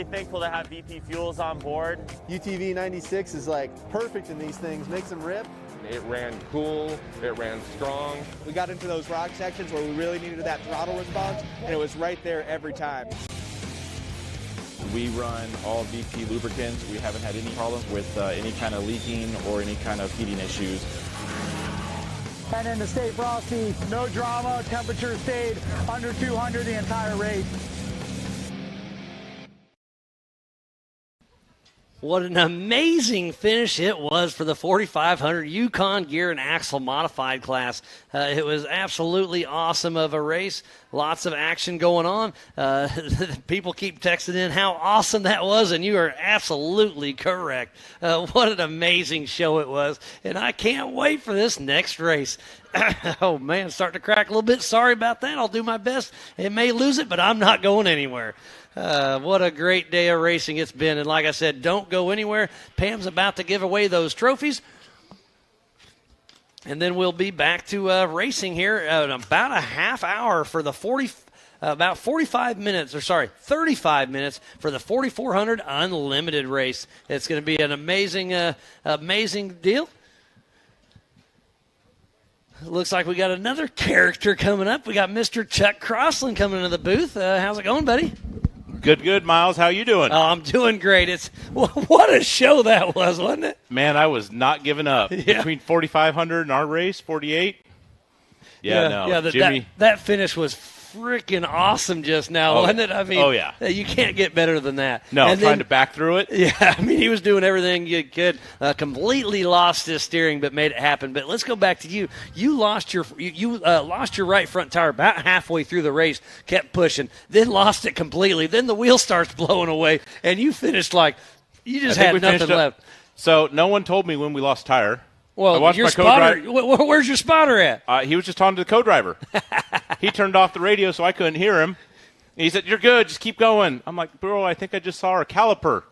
Speaker 3: Thankful to have VP Fuels on board.
Speaker 18: UTV 96 is like perfect in these things, makes them rip.
Speaker 3: It ran cool, it ran strong.
Speaker 18: We got into those rock sections where we really needed that throttle response, and it was right there every time.
Speaker 21: We run all VP lubricants. We haven't had any problems with any kind of leaking or any kind of heating issues.
Speaker 24: And then to stay frosty, no drama, temperature stayed under 200 the entire race.
Speaker 1: What an amazing finish it was for the 4500 Yukon Gear and Axle Modified class. It was absolutely awesome of a race. Lots of action going on. People keep texting in how awesome that was, and you are absolutely correct. What an amazing show it was, and I can't wait for this next race. Oh, man, starting to crack a little bit. Sorry about that. I'll do my best. It may lose it, but I'm not going anywhere. What a great day of racing it's been. And like I said, don't go anywhere. Pam's about to give away those trophies. And then we'll be back to racing here in about a half hour for the 35 minutes for the 4400 Unlimited race. It's going to be an amazing deal. Looks like we got another character coming up. We got Mr. Chuck Crossland coming into the booth. How's it going, buddy?
Speaker 4: Good, Miles. How you doing?
Speaker 1: Oh, I'm doing great. What a show that was, wasn't it?
Speaker 4: Man, I was not giving up.
Speaker 1: Yeah.
Speaker 4: Between 4,500 and our race, 48. Yeah,
Speaker 1: Jimmy. That finish was freaking awesome just now, wasn't it? I mean, you can't get better than that.
Speaker 4: No,
Speaker 1: and
Speaker 4: trying to back through it.
Speaker 1: Yeah, I mean, he was doing everything you could. Completely lost his steering, but made it happen. But let's go back to you. You lost your right front tire about halfway through the race. Kept pushing, then lost it completely. Then the wheel starts blowing away, and you finished like you just had nothing left.
Speaker 4: So no one told me when we lost tire.
Speaker 1: Well, your spotter. Where's your spotter at?
Speaker 4: He was just talking to the co-driver. He turned off the radio so I couldn't hear him. And he said, "You're good. Just keep going." I'm like, "Bro, I think I just saw our caliper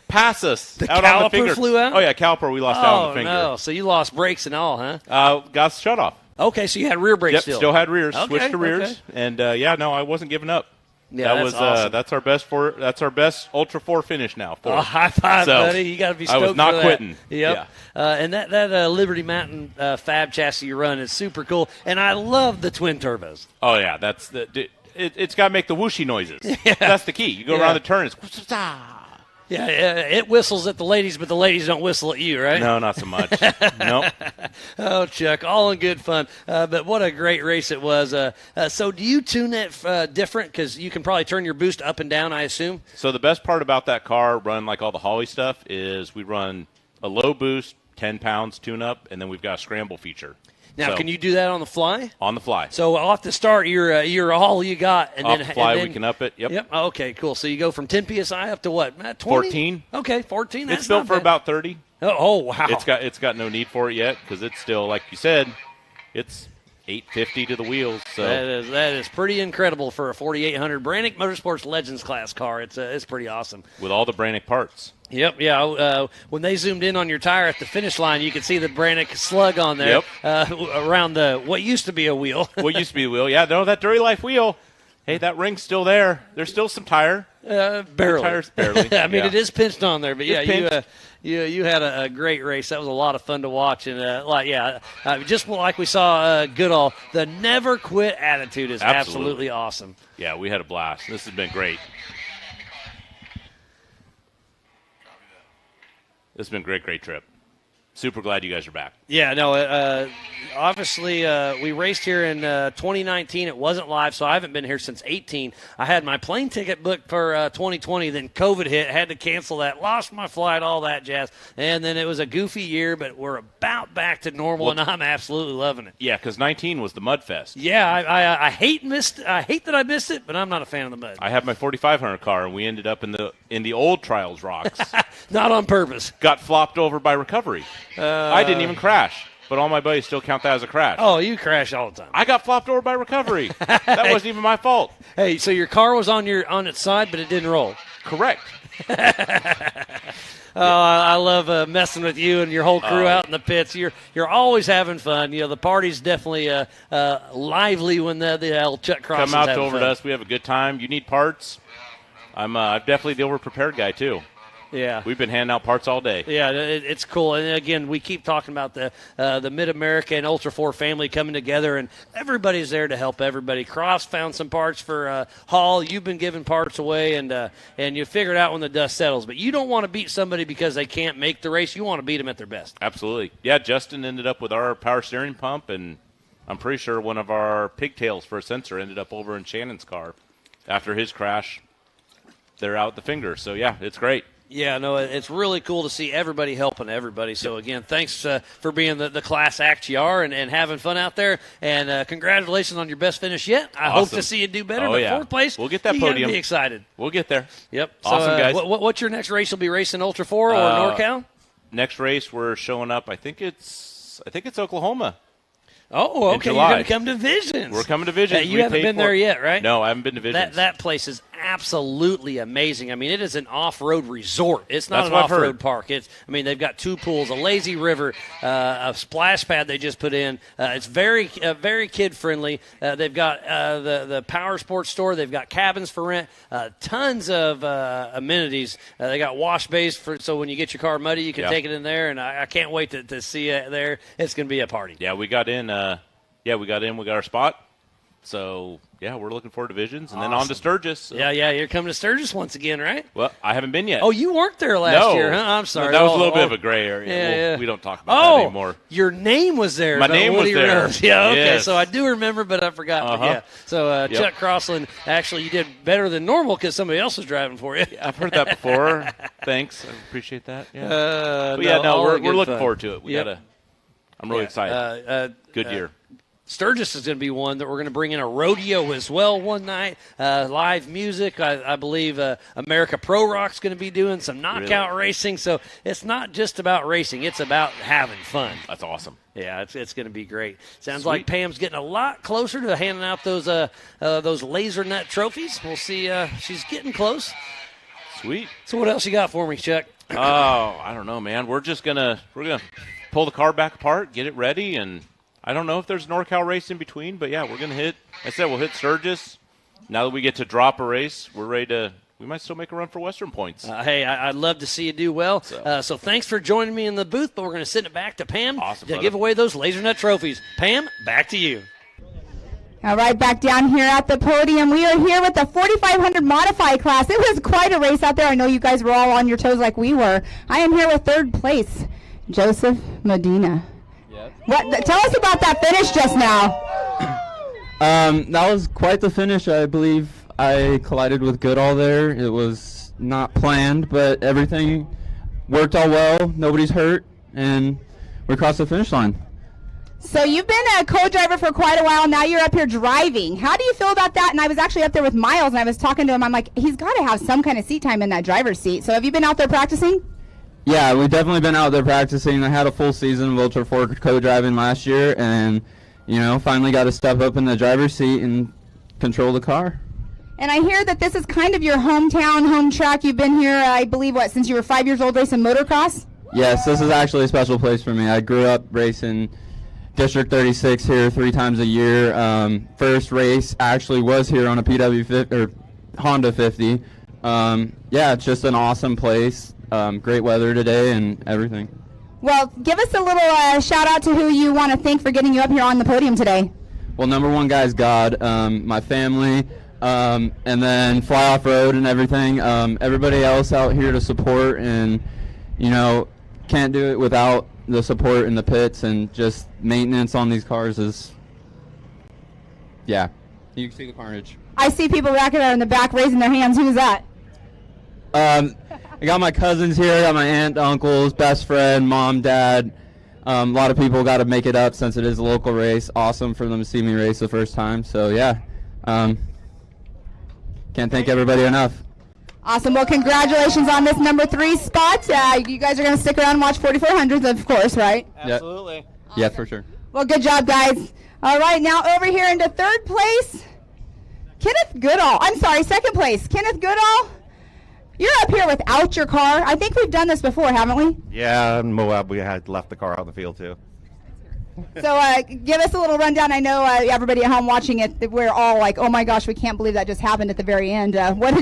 Speaker 4: pass us out on the finger."
Speaker 1: The caliper flew out?
Speaker 4: Oh, yeah, caliper we lost out on the finger.
Speaker 1: Oh, no. So you lost brakes and all, huh?
Speaker 4: Got shut off.
Speaker 1: Okay, so you had rear brakes still.
Speaker 4: Still had rears.
Speaker 1: Okay,
Speaker 4: Switched to rears.
Speaker 1: okay.
Speaker 4: And, I wasn't giving up.
Speaker 1: Yeah,
Speaker 4: that was
Speaker 1: awesome.
Speaker 4: That's our best Ultra 4 finish now.
Speaker 1: High five, buddy! You got to be stoked.
Speaker 4: I was not
Speaker 1: for
Speaker 4: quitting.
Speaker 1: That. Yep.
Speaker 4: Yeah.
Speaker 1: And that Liberty Mountain Fab chassis you run is super cool, and I love the twin turbos.
Speaker 4: Oh yeah, it's got to make the whooshy noises. Yeah. That's the key. You go around the turn, it's
Speaker 1: yeah, it whistles at the ladies, but the ladies don't whistle at you, right?
Speaker 4: No, not so much. Nope.
Speaker 1: Oh, Chuck, all in good fun. But what a great race it was. So do you tune it different? Because you can probably turn your boost up and down, I assume.
Speaker 4: So the best part about that car, run like all the Holly stuff, is we run a low boost, 10 pounds tune-up, and then we've got a scramble feature.
Speaker 1: Now, can you do that on the fly?
Speaker 4: On the fly.
Speaker 1: So off the start, you're all you got, and
Speaker 4: off
Speaker 1: then
Speaker 4: the fly
Speaker 1: and then,
Speaker 4: we can up it. Yep.
Speaker 1: Okay, cool. So you go from 10 psi up to what? 20?
Speaker 4: 14.
Speaker 1: Okay, 14. That's
Speaker 4: it's built
Speaker 1: not
Speaker 4: for
Speaker 1: bad.
Speaker 4: about 30.
Speaker 1: Oh, wow.
Speaker 4: It's got no need for it yet because it's still, like you said, it's 850 to the wheels. So
Speaker 1: that is pretty incredible for a 4800 Brannick Motorsports Legends class car. It's pretty awesome
Speaker 4: with all the Brannick parts.
Speaker 1: Yep, yeah. When they zoomed in on your tire at the finish line, you could see the Brannick slug on there around what used to be a wheel.
Speaker 4: What used to be a wheel? Yeah, no, that Duralife wheel. Hey, that ring's still there. There's still some tire.
Speaker 1: Barely.
Speaker 4: Tires barely.
Speaker 1: I mean, it is pinched on there, but
Speaker 4: It's
Speaker 1: you had a great race. That was a lot of fun to watch, and just like we saw Goodall, the never quit attitude is absolutely awesome.
Speaker 4: Yeah, we had a blast. This has been great. This has been a great trip. Super glad you guys are back.
Speaker 1: Yeah, no, obviously we raced here in 2019. It wasn't live, so I haven't been here since 18. I had my plane ticket booked for 2020, then COVID hit, had to cancel that, lost my flight, all that jazz. And then it was a goofy year, but we're about back to normal, and I'm absolutely loving it.
Speaker 4: Yeah, because 19 was the Mud Fest.
Speaker 1: Yeah, I hate that I missed it, but I'm not a fan of the mud.
Speaker 4: I had my 4500 car, and we ended up in the old Trials rocks.
Speaker 1: Not on purpose.
Speaker 4: Got flopped over by recovery. I didn't even crash, but all my buddies still count that as a crash.
Speaker 1: Oh, you crash all the time.
Speaker 4: I got flopped over by recovery. That wasn't even my fault.
Speaker 1: Hey, so your car was on its side, but it didn't roll.
Speaker 4: Correct.
Speaker 1: I love messing with you and your whole crew out in the pits. You're always having fun. The party's definitely lively when the old Chuck Cross
Speaker 4: come out over to us. We have a good time. You need parts. I'm definitely the over-prepared guy too.
Speaker 1: Yeah,
Speaker 4: we've been handing out parts all day.
Speaker 1: Yeah, it's cool. And again, we keep talking about the Mid-America and Ultra 4 family coming together, and everybody's there to help everybody. Cross found some parts for Hall. You've been giving parts away, and you figure it out when the dust settles. But you don't want to beat somebody because they can't make the race. You want to beat them at their best.
Speaker 4: Absolutely. Yeah, Justin ended up with our power steering pump, and I'm pretty sure one of our pigtails for a sensor ended up over in Shannon's car after his crash. They're out the finger. So, yeah, it's great.
Speaker 1: Yeah, no, it's really cool to see everybody helping everybody. So, again, thanks for being the class act you are and having fun out there. And congratulations on your best finish yet. I hope to see you do better.
Speaker 4: Oh,
Speaker 1: but
Speaker 4: yeah.
Speaker 1: fourth place,
Speaker 4: We'll get that
Speaker 1: you gotta
Speaker 4: podium.
Speaker 1: be excited.
Speaker 4: We'll get there.
Speaker 1: Yep.
Speaker 4: Awesome,
Speaker 1: so,
Speaker 4: guys.
Speaker 1: What's your next race? You'll be racing Ultra 4 or NorCal?
Speaker 4: Next race, we're showing up. I think it's Oklahoma.
Speaker 1: Oh, okay. You're going to come to Visions.
Speaker 4: We're coming to Visions.
Speaker 1: You haven't been there yet, right?
Speaker 4: No, I haven't been to Visions.
Speaker 1: That place is absolutely amazing. I mean, it is an off-road resort. It's not
Speaker 4: That's
Speaker 1: an
Speaker 4: what I've
Speaker 1: off-road
Speaker 4: heard.
Speaker 1: park. They've got 2 pools, a lazy river, a splash pad they just put in. It's very kid-friendly. They've got the power sports store. They've got cabins for rent, tons of amenities. They got wash bays so when you get your car muddy, you can take it in there. And I can't wait to see you there. It's going to be a party.
Speaker 4: Yeah, we got in. We got our spot. So, yeah, we're looking forward to Visions. And then on to Sturgis. So.
Speaker 1: Yeah, you're coming to Sturgis once again, right?
Speaker 4: Well, I haven't been yet.
Speaker 1: Oh, you weren't there last year, huh? I'm sorry.
Speaker 4: No, that was a little bit of a gray area. We don't talk about that anymore.
Speaker 1: Your name was there.
Speaker 4: My name was there.
Speaker 1: Yeah, okay.
Speaker 4: Yes.
Speaker 1: So I do remember, but I forgot. But yeah. So Chuck Crossland, actually, you did better than normal because somebody else was driving for you.
Speaker 4: I've heard that before. Thanks. I appreciate that. Yeah.
Speaker 1: We're
Speaker 4: we're looking forward to it. I'm really excited. Good year.
Speaker 1: Sturgis is going to be one that we're going to bring in a rodeo as well one night. Live music. I believe America Pro Rock's going to be doing some knockout racing. So it's not just about racing. It's about having fun.
Speaker 4: That's awesome.
Speaker 1: Yeah, it's going to be great. Sounds like Pam's getting a lot closer to handing out those laser nut trophies. We'll see. She's getting close.
Speaker 4: Sweet.
Speaker 1: So what else you got for me, Chuck?
Speaker 4: Oh, I don't know, man. We're gonna pull the car back apart, get it ready, and I don't know if there's NorCal race in between, but yeah, we're gonna hit. I said we'll hit Sturgis. Now that we get to drop a race, we're ready to. We might still make a run for Western Points.
Speaker 1: Hey, I'd love to see you do well. So thanks for joining me in the booth, but we're going to send it back to Pam to give away those laser nut trophies. Pam, back to you.
Speaker 2: All right, back down here at the podium. We are here with the 4,500 Modify class. It was quite a race out there. I know you guys were all on your toes like we were. I am here with third place, Joseph Medina. Tell us about that finish just now.
Speaker 7: That was quite the finish. I believe I collided with Goodall there. It was not planned, but everything worked all well. Nobody's hurt, and we crossed the finish line.
Speaker 2: So you've been a co-driver for quite a while. Now you're up here driving. How do you feel about that? And I was actually up there with Miles, and I was talking to him. I'm like, he's got to have some kind of seat time in that driver's seat. So have you been out there practicing?
Speaker 7: Yeah, we've definitely been out there practicing. I had a full season of Ultra 4 co-driving last year, and, finally got to step up in the driver's seat and control the car.
Speaker 2: And I hear that this is kind of your hometown, home track. You've been here, I believe, since you were 5 years old racing motocross?
Speaker 7: Yes, this is actually a special place for me. I grew up racing District 36 here 3 times a year. First race actually was here on a PW 50 or Honda 50. It's just an awesome place. Great weather today and everything.
Speaker 2: Well, give us a little shout out to who you want to thank for getting you up here on the podium today.
Speaker 7: Well, number one guy is God, my family, and then Fly Off Road and everything. Everybody else out here to support, and can't do it without the support in the pits, and just maintenance on these cars is, you can see the carnage.
Speaker 2: I see people back there in the back raising their hands. Who's that?
Speaker 7: I got my cousins here. I got my aunt, uncles, best friend, mom, dad. A lot of people got to make it up since it is a local race. Awesome for them to see me race the first time. So, can't thank everybody enough.
Speaker 2: Awesome. Well, congratulations on this number 3 spot. You guys are going to stick around and watch 4400s, of course, right?
Speaker 7: Absolutely. Yep. Yeah, for sure.
Speaker 2: Well, good job, guys. All right, now over here into third place, Kenneth Goodall. I'm sorry, second place, Kenneth Goodall. You're up here without your car. I think we've done this before, haven't we?
Speaker 9: Yeah, in Moab, we had left the car out in the field, too.
Speaker 2: So give us a little rundown. I know everybody at home watching it, we're all like, oh my gosh, we can't believe that just happened at the very end. What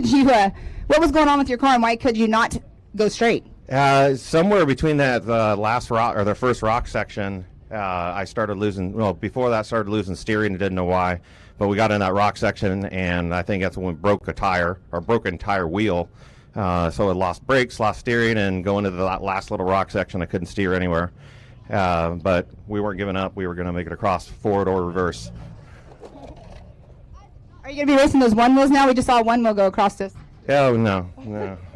Speaker 2: was going on with your car, and why could you not go straight?
Speaker 9: Somewhere between that last rock or the first rock section, I started losing. Well, before that, started losing steering and didn't know why. But we got in that rock section, and I think that's when we broke an entire wheel. So it lost brakes, lost steering, and going into that last little rock section, I couldn't steer anywhere. But we weren't giving up. We were going to make it across forward or reverse.
Speaker 2: Are you going to be racing those one wheels now? We just saw one wheel go across this.
Speaker 9: Oh no,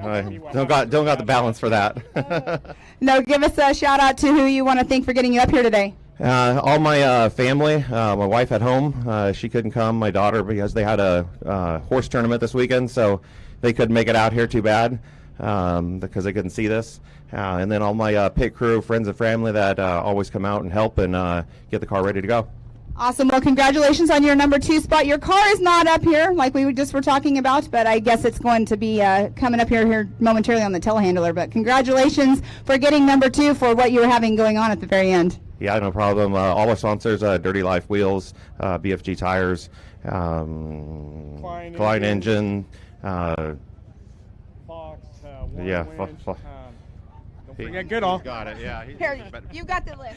Speaker 9: I don't got the balance for that.
Speaker 2: No, give us a shout out to who you want to thank for getting you up here today.
Speaker 9: All my family, my wife at home, she couldn't come. My daughter, because they had a horse tournament this weekend, so they couldn't make it out here too bad because they couldn't see this. And then all my pit crew, friends and family that always come out and help and get the car ready to go.
Speaker 2: Awesome. Well, congratulations on your number 2 spot. Your car is not up here like we just were talking about, but I guess it's going to be coming up here momentarily on the telehandler. But congratulations for getting number 2 for what you were having going on at the very end.
Speaker 9: Yeah, no problem. All our sponsors, Dirty Life Wheels, BFG Tires, Klein Engine,
Speaker 24: Fox,
Speaker 9: yeah.
Speaker 24: Don't forget Goodall.
Speaker 9: Got it, yeah.
Speaker 2: Here, you got the list.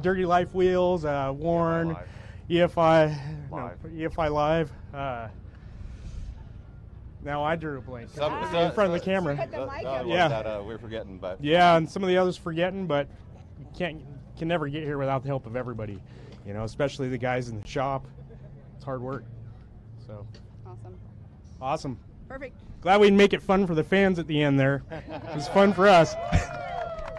Speaker 24: Dirty Life Wheels, Warren, EFI Live. Now I drew a blank in front of the camera.
Speaker 9: That we're forgetting, but
Speaker 24: yeah, and some of the others forgetting, but can never get here without the help of everybody. You know, especially the guys in the shop. It's hard work. So awesome.
Speaker 2: Perfect.
Speaker 24: Glad we can make it fun for the fans at the end there. It was fun for us.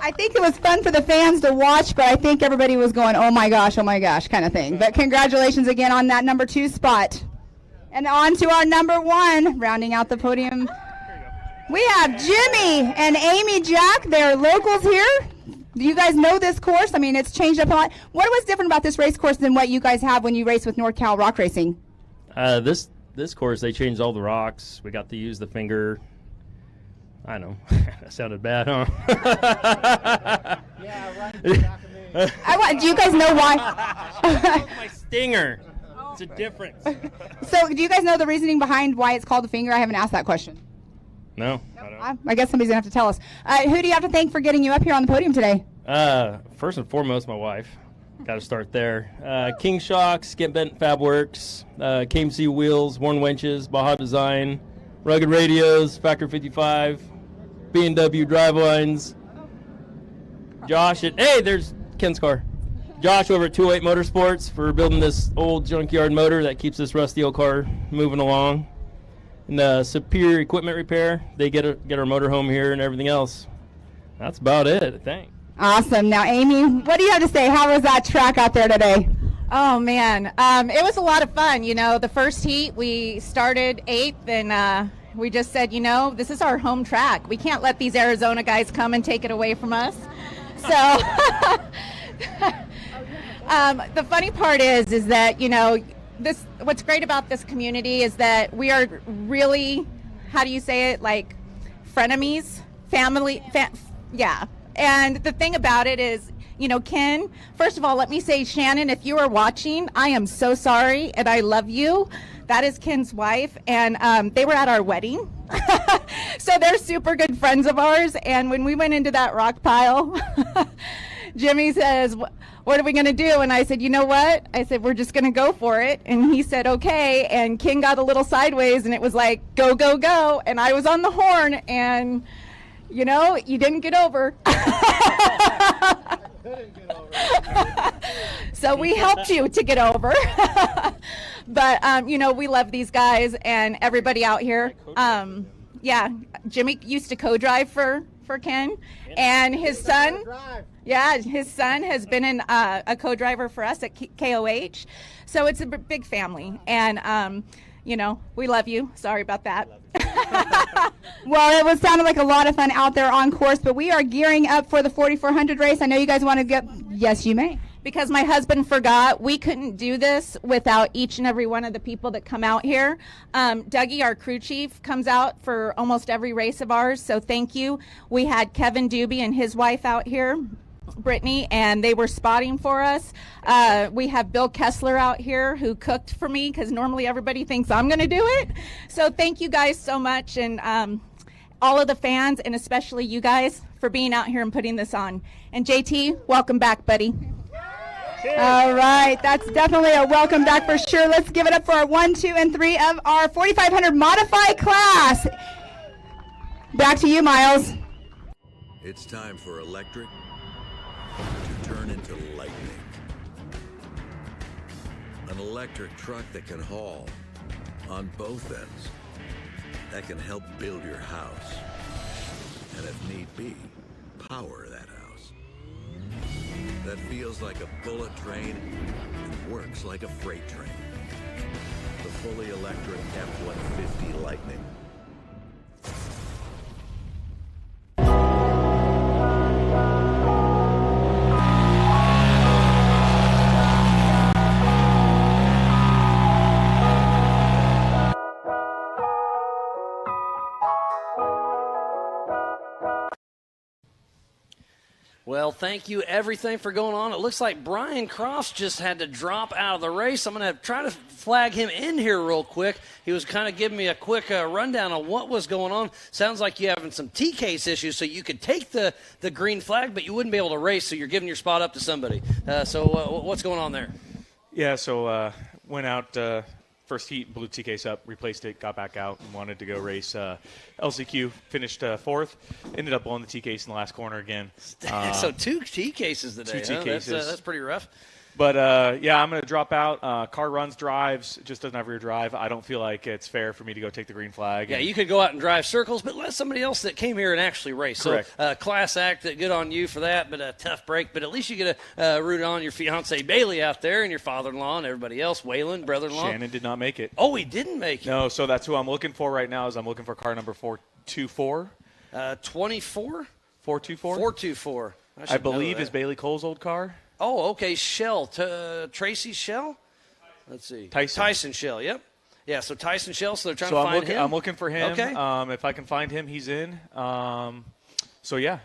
Speaker 2: I think it was fun for the fans to watch, but I think everybody was going, oh my gosh, kind of thing. But congratulations again on that number 2 spot. And on to our number 1, rounding out the podium. We have Jimmy and Amy Jack. They're locals here. You guys know this course. I mean, it's changed up a lot. What was different about this race course than what you guys have when you race with NorCal Rock Racing?
Speaker 8: This course, they changed all the rocks. We got to use the finger. I know. That sounded bad, huh?
Speaker 2: Yeah, right. Do you guys know why?
Speaker 8: My stinger. It's a difference.
Speaker 2: So, do you guys know the reasoning behind why it's called the finger? I haven't asked that question.
Speaker 8: No.
Speaker 2: I guess somebody's going to have to tell us. Who do you have to thank for getting you up here on the podium today?
Speaker 8: First and foremost, my wife. Got to start there. King Shocks, Get Bent Fab Works, KMC Wheels, Warren Winches, Baja Design, Rugged Radios, Factor 55, B&W Drivelines, Josh there's Ken's car. Josh over at 208 Motorsports for building this old junkyard motor that keeps this rusty old car moving along. And Superior Equipment Repair, they get our motor home here and everything else. That's about it, I think.
Speaker 2: Awesome. Now, Amy, what do you have to say? How was that track out there today?
Speaker 10: Oh, man. It was a lot of fun. You know, the first heat, we started 8th, and we just said, you know, this is our home track. We can't let these Arizona guys come and take it away from us. So the funny part is that, you know, what's great about this community is that we are really, how do you say it, like frenemies, family, yeah. And the thing about it is, you know, Ken, first of all, let me say, Shannon, if you are watching, I am so sorry and I love you. That is Ken's wife, and they were at our wedding. So they're super good friends of ours. And when we went into that rock pile, Jimmy says, what are we going to do? And I said, you know what? I said, we're just going to go for it. And he said, okay. And Ken got a little sideways, and it was like, go, go, go. And I was on the horn, and you know, you didn't get over. So we helped you to get over. But, you know, we love these guys and everybody out here. Yeah, Jimmy used to co-drive for Ken. And his son, his son has been a co-driver for us at KOH. So it's a big family. And, you know, we love you. Sorry about that.
Speaker 2: Well, it sounded like a lot of fun out there on course, but we are gearing up for the 4400 race. I know you guys want to get, yes, you may.
Speaker 10: Because my husband forgot, we couldn't do this without each and every one of the people that come out here. Dougie, our crew chief, comes out for almost every race of ours, so thank you. We had Kevin Doobie and his wife out here, Brittany, and they were spotting for us. We have Bill Kessler out here who cooked for me because normally everybody thinks I'm going to do it. So thank you guys so much, and all of the fans, and especially you guys, for being out here and putting this on. And JT, welcome back, buddy.
Speaker 2: All right, that's definitely a welcome back for sure. Let's give it up for our 1, 2, and 3 of our 4500 modified class. Back to you, Miles.
Speaker 6: It's time for electric to turn into lightning. An electric truck that can haul on both ends.
Speaker 5: that can help build your house. And if need be, power that house. That feels like a bullet train and works like a freight train. The fully electric F-150 Lightning.
Speaker 1: Well, thank you, everything, for going on. It looks like Brian Crofts just had to drop out of the race. I'm going to try to flag him in here real quick. He was kind of giving me a quick rundown on what was going on. Sounds like you're having some T-case issues, so you could take the green flag, but you wouldn't be able to race, so you're giving your spot up to somebody. So what's going on there?
Speaker 11: Yeah, so went out first heat, blew T-case up, replaced it, got back out, and wanted to go race LCQ. Finished fourth. Ended up blowing the T-case in the last corner again.
Speaker 1: So 2 T-cases today.
Speaker 11: 2 T-cases.
Speaker 1: That's pretty rough.
Speaker 11: But, yeah, I'm going to drop out. Car runs, drives, just doesn't have rear drive. I don't feel like it's fair for me to go take the green flag.
Speaker 1: Yeah, you could go out and drive circles, but let somebody else that came here and actually race.
Speaker 11: Correct.
Speaker 1: So class act, good on you for that, but a tough break. But at least you get to root on your fiancée Bailey out there and your father-in-law and everybody else, Waylon, brother-in-law.
Speaker 11: Shannon did not make it.
Speaker 1: Oh, he didn't make it.
Speaker 11: No, so that's who I'm looking for right now is I'm looking for car number 424.
Speaker 1: 24?
Speaker 11: 424?
Speaker 1: 424.
Speaker 11: I believe is Bailey Cole's old car.
Speaker 1: Oh, okay, Shell. Tracy Shell? Let's see. Tyson Shell, yep. Yeah, so Tyson Shell, so they're trying to find him.
Speaker 11: I'm looking for him.
Speaker 1: Okay.
Speaker 11: If I can find him, he's in. So, yeah.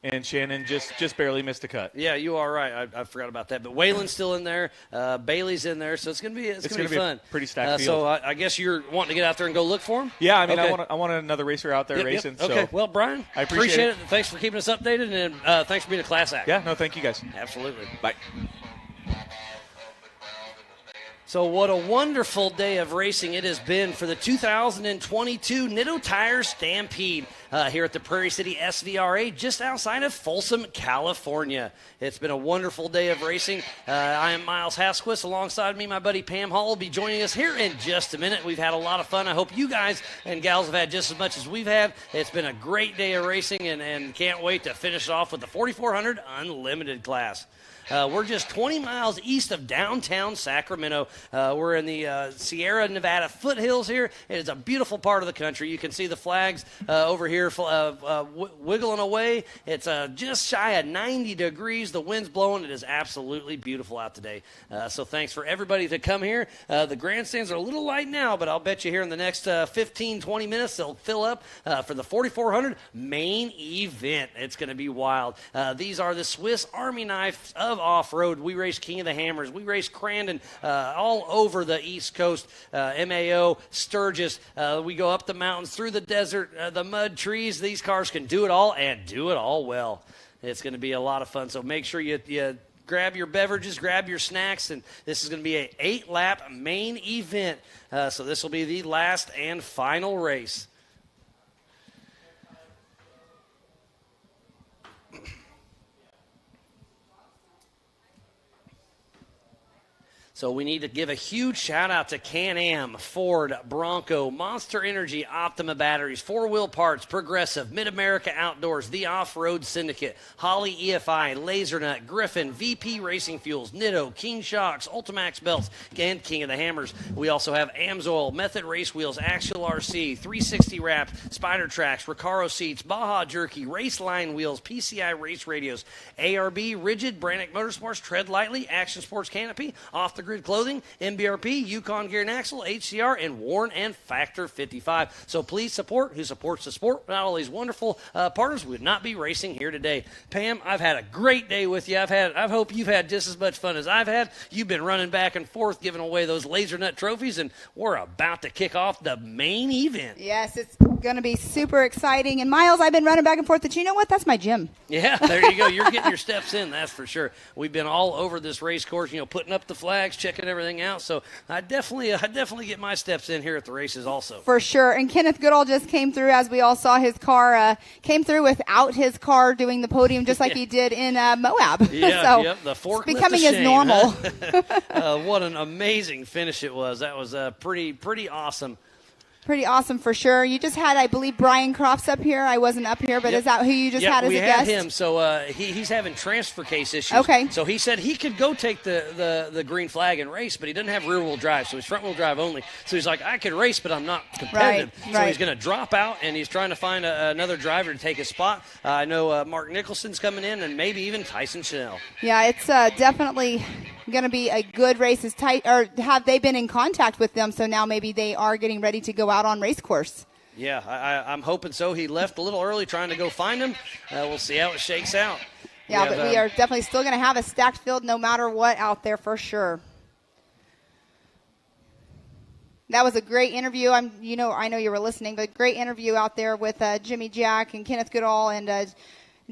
Speaker 11: And Shannon just barely missed a cut.
Speaker 1: Yeah, you are right. I forgot about that. But Waylon's still in there. Bailey's in there, so it's going to be fun.
Speaker 11: A pretty stacked field.
Speaker 1: So I guess you're wanting to get out there and go look for him?
Speaker 11: Yeah, I mean,
Speaker 1: okay.
Speaker 11: I want another racer out there racing.
Speaker 1: Yep. Okay, well, Brian,
Speaker 11: I appreciate it.
Speaker 1: Thanks for keeping us updated, and thanks for being a class act.
Speaker 11: Yeah, no, thank you guys.
Speaker 1: Absolutely.
Speaker 11: Bye.
Speaker 1: So what a wonderful day of racing it has been for the 2022 Nitto Tires Stampede here at the Prairie City SVRA just outside of Folsom, California. It's been a wonderful day of racing. I am Miles Hasquist. Alongside me, my buddy Pam Hall will be joining us here in just a minute. We've had a lot of fun. I hope you guys and gals have had just as much as we've had. It's been a great day of racing and can't wait to finish off with the 4400 Unlimited class. We're just 20 miles east of downtown Sacramento. We're in the Sierra Nevada foothills here. It is a beautiful part of the country. You can see the flags over here wiggling away. It's just shy of 90 degrees. The wind's blowing. It is absolutely beautiful out today. So thanks for everybody to come here. The grandstands are a little light now, but I'll bet you here in the next 15, 20 minutes they'll fill up for the 4400 main event. It's going to be wild. These are the Swiss Army knives of off-road. We race King of the Hammers. We race Crandon all over the East Coast, MAO, Sturgis. We go up the mountains, through the desert, the mud, trees. These cars can do it all and do it all well. It's going to be a lot of fun, so make sure you grab your beverages, grab your snacks, and this is going to be an 8-lap main event. So this will be the last and final race. So we need to give a huge shout-out to Can-Am, Ford, Bronco, Monster Energy, Optima Batteries, 4-Wheel Parts, Progressive, Mid-America Outdoors, The Off-Road Syndicate, Holley EFI, Lasernut, Griffin, VP Racing Fuels, Nitto, King Shocks, Ultimax Belts, and King of the Hammers. We also have Amsoil, Method Race Wheels, Axial RC, 360 Wraps, Spider Tracks, Recaro Seats, Baja Jerky, Raceline Wheels, PCI Race Radios, ARB, Rigid, Brannick Motorsports, Tread Lightly, Action Sports Canopy, Off the Grid Clothing, MBRP, Yukon Gear and Axle, HCR, and Warren and Factor 55. So please support who supports the sport. Without all these wonderful partners, we would not be racing here today. Pam, I've had a great day with you. I hope you've had just as much fun as I've had. You've been running back and forth, giving away those laser nut trophies, and we're about to kick off the main event.
Speaker 2: Yes, it's going to be super exciting. And Miles, I've been running back and forth, but you know what? That's my gym.
Speaker 1: Yeah, there you go. You're getting your steps in, that's for sure. We've been all over this race course, putting up the flags, checking everything out. So I definitely get my steps in here at the races also.
Speaker 2: For sure. And Kenneth Goodall just came through, as we all saw his car, came through without his car doing the podium just like he did in Moab.
Speaker 1: Yeah,
Speaker 2: so
Speaker 1: yep, the forklift
Speaker 2: it's becoming
Speaker 1: of
Speaker 2: his
Speaker 1: shame,
Speaker 2: normal.
Speaker 1: What an amazing finish it was. That was pretty awesome.
Speaker 2: Pretty awesome for sure. You just had, I believe, Brian Crofts up here. I wasn't up here, but is that who you just had as a guest?
Speaker 1: We had him. So he's having transfer case issues.
Speaker 2: Okay.
Speaker 1: So he said he could go take the green flag and race, but he doesn't have rear-wheel drive, so he's front-wheel drive only. So he's like, I could race, but I'm not competitive.
Speaker 2: Right,
Speaker 1: so he's going to drop out, and he's trying to find another driver to take his spot. I know Mark Nicholson's coming in, and maybe even Tyson Schnell.
Speaker 2: Yeah, it's definitely going to be a good race. Have they been in contact with them? So now maybe they are getting ready to go out on race course.
Speaker 1: Yeah, I'm hoping so. He left a little early trying to go find him. We'll see how it shakes out.
Speaker 2: Yeah, but we are definitely still going to have a stacked field no matter what out there for sure. That was a great interview. I know you were listening, but great interview out there with Jimmy Jack and Kenneth Goodall and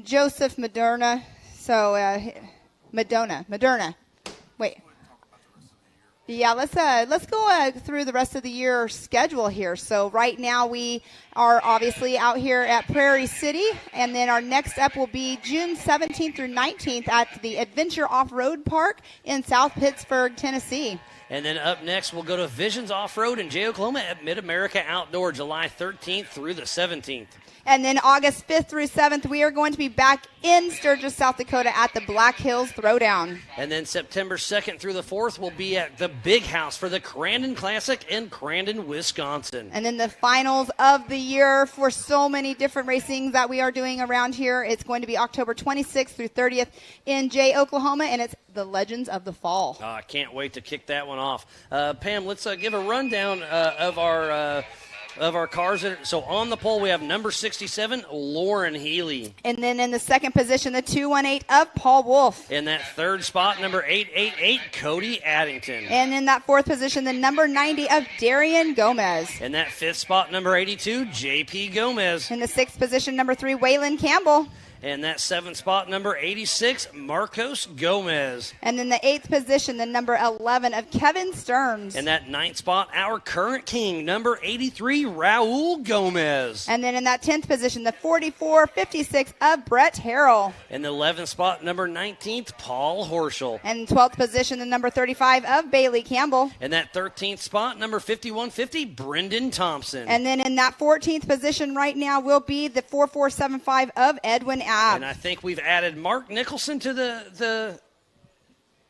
Speaker 2: Joseph Moderna. So Moderna. Wait. Yeah, let's go through the rest of the year schedule here. So right now we are obviously out here at Prairie City, and then our next up will be June 17th through 19th at the Adventure Off-Road Park in South Pittsburgh, Tennessee.
Speaker 1: And then up next, we'll go to Visions Off-Road in Jay, Oklahoma at Mid-America Outdoor, July 13th through the 17th.
Speaker 2: And then August 5th through 7th, we are going to be back in Sturgis, South Dakota at the Black Hills Throwdown.
Speaker 1: And then September 2nd through the 4th, we'll be at the Big House for the Crandon Classic in Crandon, Wisconsin.
Speaker 2: And then the finals of the year for so many different racings that we are doing around here. It's going to be October 26th through 30th in Jay, Oklahoma, and it's the Legends of the Fall.
Speaker 1: I can't wait to kick that one off. Pam, let's give a rundown of our cars. So on the pole, we have number 67, Lauren Healy.
Speaker 2: And then in the second position, the 218 of Paul Wolf.
Speaker 1: In that third spot, number 888, Cody Addington.
Speaker 2: And in that fourth position, the number 90 of Darian Gomez.
Speaker 1: In that fifth spot, number 82, JP Gomez.
Speaker 2: In the sixth position, number 3, Waylon Campbell.
Speaker 1: And that seventh spot, number 86, Marcos Gomez.
Speaker 2: And in the eighth position, the number 11 of Kevin Stearns.
Speaker 1: And that ninth spot, our current king, number 83, Raul Gomez.
Speaker 2: And then in that 10th position, the 44-56 of Brett Harrell.
Speaker 1: In the 11th spot, number 19th, Paul Horschel.
Speaker 2: And 12th position, the number 35 of Bailey Campbell.
Speaker 1: In that 13th spot, number 5150, Brendan Thompson.
Speaker 2: And then in that 14th position right now will be the 4475 of Edwin
Speaker 1: And I think we've added Mark Nicholson to the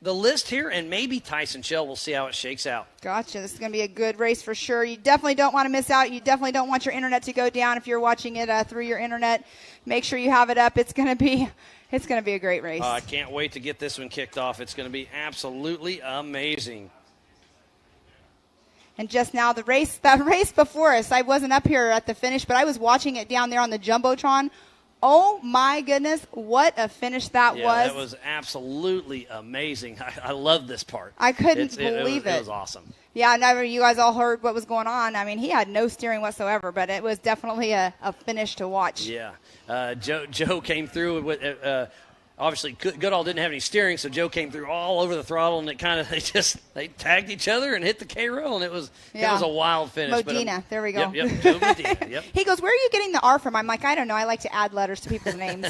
Speaker 1: list here, and maybe Tyson Shell. We'll see how it shakes out.
Speaker 2: Gotcha. This is going to be a good race for sure. You definitely don't want to miss out. You definitely don't want your internet to go down if you're watching it through your internet. Make sure you have it up. It's going to be a great race.
Speaker 1: I can't wait to get this one kicked off. It's going to be absolutely amazing.
Speaker 2: And just now, that race before us, I wasn't up here at the finish, but I was watching it down there on the Jumbotron. Oh, my goodness, what a finish that was.
Speaker 1: Yeah, that was absolutely amazing. I love this part.
Speaker 2: I couldn't believe it.
Speaker 1: It was awesome.
Speaker 2: Yeah, never. You guys all heard what was going on. I mean, he had no steering whatsoever, but it was definitely a finish to watch.
Speaker 1: Yeah. Joe came through with obviously Goodall didn't have any steering, so Joe came through all over the throttle, and they tagged each other and hit the K-rail, and it was a wild finish.
Speaker 2: Modena, there we go.
Speaker 1: Yep, Joe Modena, yep.
Speaker 2: He goes, where are you getting the R from? I'm like, I don't know. I like to add letters to people's names.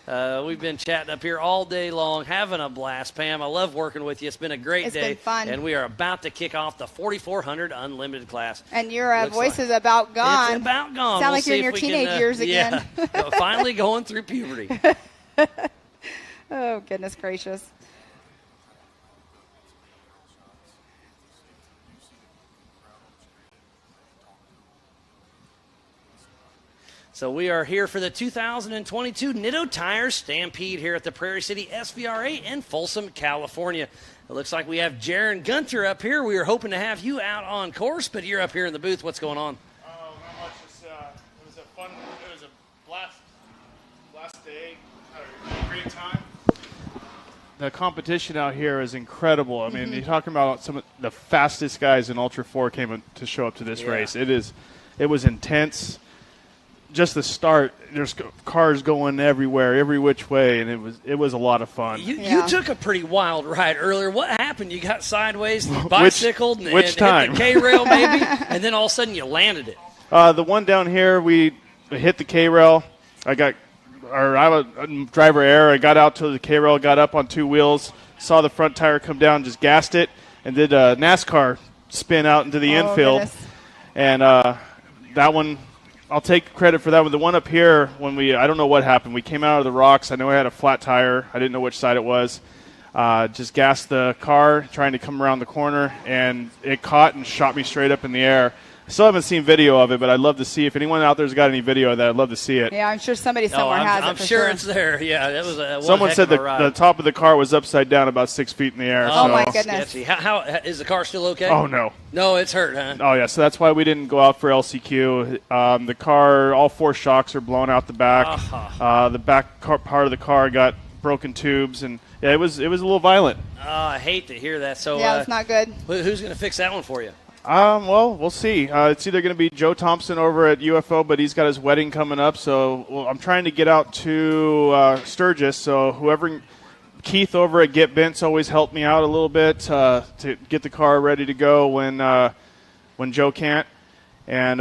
Speaker 1: We've been chatting up here all day long, having a blast. Pam, I love working with you. It's been a great day.
Speaker 2: It's been fun.
Speaker 1: And we are about to kick off the 4400 Unlimited class.
Speaker 2: And your voice is about gone.
Speaker 1: It's about gone.
Speaker 2: Sound like you're in your teenage years again.
Speaker 1: Yeah, finally going through puberty.
Speaker 2: Oh, goodness gracious.
Speaker 1: So we are here for the 2022 Nitto Tires Stampede here at the Prairie City SVRA in Folsom, California. It looks like we have Jaron Gunter up here. We were hoping to have you out on course, but you're up here in the booth. What's going on?
Speaker 12: Not much. It was a blast day. Had a great time. The competition out here is incredible. I mean, you're talking about some of the fastest guys in Ultra 4 came to show up to this race. It was intense. Just the start, there's cars going everywhere, every which way, and it was a lot of fun.
Speaker 1: You took a pretty wild ride earlier. What happened? You got sideways, bicycled, and hit the K-rail maybe, and then all of a sudden you landed it.
Speaker 12: The one down here, we hit the K-rail. I was driver error. I got out to the K-rail, got up on two wheels, saw the front tire come down, just gassed it, and did a NASCAR spin out into the infield.
Speaker 2: Goodness.
Speaker 12: And that one, I'll take credit for that one. The one up here, I don't know what happened. We came out of the rocks. I know I had a flat tire. I didn't know which side it was. Just gassed the car, trying to come around the corner, and it caught and shot me straight up in the air. I still haven't seen video of it, but I'd love to see. If anyone out there's got any video of that, I'd love to see it.
Speaker 2: Yeah, I'm sure somebody somewhere has it.
Speaker 1: I'm sure it's there. Yeah, that was a
Speaker 12: Someone said the top of the car was upside down about 6 feet in the air.
Speaker 2: Oh,
Speaker 12: so.
Speaker 2: my goodness.
Speaker 1: Sketchy. How is the car still okay?
Speaker 12: Oh, no.
Speaker 1: No, it's hurt, huh?
Speaker 12: Oh, yeah, so that's why we didn't go out for LCQ. The car, all 4 shocks are blown out the back. The back part of the car got broken tubes, and yeah, it was a little violent.
Speaker 1: I hate to hear that. So
Speaker 2: yeah, it's not good.
Speaker 1: Who's going to fix that one for you?
Speaker 12: Well, we'll see. It's either going to be Joe Thompson over at UFO, but he's got his wedding coming up, so I'm trying to get out to Sturgis. So Keith over at Get Bent's always helped me out a little bit to get the car ready to go when Joe can't, and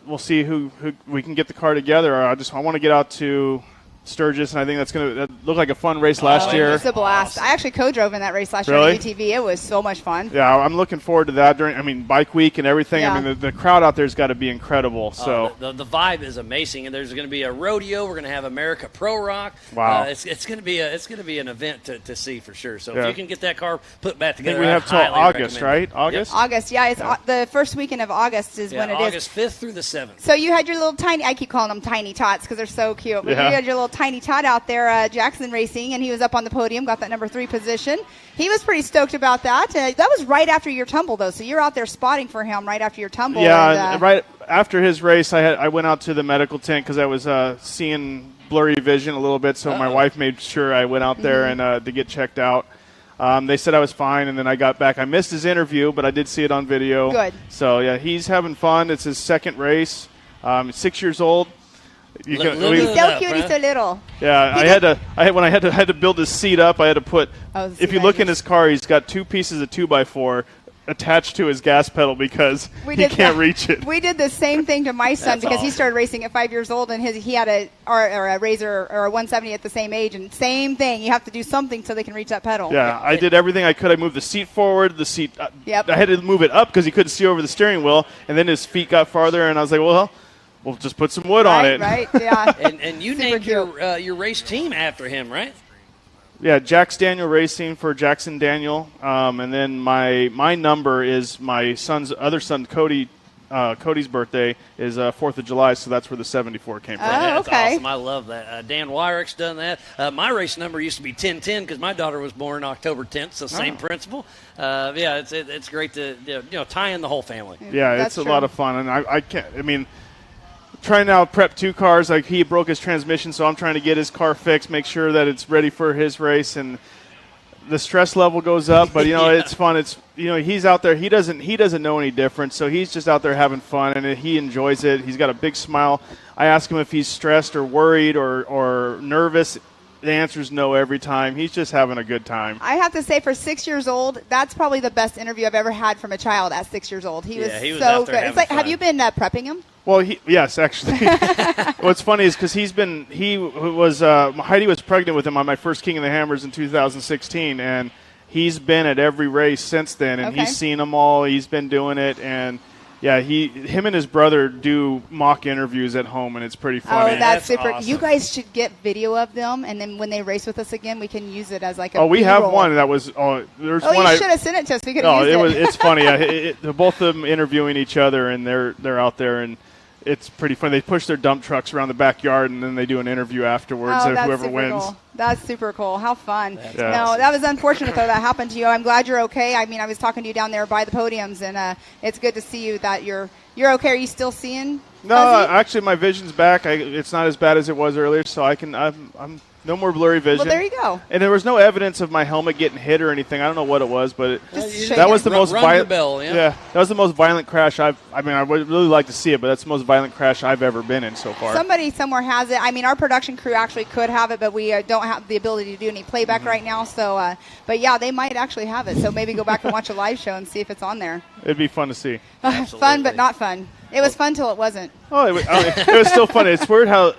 Speaker 12: we'll see who we can get the car together. I want to get out to Sturgis, and I think that looked like a fun race last year.
Speaker 2: It was a blast. I actually co-drove in that race last year on UTV. It was so much fun.
Speaker 12: Yeah, I'm looking forward to that bike week and everything.
Speaker 2: Yeah.
Speaker 12: I mean, the crowd out there's got to be incredible. So
Speaker 1: the vibe is amazing, and there's going to be a rodeo. We're going to have America Pro Rock.
Speaker 12: Wow,
Speaker 1: it's going to be an event to see for sure. So
Speaker 12: yeah.
Speaker 1: if you can get that car put back
Speaker 12: I
Speaker 1: together,
Speaker 12: think we have till August, right? August.
Speaker 2: Yep. August, yeah. It's the first weekend of August is when it is.
Speaker 1: August 5th through the 7th.
Speaker 2: So you had your little tiny. I keep calling them tiny tots because they're so cute. But
Speaker 12: Yeah.
Speaker 2: you had your little tiny tot out there. Jackson Racing, and he was up on the podium, got that number 3 position. He was pretty stoked about that. That was right after your tumble, though, so you're out there spotting for him right after your tumble.
Speaker 12: Yeah,
Speaker 2: and,
Speaker 12: right after his race, I went out to the medical tent because I was seeing blurry vision a little bit, so my wife made sure I went out there and to get checked out. They said I was fine, and then I got back. I missed his interview, but I did see it on video.
Speaker 2: Good.
Speaker 12: So, yeah, he's having fun. It's his second race. He's 6 years old.
Speaker 2: he's so cute. He's so little.
Speaker 12: Yeah, I had to build his seat up. I had to put. If you look in his car, he's got 2 pieces of 2x4 attached to his gas pedal because he can't reach it.
Speaker 2: We did the same thing to my son because he started racing at 5 years old, and he had a Razor or a 170 at the same age, and same thing. You have to do something so they can reach that pedal.
Speaker 12: Yeah, I did everything I could. I moved the seat forward. The seat.
Speaker 2: Yep.
Speaker 12: I had to move it up because he couldn't see over the steering wheel, and then his feet got farther, and I was like, well, we'll just put some wood on it.
Speaker 2: Right, yeah.
Speaker 1: and you named your race team after him, right?
Speaker 12: Yeah, Jax Daniel Racing for Jackson Daniel, and then my number is my other son Cody. Cody's birthday is 4th of July, so that's where the 74 came from.
Speaker 2: Oh,
Speaker 1: That's
Speaker 2: okay.
Speaker 1: awesome. I love that. Dan Wyrick's done that. My race number used to be 1010 because my daughter was born October 10th, so same principle. Yeah, it's great to tie in the whole family.
Speaker 12: Yeah, it's a lot of fun, and I can't. I mean, trying to prep 2 cars. Like he broke his transmission, so I'm trying to get his car fixed, make sure that it's ready for his race, and the stress level goes up. But it's fun. It's he's out there. He doesn't know any different, so he's just out there having fun, and he enjoys it. He's got a big smile. I ask him if he's stressed or worried or nervous. The answer is no every time. He's just having a good time.
Speaker 2: I have to say, for 6 years old, that's probably the best interview I've ever had from a child at 6 years old. He was so good. It's like, have you been prepping him?
Speaker 12: Well, yes, actually. What's funny is because Heidi was pregnant with him on my first King of the Hammers in 2016, and he's been at every race since then, and he's seen them all. He's been doing it, and yeah, him and his brother do mock interviews at home, and it's pretty funny.
Speaker 2: Oh, that's super.
Speaker 12: Awesome.
Speaker 2: You guys should get video of them, and then when they race with us again, we can use it as like a
Speaker 12: we have
Speaker 2: B-roll.
Speaker 12: one that was. There's
Speaker 2: one.
Speaker 12: You
Speaker 2: should have sent it to us. We could have used it.
Speaker 12: It's funny. Both of them interviewing each other, and they're out there, and it's pretty funny. They push their dump trucks around the backyard, and then they do an interview afterwards of whoever wins.
Speaker 2: Cool. That's super cool. How fun.
Speaker 12: Awesome.
Speaker 2: That was unfortunate, though, that happened to you. I'm glad you're okay. I mean, I was talking to you down there by the podiums, and it's good to see you that you're okay. Are you still seeing?
Speaker 12: No, actually, my vision's back. It's not as bad as it was earlier, so I'm no more blurry vision.
Speaker 2: Well, there you go.
Speaker 12: And there was no evidence of my helmet getting hit or anything. I don't know what it was, but
Speaker 1: that
Speaker 12: was the most violent.
Speaker 1: Yeah,
Speaker 12: that was the most violent crash I would really like to see it, but that's the most violent crash I've ever been in so far.
Speaker 2: Somebody somewhere has it. I mean, our production crew actually could have it, but we don't have the ability to do any playback right now. So, but yeah, they might actually have it. So maybe go back and watch a live show and see if it's on there.
Speaker 12: It'd be fun to see.
Speaker 2: Fun, but not fun. It was fun till it wasn't.
Speaker 12: Oh, it was still funny. It's weird how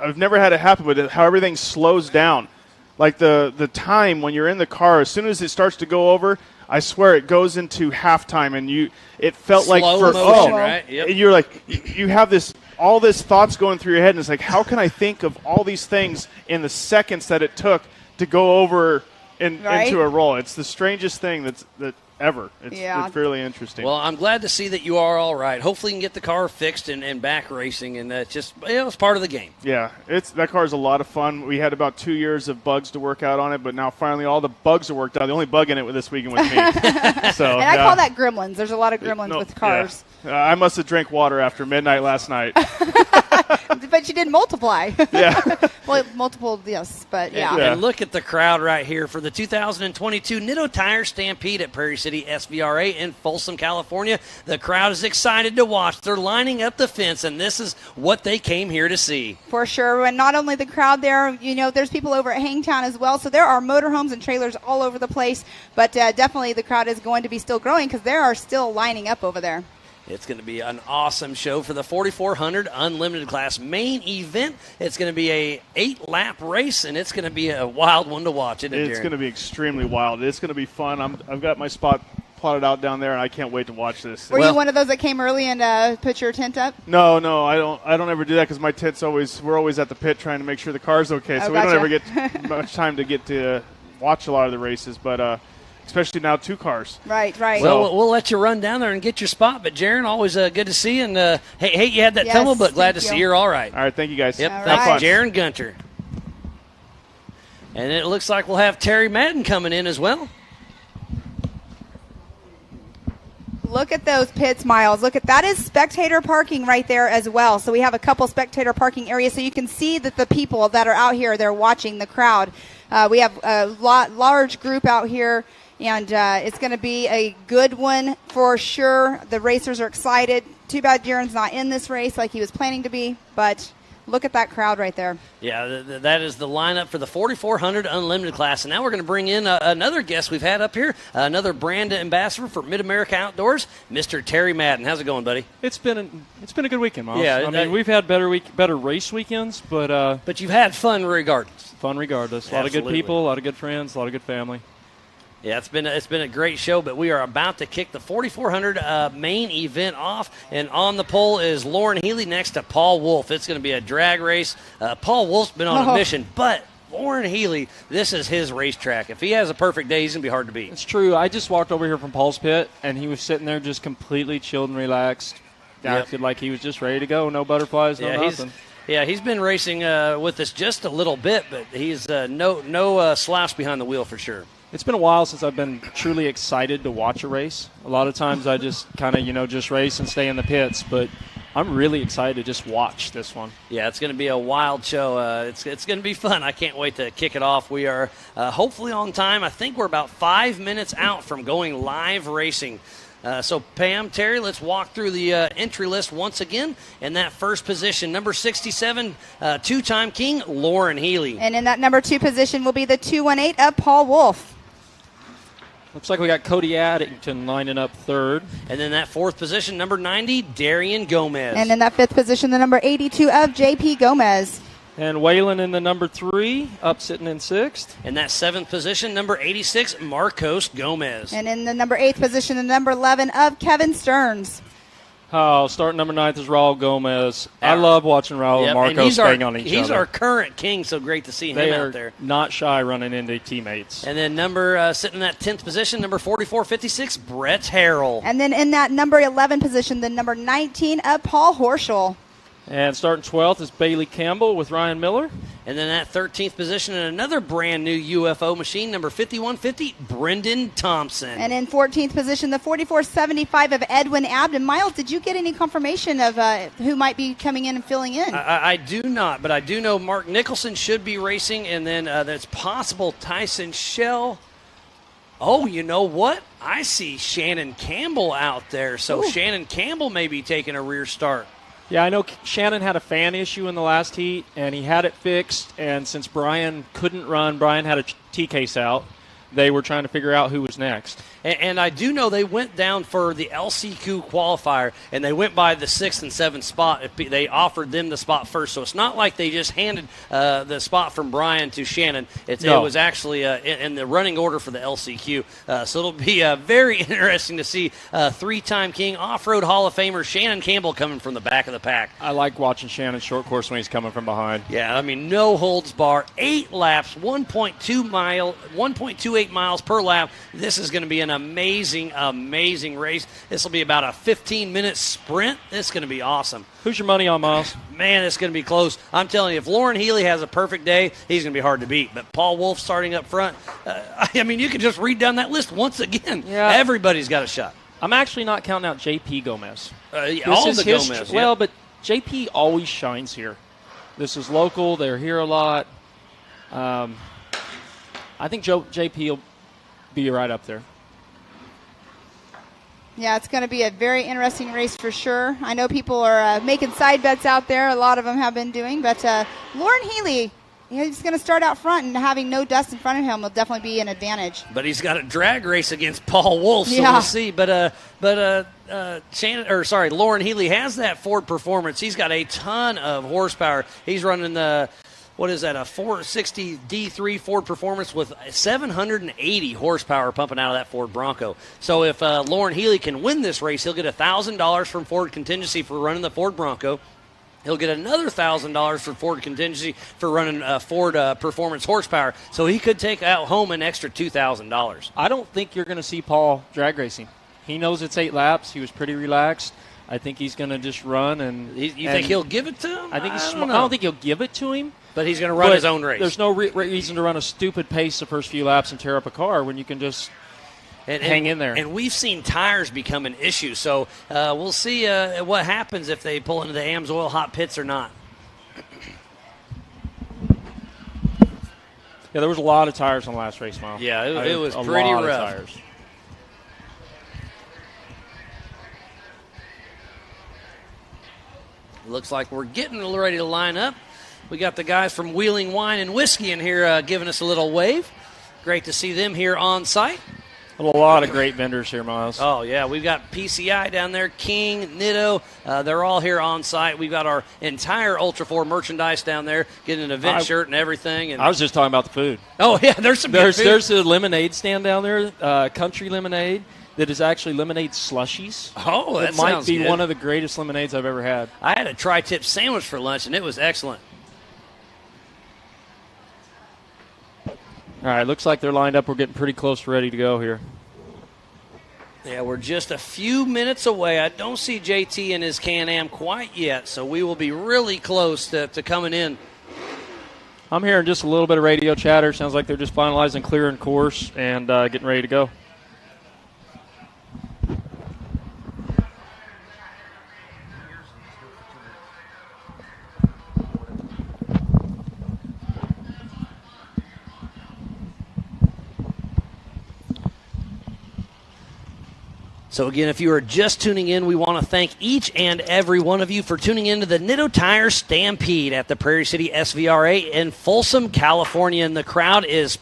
Speaker 12: I've never had it happen, but how everything slows down. Like the time when you're in the car, as soon as it starts to go over, I swear it goes into halftime, and it felt
Speaker 1: Slow
Speaker 12: like
Speaker 1: motion, right? Yep.
Speaker 12: You're like, you have all this thoughts going through your head, and it's like, how can I think of all these things in the seconds that it took to go over into a roll? It's the strangest thing that ever. It's fairly interesting.
Speaker 1: Well, I'm glad to see that you are all right. Hopefully you can get the car fixed and back racing, and it's part of the game.
Speaker 12: Yeah, that car is a lot of fun. We had about 2 years of bugs to work out on it, but now finally all the bugs are worked out. The only bug in it this weekend was me. So,
Speaker 2: and I call that gremlins. There's a lot of gremlins with cars.
Speaker 12: Yeah. I must have drank water after midnight last night.
Speaker 2: But you didn't multiply.
Speaker 12: Yeah.
Speaker 2: Well, multiple, yes, but yeah.
Speaker 1: And look at the crowd right here for the 2022 Nitto Tire Stampede at Prairie City SVRA in Folsom, California. The crowd is excited to watch. They're lining up the fence, and this is what they came here to see.
Speaker 2: For sure. And not only the crowd there, there's people over at Hangtown as well. So there are motorhomes and trailers all over the place. But definitely the crowd is going to be still growing because they are still lining up over there.
Speaker 1: It's going to be an awesome show for the 4400 Unlimited Class main event. It's going to be a 8-lap race, and it's going to be a wild one to watch.
Speaker 12: It's going to be extremely wild. It's going to be fun. I've got my spot plotted out down there, and I can't wait to watch this.
Speaker 2: Were you one of those that came early and put your tent up?
Speaker 12: No, I don't ever do that because my tent's we're always at the pit trying to make sure the car's okay. So we don't ever get much time to get to watch a lot of the races, but especially now 2 cars.
Speaker 2: Right.
Speaker 1: Well, we'll let you run down there and get your spot. But, Jaron, always good to see you. And, hey, you had that tumble, but glad to see you're all right.
Speaker 12: All right, thank you, guys.
Speaker 1: Yep, thanks, Jaron Gunter. And it looks like we'll have Terry Madden coming in as well.
Speaker 2: Look at those pits, Miles. Look at that is spectator parking right there as well. So we have a couple spectator parking areas, so you can see that the people that are out here, they're watching the crowd. We have a large group out here. And it's going to be a good one for sure. The racers are excited. Too bad Jaron's not in this race like he was planning to be, but look at that crowd right there.
Speaker 1: Yeah, that is the lineup for the 4400 Unlimited Class. And now we're going to bring in another guest we've had up here, another brand ambassador for Mid-America Outdoors, Mr. Terry Madden. How's it going, buddy?
Speaker 13: It's been a good weekend, Miles.
Speaker 1: Yeah,
Speaker 13: I mean, we've had better race weekends, but
Speaker 1: you've had fun regardless.
Speaker 13: A lot of good people, a lot of good friends, a lot of good family.
Speaker 1: Yeah, it's been a great show, but we are about to kick the 4400 main event off, and on the pole is Lauren Healy next to Paul Wolf. It's going to be a drag race. Paul Wolf's been on a mission, but Lauren Healy, this is his racetrack. If he has a perfect day, he's going to be hard to beat.
Speaker 13: It's true. I just walked over here from Paul's pit, and he was sitting there just completely chilled and relaxed. Acted like he was just ready to go. No butterflies, no nothing.
Speaker 1: He's been racing with us just a little bit, but he's no slouch behind the wheel for sure.
Speaker 13: It's been a while since I've been truly excited to watch a race. A lot of times I just kind of, just race and stay in the pits, but I'm really excited to just watch this one.
Speaker 1: Yeah, it's going to be a wild show. It's going to be fun. I can't wait to kick it off. We are hopefully on time. I think we're about 5 minutes out from going live racing. So, Pam, Terry, let's walk through the entry list once again. In that first position, number 67, two-time king, Lauren Healy.
Speaker 2: And in that number 2 position will be the 218 of Paul Wolf.
Speaker 13: Looks like we got Cody Addington lining up third.
Speaker 1: And then that 4th position, number 90, Darian Gomez.
Speaker 2: And in that 5th position, the number 82 of J.P. Gomez.
Speaker 13: And Waylon in the number 3, up sitting in 6th.
Speaker 1: In that 7th position, number 86, Marcos Gomez.
Speaker 2: And in the number 8th position, the number 11 of Kevin Stearns.
Speaker 13: Starting number 9th is Raul Gomez. I love watching Raul and Marcos bang on each other.
Speaker 1: He's our current king, so great to see him out there.
Speaker 13: Not shy running into teammates.
Speaker 1: And then sitting in that 10th position, number 4456, Brett Harrell.
Speaker 2: And then in that number 11 position, the number 19 of Paul Horschel.
Speaker 13: And starting 12th is Bailey Campbell with Ryan Miller.
Speaker 1: And then that 13th position in another brand new UFO machine, number 5150, Brendan Thompson.
Speaker 2: And in 14th position, the 4475 of Edwin Abden. Miles, did you get any confirmation of who might be coming in and filling in?
Speaker 1: I do not, but I do know Mark Nicholson should be racing, and then that's possible Tyson Shell. Oh, you know what? I see Shannon Campbell out there, so Shannon Campbell may be taking a rear start.
Speaker 13: Yeah, I know Shannon had a fan issue in the last heat, and he had it fixed. And since Brian couldn't run, Brian had a T-case out. They were trying to figure out who was next.
Speaker 1: And I do know they went down for the LCQ qualifier, and they went by the 6th and 7th spot. They offered them the spot first, so it's not like they just handed the spot from Brian to Shannon. It was actually in the running order for the LCQ. So it'll be very interesting to see 3-time King Off-Road Hall of Famer Shannon Campbell coming from the back of the pack.
Speaker 13: I like watching Shannon short course when he's coming from behind.
Speaker 1: Yeah, I mean, no holds bar, 8 laps, 1.28 miles per lap. This is going to be an amazing race. This will be about a 15-minute sprint. This is going to be awesome.
Speaker 13: Who's your money on, Miles?
Speaker 1: Man, it's going to be close. I'm telling you, if Lauren Healy has a perfect day, he's going to be hard to beat. But Paul Wolf starting up front, I mean, you can just read down that list once again.
Speaker 13: Yeah.
Speaker 1: Everybody's got a shot.
Speaker 13: I'm actually not counting out JP Gomez.
Speaker 1: All the Gomez.
Speaker 13: Well, but JP always shines here. This is local. They're here a lot. I think JP will be right up there.
Speaker 2: Yeah, it's going to be a very interesting race for sure. I know people are making side bets out there. A lot of them have been doing. But Lauren Healy, he's going to start out front, and having no dust in front of him will definitely be an advantage.
Speaker 1: But he's got a drag race against Paul Wolf, so
Speaker 2: Yeah.
Speaker 1: we'll see. But Lauren Healy has that Ford Performance. He's got a ton of horsepower. He's running the, what is that, a 460 D3 Ford Performance with 780 horsepower pumping out of that Ford Bronco. So if Lauren Healy can win this race, he'll get $1,000 from Ford Contingency for running the Ford Bronco. He'll get another $1,000 for Ford Contingency for running Ford Performance horsepower. So he could take out home an extra $2,000.
Speaker 13: I don't think you're going to see Paul drag racing. He knows it's 8 laps. He was pretty relaxed. I think he's going to just run.
Speaker 1: You think he'll give it to him?
Speaker 13: I think
Speaker 1: I
Speaker 13: don't think he'll give it to him.
Speaker 1: But he's going to run his own race.
Speaker 13: There's no reason to run a stupid pace the first few laps and tear up a car when you can just hang in there.
Speaker 1: And we've seen tires become an issue. So we'll see what happens if they pull into the AMSOIL hot pits or not.
Speaker 13: Yeah, there was a lot of tires on the last race, Miles.
Speaker 1: Yeah, it was
Speaker 13: a
Speaker 1: pretty
Speaker 13: lot
Speaker 1: rough.
Speaker 13: Of tires.
Speaker 1: Looks like we're getting ready to line up. We got the guys from Wheeling Wine and Whiskey in here giving us a little wave. Great to see them here on site.
Speaker 13: A lot of great vendors here, Miles.
Speaker 1: Oh, yeah. We've got PCI down there, King, Nitto. They're all here on site. We've got our entire Ultra 4 merchandise down there, getting an event shirt and everything. And
Speaker 13: I was just talking about the food.
Speaker 1: Oh, yeah, there's some good food.
Speaker 13: There's a lemonade stand down there, Country Lemonade, that is actually lemonade slushies.
Speaker 1: Oh, that
Speaker 13: It might
Speaker 1: sounds
Speaker 13: be
Speaker 1: good.
Speaker 13: one of the greatest lemonades I've ever had.
Speaker 1: I had a tri-tip sandwich for lunch, and it was excellent.
Speaker 13: All right, looks like they're lined up. We're getting pretty close, ready to go here.
Speaker 1: Yeah, we're just a few minutes away. I don't see JT in his Can-Am quite yet, so we will be really close to coming in.
Speaker 13: I'm hearing just a little bit of radio chatter. Sounds like they're just finalizing clearing course and getting ready to go.
Speaker 1: So again, if you are just tuning in, we want to thank each and every one of you for tuning in to the Nitto Tire Stampede at the Prairie City SVRA in Folsom, California. And the crowd is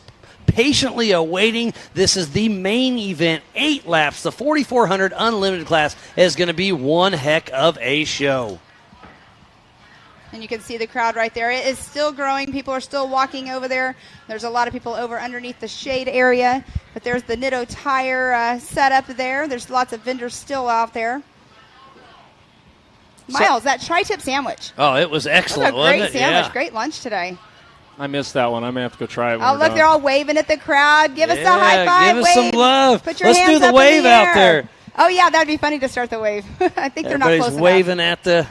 Speaker 1: patiently awaiting. This is the main event, 8 laps. The 4,400 Unlimited class is going to be one heck of a show.
Speaker 2: And you can see the crowd right there. It is still growing. People are still walking over there. There's a lot of people over underneath the shade area. But there's the Nitto Tire setup there. There's lots of vendors still out there. Miles, that tri-tip sandwich.
Speaker 1: Oh, it was excellent,
Speaker 2: That was a great
Speaker 1: wasn't it?
Speaker 2: sandwich.
Speaker 1: Yeah.
Speaker 2: Great lunch today.
Speaker 13: I missed that one. I may have to go try it when
Speaker 2: Oh,
Speaker 13: we're
Speaker 2: look,
Speaker 13: done.
Speaker 2: they're all waving at the crowd. Give us a high five.
Speaker 1: give us some
Speaker 2: wave.
Speaker 1: love.
Speaker 2: Put your
Speaker 1: Let's
Speaker 2: hands
Speaker 1: do the
Speaker 2: up in
Speaker 1: wave
Speaker 2: air.
Speaker 1: out there.
Speaker 2: Oh, yeah, that'd be funny to start the wave. I think they're not
Speaker 1: Everybody's
Speaker 2: close enough.
Speaker 1: waving at the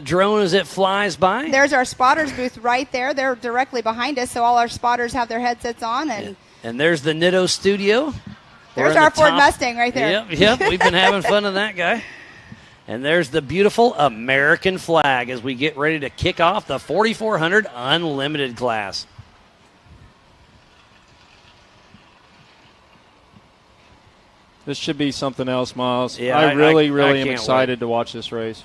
Speaker 1: drone as it flies by.
Speaker 2: There's our spotters booth right there. They're directly behind us, so all our spotters have their headsets on. And
Speaker 1: there's the Nitto studio. We're
Speaker 2: there's
Speaker 1: in
Speaker 2: our
Speaker 1: the
Speaker 2: Ford
Speaker 1: top-
Speaker 2: Mustang right there.
Speaker 1: Yep. We've been having fun on that guy. And there's the beautiful American flag as we get ready to kick off the 4,400 Unlimited class.
Speaker 13: This should be something else, Miles.
Speaker 1: Yeah,
Speaker 13: I really
Speaker 1: I
Speaker 13: am
Speaker 1: can't
Speaker 13: excited to watch this race.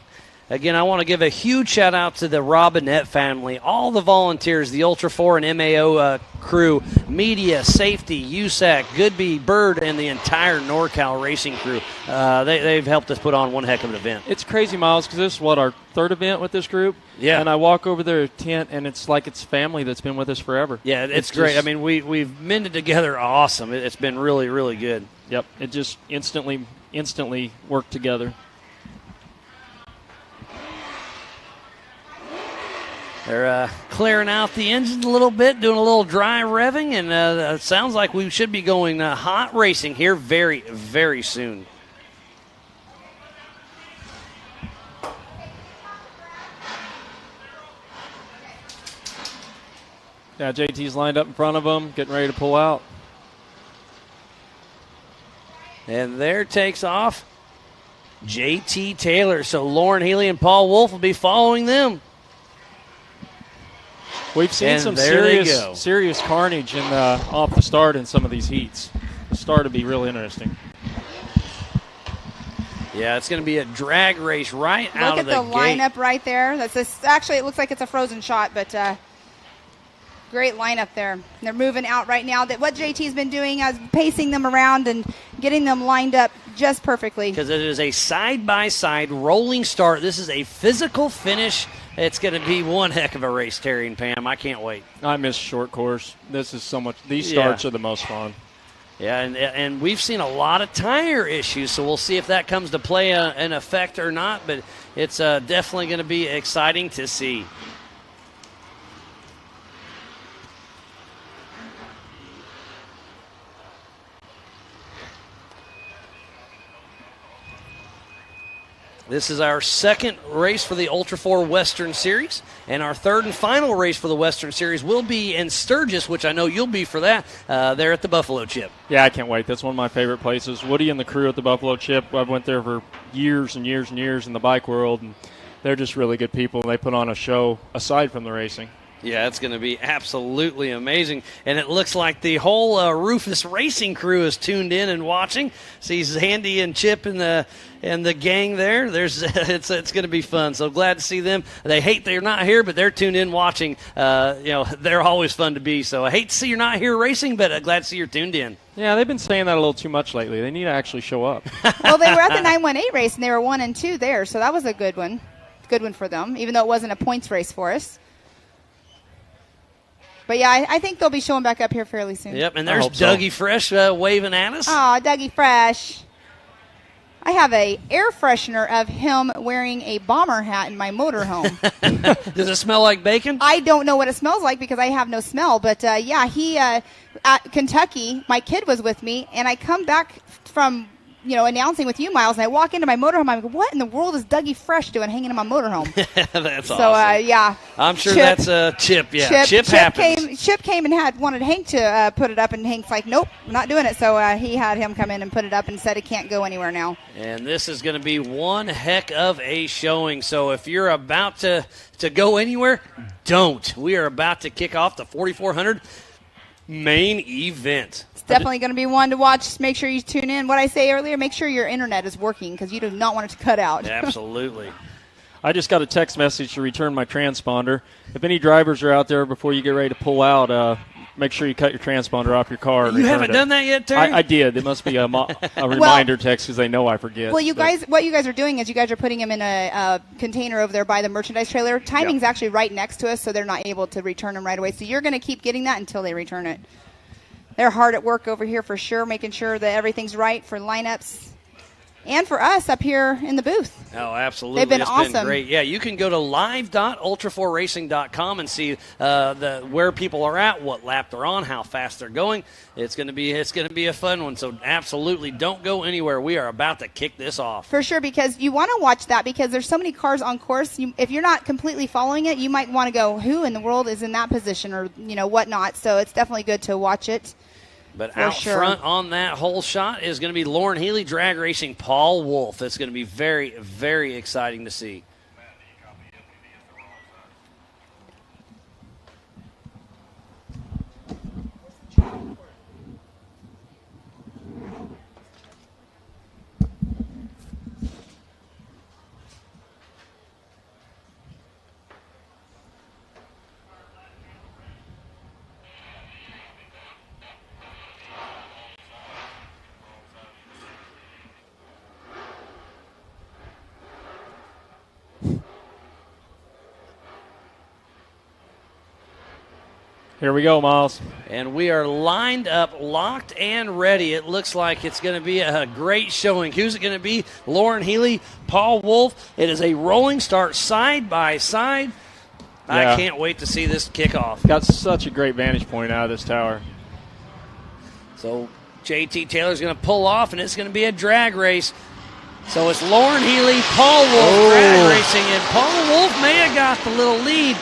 Speaker 1: Again, I want to give a huge shout-out to the Robinette family, all the volunteers, the Ultra 4 and MAO crew, media, safety, USAC, Goodby, Bird, and the entire NorCal racing crew. They've helped us put on one heck of an event.
Speaker 13: It's crazy, Miles, because this is, our third event with this group?
Speaker 1: Yeah.
Speaker 13: And I walk over their tent, and it's like it's family that's been with us forever.
Speaker 1: Yeah, it's great. I mean, we've mended together awesome. It's been really, really good.
Speaker 13: Yep, it just instantly worked together.
Speaker 1: They're clearing out the engines a little bit, doing a little dry revving, and it sounds like we should be going hot racing here very, very soon.
Speaker 13: Yeah, JT's lined up in front of them, getting ready to pull out.
Speaker 1: And there takes off JT Taylor. So Lauren Healy and Paul Wolf will be following them.
Speaker 13: We've seen
Speaker 1: And
Speaker 13: some
Speaker 1: there
Speaker 13: serious carnage off the start in some of these heats. It's started to be real interesting.
Speaker 1: Yeah, it's going to be a drag race right out of the gate.
Speaker 2: Look at the lineup right there. Actually, it looks like it's a frozen shot, but great lineup there. They're moving out right now. What JT's been doing is pacing them around and getting them lined up just perfectly.
Speaker 1: Because it is a side-by-side rolling start. This is a physical finish. It's going to be one heck of a race, Terry and Pam. I can't wait.
Speaker 13: I miss short course. This is so much. These starts are the most fun.
Speaker 1: Yeah, and we've seen a lot of tire issues, so we'll see if that comes to play an effect or not. But it's definitely going to be exciting to see. This is our second race for the Ultra 4 Western Series, and our third and final race for the Western Series will be in Sturgis, which I know you'll be for that, there at the Buffalo Chip.
Speaker 13: Yeah, I can't wait. That's one of my favorite places. Woody and the crew at the Buffalo Chip, I went there for years and years and years in the bike world, and they're just really good people. They put on a show aside from the racing.
Speaker 1: Yeah, it's going to be absolutely amazing. And it looks like the whole Rufus Racing crew is tuned in and watching. Sees Andy and Chip and the gang there. It's going to be fun. So glad to see them. They hate they're not here, but they're tuned in watching. They're always fun to be. So I hate to see you're not here racing, but glad to see you're tuned in.
Speaker 13: Yeah, they've been saying that a little too much lately. They need to actually show up.
Speaker 2: Well, they were at the 918 race, and they were 1 and 2 there, so that was a good one. Good one for them, even though it wasn't a points race for us. But, yeah, I think they'll be showing back up here fairly soon.
Speaker 1: Yep, and there's Dougie Fresh waving at us.
Speaker 2: Oh, Dougie Fresh. I have a air freshener of him wearing a bomber hat in my motorhome.
Speaker 1: Does it smell like bacon?
Speaker 2: I don't know what it smells like because I have no smell. But, he at Kentucky, my kid was with me, and I come back from announcing with you, Miles, and I walk into my motorhome. I'm like, what in the world is Dougie Fresh doing hanging in my motorhome?
Speaker 1: That's awesome.
Speaker 2: So,
Speaker 1: I'm sure that's Chip. Yeah, Chip happens.
Speaker 2: Chip came and wanted Hank to put it up, and Hank's like, nope, I'm not doing it. So he had him come in and put it up and said it can't go anywhere now.
Speaker 1: And this is going to be one heck of a showing. So if you're about to go anywhere, don't. We are about to kick off the 4,400 main event.
Speaker 2: Definitely going to be one to watch. Make sure you tune in. What I say earlier, make sure your internet is working because you do not want it to cut out.
Speaker 1: Absolutely.
Speaker 13: I just got a text message to return my transponder. If any drivers are out there before you get ready to pull out, make sure you cut your transponder off your car. And
Speaker 1: you haven't done that yet, Terry?
Speaker 13: I did. It must be a reminder text because they know I forget.
Speaker 2: Well, what you guys are doing is you guys are putting them in a container over there by the merchandise trailer. Timing's actually right next to us, so they're not able to return them right away. So you're going to keep getting that until they return it. They're hard at work over here for sure, making sure that everything's right for lineups and for us up here in the booth.
Speaker 1: Oh, absolutely.
Speaker 2: They've been
Speaker 1: It's
Speaker 2: awesome.
Speaker 1: Been great. Yeah, you can go to live.ultra4racing.com and see where people are at, what lap they're on, how fast they're going. It's going to be a fun one. So absolutely don't go anywhere. We are about to kick this off.
Speaker 2: For sure, because you want to watch that because there's so many cars on course. If you're not completely following it, you might want to go, who in the world is in that position or whatnot. So it's definitely good to watch it.
Speaker 1: But out front on that whole shot is going to be Lauren Healy drag racing Paul Wolf. It's going to be very, very exciting to see.
Speaker 13: Here we go, Miles.
Speaker 1: And we are lined up, locked and ready. It looks like it's going to be a great showing. Who's it going to be? Lauren Healy, Paul Wolf. It is a rolling start side by side.
Speaker 13: Yeah.
Speaker 1: I can't wait to see this kick off.
Speaker 13: Got such a great vantage point out of this tower.
Speaker 1: So JT Taylor's going to pull off, and it's going to be a drag race. So it's Lauren Healy, Paul Wolf drag racing, and Paul Wolf may have got the little lead.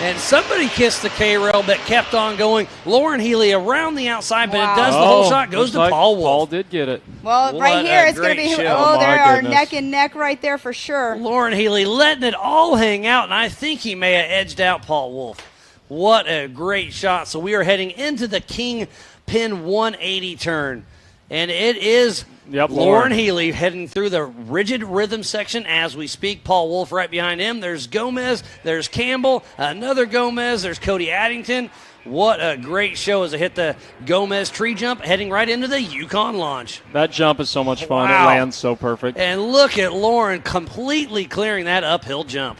Speaker 1: And somebody kissed the K-rail but kept on going. Lauren Healy around the outside, but it does the whole shot. Goes to Paul Wolf.
Speaker 13: Paul did get it.
Speaker 2: Well, right here, it's going to be, they are neck and neck right there for sure.
Speaker 1: Lauren Healy letting it all hang out, and I think he may have edged out Paul Wolf. What a great shot. So we are heading into the King Pin 180 turn. And it is Lauren Healy heading through the rigid rhythm section as we speak. Paul Wolf right behind him. There's Gomez. There's Campbell. Another Gomez. There's Cody Addington. What a great show as it hit the Gomez tree jump, heading right into the Yukon launch.
Speaker 13: That jump is so much fun.
Speaker 1: Wow.
Speaker 13: It lands so perfect.
Speaker 1: And look at Lauren completely clearing that uphill jump.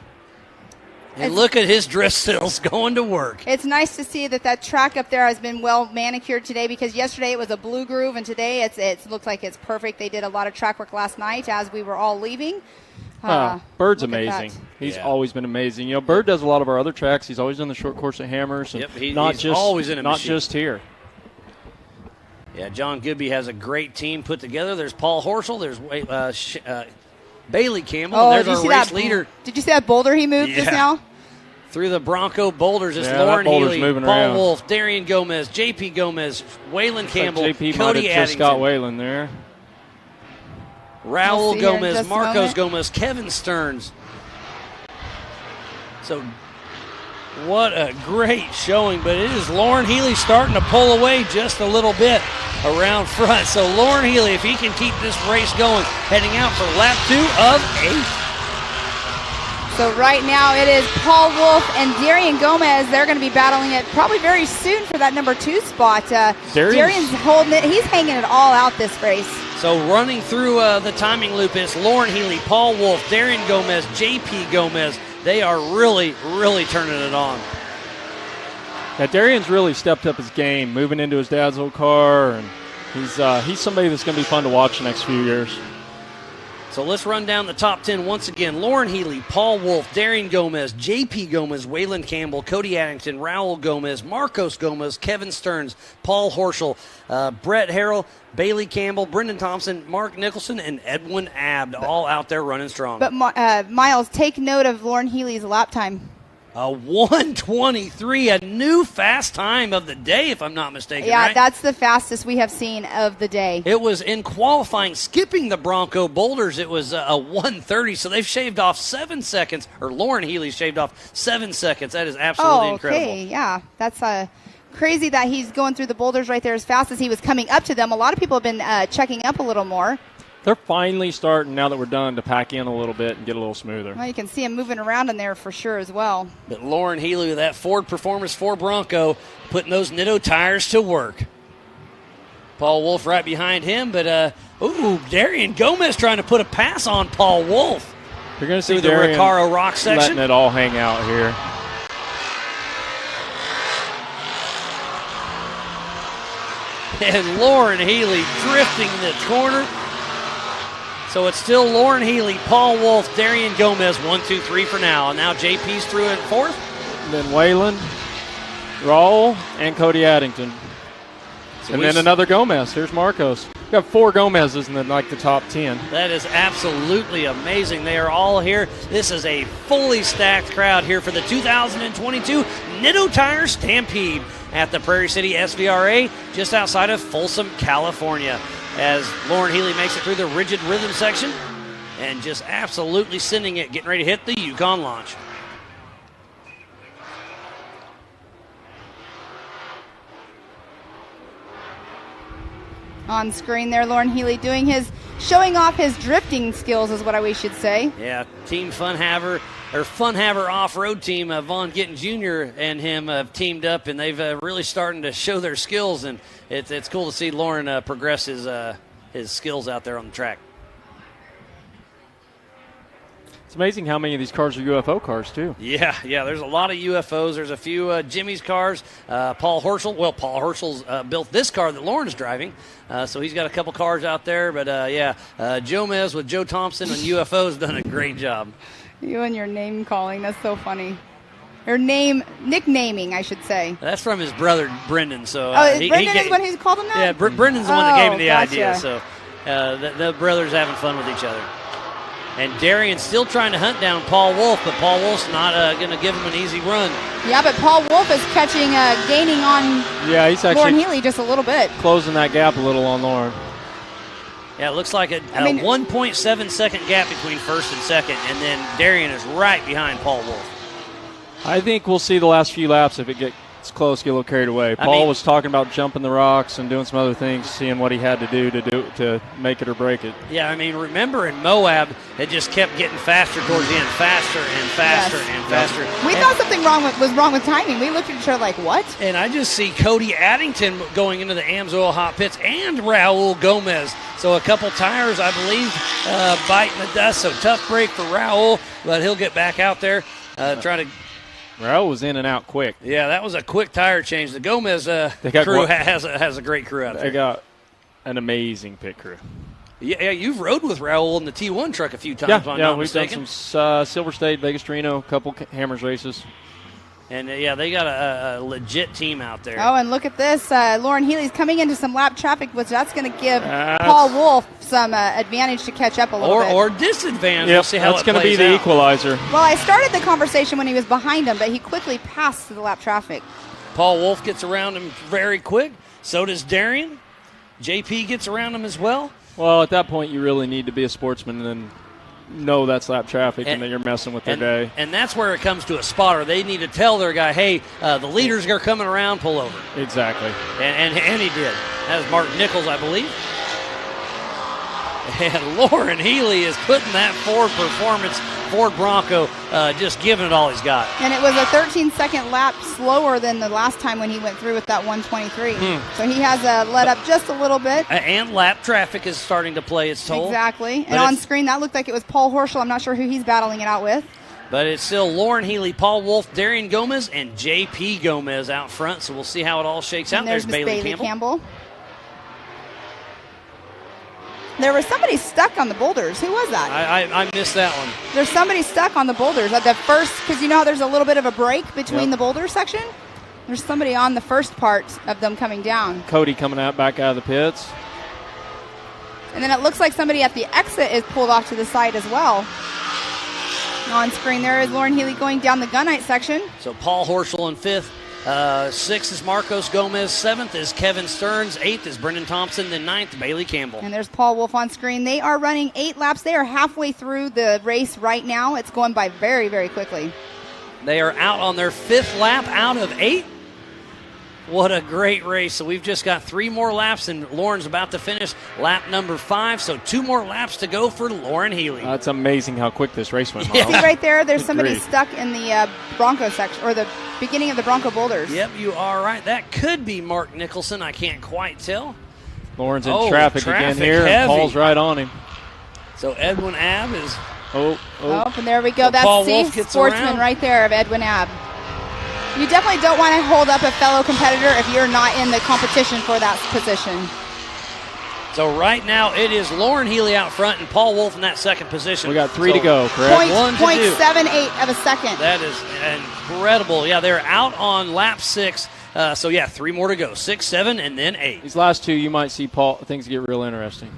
Speaker 1: And look at his drift stills going to work.
Speaker 2: It's nice to see that track up there has been well manicured today, because yesterday it was a blue groove, and today it looks like it's perfect. They did a lot of track work last night as we were all leaving.
Speaker 13: Bird's amazing. He's always been amazing. You know, Bird does a lot of our other tracks. He's always done the short course at Hammers. And
Speaker 1: he's
Speaker 13: just,
Speaker 1: always in a
Speaker 13: not
Speaker 1: machine.
Speaker 13: just here.
Speaker 1: Yeah, John Goodby has a great team put together. There's Paul Horschel. There's Bailey Campbell.
Speaker 2: Oh,
Speaker 1: and there's our race leader.
Speaker 2: Did you see that boulder he moved just now?
Speaker 1: Through the Bronco boulders is Lauren Healy, Paul
Speaker 13: around.
Speaker 1: Wolf, Darian Gomez, JP Gomez, Waylon Campbell,
Speaker 13: JP
Speaker 1: Cody
Speaker 13: might have just
Speaker 1: Addington,
Speaker 13: got Waylon there.
Speaker 1: Raul Gomez, Marcos Gomez, Kevin Stearns. So what a great showing, but it is Lauren Healy starting to pull away just a little bit around front. So Lauren Healy, if he can keep this race going, heading out for lap 2 of 8.
Speaker 2: So right now it is Paul Wolf and Darian Gomez. They're going to be battling it probably very soon for that number 2 spot. Darian's holding it. He's hanging it all out this race.
Speaker 1: So running through the timing loop is Lauren Healy, Paul Wolf, Darian Gomez, JP Gomez. They are really, really turning it on.
Speaker 13: Yeah, Darian's really stepped up his game, moving into his dad's old car, and he's somebody that's going to be fun to watch the next few years.
Speaker 1: So let's run down the top 10 once again. Lauren Healy, Paul Wolf, Darian Gomez, JP Gomez, Waylon Campbell, Cody Addington, Raul Gomez, Marcos Gomez, Kevin Stearns, Paul Horschel, Brett Harrell, Bailey Campbell, Brendan Thompson, Mark Nicholson, and Edwin Abd, all out there running strong.
Speaker 2: But Miles, take note of Lauren Healy's lap time.
Speaker 1: A 1:23, a new fast time of the day, if I'm not mistaken.
Speaker 2: Yeah,
Speaker 1: right?
Speaker 2: that's the fastest we have seen of the day.
Speaker 1: It was in qualifying, skipping the Bronco boulders. It was a 1:30, so they've shaved off 7 seconds, or Lauren Healy shaved off 7 seconds. That is absolutely incredible.
Speaker 2: Okay, yeah, that's crazy that he's going through the boulders right there as fast as he was coming up to them. A lot of people have been checking up a little more.
Speaker 13: They're finally starting, now that we're done, to pack in a little bit and get a little smoother.
Speaker 2: Well, you can see him moving around in there for sure as well.
Speaker 1: But Lauren Healy with that Ford Performance 4 Bronco putting those Nitto tires to work. Paul Wolf right behind him, but Darian Gomez trying to put a pass on Paul Wolf.
Speaker 13: You're going to see
Speaker 1: through the
Speaker 13: Darian
Speaker 1: Recaro Rock section.
Speaker 13: letting it all hang out here.
Speaker 1: And Lauren Healy drifting the corner. So it's still Lauren Healy, Paul Wolf, Darian Gomez, 1, 2, 3 for now. And now JP's through in 4th.
Speaker 13: And then Waylon, Raul, and Cody Addington.
Speaker 1: So
Speaker 13: and then another Gomez. Here's Marcos. We've got 4 Gomez's in the top 10.
Speaker 1: That is absolutely amazing. They are all here. This is a fully stacked crowd here for the 2022 Nitto Tire Stampede at the Prairie City SVRA just outside of Folsom, California, as Lauren Healy makes it through the rigid rhythm section and just absolutely sending it, getting ready to hit the Yukon launch.
Speaker 2: On screen there, Lauren Healy showing off his drifting skills is what we should say.
Speaker 1: Yeah, Team Funhaver off-road team, Vaughn Gittin Jr. and him have teamed up, and they've really starting to show their skills, and it's cool to see Lauren progress his skills out there on the track.
Speaker 13: It's amazing how many of these cars are UFO cars, too.
Speaker 1: Yeah, there's a lot of UFOs. There's a few Jimmy's cars. Paul Horschel. Well, Paul Horschel's built this car that Lauren's driving, so he's got a couple cars out there. But, Joe Mez with Joe Thompson and UFO's done a great job.
Speaker 2: You and your name calling, that's so funny. Or nicknaming, I should say.
Speaker 1: That's from his brother, Brendan. So,
Speaker 2: Brendan is what he's called him that?
Speaker 1: Yeah, Brendan's the one that gave me the
Speaker 2: gotcha.
Speaker 1: idea. So the brothers having fun with each other. And Darian's still trying to hunt down Paul Wolf, but Paul Wolf's not going to give him an easy run.
Speaker 2: Yeah, but Paul Wolf is gaining on
Speaker 13: he's actually
Speaker 2: Lauren Healy just a little bit.
Speaker 13: closing that gap a little on Lauren.
Speaker 1: Yeah, it looks like a 1.7 second gap between first and second, and then Darian is right behind Paul Wolf.
Speaker 13: I think we'll see the last few laps if it gets close, get a little carried away. Paul was talking about jumping the rocks and doing some other things, seeing what he had to do to make it or break it.
Speaker 1: Yeah, I mean, remember in Moab, it just kept getting faster towards the end, faster and faster and faster.
Speaker 2: We thought something was wrong with timing. We looked at each other like, what?
Speaker 1: And I just see Cody Addington going into the AMSOIL hot pits and Raul Gomez. So a couple tires, I believe, biting the dust. So tough break for Raul, but he'll get back out there, try to.
Speaker 13: Raul was in and out quick.
Speaker 1: Yeah, that was a quick tire change. The Gomez crew has a great crew out there.
Speaker 13: They got an amazing pit crew.
Speaker 1: Yeah, you've rode with Raul in the T1 truck a few times.
Speaker 13: We've done some Silver State, Vegas Reno, a couple Hammers races.
Speaker 1: And, they got a legit team out there.
Speaker 2: Oh, and look at this. Lauren Healy's coming into some lap traffic, which that's going to give Paul Wolf some advantage to catch up a little bit.
Speaker 1: Or disadvantage.
Speaker 13: Yep,
Speaker 1: we'll see how
Speaker 13: that's
Speaker 1: going to
Speaker 13: be the equalizer.
Speaker 2: Well, I started the conversation when he was behind him, but he quickly passed to the lap traffic.
Speaker 1: Paul Wolf gets around him very quick. So does Darian. JP gets around him as well.
Speaker 13: Well, at that point, you really need to be a sportsman and know that's lap traffic and that you're messing with their day.
Speaker 1: And that's where it comes to a spotter. They need to tell their guy, hey, the leaders are coming around, pull over.
Speaker 13: Exactly.
Speaker 1: And he did. That was Mark Nichols, I believe. And Lauren Healy is putting that Ford Bronco, just giving it all he's got.
Speaker 2: And it was a 13-second lap slower than the last time when he went through with that 123. So he has let up just a little bit.
Speaker 1: And lap traffic is starting to play its toll.
Speaker 2: Exactly. And on screen, that looked like it was Paul Horschel. I'm not sure who he's battling it out with.
Speaker 1: But it's still Lauren Healy, Paul Wolf, Darian Gomez, and JP Gomez out front. So we'll see how it all shakes out.
Speaker 2: And there's
Speaker 1: Bailey
Speaker 2: Campbell. There was somebody stuck on the boulders. Who was that?
Speaker 1: I missed that one.
Speaker 2: There's somebody stuck on the boulders at the first, because you know how there's a little bit of a break between the boulder section? There's somebody on the first part of them coming down.
Speaker 13: Cody coming back out of the pits.
Speaker 2: And then it looks like somebody at the exit is pulled off to the side as well. On screen there is Lauren Healy going down the gunite section.
Speaker 1: So Paul Horschel in fifth. Sixth is Marcos Gomez. Seventh is Kevin Stearns. Eighth is Brendan Thompson. Then ninth, Bailey Campbell.
Speaker 2: And there's Paul Wolf on screen. They are running 8 laps. They are halfway through the race right now. It's going by very, very quickly.
Speaker 1: They are out on their 5th lap out of 8. What a great race. So we've just got 3 more laps, and Lauren's about to finish lap number 5. So 2 more laps to go for Lauren Healy.
Speaker 13: That's amazing how quick this race went.
Speaker 2: See right there, there's somebody stuck in the Bronco section, or the beginning of the Bronco boulders.
Speaker 1: Yep, you are right. That could be Mark Nicholson. I can't quite tell.
Speaker 13: Lauren's in traffic again here, and Paul's right on him.
Speaker 1: So Edwin Abb is...
Speaker 2: Oh, and there we go. That's the sportsman right there of Edwin Abb. You definitely don't want to hold up a fellow competitor if you're not in the competition for that position.
Speaker 1: So right now it is Lauren Healy out front and Paul Wolf in that second position.
Speaker 13: We got 3 to go, correct?
Speaker 2: 0.78 of a second.
Speaker 1: That is incredible. Yeah, they're out on lap 6. 3 more to go. 6, 7, and then 8.
Speaker 13: These last 2, you might see things get real interesting.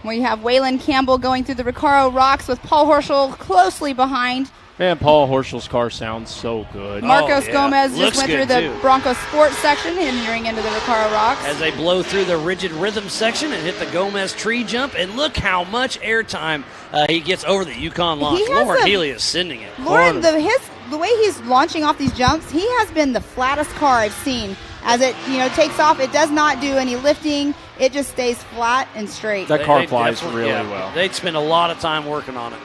Speaker 2: We have Waylon Campbell going through the Recaro Rocks with Paul Horschel closely behind.
Speaker 13: Man, Paul Horschel's car sounds so good.
Speaker 2: Marcos Gomez just went through the Bronco Sports section, entering into the Recaro Rocks.
Speaker 1: As they blow through the Rigid Rhythm section and hit the Gomez tree jump, and look how much airtime he gets over the Yukon launch. Lauren Healy is sending it.
Speaker 2: Lauren, the way he's launching off these jumps, he has been the flattest car I've seen. As it takes off, it does not do any lifting. It just stays flat and straight.
Speaker 13: That car flies really well.
Speaker 1: They'd spend a lot of time working on it.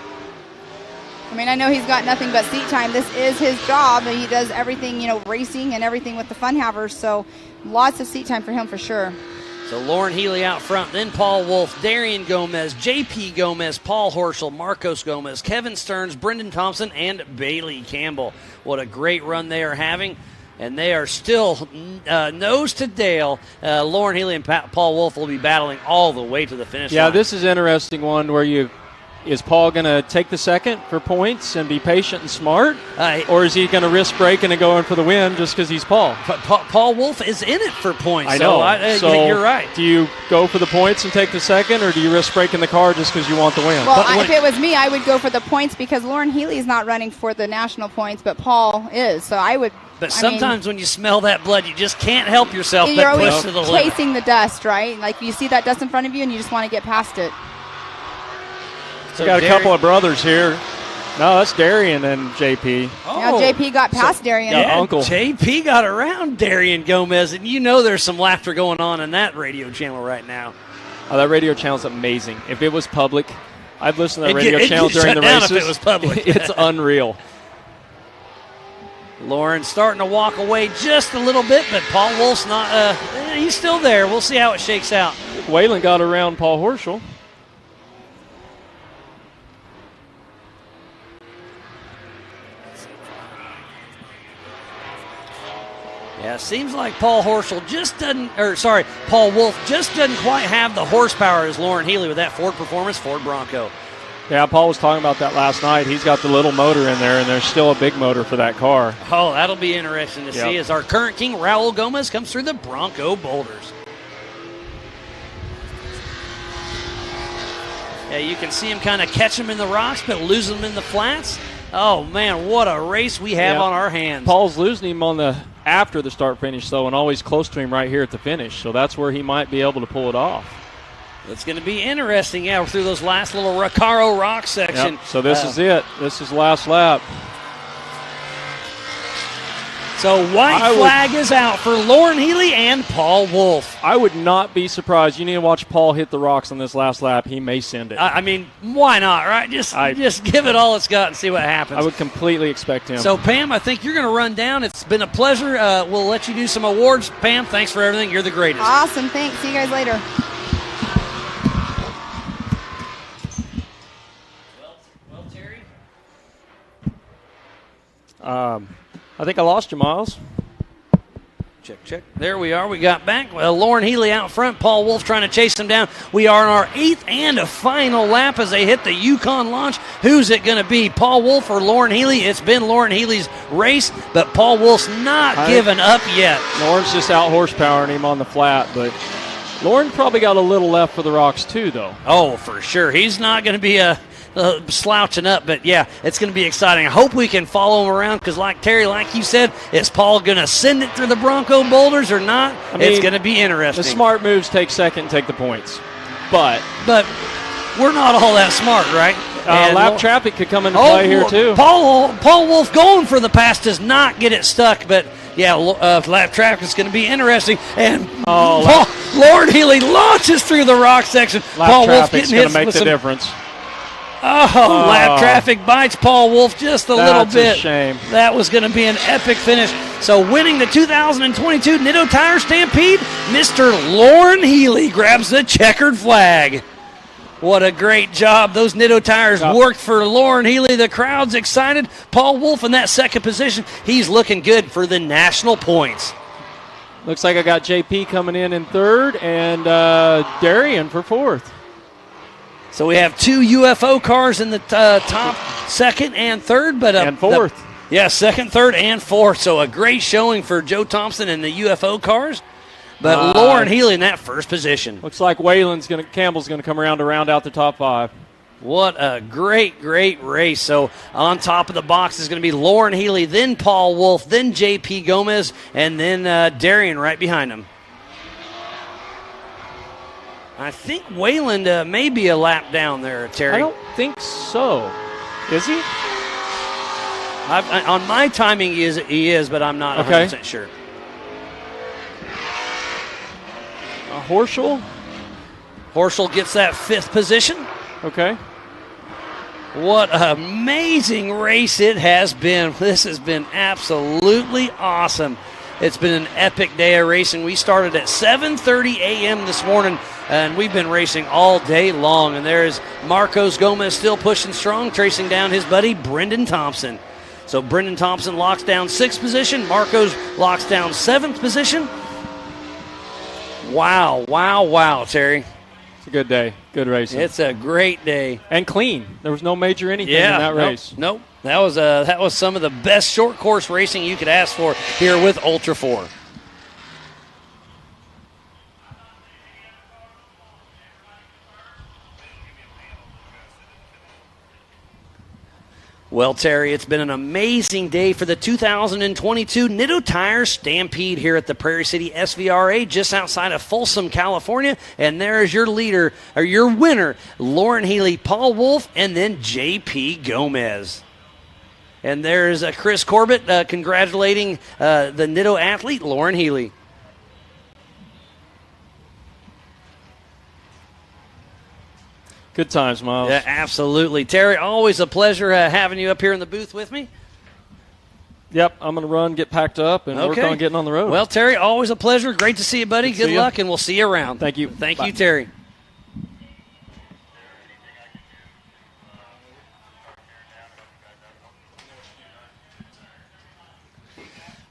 Speaker 2: I mean, I know he's got nothing but seat time. This is his job. He does everything, racing and everything with the fun havers. So lots of seat time for him for sure.
Speaker 1: So Lauren Healy out front, then Paul Wolf, Darian Gomez, J.P. Gomez, Paul Horschel, Marcos Gomez, Kevin Stearns, Brendan Thompson, and Bailey Campbell. What a great run they are having. And they are still nose to tail. Lauren Healy and Paul Wolf will be battling all the way to the finish line.
Speaker 13: Yeah, this is an interesting one where is Paul going to take the second for points and be patient and smart? Or is he going to risk breaking and going for the win just because he's Paul?
Speaker 1: But Paul Wolf is in it for points.
Speaker 13: I know. So
Speaker 1: you're right.
Speaker 13: Do you go for the points and take the second, or do you risk breaking the car just because you want the win?
Speaker 2: Well, if it was me, I would go for the points because Lauren Healy is not running for the national points, but Paul is. So I would.
Speaker 1: But sometimes when you smell that blood, you just can't help yourself
Speaker 2: you're
Speaker 1: but push
Speaker 2: always
Speaker 1: to the limit.
Speaker 2: chasing the dust, right? Like you see that dust in front of you and you just want to get past it.
Speaker 13: So we got a couple of brothers here. No, that's Darian and JP.
Speaker 2: Now JP got past Darian.
Speaker 1: Yeah,
Speaker 13: Uncle.
Speaker 1: JP got around Darian Gomez, and you know there's some laughter going on in that radio channel right now.
Speaker 13: Oh, that radio channel's amazing. If it was public, I'd listen to that
Speaker 1: It'd
Speaker 13: radio channel
Speaker 1: get
Speaker 13: during the
Speaker 1: shut down
Speaker 13: races.
Speaker 1: if it was public.
Speaker 13: It's unreal.
Speaker 1: Lauren starting to walk away just a little bit, but Paul Wolf's not. He's still there. We'll see how it shakes out.
Speaker 13: Waylon got around Paul Horschel.
Speaker 1: Yeah, seems like Paul Horschel just doesn't, Paul Wolf just doesn't quite have the horsepower as Lauren Healy with that Ford Performance Ford Bronco.
Speaker 13: Yeah, Paul was talking about that last night. He's got the little motor in there, and there's still a big motor for that car.
Speaker 1: Oh, that'll be interesting to see as our current king, Raul Gomez, comes through the Bronco boulders. Yeah, you can see him kind of catch them in the rocks, but lose them in the flats. Oh, man, what a race we have on our hands.
Speaker 13: Paul's losing him on after the start finish, though, and always close to him right here at the finish. So that's where he might be able to pull it off.
Speaker 1: It's going to be interesting, through those last little Recaro rock section.
Speaker 13: Yep. So this is it. This is last lap.
Speaker 1: So white flag is out for Lauren Healy and Paul Wolf.
Speaker 13: I would not be surprised. You need to watch Paul hit the rocks on this last lap. He may send it.
Speaker 1: I mean, why not, right? Just give it all it's got and see what happens.
Speaker 13: I would completely expect him.
Speaker 1: So, Pam, I think you're going to run down. It's been a pleasure. We'll let you do some awards. Pam, thanks for everything. You're the greatest.
Speaker 2: Awesome. Thanks. See you guys later.
Speaker 1: Well, Terry?
Speaker 13: I think I lost you, Miles.
Speaker 1: Check. There we are. We got back. Lauren Healy out front. Paul Wolf trying to chase him down. We are in our 8th and a final lap as they hit the Yukon launch. Who's it going to be, Paul Wolf or Lauren Healy? It's been Lauren Healy's race, but Paul Wolf's not giving up yet.
Speaker 13: Lauren's just out horsepowering him on the flat, but Lauren probably got a little left for the rocks too, though.
Speaker 1: Oh, for sure. He's not going to be slouching up, but yeah, it's going to be exciting. I hope we can follow him around because, like Terry, like you said, is Paul going to send it through the Bronco boulders or not? It's going to be interesting.
Speaker 13: The smart moves take second and take the points, but
Speaker 1: we're not all that smart, right?
Speaker 13: Lap traffic could come into play here too.
Speaker 1: Paul Wolf going for the pass does not get it stuck, but yeah, lap traffic is going to be interesting. And Lauren Healy launches through the rock section.
Speaker 13: Lap traffic's going to make the difference.
Speaker 1: Lap traffic bites Paul Wolf just a little bit.
Speaker 13: That's a shame.
Speaker 1: That was going to be an epic finish. So winning the 2022 Nitto Tire Stampede, Mr. Lauren Healy grabs the checkered flag. What a great job. Those Nitto tires worked for Lauren Healy. The crowd's excited. Paul Wolf in that second position. He's looking good for the national points.
Speaker 13: Looks like I got JP coming in third and Darian for fourth.
Speaker 1: So we have 2 UFO cars in the top, second and third.
Speaker 13: And fourth.
Speaker 1: Second, third, and fourth. So a great showing for Joe Thompson and the UFO cars. But Lauren Healy in that first position.
Speaker 13: Looks like Campbell's going to come around to round out the top 5.
Speaker 1: What a great race. So on top of the box is going to be Lauren Healy, then Paul Wolf, then J.P. Gomez, and then Darian right behind him. I think Wayland may be a lap down there, Terry.
Speaker 13: I don't think so. Is he?
Speaker 1: On my timing, he is, but I'm not 100% sure.
Speaker 13: Horschel?
Speaker 1: Horschel gets that 5th position.
Speaker 13: Okay.
Speaker 1: What an amazing race it has been. This has been absolutely awesome. It's been an epic day of racing. We started at 7:30 a.m. this morning, and we've been racing all day long. And there's Marcos Gomez still pushing strong, tracing down his buddy Brendan Thompson. So Brendan Thompson locks down 6th position. Marcos locks down 7th position. Wow, Terry.
Speaker 13: It's a good day. Good racing.
Speaker 1: It's a great day.
Speaker 13: And clean. There was no major anything in that race.
Speaker 1: Nope. That was some of the best short course racing you could ask for here with Ultra 4. Well, Terry, it's been an amazing day for the 2022 Nitto Tires Stampede here at the Prairie City SVRA just outside of Folsom, California. And there's your leader, or your winner, Lauren Healy, Paul Wolf, and then J.P. Gomez. And there's Chris Corbett congratulating the Nitto athlete, Lauren Healy.
Speaker 13: Good times, Miles.
Speaker 1: Yeah, absolutely. Terry, always a pleasure having you up here in the booth with me.
Speaker 13: Yep, I'm going to run, get packed up, and work on getting on the road.
Speaker 1: Well, Terry, always a pleasure. Great to see you, buddy. Good luck, and we'll see you around.
Speaker 13: Thank you.
Speaker 1: Thank
Speaker 13: Bye.
Speaker 1: you, Terry.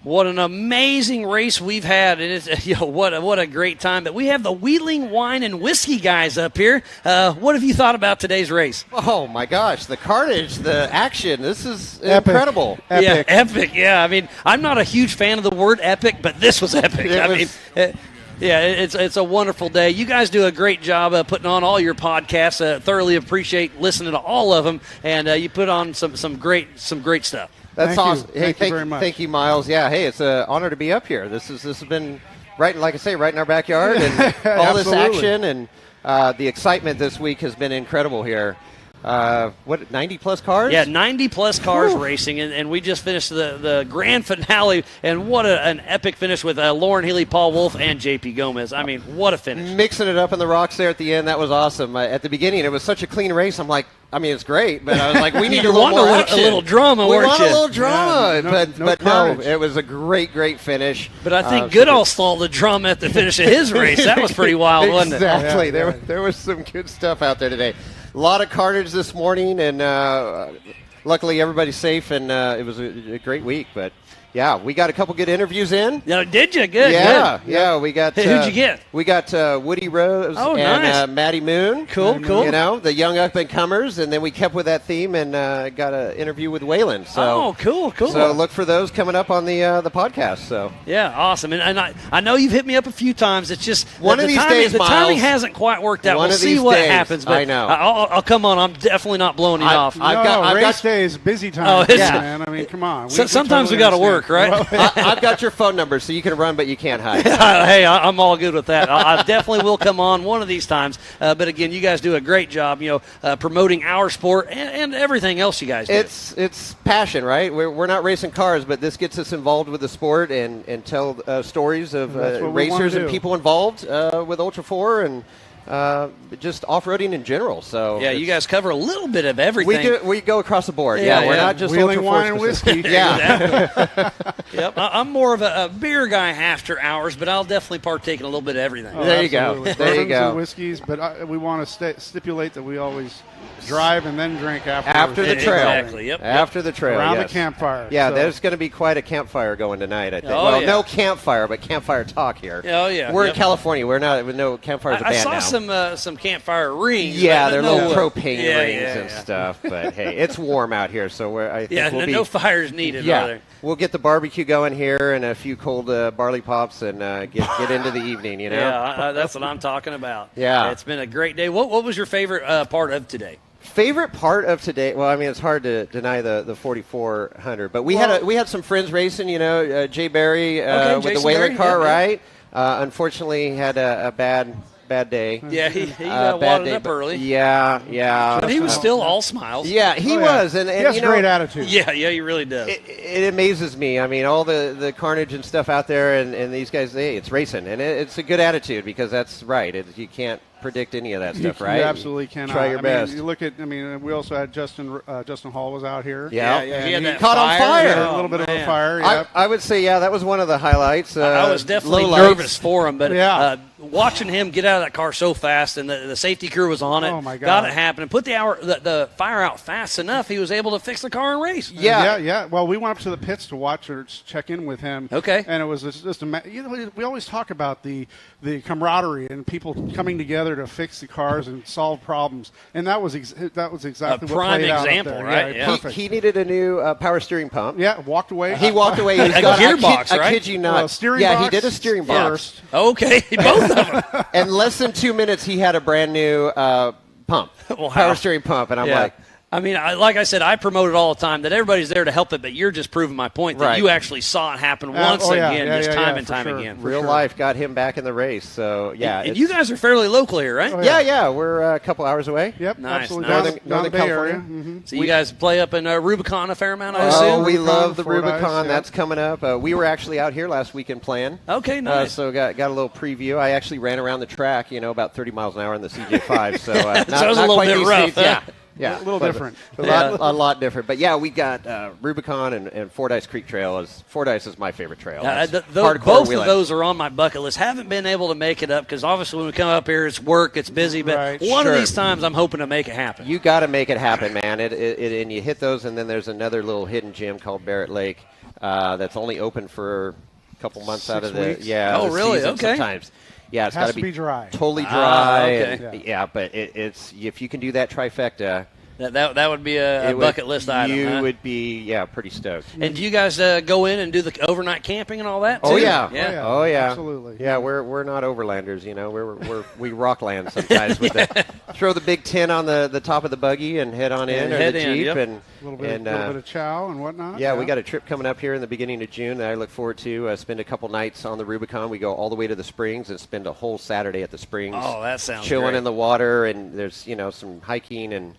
Speaker 1: What an amazing race we've had, and it's what a great time. But we have the Wheeling Wine and Whiskey guys up here. What have you thought about today's race?
Speaker 14: Oh my gosh, the carnage, the action! This is incredible.
Speaker 1: Yeah, epic. Yeah, I mean, I'm not a huge fan of the word epic, but this was epic. It's a wonderful day. You guys do a great job putting on all your podcasts. Thoroughly appreciate listening to all of them, and you put on some great stuff.
Speaker 14: That's awesome. Hey,
Speaker 1: Thank you very much.
Speaker 14: Thank you, Miles. Yeah, hey, it's an honor to be up here. This has been right, like I say, right in our backyard, and all this action and the excitement this week has been incredible here. 90 plus cars?
Speaker 1: Yeah, 90 plus cars racing, and we just finished the grand finale, and what an epic finish with Lauren Healy, Paul Wolf, and J.P. Gomez. I mean, what a finish.
Speaker 14: Mixing it up in the rocks there at the end, that was awesome. At the beginning, it was such a clean race. I'm like, I mean, it's great, but I was like, we need a little more action.
Speaker 1: A little drama,
Speaker 14: we
Speaker 1: weren't
Speaker 14: want
Speaker 1: you?
Speaker 14: a little drama,
Speaker 1: Yeah,
Speaker 14: but no, it was a great finish.
Speaker 1: But I think Goodall stole the drama at the finish of his race. That was pretty wild, wasn't it?
Speaker 14: Exactly. There was some good stuff out there today. A lot of carnage this morning, and luckily everybody's safe, and it was a great week. But, yeah, we got a couple good interviews in.
Speaker 1: No, did you? Good.
Speaker 14: Yeah, we got.
Speaker 1: Hey, who'd you get?
Speaker 14: We got Woody Rose and
Speaker 1: nice.
Speaker 14: Maddie Moon.
Speaker 1: Cool.
Speaker 14: You know, the young up-and-comers, and then we kept with that theme and got an interview with Waylon. So,
Speaker 1: cool.
Speaker 14: So look for those coming up on the podcast. So
Speaker 1: yeah, awesome. And I know you've hit me up a few times. It's just
Speaker 14: one of these days,
Speaker 1: the
Speaker 14: Miles,
Speaker 1: timing hasn't quite worked out.
Speaker 14: One
Speaker 1: We'll
Speaker 14: of
Speaker 1: see
Speaker 14: these
Speaker 1: what
Speaker 14: days,
Speaker 1: happens. But
Speaker 14: I know.
Speaker 1: I'll come on. I'm definitely not blowing you off.
Speaker 14: I've
Speaker 12: race
Speaker 14: got
Speaker 12: day is busy time, man. I mean, come on.
Speaker 1: Sometimes we got to work, right?
Speaker 14: I've got your phone number, so you can run, but you can't hide.
Speaker 1: Hey, I'm all good with that. I definitely will come on one of these times. But again, you guys do a great job, promoting our sport and everything else you guys do.
Speaker 14: It's passion, right? We're not racing cars, but this gets us involved with the sport and tell stories of racers and people involved with Ultra 4 and just off-roading in general. So
Speaker 1: yeah, you guys cover a little bit of everything.
Speaker 14: We go across the board. Yeah, we're not just
Speaker 12: Wheeling
Speaker 14: Ultra 4
Speaker 12: wine and whiskey.
Speaker 14: Yeah.
Speaker 1: Yep. I'm more of a beer guy after hours, but I'll definitely partake in a little bit of everything.
Speaker 14: There you go. There you go.
Speaker 12: And whiskeys, but we want to stipulate that we always drive and then drink
Speaker 14: after the trail.
Speaker 1: Exactly. Yep.
Speaker 14: After the trail.
Speaker 12: Around
Speaker 14: yes.
Speaker 12: the campfire.
Speaker 14: Yeah,
Speaker 12: so.
Speaker 14: there's going to be quite a campfire going tonight, I think.
Speaker 1: No
Speaker 14: campfire, but campfire talk here.
Speaker 1: Oh yeah.
Speaker 14: We're in California. We're not with no campfires.
Speaker 1: I saw some campfire rings.
Speaker 14: Yeah, they're
Speaker 1: no,
Speaker 14: little propane rings and stuff. But hey, it's warm out here, so I think
Speaker 1: no fires needed.
Speaker 14: Yeah,
Speaker 1: are there?
Speaker 14: We'll get the barbecue going here and a few cold barley pops and get into the evening. You know.
Speaker 1: Yeah, that's what I'm talking about.
Speaker 14: Yeah,
Speaker 1: it's been a great day. What was your favorite part of today?
Speaker 14: Favorite part of today? Well, I mean, it's hard to deny the 4400, but we had some friends racing. Jay Berry with the Wayland car, right? Unfortunately, he had a bad day.
Speaker 1: Yeah, he got wadded up early.
Speaker 14: Yeah.
Speaker 1: But he was still all smiles.
Speaker 14: Yeah, he was. And
Speaker 12: he has great attitude.
Speaker 1: Yeah, he really does.
Speaker 14: It amazes me. I mean, all the carnage and stuff out there, and these guys, it's racing. And it's a good attitude because that's right. You can't predict any of that stuff, right?
Speaker 15: You absolutely cannot.
Speaker 14: Try your best.
Speaker 15: You look at. We also had Justin Hall was out here.
Speaker 14: Yeah,
Speaker 1: he had that
Speaker 14: caught on fire.
Speaker 15: A little bit of a fire. Yeah.
Speaker 14: I would say, that was one of the highlights.
Speaker 1: I was definitely nervous for him, but watching him get out of that car so fast, and the safety crew was on it.
Speaker 15: Oh my God.
Speaker 1: Got it happening. Put the fire out fast enough. He was able to fix the car and race.
Speaker 15: Yeah. Well, we went up to the pits to watch or check in with him.
Speaker 1: Okay.
Speaker 15: And it was just we always talk about the camaraderie and people coming together to fix the cars and solve problems, and that was exactly
Speaker 1: a
Speaker 15: what
Speaker 1: prime
Speaker 15: played out
Speaker 1: example,
Speaker 15: up there.
Speaker 1: right?
Speaker 15: Yeah, perfect.
Speaker 14: He needed a new power steering pump.
Speaker 15: Yeah, walked away.
Speaker 14: He walked away. He's
Speaker 1: A
Speaker 14: got
Speaker 1: gearbox, right?
Speaker 14: I kid you not.
Speaker 15: Well, steering
Speaker 14: yeah,
Speaker 15: box
Speaker 14: he did a steering box
Speaker 15: first.
Speaker 1: Okay, both of them.
Speaker 14: In less than 2 minutes, he had a brand new pump,
Speaker 1: Wow.
Speaker 14: power steering pump, and I'm like,
Speaker 1: I mean, like I said, I promote it all the time that everybody's there to help it, but you're just proving my point that you actually saw it happen once again, time and time again.
Speaker 14: Real life got him back in the race. So, yeah.
Speaker 1: And you guys are fairly local here, right?
Speaker 14: Yeah. We're a couple hours away.
Speaker 15: Yep,
Speaker 1: nice,
Speaker 15: absolutely.
Speaker 14: Northern
Speaker 15: Bay
Speaker 14: California.
Speaker 15: Area. Mm-hmm.
Speaker 1: So you guys play up in Rubicon a fair amount, I assume?
Speaker 14: Oh, we love the
Speaker 15: Fordyce,
Speaker 14: Rubicon.
Speaker 15: yeah.
Speaker 14: That's coming up. We were actually out here last weekend playing.
Speaker 1: Okay, nice.
Speaker 14: So got a little preview. I actually ran around the track, about 30 miles an hour in the CJ5. So,
Speaker 1: so it was a little bit rough.
Speaker 14: Yeah,
Speaker 15: a little different.
Speaker 14: A lot different. But, yeah, we got Rubicon and Fordyce Creek Trail. Fordyce is my favorite trail.
Speaker 1: Both of those are on my bucket list. Haven't been able to make it up because obviously when we come up here, it's work, it's busy. But one of these times, I'm hoping to make it happen.
Speaker 14: You got to make it happen, man. And you hit those, and then there's another little hidden gem called Barrett Lake that's only open for a couple months
Speaker 15: 6
Speaker 14: out of the
Speaker 15: weeks.
Speaker 1: Oh, really?
Speaker 14: season
Speaker 1: Okay.
Speaker 14: sometimes. Yeah, it's
Speaker 15: Has
Speaker 14: got
Speaker 15: to be dry.
Speaker 14: Totally dry.
Speaker 1: Okay.
Speaker 14: Yeah, but it's if you can do that trifecta.
Speaker 1: That would be a bucket list item.
Speaker 14: You would be, pretty stoked.
Speaker 1: And do you guys go in and do the overnight camping and all that, too?
Speaker 14: Oh, yeah.
Speaker 15: Oh, yeah. Absolutely.
Speaker 14: Yeah, we're not overlanders, we rock land sometimes with throw the big tent on the top of the buggy and head on in, or the Jeep.
Speaker 1: Yep.
Speaker 14: And
Speaker 15: a little bit of chow and whatnot.
Speaker 14: Yeah, we got a trip coming up here in the beginning of June that I look forward to. Spend a couple nights on the Rubicon. We go all the way to the Springs and spend a whole Saturday at the Springs.
Speaker 1: Oh, that sounds
Speaker 14: chilling
Speaker 1: great.
Speaker 14: in the water, and there's, some hiking and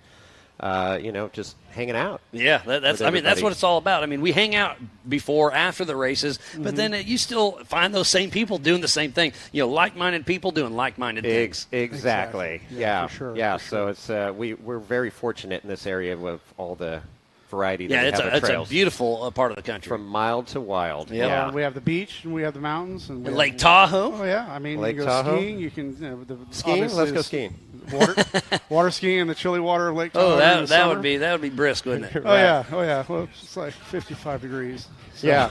Speaker 14: just hanging out.
Speaker 1: Yeah, that's what it's all about. I mean, we hang out before, after the races, but then you still find those same people doing the same thing. Like-minded people doing like-minded things.
Speaker 14: Exactly. Yeah.
Speaker 15: For sure.
Speaker 14: Yeah. So it's we're very fortunate in this area with all the variety that we
Speaker 1: it's
Speaker 14: have of trails.
Speaker 1: a beautiful part of the country.
Speaker 14: From mild to wild.
Speaker 1: Yep.
Speaker 14: Yeah.
Speaker 15: We have the beach and we have the mountains and
Speaker 1: Lake Tahoe.
Speaker 15: Oh yeah, I mean,
Speaker 14: Lake
Speaker 15: you can go
Speaker 14: Tahoe.
Speaker 15: skiing. You can
Speaker 14: Skiing. Let's go skiing.
Speaker 15: Water skiing in the chilly water of Lake Tahoe.
Speaker 1: Oh,
Speaker 15: in the
Speaker 1: that
Speaker 15: summer.
Speaker 1: would be brisk, wouldn't it?
Speaker 15: Oh yeah. Well, it's like 55 degrees. So.
Speaker 14: Yeah.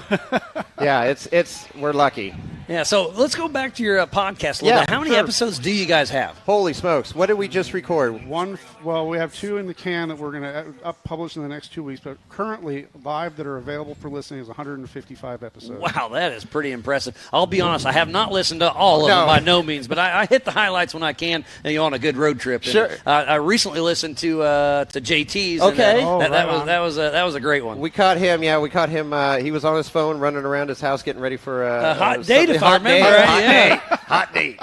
Speaker 14: Yeah. It's we're lucky.
Speaker 1: Yeah. So let's go back to your podcast a little bit. How many episodes do you guys have?
Speaker 14: Holy smokes! What did we just record?
Speaker 15: Well, we have 2 in the can that we're going to publish in the next 2 weeks. But currently, live that are available for listening is 155 episodes.
Speaker 1: Wow, that is pretty impressive. I'll be honest, I have not listened to all of them by no means, but I hit the highlights when I can. On a good road trip.
Speaker 14: Sure.
Speaker 1: I recently listened to JT's.
Speaker 14: Okay.
Speaker 1: That was a great one.
Speaker 14: We caught him. Yeah, we caught him. He was on his phone running around his house getting ready for
Speaker 1: a hot date, if I remember right.
Speaker 14: Hot date.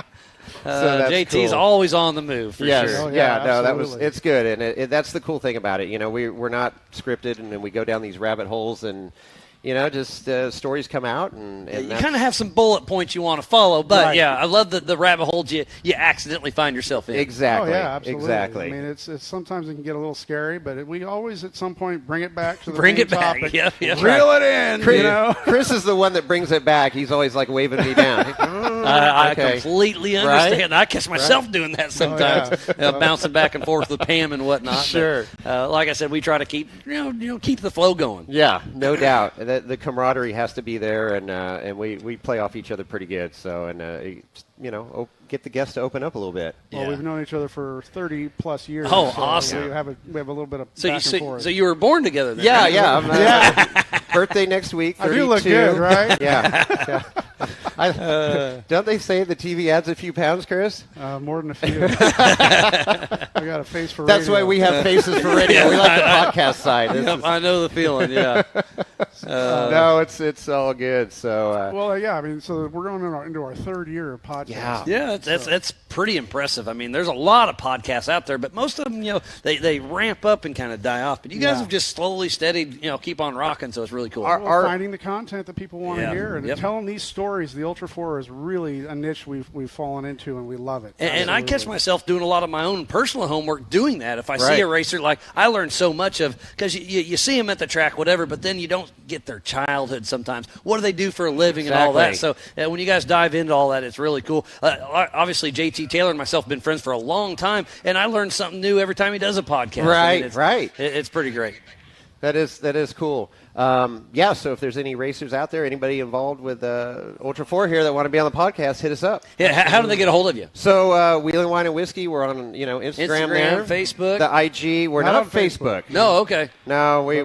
Speaker 1: So JT's alwajust on the move for sure.
Speaker 15: Oh, yeah,
Speaker 14: it's good, and that's the cool thing about it. We're not scripted, and then we go down these rabbit holes, and just stories come out, and
Speaker 1: you kind of have some bullet points you want to follow, but I love the rabbit holes you accidentally find yourself in.
Speaker 14: Exactly.
Speaker 15: Oh, yeah, absolutely.
Speaker 14: Exactly.
Speaker 15: I mean, it's sometimes it can get a little scary, but we always at some point bring it back to the
Speaker 1: main
Speaker 15: topic.
Speaker 1: Yep.
Speaker 15: Reel it in.
Speaker 14: Chris is the one that brings it back. He's always like waving me down.
Speaker 1: I completely understand. I catch myself doing that sometimes, bouncing back and forth with Pam and whatnot.
Speaker 14: Sure.
Speaker 1: But, like I said, we try to keep keep the flow going.
Speaker 14: Yeah, no doubt. The camaraderie has to be there, and we play off each other pretty good. So, and get the guests to open up a little bit.
Speaker 15: Well, we've known each other for 30 plus years.
Speaker 1: Oh,
Speaker 15: so
Speaker 1: awesome!
Speaker 15: We have a little bit of back and forth.
Speaker 1: So you were born together then?
Speaker 14: Yeah,
Speaker 1: right?
Speaker 14: yeah. Birthday next week. 32.
Speaker 15: I do look good, right?
Speaker 14: Yeah. Don't they say the TV adds a few pounds, Chris?
Speaker 15: More than a few. I got a face for radio.
Speaker 14: That's why we have faces for radio. We like the podcast side.
Speaker 1: I know the feeling, yeah.
Speaker 14: No, it's all good. So
Speaker 15: well, yeah. I mean, so we're going into our third year of podcast.
Speaker 1: Yeah, that's pretty impressive. I mean, there's a lot of podcasts out there, but most of them, they ramp up and kind of die off. But you guys have just slowly, steady, keep on rocking. So it's really cool.
Speaker 15: We're finding the content that people want to hear and
Speaker 1: Yep.
Speaker 15: telling these stories. The Ultra 4 is really a niche we've fallen into, and we love it.
Speaker 1: And I catch myself doing a lot of my own personal homework doing that. If I
Speaker 14: Right.
Speaker 1: see a racer, like I learn so much of, because you see them at the track, whatever, but then you don't get their childhood sometimes. What do they do for a living and all that? So when you guys dive into all that, it's really cool. Obviously, JT Taylor and myself have been friends for a long time, and I learn something new every time he does a podcast.
Speaker 14: Right, right.
Speaker 1: It's pretty great.
Speaker 14: That is cool. Yeah, so if there's any racers out there, anybody involved with Ultra 4 here that want to be on the podcast, hit us up.
Speaker 1: Yeah, how do they get a hold of you?
Speaker 14: So Wheelin' Wine and Whiskey, we're on Instagram there.
Speaker 1: Facebook.
Speaker 14: The IG, we're not on Facebook.
Speaker 1: No, okay.
Speaker 14: No, we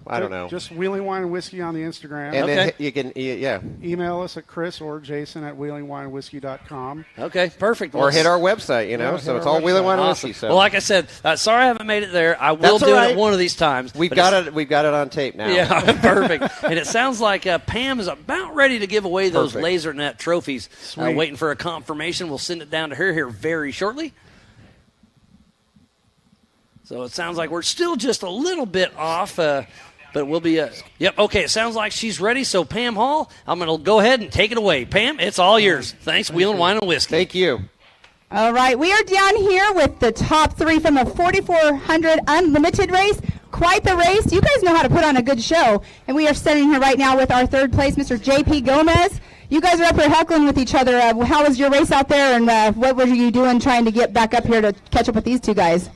Speaker 14: I don't know.
Speaker 15: Just Wheeling Wine and Whiskey on the Instagram.
Speaker 14: And then you can,
Speaker 15: email us at Chris or Jason at wheelingwineandwhiskey.com.
Speaker 1: Okay, perfect.
Speaker 14: Or hit our website, so it's all Wheeling Wine and
Speaker 1: Awesome.
Speaker 14: Whiskey. So.
Speaker 1: Well, like I said, sorry I haven't made it there. I will
Speaker 14: That's
Speaker 1: do
Speaker 14: all
Speaker 1: it
Speaker 14: right.
Speaker 1: one of these times.
Speaker 14: We've got it on tape now.
Speaker 1: Yeah, perfect. And it sounds like Pam is about ready to give away those
Speaker 14: Perfect.
Speaker 1: LaserNet trophies.
Speaker 15: Sweet.
Speaker 1: Waiting for a confirmation. We'll send it down to her here very shortly. So it sounds like we're still just a little bit off, but we'll be. Yep. Okay. It sounds like she's ready. So Pam Hall, I'm going to go ahead and take it away. Pam, it's all yours. Thanks, Wheelin' Wine and Whiskey.
Speaker 14: Thank you.
Speaker 2: All right, we are down here with the top three from the 4,400 Unlimited race. Quite the race. You guys know how to put on a good show. And we are standing here right now with our third place, Mr. J.P. Gomez. You guys are up here heckling with each other. How was your race out there, and what were you doing trying to get back up here to catch up with these two guys?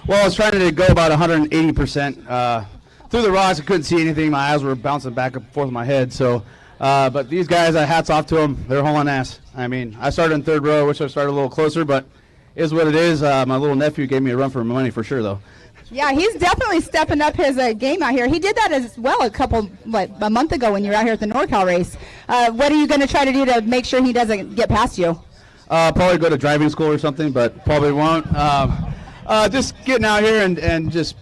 Speaker 16: Well, I was trying to go about 180%. Through the rocks, I couldn't see anything. My eyes were bouncing back and forth in my head. So, but these guys, hats off to them. They're hauling ass. I mean, I started in third row. I wish I started a little closer, but it is what it is. My little nephew gave me a run for my money for sure, though.
Speaker 2: Yeah, he's definitely stepping up his game out here. He did that as well a month ago when you were out here at the NorCal race. What are you going to try to do to make sure he doesn't get past you?
Speaker 16: Probably go to driving school or something, but probably won't. Just getting out here and just,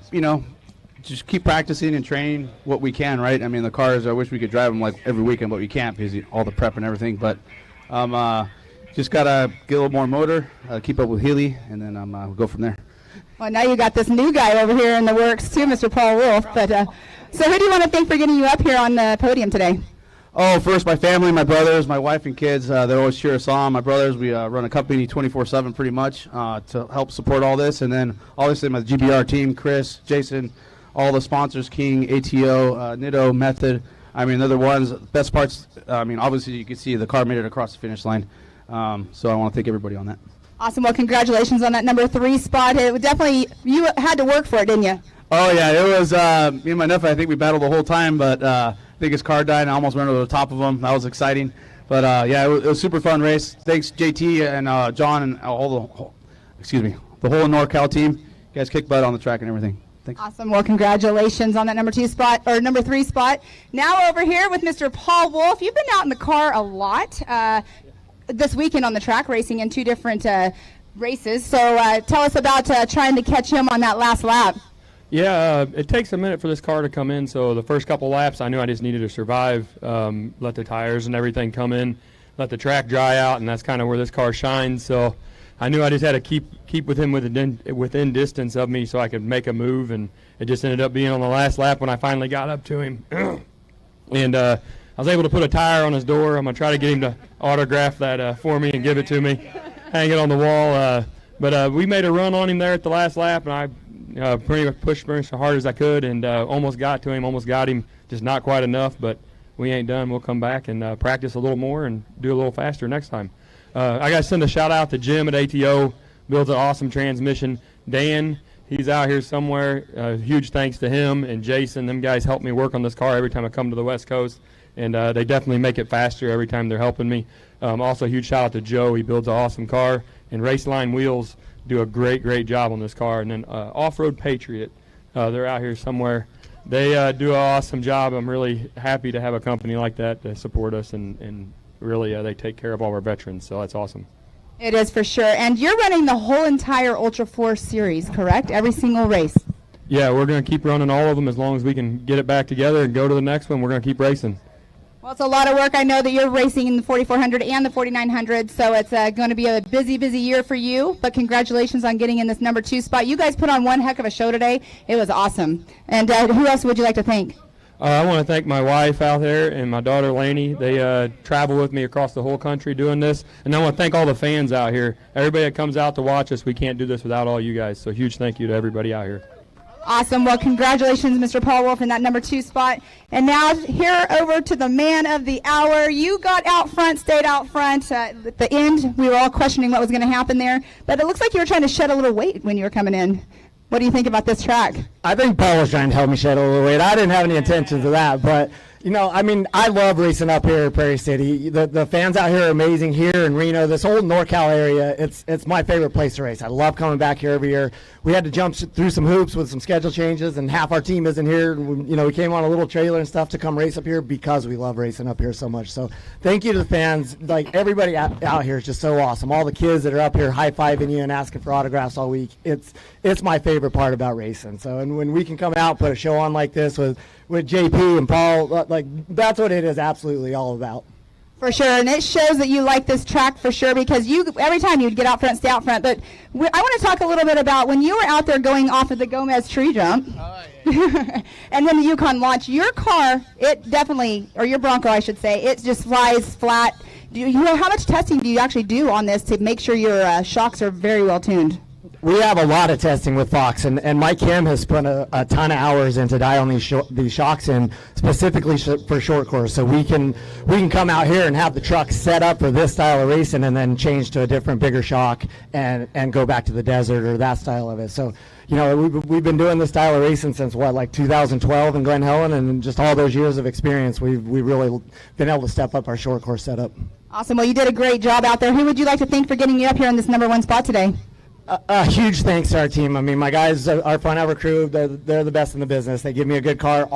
Speaker 16: just keep practicing and training what we can, right? I mean, the cars, I wish we could drive them like every weekend, but we can't because all the prep and everything. But just got to get a little more motor, keep up with Healy, and then we'll go from there.
Speaker 2: Well, now you got this new guy over here in the works too, Mr. Paul Wolf. But so who do you want to thank for getting you up here on the podium today?
Speaker 16: Oh, first my family, my brothers, my wife and kids. They always cheer us on. My brothers, we run a company 24/7 pretty much to help support all this. And then obviously my GBR team, Chris, Jason, all the sponsors, King, ATO, Nitto, Method. I mean, they're the ones, best parts. I mean, obviously you can see the car made it across the finish line. So I want to thank everybody on that.
Speaker 2: Awesome. Well, congratulations on that number 3 spot. It definitely, you had to work for it, didn't you?
Speaker 16: Oh, yeah. It was me and my nephew, I think we battled the whole time, but I think his car died and I almost went over the top of him. That was exciting. But, yeah, it was a super fun race. Thanks, JT and John and the whole NorCal team. You guys kicked butt on the track and everything. Thanks.
Speaker 2: Awesome. Well, congratulations on that number 2 spot, or number 3 spot. Now over here with Mr. Paul Wolf. You've been out in the car a lot this weekend on the track racing in 2 different races. So tell us about trying to catch him on that last lap.
Speaker 8: Yeah, it takes a minute for this car to come in, so the first couple laps I knew I just needed to survive, let the tires and everything come in, let the track dry out, and that's kind of where this car shines. So I knew I just had to keep with him within distance of me so I could make a move, and it just ended up being on the last lap when I finally got up to him. And I was able to put a tire on his door. I'm going to try to get him to autograph that for me and give it to me, hang it on the wall. But we made a run on him there at the last lap, and I pretty much pushed him as hard as I could and almost got to him, almost got him, just not quite enough. But we ain't done. We'll come back and practice a little more and do a little faster next time. I got to send a shout-out to Jim at ATO, builds an awesome transmission. Dan, he's out here somewhere. Huge thanks to him and Jason. Them guys help me work on this car every time I come to the West Coast. And they definitely make it faster every time they're helping me. Also, a huge shout out to Joe. He builds an awesome car. And Raceline Wheels do a great job on this car. And then Off-Road Patriot, they're out here somewhere. They do an awesome job. I'm really happy to have a company like that to support us. And really, they take care of all our veterans. So that's awesome.
Speaker 2: It is for sure. And you're running the whole entire Ultra 4 series, correct? Every single race.
Speaker 8: Yeah, we're going to keep running all of them as long as we can get it back together and go to the next one. We're going to keep racing.
Speaker 2: Well, it's a lot of work. I know that you're racing in the 4400 and the 4900, so it's going to be a busy, busy year for you. But congratulations on getting in this number 2 spot. You guys put on one heck of a show today. It was awesome. And who else would you like to thank?
Speaker 8: I want to thank my wife out there and my daughter Lainey. They travel with me across the whole country doing this. And I want to thank all the fans out here. Everybody that comes out to watch us, we can't do this without all you guys. So huge thank you to everybody out here.
Speaker 2: Awesome. Well, congratulations, Mr. Paul Wolf, in that number 2 spot. And now here over to the man of the hour. You got out front, stayed out front. At the end, we were all questioning what was going to happen there. But it looks like you were trying to shed a little weight when you were coming in. What do you think about this track?
Speaker 17: I think Paul was trying to help me shed a little weight. I didn't have any intentions of that, but you know, I mean, I love racing up here at Prairie City. The fans out here are amazing here in Reno. This whole NorCal area, it's my favorite place to race. I love coming back here every year. We had to jump through some hoops with some schedule changes, and half our team isn't here. We came on a little trailer and stuff to come race up here because we love racing up here so much. So thank you to the fans. Like, everybody out here is just so awesome. All the kids that are up here high-fiving you and asking for autographs all week. It's my favorite part about racing. So, and when we can come out, put a show on like this with JP and Paul, like, that's what it is absolutely all about.
Speaker 2: For sure, and it shows that you like this track for sure, because every time you'd get out front, stay out front. But I want to talk a little bit about when you were out there going off of the Gomez tree jump, and then the Yukon launch. Your car, it definitely, or your Bronco, I should say, it just flies flat. How much testing do you actually do on this to make sure your shocks are very well tuned?
Speaker 17: We have a lot of testing with Fox, and Mike Kim has put a ton of hours into dialing these shocks in specifically for short course. So we can come out here and have the truck set up for this style of racing, and then change to a different, bigger shock and go back to the desert or that style of it. So, you know, we've been doing this style of racing since like 2012 in Glen Helen, and just all those years of experience, we've really been able to step up our short course setup.
Speaker 2: Awesome. Well, you did a great job out there. Who would you like to thank for getting you up here in this number 1 spot today?
Speaker 17: A huge thanks to our team. I mean, my guys, our front ever crew, they're the best in the business. They give me a good car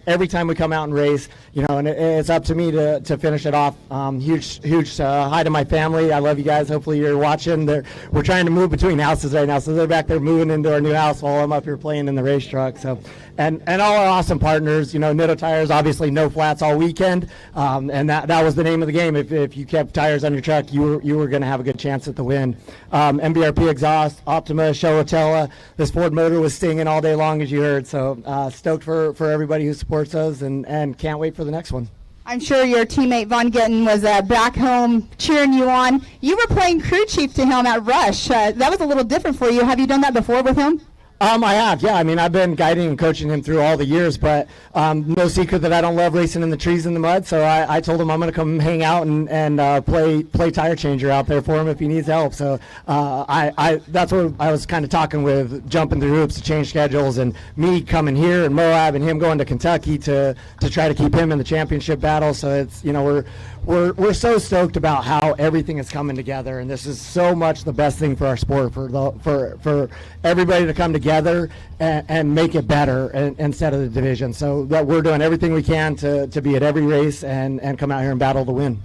Speaker 17: every time we come out and race, you know, and it's up to me to finish it off. Huge hi to my family. I love you guys. Hopefully you're watching. We're trying to move between houses right now, so they're back there moving into our new house while I'm up here playing in the race truck. So, and all our awesome partners, you know, Nitto Tires, obviously no flats all weekend, and that was the name of the game. If you kept tires on your truck, you were going to have a good chance at the win. MBRP exhaust, Optima, Showatella. This Ford motor was stinging all day long, as you heard. So stoked for everybody who supports us, and can't wait for the next one.
Speaker 2: I'm sure your teammate Von Gittin was back home cheering you on. You were playing crew chief to him at Rush. That was a little different for you. Have you done that before with him?
Speaker 17: I have, yeah. I mean, I've been guiding and coaching him through all the years, but no secret that I don't love racing in the trees in the mud. So I told him I'm going to come hang out and play tire changer out there for him if he needs help. So that's what I was kind of talking with, jumping through hoops to change schedules, and me coming here and Moab and him going to Kentucky to try to keep him in the championship battle. So it's, you know, we're so stoked about how everything is coming together, and this is so much the best thing for our sport, for everybody to come together and make it better instead of the division. So that we're doing everything we can to be at every race and come out here and battle the win.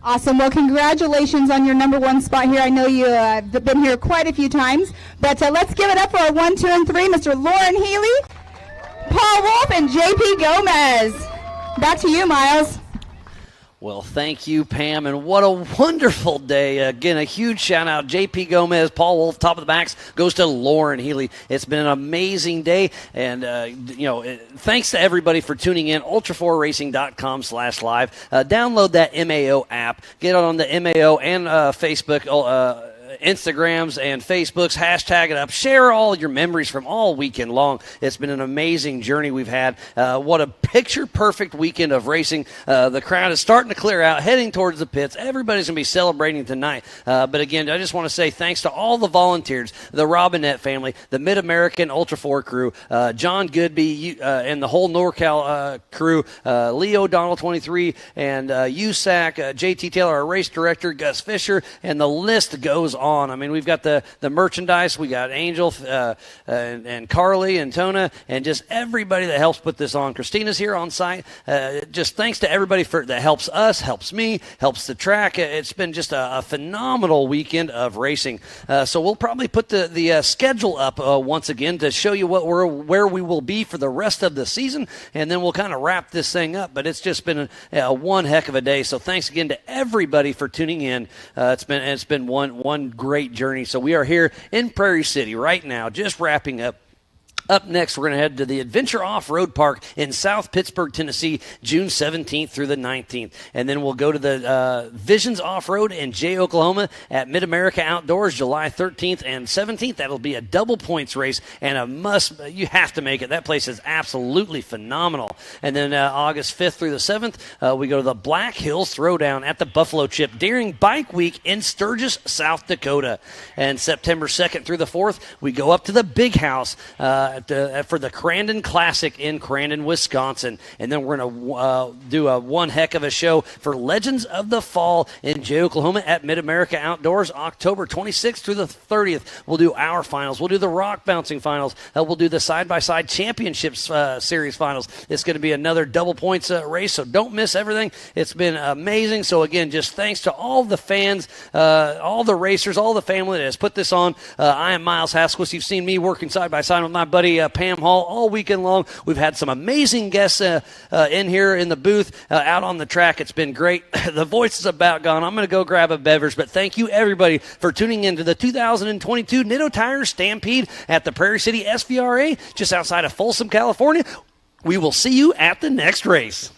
Speaker 2: Awesome. Well, congratulations on your number 1 spot here. I know you've been here quite a few times, but let's give it up for our 1, 2, and 3, Mr. Lauren Healy, Paul Wolf, and JP Gomez. Back to you, Miles.
Speaker 1: Well, thank you, Pam, and what a wonderful day. Again, a huge shout-out. J.P. Gomez, Paul Wolf, top of the backs, goes to Lauren Healy. It's been an amazing day, and, thanks to everybody for tuning in. Ultra4Racing.com/live. Download that MAO app. Get on the MAO and Facebook Instagrams and Facebooks, hashtag it up, share all your memories from all weekend long. It's been an amazing journey we've had. What a picture-perfect weekend of racing. The crowd is starting to clear out, heading towards the pits. Everybody's going to be celebrating tonight. But again, I just want to say thanks to all the volunteers, the Robinette family, the Mid-American Ultra 4 crew, John Goodby, and the whole NorCal crew, Leo Donald 23, and USAC, JT Taylor, our race director, Gus Fisher, and the list goes on. I mean, we've got the merchandise. We got Angel and Carly and Tona and just everybody that helps put this on. Christina's here on site. Just thanks to everybody that helps us, helps me, helps the track. It's been just a phenomenal weekend of racing. So we'll probably put the schedule up once again to show you where we will be for the rest of the season, and then we'll kind of wrap this thing up. But it's just been one heck of a day. So thanks again to everybody for tuning in. It's been one great journey. So we are here in Prairie City right now, just wrapping up. Up next, we're going to head to the Adventure Off-Road Park in South Pittsburgh, Tennessee, June 17th through the 19th. And then we'll go to the Visions Off-Road in Jay, Oklahoma at Mid-America Outdoors, July 13th and 17th. That'll be a double points race and you have to make it. That place is absolutely phenomenal. And then August 5th through the 7th, we go to the Black Hills Throwdown at the Buffalo Chip during Bike Week in Sturgis, South Dakota. And September 2nd through the 4th, we go up to the Big House for the Crandon Classic in Crandon, Wisconsin. And then we're going to do one heck of a show for Legends of the Fall in Jay, Oklahoma at Mid-America Outdoors, October 26th through the 30th. We'll do our finals. We'll do the rock bouncing finals. We'll do the side-by-side championships series finals. It's going to be another double points race, so don't miss everything. It's been amazing. So, again, just thanks to all the fans, all the racers, all the family that has put this on. I am Miles Hasquist. You've seen me working side-by-side with my buddy Pam Hall all weekend long. We've had some amazing guests in here in the booth, out on the track. It's been great. The voice is about gone. I'm going to go grab a beverage, but thank you everybody for tuning in to the 2022 Nitto Tires Stampede at the Prairie City SVRA just outside of Folsom, California. We will see you at the next race.